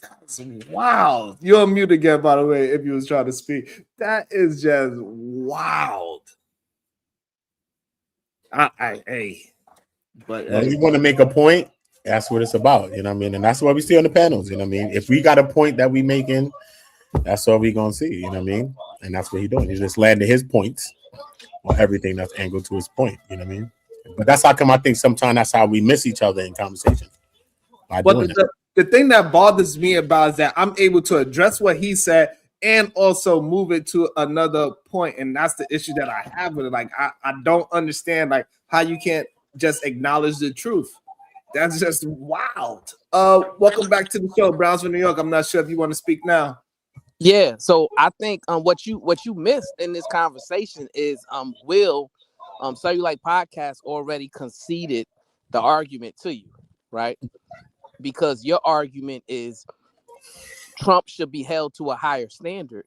That's wild. You're on mute again, by the way, if you was trying to speak. That is just wild.
But you want to make a point, that's what it's about, you know what I mean? And that's what we see on the panels, you know what I mean? If we got a point that we making, that's what we gonna see, you know what I mean? And that's what he's doing. He's just landing his points on everything that's angled to his point, you know what I mean? But that's how come I think sometimes that's how we miss each other in conversation.
But the thing that bothers me about is that I'm able to address what he said and also move it to another point, and that's the issue that I have with it. Like I don't understand like how you can't just acknowledge the truth. That's just wild. Welcome back to the show, Browns from New York. I'm not sure if you want to speak now.
Yeah, so I think what you missed in this conversation is Will Cellulite Podcast already conceded the argument to you, right? Because your argument is Trump should be held to a higher standard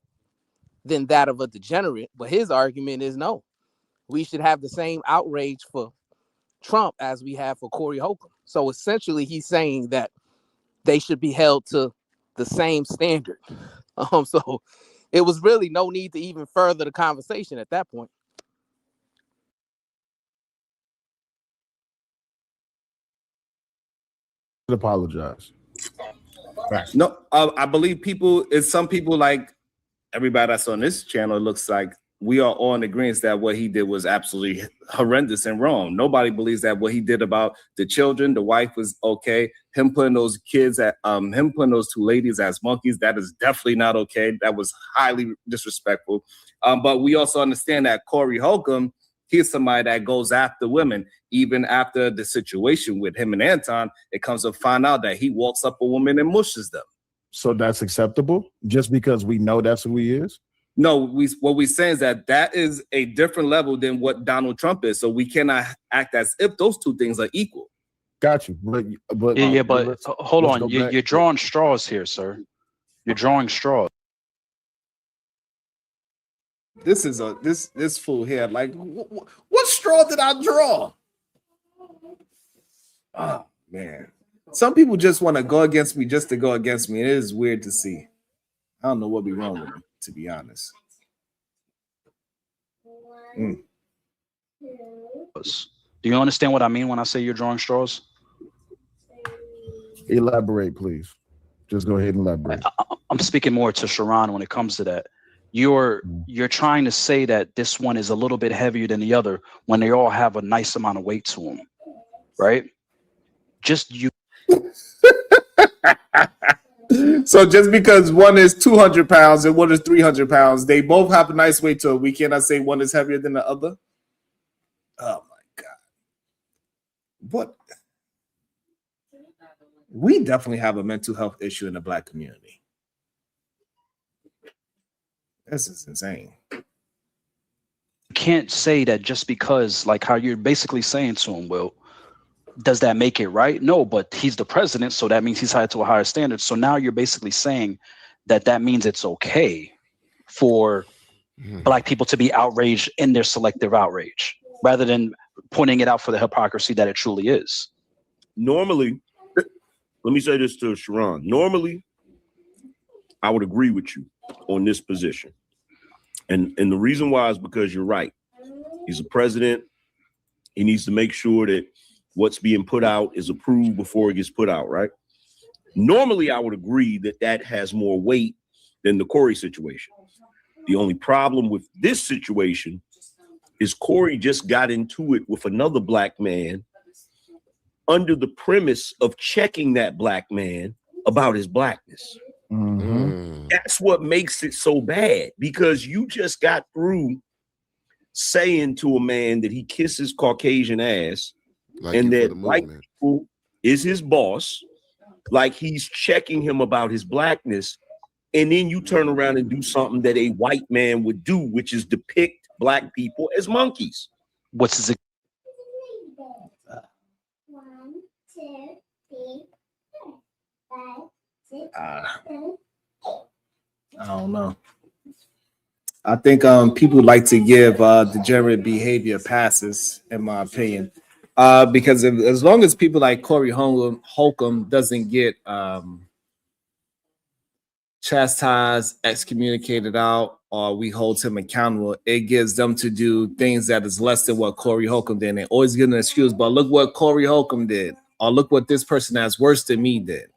than that of a degenerate, but his argument is no. We should have the same outrage for Trump as we have for Corey Holcomb. So essentially he's saying that they should be held to the same standard. So it was really no need to even further the conversation at that point.
Apologize.
No, I believe some people like everybody that's on this channel. It looks like we are all in agreement that what he did was absolutely horrendous and wrong. Nobody believes that what he did about the children, the wife was okay. Him putting those kids him putting those two ladies as monkeys, that is definitely not okay. That was highly disrespectful. But we also understand that Corey Holcomb, he's somebody that goes after women. Even after the situation with him and Anton, it comes to find out that he walks up a woman and mushes them.
So that's acceptable just because we know that's who he is?
No, what we're saying is that is a different level than what Donald Trump is. So we cannot act as if those two things are equal.
Got you. But
hold on. You're drawing straws here, sir. You're drawing straws.
This is this fool here. Like, what straw did I draw? Oh man, some people just want to go against me just to go against me. It is weird to see. I don't know what be wrong with me, to be honest.
Do you understand what I mean when I say you're drawing straws?
Elaborate, please. Just go ahead and elaborate.
I'm speaking more to Sharon when it comes to that. You're trying to say that this one is a little bit heavier than the other when they all have a nice amount of weight to them, right? Just you.
So just because one is 200 pounds and one is 300 pounds, they both have a nice weight to it. We cannot say one is heavier than the other. Oh my God. What? We definitely have a mental health issue in the Black community. This is insane.
You can't say that just because, like how you're basically saying to him, Will, does that make it right? No, but he's the president, so that means he's held to a higher standard. So now you're basically saying that means it's okay for Black people to be outraged in their selective outrage, rather than pointing it out for the hypocrisy that it truly is.
Normally, let me say this to Sharon. Normally, I would agree with you on this position. And the reason why is because you're right. He's a president. He needs to make sure that what's being put out is approved before it gets put out, right? Normally, I would agree that has more weight than the Corey situation. The only problem with this situation is Corey just got into it with another Black man under the premise of checking that Black man about his Blackness.
Mm-hmm.
That's what makes it so bad, because you just got through saying to a man that he kisses Caucasian ass, and that white people is his boss, like he's checking him about his blackness. And then you turn around and do something that a white man would do, which is depict black people as monkeys.
What's his
I don't know. I think people like to give degenerate behavior passes, in my opinion, because as long as people like Corey Holcomb doesn't get chastised, excommunicated out, or we hold him accountable, it gives them to do things that is less than what Corey Holcomb did. They always get an excuse, but look what Corey Holcomb did, or look what this person that's worse than me did.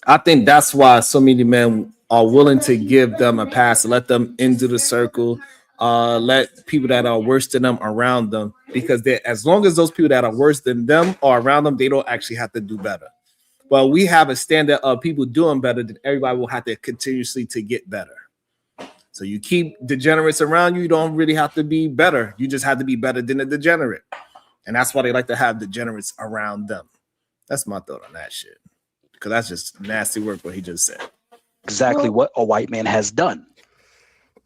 I think that's why so many men are willing to give them a pass, let them into the circle, let people that are worse than them around them, because as long as those people that are worse than them are around them, they don't actually have to do better. Well, we have a standard of people doing better, then everybody will have to continuously to get better. So you keep degenerates around you, you don't really have to be better. You just have to be better than a degenerate. And that's why they like to have degenerates around them. That's my thought on that shit. Because that's just nasty work what he just said.
Exactly what a white man has done.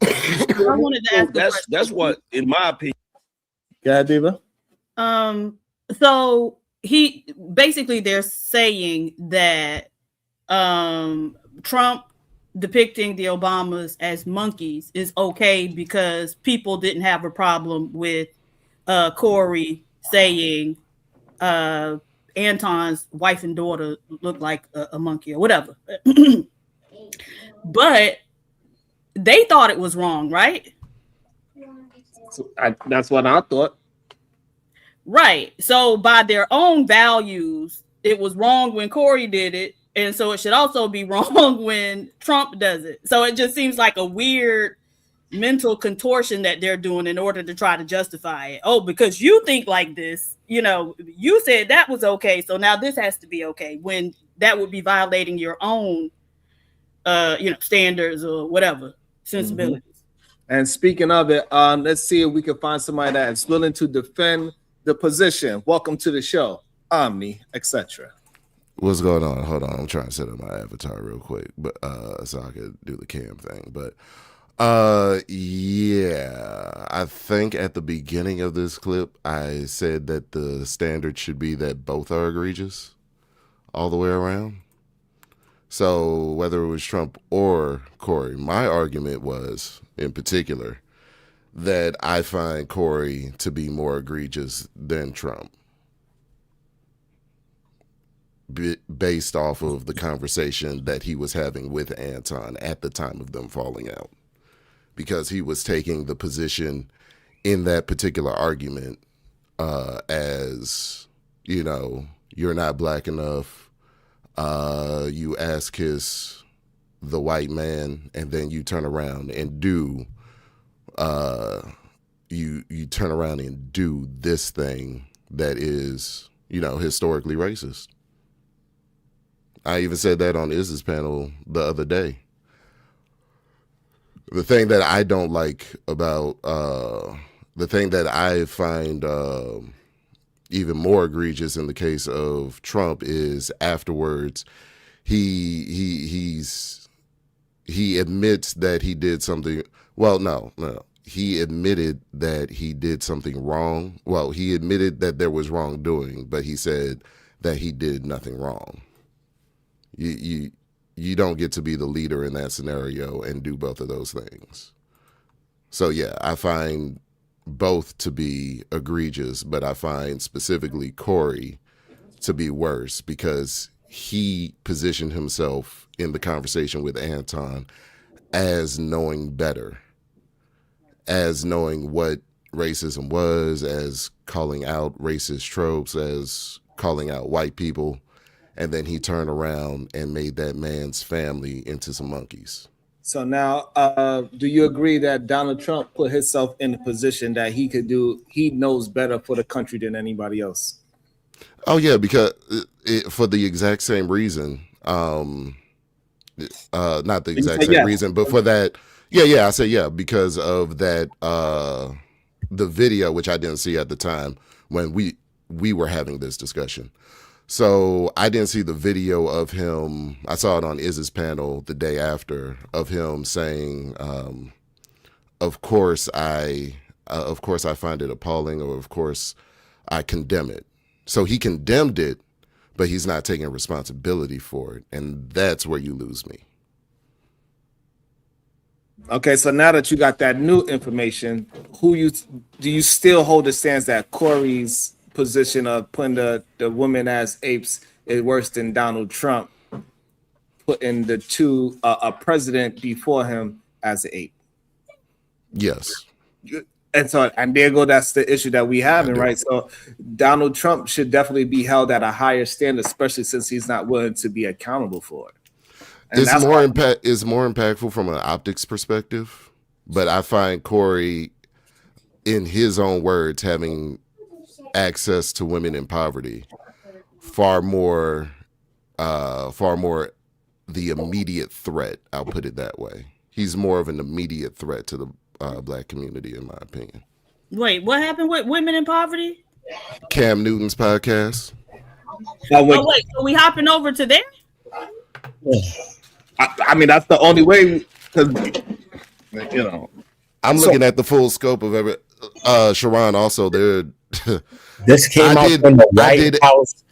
I wanted to ask
that's what, in my opinion.
Yeah, Diva.
So he basically they're saying that Trump depicting the Obamas as monkeys is okay because people didn't have a problem with Corey saying Anton's wife and daughter look like a monkey or whatever. But they thought it was wrong, right?
So that's what I thought.
Right. So by their own values, it was wrong when Corey did it. And so it should also be wrong when Trump does it. So it just seems like a weird mental contortion that they're doing in order to try to justify it. Oh, because you think like this, you said that was okay. So now this has to be okay, when that would be violating your own, standards or whatever, sensibilities.
Mm-hmm. And speaking of it, let's see if we can find somebody that is willing to defend the position. Welcome to the show, Omni, etc.
What's going on? Hold on, I'm trying to set up my avatar real quick, but so I could do the cam thing. But yeah, I think at the beginning of this clip, I said that the standard should be that both are egregious all the way around. So whether it was Trump or Corey, my argument was, in particular, that I find Corey to be more egregious than Trump, based off of the conversation that he was having with Anton at the time of them falling out, because he was taking the position in that particular argument as, you're not black enough. You ask the white man, and then you turn around and do you turn around and do this thing that is, historically racist. I even said that on Iz's panel the other day. The thing that I don't like about the thing that I find even more egregious in the case of Trump is afterwards he admits that he did something. Well, no. He admitted that he did something wrong. Well, he admitted that there was wrongdoing, but he said that he did nothing wrong. You don't get to be the leader in that scenario and do both of those things. So yeah, I find both to be egregious, but I find specifically Corey to be worse because he positioned himself in the conversation with Anton as knowing better, as knowing what racism was, as calling out racist tropes, as calling out white people. And then he turned around and made that man's family into some monkeys.
So now, do you agree that Donald Trump put himself in a position that he knows better for the country than anybody else?
Oh yeah, because for the exact same reason, not the exact same reason, but for that, I say yeah, because of that, the video, which I didn't see at the time, when we were having this discussion. So I didn't see the video of him. I saw it on Iz's panel the day after of him saying, of course I find it appalling, or of course I condemn it. So he condemned it, but he's not taking responsibility for it. And that's where you lose me.
Okay, so now that you got that new information, do you still hold the stance that Corey's position of putting the women as apes is worse than Donald Trump putting a president before him as an ape?
Yes.
And that's the issue that we have, right? So Donald Trump should definitely be held at a higher standard, especially since he's not willing to be accountable for it. And
it's more impactful from an optics perspective, but I find Corey, in his own words, having access to women in poverty far more the immediate threat. I'll put it that way. He's more of an immediate threat to the black community, in my opinion.
Wait, what happened with women in poverty?
Cam Newton's podcast.
Oh wait, so we hopping over to there?
I mean, that's the only way, because
I'm looking at the full scope of every. Sharon, also there.
This came out from the White House.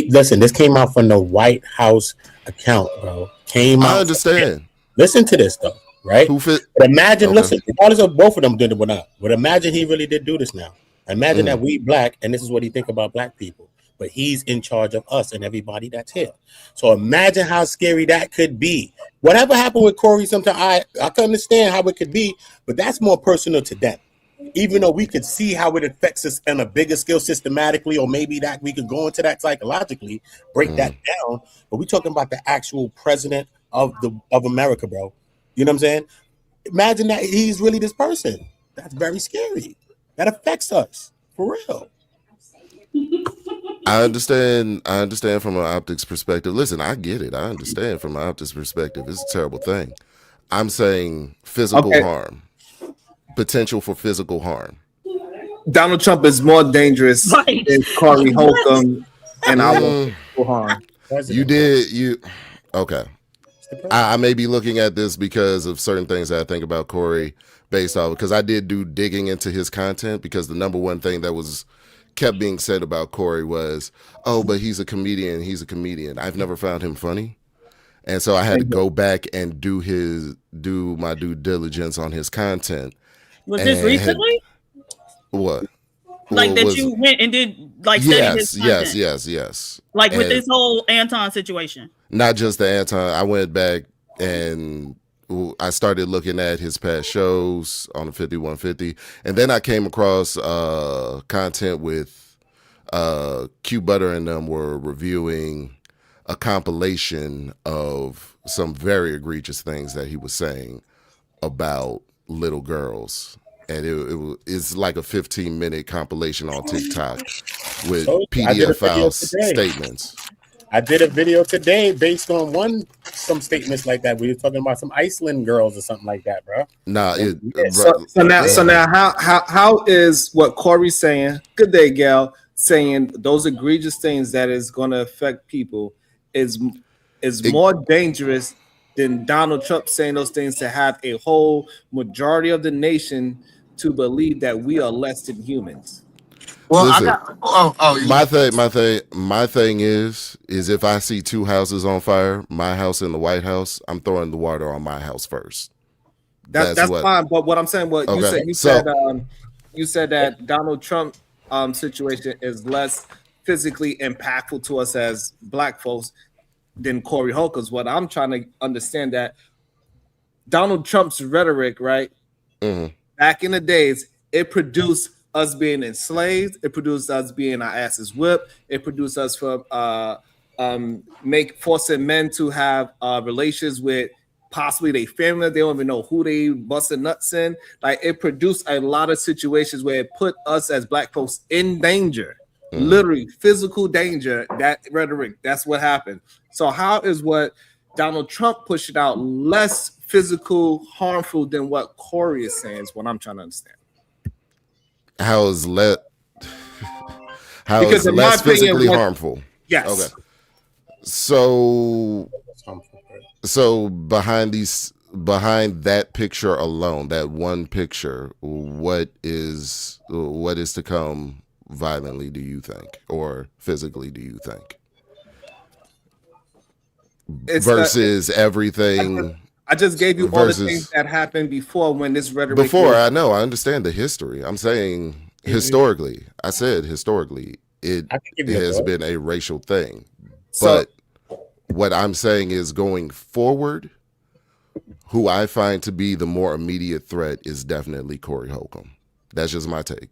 Listen, this came out from the White House account, bro. I understand. Listen to this though, right? But imagine, listen, regardless of both of them did it or not, but imagine he really did do this now. Imagine that we black, and this is what he think about black people, but he's in charge of us and everybody that's here. So imagine how scary that could be. Whatever happened with Corey, sometimes I can understand how it could be, but that's more personal to them. Even though we could see how it affects us on a bigger scale systematically, or maybe that we could go into that psychologically, break that down. But we're talking about the actual president of America, bro. You know what I'm saying? Imagine that he's really this person. That's very scary. That affects us for real.
I understand from an optics perspective. Listen, I get it. I understand from an optics perspective. It's a terrible thing. I'm saying physical harm. Potential for physical harm.
Donald Trump is more dangerous than Corey Holcomb and our physical harm.
Okay. I may be looking at this because of certain things that I think about Corey based off, because I did do digging into his content, because the number one thing that was kept being said about Corey was, oh, but he's a comedian. I've never found him funny. And so I had to go back and do my due diligence on his content.
Was this recently?
What?
Like that you went and did study his content?
Yes.
Like with this whole Anton situation?
Not just the Anton. I went back and I started looking at his past shows on the 5150. And then I came across content with Q Butter and them were reviewing a compilation of some very egregious things that he was saying about little girls, and it's like a 15-minute compilation on TikTok with PDF file statements.
I did a video today based on some statements like that. We were talking about some Iceland girls or something like that, bro.
So now how is what Corey's saying? Good day, Gail. Saying those egregious things that is going to affect people is more dangerous than Donald Trump saying those things, to have a whole majority of the nation to believe that we are less than humans.
Well, listen, my thing is if I see two houses on fire, my house and the White House, I'm throwing the water on my house first.
That's fine. But what I'm saying, you said that Donald Trump situation is less physically impactful to us as black folks than Corey Holcomb's. What I'm trying to understand, that Donald Trump's rhetoric, right?
Mm-hmm.
Back in the days, it produced us being enslaved. It produced us being our asses whipped. It produced us from forcing men to have relations with possibly their family. They don't even know who they busting nuts in. Like, it produced a lot of situations where it put us as black folks in danger. Literally physical danger. That rhetoric, that's what happened. So how is what Donald Trump pushing out less physical harmful than what Corey is saying is what I'm trying to understand.
How
because
it's
in my
less
opinion,
physically harmful.
Yes.
Okay. So behind that picture alone, that one picture, what is to come violently, do you think, or physically, do you think? Versus everything.
I just gave you all the things
Versus
that happened before when this rhetoric.
before. I know, I understand the history. I'm saying historically. I said historically, it has been a racial thing. But what I'm saying is, going forward, who I find to be the more immediate threat is definitely Corey Holcomb. That's just my take.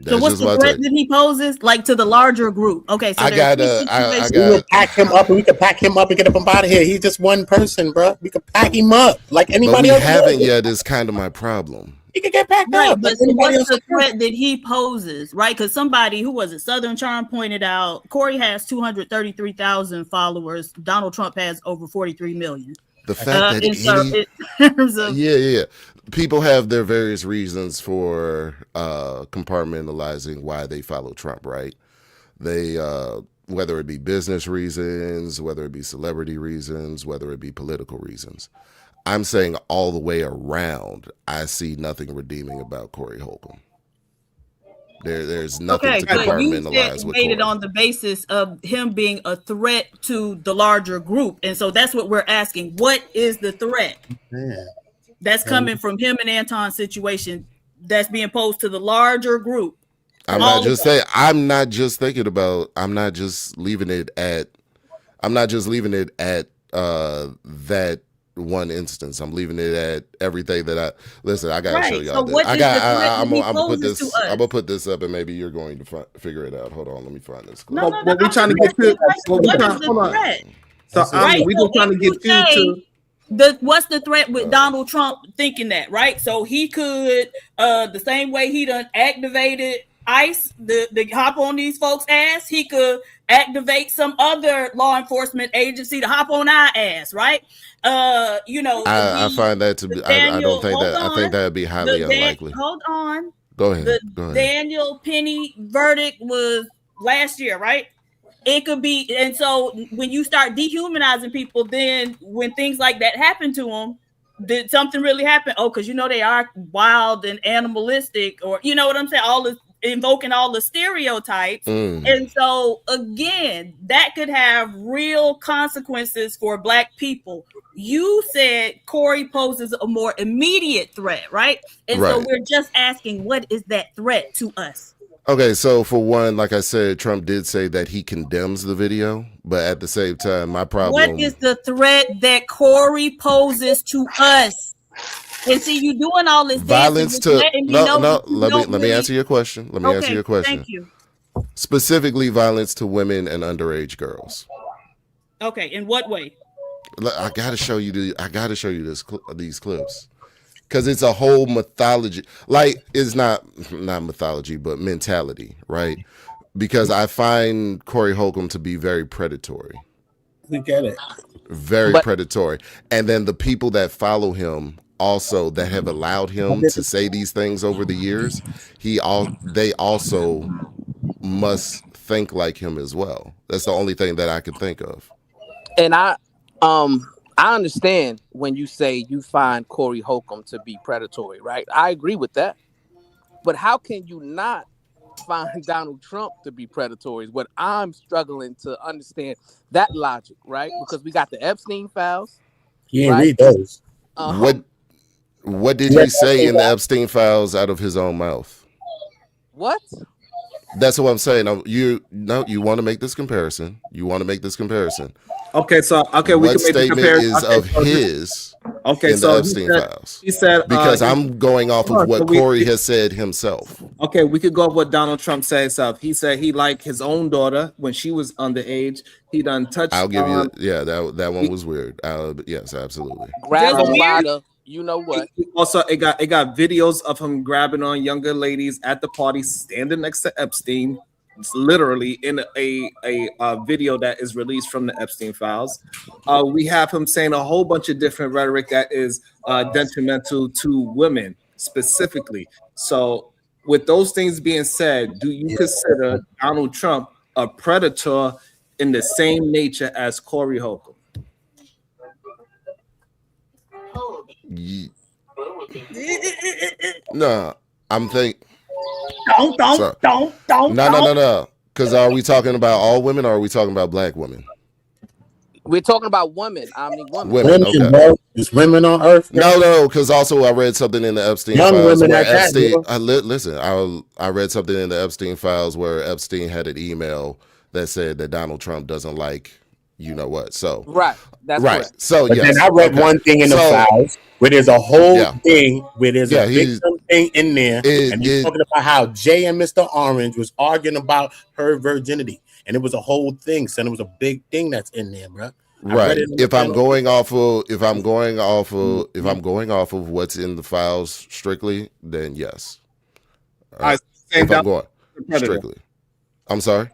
So what's the threat that he poses, like, to the larger group? Okay, so
we
could pack him up, and we could pack him up and get him out of here. He's just one person, bro. We could pack him up like anybody else.
But we haven't yet. Is kind of my problem.
He could get packed
Right,
up.
but so what's the threat that he poses, right? Because somebody, who was it, Southern Charm, pointed out Corey has 233,000 followers. Donald Trump has over 43 million.
The fact that people have their various reasons for compartmentalizing why they follow Trump, right? They whether it be business reasons, whether it be celebrity reasons, whether it be political reasons. I'm saying all the way around, I see nothing redeeming about Corey Holcomb. There's nothing to compartmentalize with Corey.
It on the basis of him being a threat to the larger group, and so that's what we're asking. What is the threat that's coming from him and Anton's situation that's being posed to the larger group?
I'm not just saying. I'm not just leaving it at that one instance. I'm leaving it at everything that I gotta show y'all. I'm gonna put this up, and maybe you're going to figure it out. Hold on, let me find this clip.
What we trying to get to? We're just trying to get you to.
What's the threat with Donald Trump thinking that, right? So he could, the same way he done activated ICE, the hop on these folks' ass, he could activate some other law enforcement agency to hop on our ass, right? I
find that to be. I don't think that. I think that would be highly unlikely.
Hold on.
Go ahead.
The Daniel Penny verdict was last year, right? It could be, and so when you start dehumanizing people, then when things like that happen to them, did something really happen? Oh, because they are wild and animalistic, or you know what I'm saying? All this invoking all the stereotypes. And so again, that could have real consequences for Black people. You said Corey poses a more immediate threat, right? And so we're just asking, what is that threat to us?
Okay, so for one, like I said, Trump did say that he condemns the video, but at the same time, my problem.
What is the threat that Corey poses to us? And see, you doing all this
violence to let me answer your question.
Thank you.
Specifically, violence to women and underage girls.
Okay, in what way?
I gotta show you these clips, because it's a whole mythology. Like, it's not mythology, but mentality, right? Because I find Corey Holcomb to be very predatory.
We get it.
Very predatory, and then the people that follow him, also, that have allowed him to say these things over the years, they also must think like him as well. That's the only thing that I can think of.
And I understand when you say you find Corey Holcomb to be predatory, right? I agree with that. But how can you not find Donald Trump to be predatory? Is what I'm struggling to understand, that logic, right? Because we got the Epstein files.
You didn't read those.
What did he say in the Epstein files out of his own mouth?
What?
That's what I'm saying. You want to make this comparison.
Okay, so we
what
can make the
statement
comparison.
is of his in the Epstein files?
He said
because I'm going off of what Corey has said himself.
Okay, we could go off what Donald Trump said himself. He said he liked his own daughter when she was underage. He done touched.
I'll give you. Yeah, that one was weird. Yes, absolutely.
Grab him by the. You know what?
Also, it got videos of him grabbing on younger ladies at the party, standing next to Epstein. It's literally in a video that is released from the Epstein files. We have him saying a whole bunch of different rhetoric that is detrimental to women specifically. So with those things being said, do you consider Donald Trump a predator in the same nature as Corey Holcomb?
No, I'm thinking.
Don't.
No. Because are we talking about all women or are we talking about black women?
We're talking about women. Women.
Women, okay.
Bro. There's women on Earth. Bro.
No, because also I read something in the Epstein
Young
files
women
where
at that,
Epstein. Listen, I read something in the Epstein files where Epstein had an email that said that Donald Trump doesn't like you know what. So
right, that's
right.
correct.
So
but
yes,
then I read one thing in the files where there's a whole thing where there's a victim thing in there, and he's talking about how Jay and Mr. Orange was arguing about her virginity, and it was a whole thing. So it was a big thing that's in there, bro.
Right. If I'm going off of what's in the files strictly, then yes. If I'm going strictly, I'm sorry.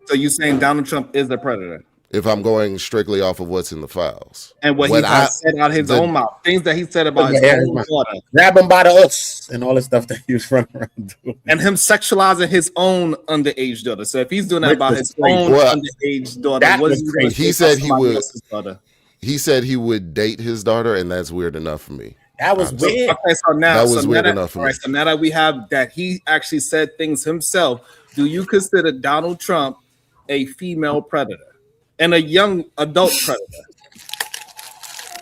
So you saying Donald Trump is a predator?
If I'm going strictly off of what's in the files
and what he has said out his own mouth, things that he said about his own daughter,
grab him by the uss and all the stuff that he was running around doing,
and him sexualizing his own underage daughter. So if he's doing that about his own underage daughter,
he said he would. He said he would date his daughter, and that's weird enough for me.
That was weird.
Okay, so now
that was weird enough for me.
So now that we have that, he actually said things himself. Do you consider Donald Trump a female predator and a young adult predator?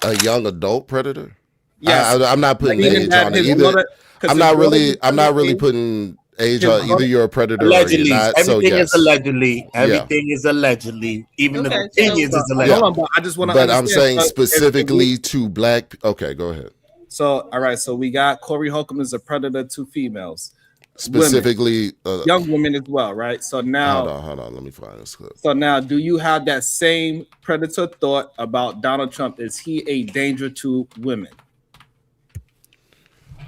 A young adult predator?
Yes.
I'm not putting age on it either. I'm not really putting age on either. You're a predator
allegedly.
Or you're not.
Everything
so yes.
is allegedly. Everything is allegedly. Even the opinions is allegedly.
Hold on, but I just want to.
But I'm saying specifically to black. Okay, go ahead.
So all right, so we got Corey Holcomb is a predator to females.
Specifically,
young women as well, right? So now,
hold on, let me find this clip.
So now, do you have that same predator thought about Donald Trump? Is he a danger to women?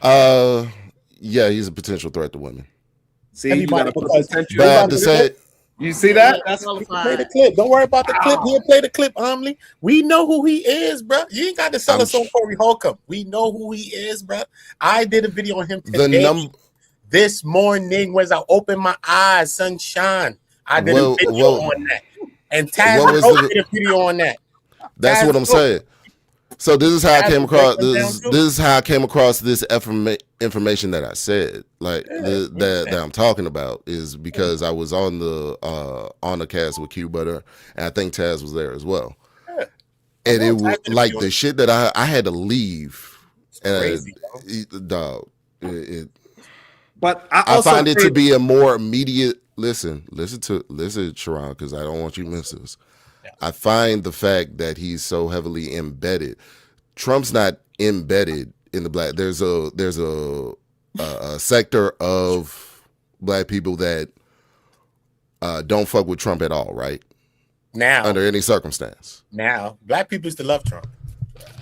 Yeah, he's a potential threat to women.
See, you gotta put potential.
But to say,
you see that?
That's play the clip. Don't worry about the clip. He'll play the clip, Omni. We know who he is, bro. You ain't got to sell us on Corey Holcomb. We know who he is, bro. I did a video on him today. This morning, was I opened my eyes, sunshine. I did a video on that. And Taz did a video on that.
That's what I'm saying. So this is how I came across this is how I came across this information that I said, like that I'm talking about, is because I was on the cast with Q Butter, and I think Taz was there as well. Yeah. And it was like the shit that I had to leave.
Crazy,
dog.
But
I find it to be a more immediate. Listen, Sharon, because I don't want you to miss this. Yeah. I find the fact that he's so heavily embedded. Trump's not embedded in the black. There's a sector of black people that don't fuck with Trump at all, right?
Now,
under any circumstance.
Now, black people used to love Trump.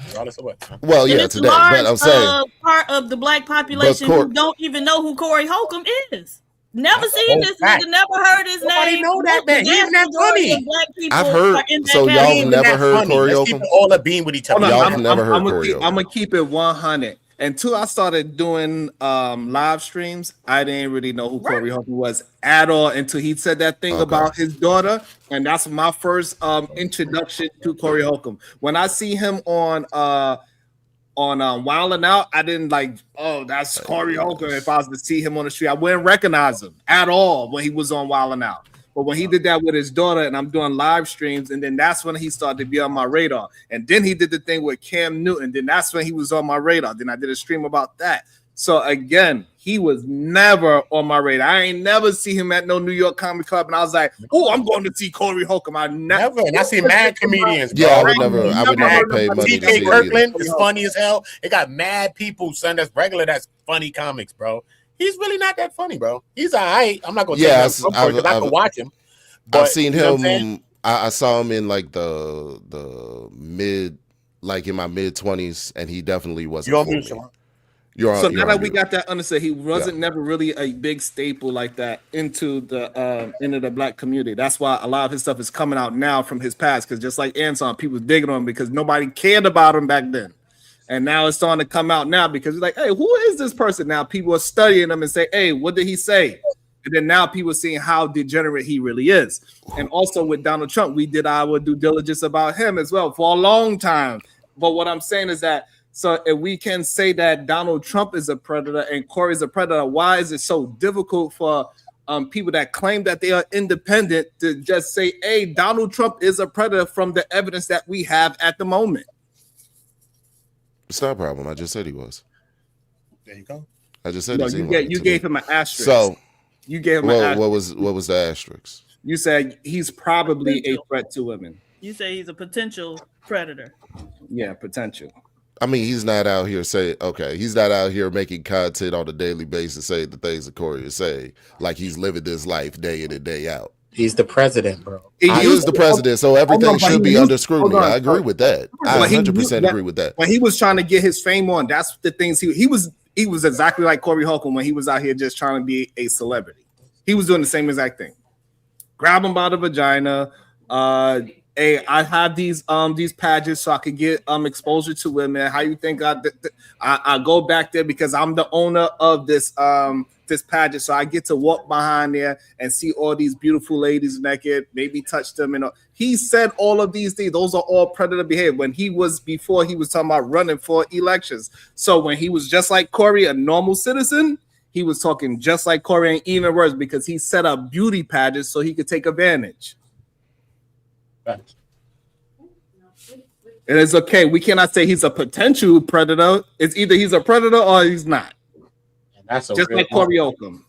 Regardless of what.
Well, yeah, today, but I'm saying
part of the black population who don't even know who Corey Holcomb is. Never seen this nigga, never heard his name.
Know that man. He ain't that funny.
I've heard. So y'all never heard Corey Holcomb?
All the beam with each other.
Y'all have never heard Corey Holcomb.
I'm gonna keep it 100. Until I started doing live streams, I didn't really know who Corey Holcomb was at all until he said that thing about his daughter, and that's my first introduction to Corey Holcomb. When I see him on Wildin' Out, I didn't like, oh, that's Corey Holcomb. If I was to see him on the street, I wouldn't recognize him at all when he was on Wildin' Out. But when he did that with his daughter, and I'm doing live streams, and then that's when he started to be on my radar. And then he did the thing with Cam Newton. Then that's when he was on my radar. Then I did a stream about that. So again, he was never on my radar. I ain't never see him at no New York Comedy Club, and I was like, "Oh, I'm going to see Corey Holcomb." I never.
And I see mad comedians.
Yeah, I would never pay money to see
TK Kirkland is funny as hell. It got mad people, son. That's regular. That's funny comics, bro. He's really not that funny, bro. He's all right. I'm not gonna say because I can watch him. But,
I've seen him. I saw him in like the mid, like in my mid 20s, and he definitely wasn't.
So now that we got that understood, he wasn't never really a big staple like that into the black community. That's why a lot of his stuff is coming out now from his past. Because just like Anson, people digging on him because nobody cared about him back then. And now it's starting to come out now because it's like, hey, who is this person? Now people are studying them and say, hey, what did he say? And then now people are seeing how degenerate he really is. And also with Donald Trump, we did our due diligence about him as well for a long time. But what I'm saying is that, so if we can say that Donald Trump is a predator and Corey is a predator, why is it so difficult for people that claim that they are independent to just say, hey, Donald Trump is a predator from the evidence that we have at the moment?
It's not a problem. I just said he was.
There you go.
I just said
you gave him an asterisk.
So
you gave him an asterisk.
What was the asterisk?
You said he's probably a threat to women.
You say he's a potential predator.
Yeah, potential.
I mean, he's not out here he's not out here making content on a daily basis saying the things that Corey is saying, like he's living this life day in and day out.
He's the president, bro.
He is the president, so everything should be under scrutiny. I agree with that. I 100% agree with that.
When he was trying to get his fame on, that's the things he was exactly like Corey Holcomb when he was out here just trying to be a celebrity. He was doing the same exact thing. Grab him by the vagina. Hey, I have these pageants so I could get exposure to women. How you think I go back there because I'm the owner of this pageant, so I get to walk behind there and see all these beautiful ladies naked, maybe touch them. And he said all of these things. Those are all predator behavior. When before he was talking about running for elections. So when he was just like Corey, a normal citizen, he was talking just like Corey and even worse because he set up beauty pageants so he could take advantage. It is okay. We cannot say he's a potential predator. It's either he's a predator or he's not.
And that's
just like Corey Holcomb.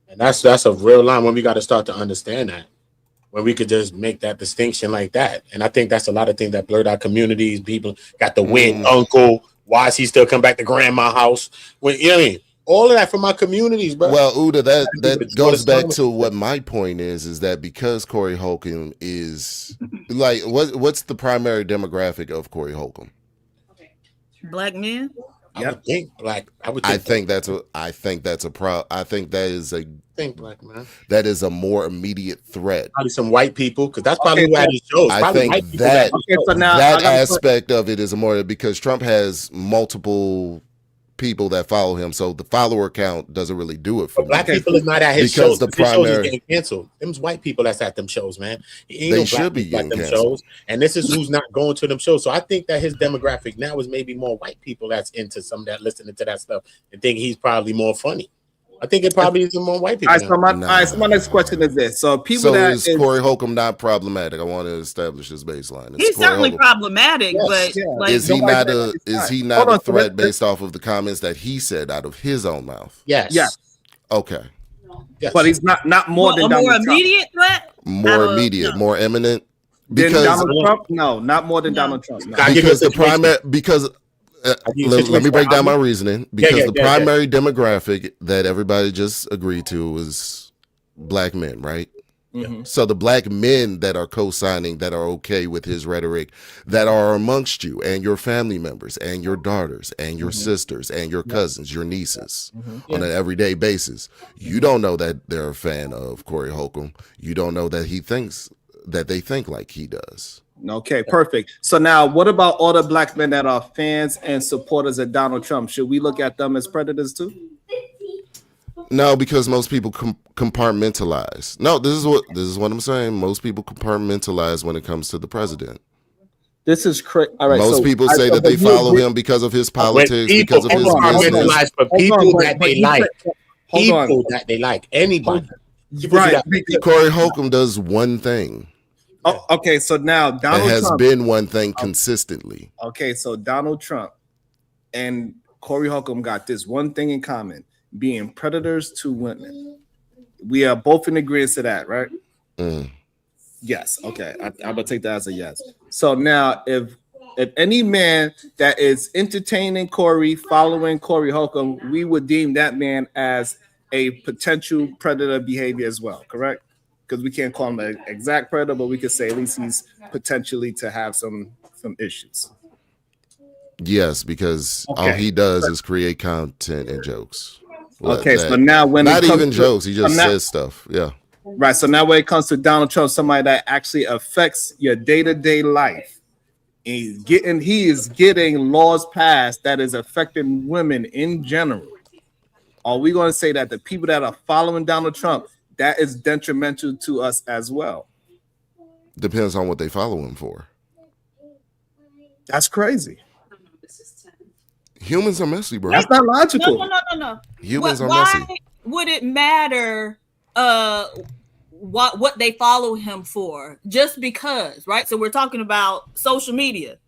And that's a real line when we got to start to understand that. When we could just make that distinction like that. And I think that's a lot of things that blurred our communities. People got the weird uncle. Why is he still come back to grandma's house? When you know what I mean? All of that from our communities, bro.
Well, Uda, that goes back to what my point is that because Corey Holcomb is like, what's the primary demographic of Corey Holcomb?
Black men.
I would think black.
I think that's a problem. I think that is
black man.
That is a more immediate threat.
Probably some white people, because that's probably who had his shows.
I think that aspect of it is a more because Trump has multiple people that follow him, so the follower count doesn't really do it for
black
me.
people is not at his shows.
The
primary shows is getting canceled. Them's white people that's at them shows, man.
They should be getting
them shows, and this is who's not going to them shows. So I think that his demographic now is maybe more white people that's into some of that, listening to that stuff, and think he's probably more funny. I think it probably is more white people.
So my next question is this: so people
is Corey Holcomb not problematic? I want to establish this baseline.
He's certainly problematic, but like,
is he not a threat based off of the comments that he said out of his own mouth?
Yes.
Okay.
Yes. But he's not more than
a more immediate threat.
More immediate, more imminent.
Because Donald Trump, no, not more than Donald Trump. No.
Because the primary let me break down my reasoning because the primary demographic that everybody just agreed to was black men, right? Mm-hmm. So the black men that are co-signing, that are okay with his rhetoric, that are amongst you and your family members and your daughters and your sisters and your cousins, your nieces on an everyday basis. You don't know that they're a fan of Corey Holcomb. You don't know that they think like he does.
Okay, perfect. So now what about all the black men that are fans and supporters of Donald Trump? Should we look at them as predators too?
No, because most people compartmentalize. No, this is what I'm saying. Most people compartmentalize when it comes to the president.
This is crazy. All right.
Most people say that they follow him because of his politics, because of his business.
For people that they like. People that they like. Anybody.
Right.
Corey Holcomb does one thing.
Oh, okay, so now Donald
Trump has been one thing
Oh.
consistently.
Okay, so Donald Trump and Corey Holcomb got this one thing in common: being predators to women. We are both in agreement to that, right? Yes. Okay, I'm gonna take that as a yes. So now, if any man that is entertaining Corey, following Corey Holcomb, we would deem that man as a potential predator behavior as well, correct? Because we can't call him an exact predator, but we could say at least he's potentially to have some issues.
Yes, because all he does is create content and jokes.
Okay, so now when
not even jokes, he just says stuff. Yeah.
Right. So now when it comes to Donald Trump, somebody that actually affects your day-to-day life, He is getting laws passed that is affecting women in general. Are we going to say that the people that are following Donald Trump, that is detrimental to us as well?
Depends on what they follow him for.
That's crazy.
Humans are messy, bro.
That's not logical.
No.
Humans are
why
messy.
would it matter what they follow him for? Just because, right? So we're talking about social media.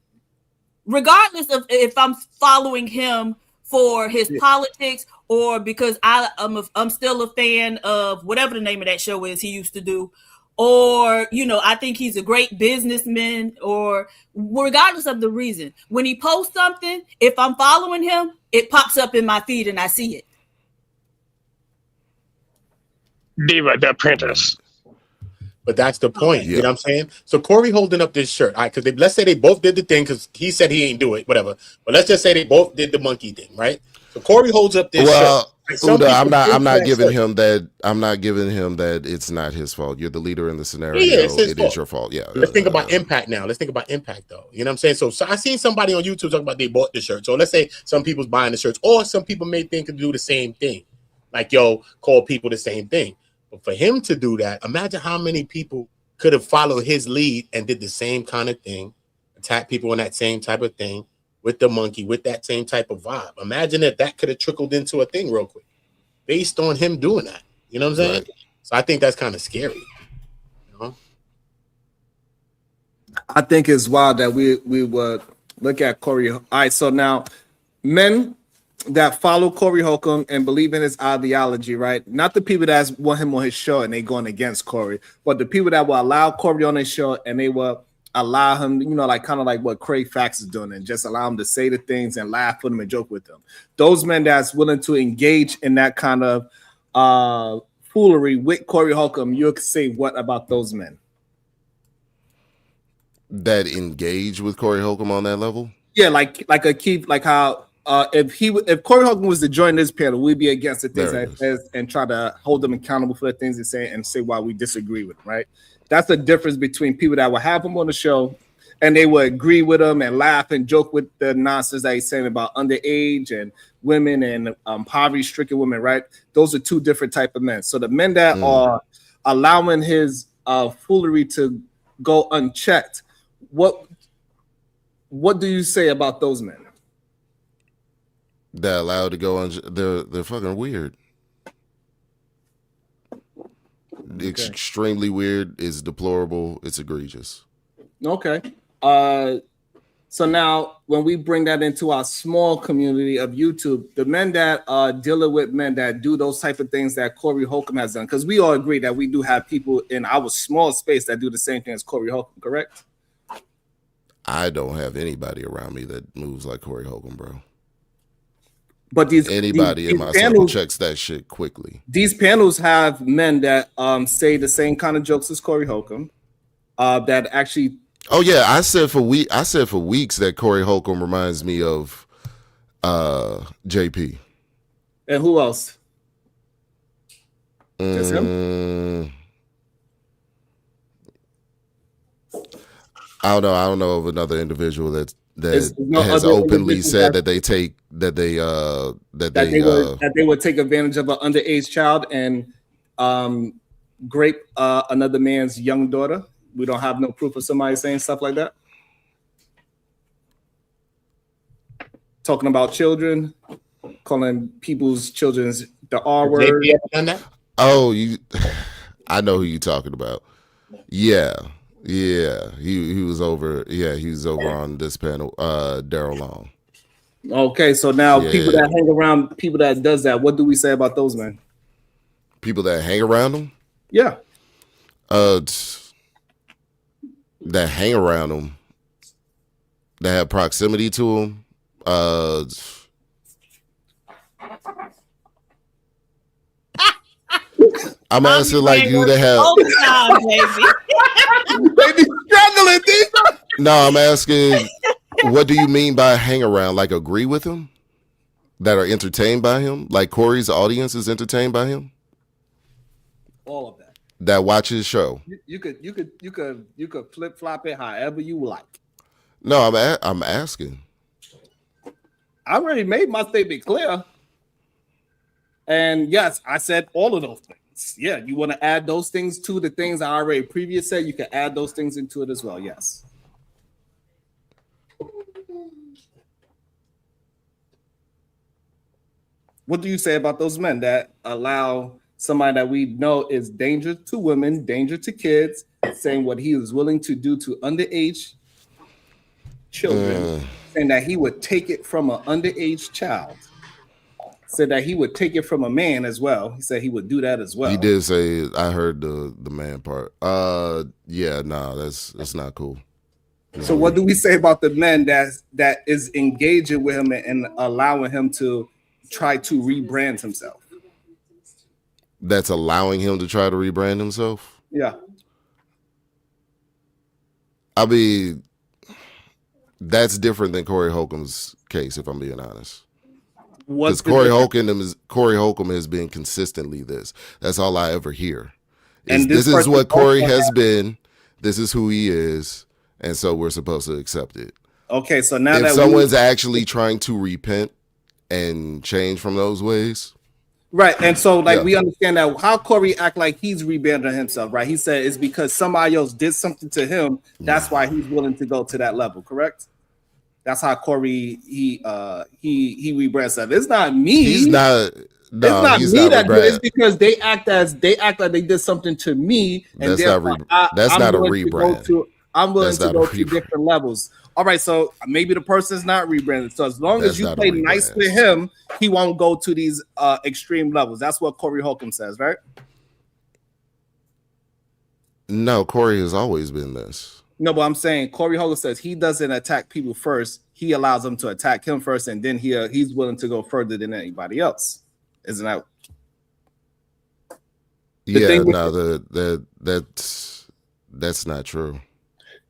Regardless of if I'm following him for his politics or because I'm still a fan of whatever the name of that show is he used to do, or I think he's a great businessman, or regardless of the reason, when he posts something, if I'm following him, it pops up in my feed and I see it.
Diva, the apprentice.
But that's the point. You know what I'm saying? So Corey holding up this shirt, all right? Because let's say they both did the thing because he said he ain't do it, whatever. But let's just say they both did the monkey thing, right? So Corey holds up this shirt.
Uda, I'm not giving him that. I'm not giving him that. It's not his fault. You're the leader in the scenario.
It's his
it
fault.
is your fault. Yeah.
Let's think about impact now. Let's think about impact though. You know what I'm saying? So I seen somebody on YouTube talking about they bought the shirt. So let's say some people's buying the shirts, or some people may think to do the same thing, like call people the same thing. But for him to do that, imagine how many people could have followed his lead and did the same kind of thing, attack people on that same type of thing with the monkey, with that same type of vibe. Imagine if that could have trickled into a thing real quick based on him doing that. You know what I'm saying? Right. So I think that's kind of scary. You know?
I think it's wild that we would look at Corey. All right, so now men that follow Corey Holcomb and believe in his ideology, right? Not the people that want him on his show and they going against Corey, but the people that will allow Corey on his show and they will allow him, like kind of like what Craig Fax is doing, and just allow him to say the things and laugh with him and joke with them. Those men that's willing to engage in that kind of foolery with Corey Holcomb, you could say what about those men
that engage with Corey Holcomb on that level? Yeah,
like a key, like how. If Corey Holcomb was to join this panel, we'd be against the things and try to hold them accountable for the things they say and say why we disagree with them, right? That's the difference between people that will have him on the show and they will agree with him and laugh and joke with the nonsense that he's saying about underage and women and poverty-stricken women, right? Those are two different type of men. So the men that are allowing his foolery to go unchecked, what do you say about those men?
They're allowed to go on. They're fucking weird. Okay. It's extremely weird. It's deplorable. It's egregious.
Okay. So now when we bring that into our small community of YouTube, the men that are dealing with men that do those type of things that Corey Holcomb has done, because we all agree that we do have people in our small space that do the same thing as Corey Holcomb, correct?
I don't have anybody around me that moves like Corey Holcomb, bro.
But
anybody in my circle checks that shit quickly.
These panels have men that say the same kind of jokes as Corey Holcomb. That actually.
Oh yeah, I said for weeks that Corey Holcomb reminds me of JP.
And who else? Just him?
I don't know of another individual that has openly said that they
would take advantage of an underage child and grape another man's young daughter. We don't have no proof of somebody saying stuff like that. Talking about children, calling people's children's the R word.
Oh, I know who you're talking about. Yeah. He was over. Yeah, he was over on this panel. Daryl Long.
Okay, so now people that hang around people that does that, what do we say about those men?
People that hang around them?
Yeah.
That hang around them, that have proximity to them. I'm asking like you that have.
Baby struggling, Diva.
No, I'm asking, what do you mean by hang around? Like agree with him? That are entertained by him? Like Corey's audience is entertained by him?
All of that.
That watch his show.
You could flip flop it however you like.
No, I'm asking.
I already made my statement clear. And yes, I said all of those things. Yeah, you want to add those things to the things I already previously said, you can add those things into it as well. Yes. What do you say about those men that allow somebody that we know is danger to women, danger to kids, saying what he is willing to do to underage children, saying that he would take it from an underage child, said that he would take it from a man as well. He said he would do that as well.
He did say, I heard the man part. Yeah, no, that's not cool. No.
So what do we say about the men that is engaging with him and allowing him to try to rebrand himself?
That's allowing him to try to rebrand himself?
Yeah.
I mean, that's different than Corey Holcomb's case, if I'm being honest. Because Corey Holcomb has been consistently this. That's all I ever hear. And this is what Corey has been. This is who he is. And so we're supposed to accept it.
Okay, so now
if
that
someone's actually trying to repent and change from those ways.
Right. And so we understand that how Corey act like he's rebranding himself, right? He said it's because somebody else did something to him. That's why he's willing to go to that level, correct? That's how Corey he rebrands himself. It's not me.
He's not. No,
it's not me that did it. It's because they act like they did something to me, and
that's not a rebrand.
I'm willing to go to different levels. All right, so maybe the person's not rebranded. So as long as you play nice with him, he won't go to these extreme levels. That's what Corey Holcomb says, right?
No, Corey has always been this.
No, but I'm saying Corey Holcomb says he doesn't attack people first. He allows them to attack him first, and then he's willing to go further than anybody else. Isn't that?
That's not true.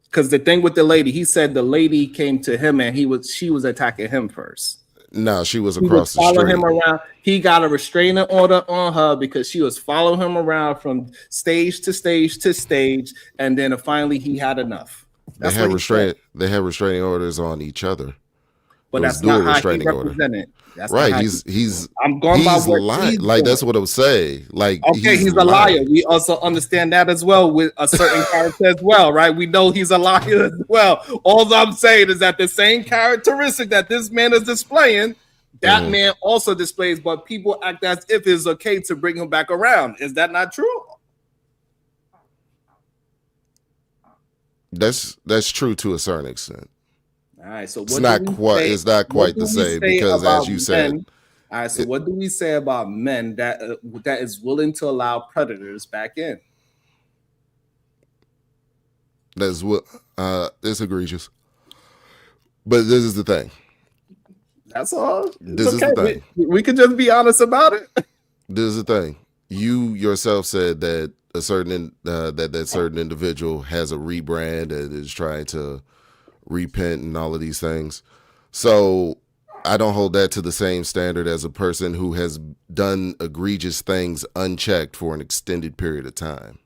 Because the thing with the lady, he said the lady came to him and she was attacking him first.
No, she was across the street.
Him around. He got a restraining order on her because she was following him around from stage to stage to stage, and then finally he had enough.
They had restraining orders on each other.
But that's not how he represented. That's
right. He's
I'm going by what
lying. Like that's what I'm saying. Like
okay, he's a liar. We also understand that as well with a certain character as well, right? We know he's a liar as well. All I'm saying is that the same characteristic that this man is displaying, that man also displays, but people act as if it's okay to bring him back around. Is that not true?
That's true to a certain extent.
All right, so
it's not quite the same because, as you said,
all right. So what do we say about men that is willing to allow predators back in?
That's what it's egregious. But this is the thing.
That's all.
This is the thing.
We could just be honest about it.
This is the thing. You yourself said that a certain that certain individual has a rebrand and is trying to repent and all of these things. So I don't hold that to the same standard as a person who has done egregious things unchecked for an extended period of time.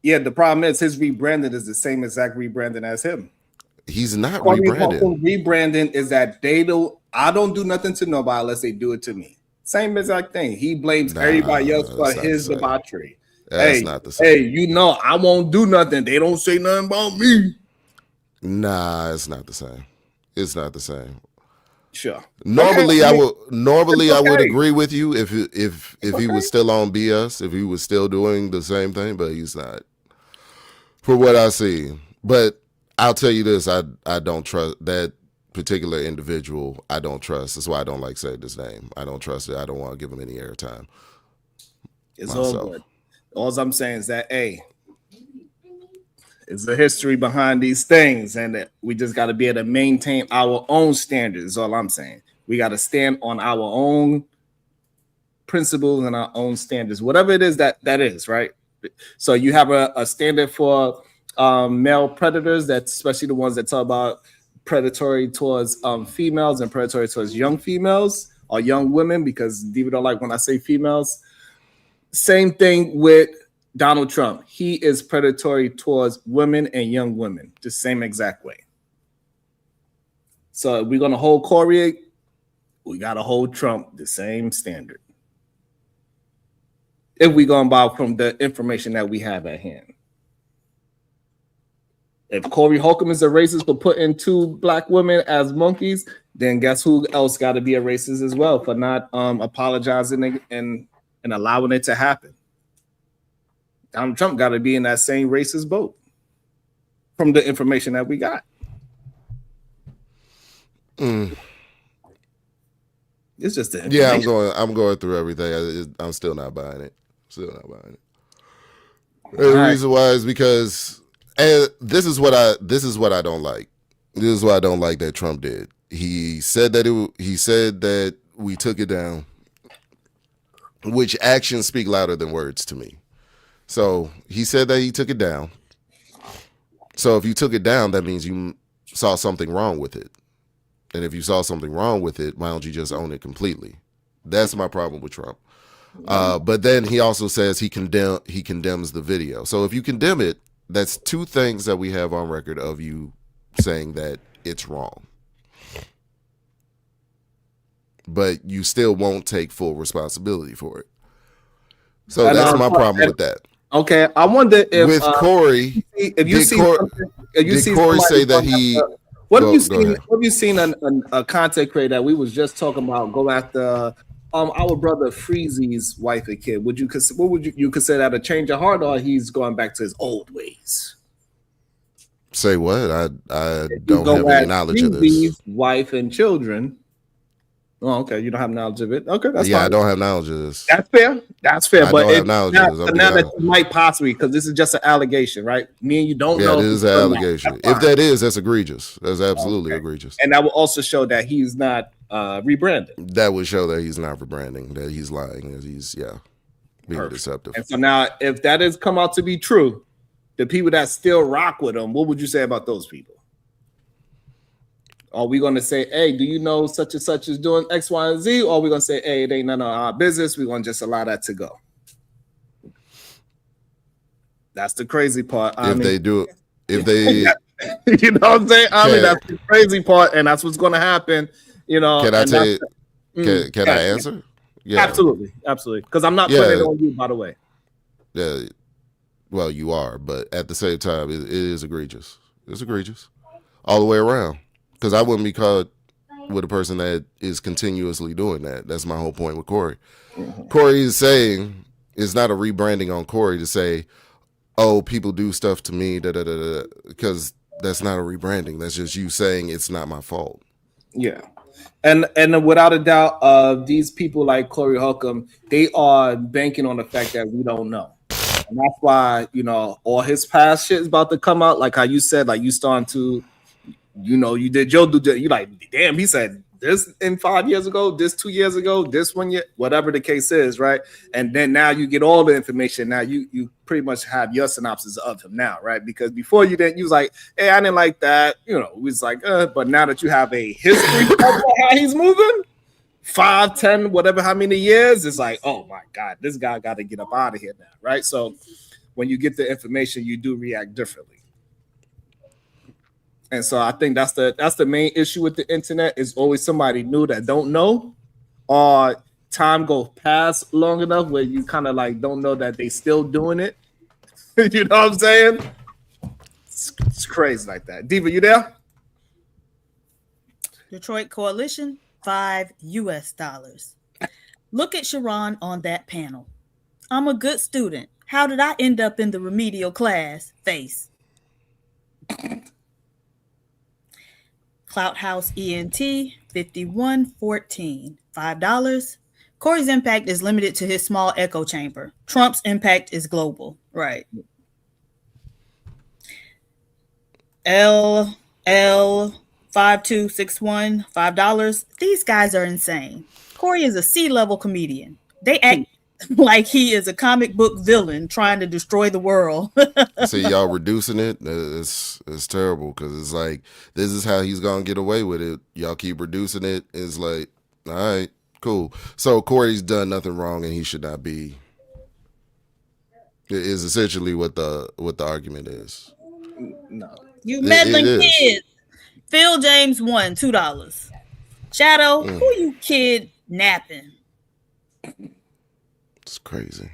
Yeah, the problem is his rebranding is the same exact rebranding as him.
He's not rebranding.
Rebranding is that I don't do nothing to nobody unless they do it to me. Same exact thing. He blames everybody else for his debauchery.
That's not the same.
Hey, I won't do nothing. They don't say nothing about me.
Nah, it's not the same. It's not the same.
Sure.
Normally, I would agree with you if he was still on BS, if he was still doing the same thing, but he's not. For what I see, but I'll tell you this: I don't trust that particular individual. I don't trust. That's why I don't like saying his name. I don't trust it. I don't want to give him any airtime.
It's all good. All I'm saying is that it's a history behind these things, and we just got to be able to maintain our own standards. Is all I'm saying. We got to stand on our own principles and our own standards, whatever it is that is, right? So you have a standard for male predators, that's especially the ones that talk about predatory towards females and predatory towards young females or young women, because Diva don't like when I say females. Same thing with Donald Trump. He is predatory towards women and young women, the same exact way. So if we're gonna hold Corey, we gotta hold Trump the same standard. If we're going by from the information that we have at hand. If Corey Holcomb is a racist for putting 2 black women as monkeys, then guess who else got to be a racist as well for not apologizing and allowing it to happen? Donald Trump got to be in that same racist boat from the information that we got. It's just the
information. I'm going through everything. I'm still not buying it. And the reason why is because this is what I don't like. This is what I don't like that Trump did. He said that we took it down, which actions speak louder than words to me. So he said that he took it down. So if you took it down, that means you saw something wrong with it. And if you saw something wrong with it, why don't you just own it completely? That's my problem with Trump. But then he also says he condemns the video. So if you condemn it, that's 2 things that we have on record of you saying that it's wrong. But you still won't take full responsibility for it. So that's my problem with that.
Okay, I wonder if
with Corey,
if you see
Corey say that he.
What have you seen a content creator that we was just talking about go after our brother Freezy's wife and kid? What would you consider that a change of heart, or he's going back to his old ways?
Say what? I don't have any knowledge of this.
Wife and children. Oh, okay. You don't have knowledge of it. Okay, that's fine.
I don't have knowledge of this.
That's fair. That's fair.
I
but
don't have knowledge of this.
Now that you might possibly, because this is just an allegation, right? Me and you don't know.
Yeah, this is an allegation. If that is, that's egregious. That's absolutely egregious.
And that will also show that he's not rebranding.
That would show that he's not rebranding, that he's lying, that he's being deceptive.
And so now, if that has come out to be true, the people that still rock with him, what would you say about those people? Are we going to say, hey, do you know such and such is doing X, Y, and Z? Or are we going to say, hey, it ain't none of our business. We're going to just allow that to go. That's the crazy part.
They do it, if they,
you know what I'm saying? I mean, that's the crazy part, and that's what's going to happen. You know,
can I tell you? Can I answer?
Yeah, absolutely, because I'm not putting it on you, by the way.
Yeah, well, you are, but at the same time, it is egregious. It's egregious all the way around. Because I wouldn't be caught with a person that is continuously doing that. That's my whole point with Corey. Mm-hmm. Corey is saying it's not a rebranding on Corey to say, oh, people do stuff to me, because that's not a rebranding. That's just you saying it's not my fault.
Yeah. And without a doubt, these people like Corey Holcomb, they are banking on the fact that we don't know. And that's why, all his past shit is about to come out. Like how you said, like you starting to, you did your due. You like, damn, he said this in 5 years ago, this 2 years ago, this 1 year, whatever the case is, right? And then now you get all the information. Now you pretty much have your synopsis of him now, right? Because before you didn't, you was like, hey, I didn't like that. It was like, but now that you have a history of how he's moving, 5, 10, whatever, how many years, it's like, oh my God, this guy got to get up out of here now, right? So when you get the information, you do react differently. And so I think that's the main issue with the internet is always somebody new that don't know, or time goes past long enough where you kind of like don't know that they still doing it. You know what I'm saying? It's crazy like that. Diva, you there?
Detroit Coalition, $5. Look at Sharon on that panel. I'm a good student. How did I end up in the remedial class? Face. Clout House ENT, 5114, $5. Corey's impact is limited to his small echo chamber. Trump's impact is global. Right. LL5261, $5. These guys are insane. Corey is a C-level comedian. They act like he is a comic book villain trying to destroy the world.
See, y'all reducing it. It's terrible because it's like this is how he's gonna get away with it. Y'all keep reducing it. It's like, all right, cool. So Corey's done nothing wrong and he should not be. It is essentially what the argument is.
No,
you meddling kids.
Phil James won $2. Shadow, who you kidnapping?
It's crazy.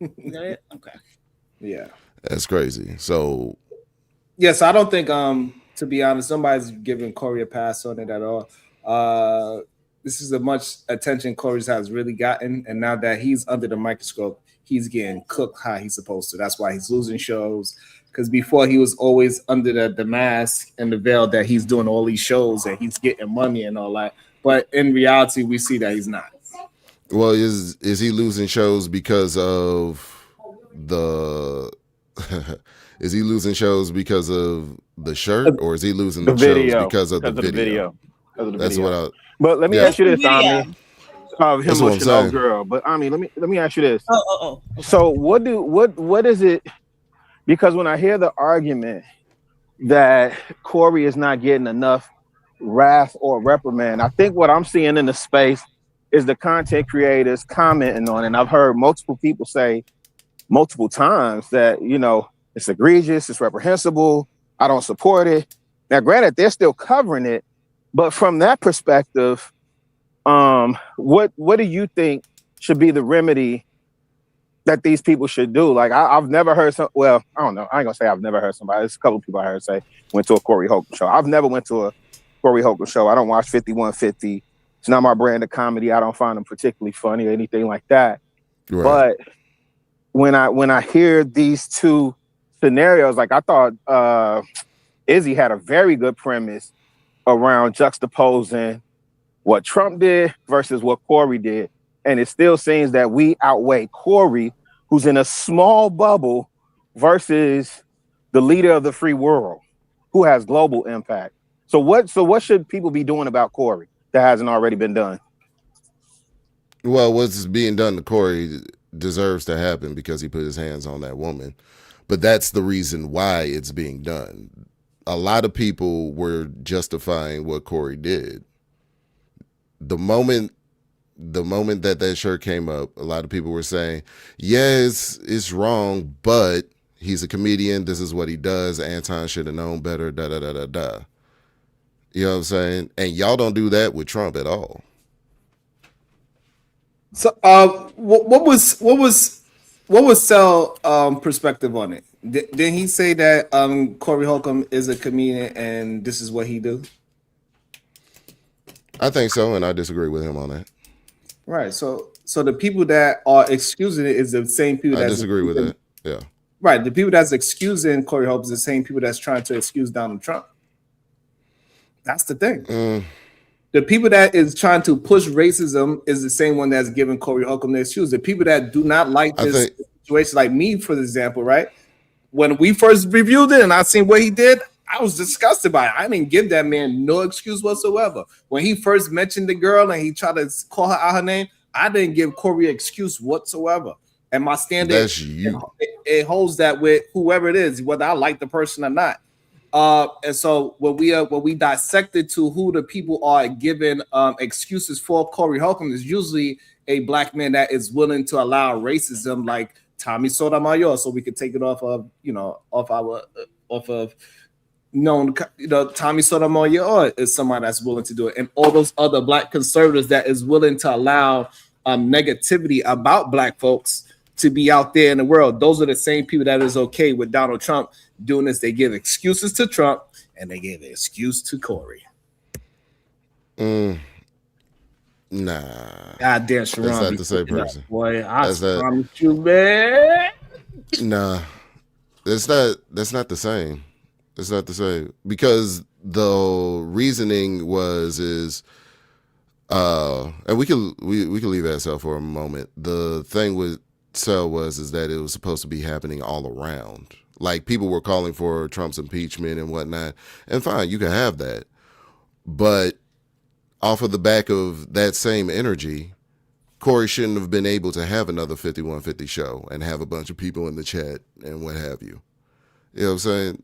Is that it? Okay.
Yeah.
That's crazy. So
yes, I don't think to be honest, nobody's giving Corey a pass on it at all. This is as much attention Corey has really gotten, and now that he's under the microscope, he's getting cooked how he's supposed to. That's why he's losing shows. Because before he was always under the mask and the veil that he's doing all these shows and he's getting money and all that. But in reality, we see that he's not.
Well, is he losing shows because of the is he losing shows because of the shirt, or is he losing
The video,
shows because of the
video.
That's what I.
But let me
Yeah.
ask you this, Tommy. Him
That's what I'm
with your
saying.
girl. But I mean, let me ask you this.
Oh.
So what is it? Because when I hear the argument that Corey is not getting enough wrath or reprimand, I think what I'm seeing in the space is the content creators commenting on it. And I've heard multiple people say multiple times that, you know, it's egregious, it's reprehensible, I don't support it. Now, granted, they're still covering it, but from that perspective, what do you think should be the remedy that these people should do? Like, I've never heard I don't know. I ain't gonna say I've never heard somebody. There's a couple of people I heard say went to a Corey Holcomb show. I've never went to a Corey Holcomb show. I don't watch 5150. It's not my brand of comedy. I don't find them particularly funny or anything like that. Right. But when I hear these two scenarios, like I thought Izzy had a very good premise around juxtaposing what Trump did versus what Corey did. And it still seems that we outweigh Corey, who's in a small bubble, versus the leader of the free world, who has global impact. So what should people be doing about Corey that hasn't already been done?
Well, what's being done to Corey deserves to happen because he put his hands on that woman. But that's the reason why it's being done. A lot of people were justifying what Corey did. The moment that shirt came up, a lot of people were saying, yes, it's wrong, but he's a comedian. This is what he does. Anton should have known better, da, da, da, da, da. You know what I'm saying? And y'all don't do that with Trump at all.
So, what was Cell perspective on it? Didn't he say that Corey Holcomb is a comedian and this is what he do?
I think so, and I disagree with him on that.
Right. So the people that are excusing it is the same people.
I disagree with that. Yeah.
Right. The people that's excusing Corey Holcomb is the same people that's trying to excuse Donald Trump. That's the thing. The people that is trying to push racism is the same one that's giving Corey Holcomb the excuse. The people that do not like this situation, like me, for example, right? When we first reviewed it and I seen what he did, I was disgusted by it. I didn't give that man no excuse whatsoever. When he first mentioned the girl and he tried to call her out her name, I didn't give Corey an excuse whatsoever. And my standard,
that's you.
It holds that with whoever it is, whether I like the person or not. And so when we dissected to who the people are giving excuses for Corey Holcomb is usually a black man that is willing to allow racism, like Tommy Sotomayor, so we could take it off of known, Tommy Sotomayor is somebody that's willing to do it, and all those other black conservatives that is willing to allow negativity about black folks to be out there in the world. Those are the same people that is okay with Donald Trump doing this. They give excuses to Trump and they give an excuse to Corey.
Nah.
God damn, Sharon.
That's not the same person.
Boy, I promise you, man.
Nah. That's not the same. It's not the same. Because the reasoning is and we can leave that Cell for a moment. The thing with Cell is that it was supposed to be happening all around. Like, people were calling for Trump's impeachment and whatnot. And fine, you can have that. But off of the back of that same energy, Corey shouldn't have been able to have another 5150 show and have a bunch of people in the chat and what have you. You know what I'm saying?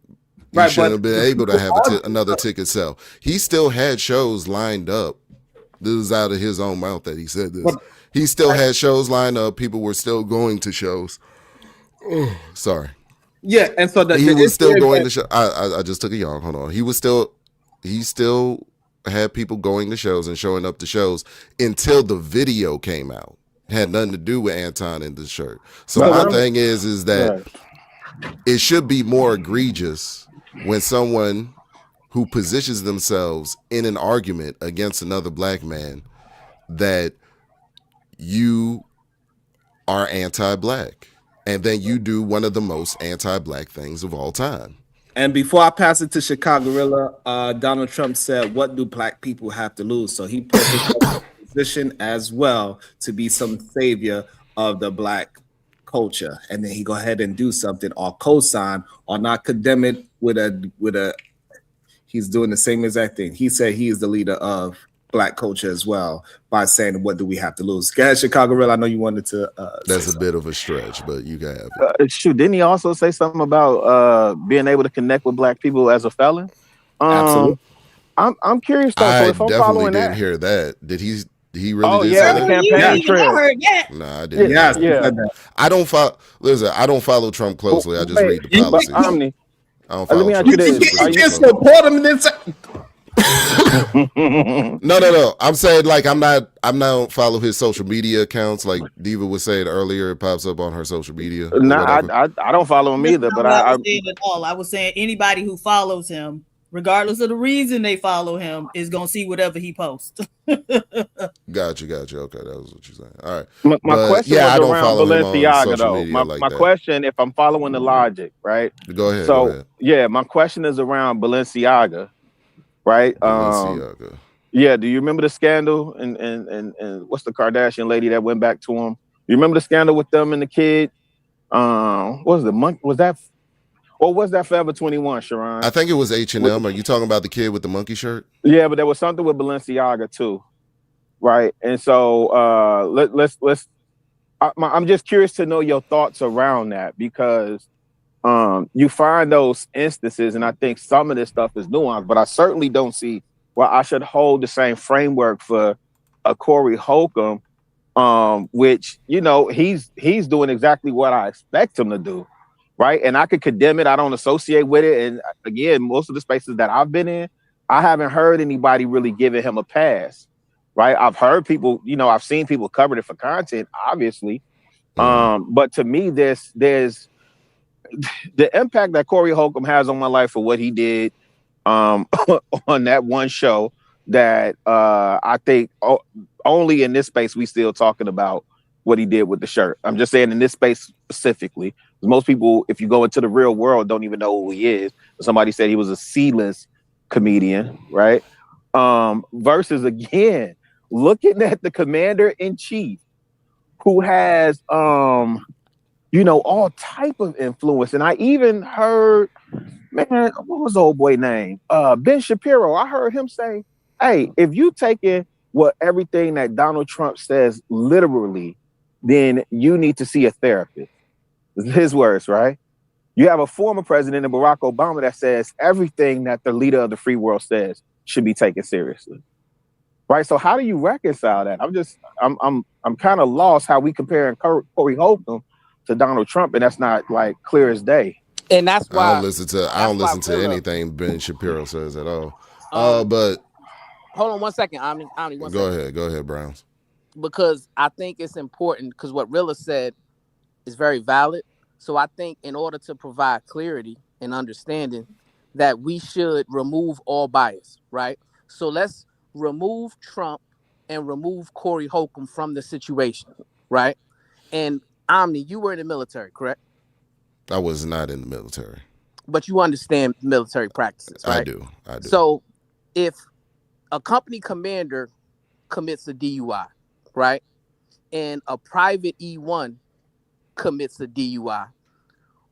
He shouldn't have been able to have another ticket sell. He still had shows lined up. This is out of his own mouth that he said this. He still had shows lined up. People were still going to shows. Sorry.
Yeah, and so
he was still going to show. I just took a yawn. Hold on. He still had people going to shows and showing up to shows until the video came out. Had nothing to do with Anton in the shirt. So my thing is that it should be more egregious when someone who positions themselves in an argument against another black man that you are anti-black, and then you do one of the most anti-black things of all time.
And before I pass it to Chicago, Donald Trump said, "What do black people have to lose?" So he put himself in a position as well to be some savior of the black culture, and then he go ahead and do something or co-sign or not condemn it with a. He's doing the same exact thing. He said he is the leader of black culture as well by saying, "What do we have to lose?" Go ahead, Chicago. I know you wanted to.
That's a bit of a stretch, but you can have it.
Shoot, didn't he also say something about being able to connect with black people as a felon?
Absolutely.
I'm curious though.
I
so if I'm
definitely
following
didn't
that,
hear that. Did he? He really
oh
did
yeah,
say
the
that?
campaign trail.
Nah, I didn't.
Yeah.
I don't follow. Listen, I don't follow Trump closely. I just read the policies.
Omni,
I don't follow
let me ask
Trump
you this:
super
Are you
closely.
support him? Then
No. I'm saying like I'm not follow his social media accounts. Like Diva was saying earlier, it pops up on her social media.
Nah, I don't follow him either. But
I was saying at all. I was saying anybody who follows him, regardless of the reason they follow him, is gonna see whatever he posts.
Gotcha. Okay, that was what you're saying. All right.
My question was
I don't
around
follow him on
Balenciaga
social
though.
media like
My
that.
question, if I'm following the logic, right?
Go ahead.
So
go ahead.
yeah, my question is around Balenciaga, right?
Balenciaga.
Yeah, do you remember the scandal and what's the Kardashian lady that went back to him? You remember the scandal with them and the kid? What was the month? Was that? Or was that Forever 21, Sharon?
I think it was H&M. Are you talking about the kid with the monkey shirt?
Yeah, but there was something with Balenciaga too, right? And so let's. I'm just curious to know your thoughts around that because you find those instances, and I think some of this stuff is nuanced, but I certainly don't see why I should hold the same framework for a Corey Holcomb, which he's doing exactly what I expect him to do. Right. And I could condemn it. I don't associate with it. And again, most of the spaces that I've been in, I haven't heard anybody really giving him a pass. Right. I've heard people, I've seen people cover it for content, obviously. But to me, there's the impact that Corey Holcomb has on my life for what he did on that one show that I think only in this space we still talking about what he did with the shirt. I'm just saying in this space specifically. Most people, if you go into the real world, don't even know who he is. Somebody said he was a C-list comedian, right? Versus again, looking at the commander-in-chief who has all type of influence. And I even heard, man, what was the old boy name? Ben Shapiro. I heard him say, hey, if you taking everything that Donald Trump says literally, then you need to see a therapist. His words, right? You have a former president, Barack Obama, that says everything that the leader of the free world says should be taken seriously, right? So how do you reconcile that? I'm kind of lost how we comparing Corey Holcomb to Donald Trump, and that's not like clear as day.
And that's why
I don't listen to anything Ben Shapiro says at all. But
hold on one second, Omni.
Go ahead, Browns.
Because I think it's important because what Rilla said is very valid. So I think in order to provide clarity and understanding that we should remove all bias, right? So let's remove Trump and remove Corey Holcomb from the situation, right? And Omni, you were in the military, correct?
I was not in the military.
But you understand military practices, right?
I do.
So if a company commander commits a DUI, right? And a private E1 commits a DUI,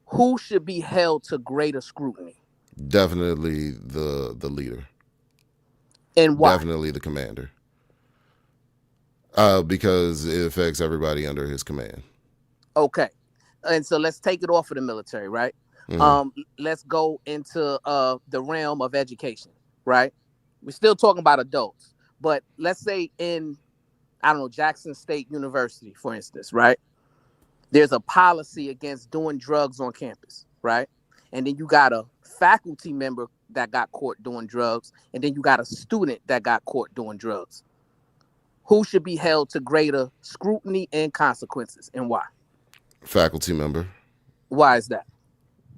who should be held to greater scrutiny?
Definitely the leader.
And why?
Definitely the commander. Because it affects everybody under his command.
Okay. And so let's take it off of the military, right?
Mm-hmm.
Let's go into the realm of education, right? We're still talking about adults, but let's say in, I don't know, Jackson State University, for instance, right? There's a policy against doing drugs on campus, right? And then you got a faculty member that got caught doing drugs, and then you got a student that got caught doing drugs. Who should be held to greater scrutiny and consequences, and why?
Faculty member.
Why is that?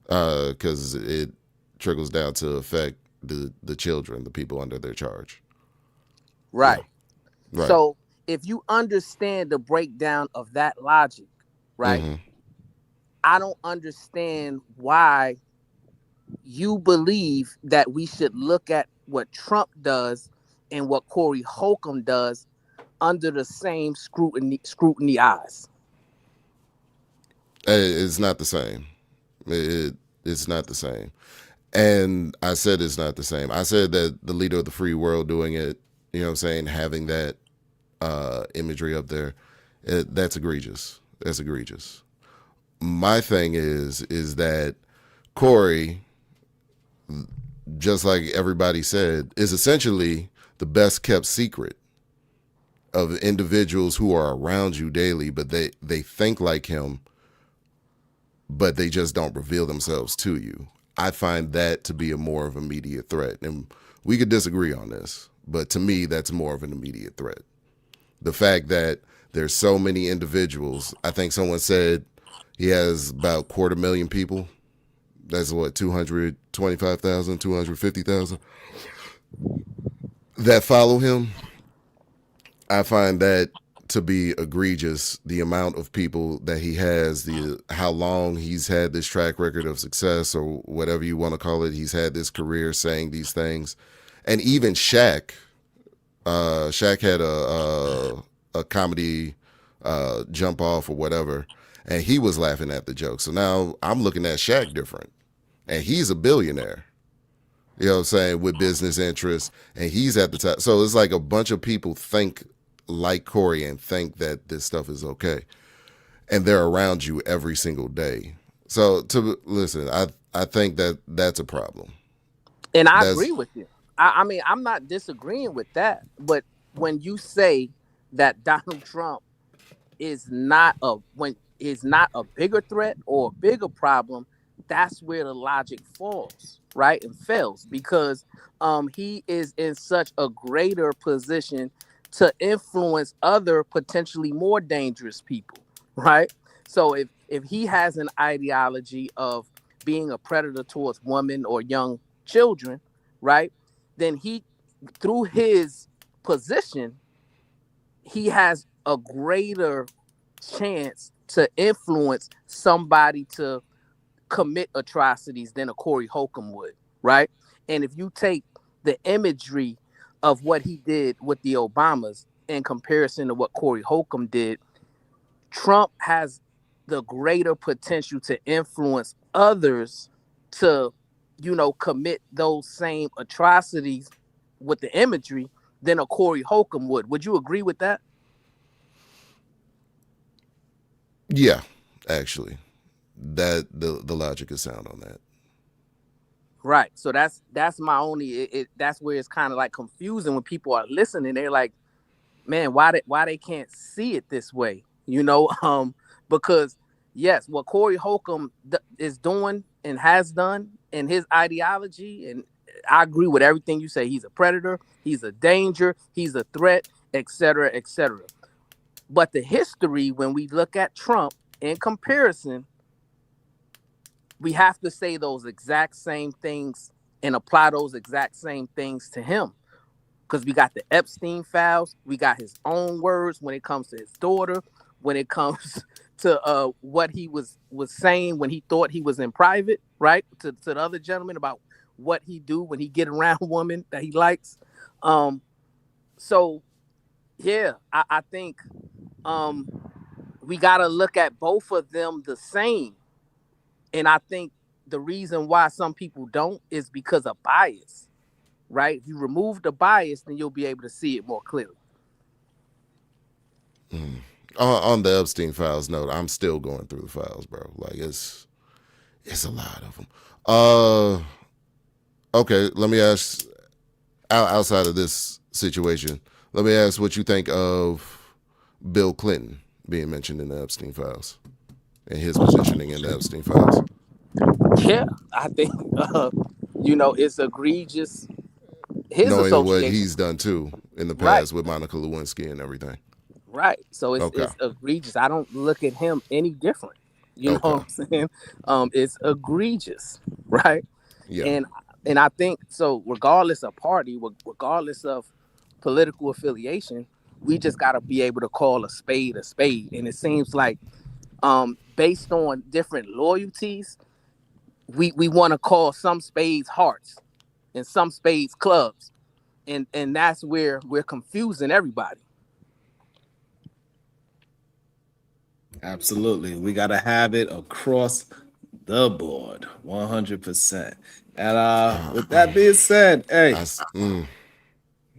Because it trickles down to affect the children, the people under their charge.
Right.
Yeah. Right.
So if you understand the breakdown of that logic, right?
Mm-hmm.
I don't understand why you believe that we should look at what Trump does and what Corey Holcomb does under the same scrutiny eyes.
It's not the same. It's not the same. And I said it's not the same. I said that the leader of the free world doing it, you know what I'm saying, having that imagery up there, that's egregious. That's egregious. My thing is that Corey, just like everybody said, is essentially the best kept secret of individuals who are around you daily, but they think like him, but they just don't reveal themselves to you. I find that to be a more of an immediate threat. And we could disagree on this, but to me, that's more of an immediate threat. The fact that there's so many individuals, I think someone said he has about 250,000 people. That's what, 225,000, 250,000 that follow him. I find that to be egregious, the amount of people that he has, how long he's had this track record of success, or whatever you want to call it. He's had this career saying these things. And even Shaq had a comedy jump off or whatever, and he was laughing at the joke. So now I'm looking at Shaq different, and he's a billionaire. You know what I'm saying, with business interests, and he's at the top. So it's like a bunch of people think like Corey and think that this stuff is okay, and they're around you every single day. So listen, I think that that's a problem,
and I agree with you. I mean, I'm not disagreeing with that, but when you say that Donald Trump is not a bigger threat or a bigger problem, that's where the logic falls, right? And fails, because he is in such a greater position to influence other potentially more dangerous people, right? So if he has an ideology of being a predator towards women or young children, right, then he, through his position, he has a greater chance to influence somebody to commit atrocities than a Corey Holcomb would, right? And if you take the imagery of what he did with the Obamas in comparison to what Corey Holcomb did, Trump has the greater potential to influence others to, commit those same atrocities with the imagery than a Corey Holcomb would. Would you agree with that?
Yeah, actually, that the logic is sound on that.
Right. So that's my only. That's where it's kind of like confusing when people are listening. They're like, man, why they can't see it this way? Because yes, what Corey Holcomb is doing and has done in his ideology, and I agree with everything you say. He's a predator. He's a danger. He's a threat, etc., etc. But the history, when we look at Trump in comparison, we have to say those exact same things and apply those exact same things to him. Because we got the Epstein files, we got his own words when it comes to his daughter, when it comes to what he was saying when he thought he was in private, right? To the other gentleman about what he do when he get around women that he likes. So yeah, I think we got to look at both of them the same. And I think the reason why some people don't is because of bias, right? If you remove the bias, then you'll be able to see it more clearly.
On the Epstein files note, I'm still going through the files, bro. Like it's a lot of them. Okay, let me ask, outside of this situation, let me ask what you think of Bill Clinton being mentioned in the Epstein files and his positioning in the Epstein files.
Yeah, I think it's egregious. His
Knowing what
association,
he's done too in the
right?
past with Monica Lewinsky and everything.
Right. So it's
Okay.
egregious. I don't look at him any different. You know
Okay.
what I'm saying? It's egregious, right?
Yeah.
And I think so. Regardless of party, regardless of political affiliation, we just got to be able to call a spade. And it seems like, based on different loyalties, we want to call some spades hearts and some spades clubs, and that's where we're confusing everybody.
Absolutely. We got to have it across the board, 100%. And with that being said, hey,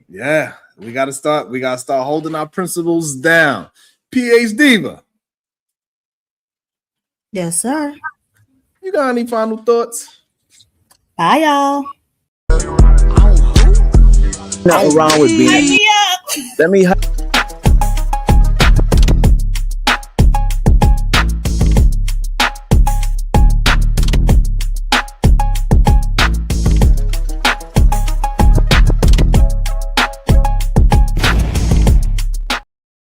yeah, we got to start holding our principles down. PH Diva.
Yes, sir.
You got any final thoughts?
Bye, y'all.
Nothing wrong with being.
Hype me up.
Let me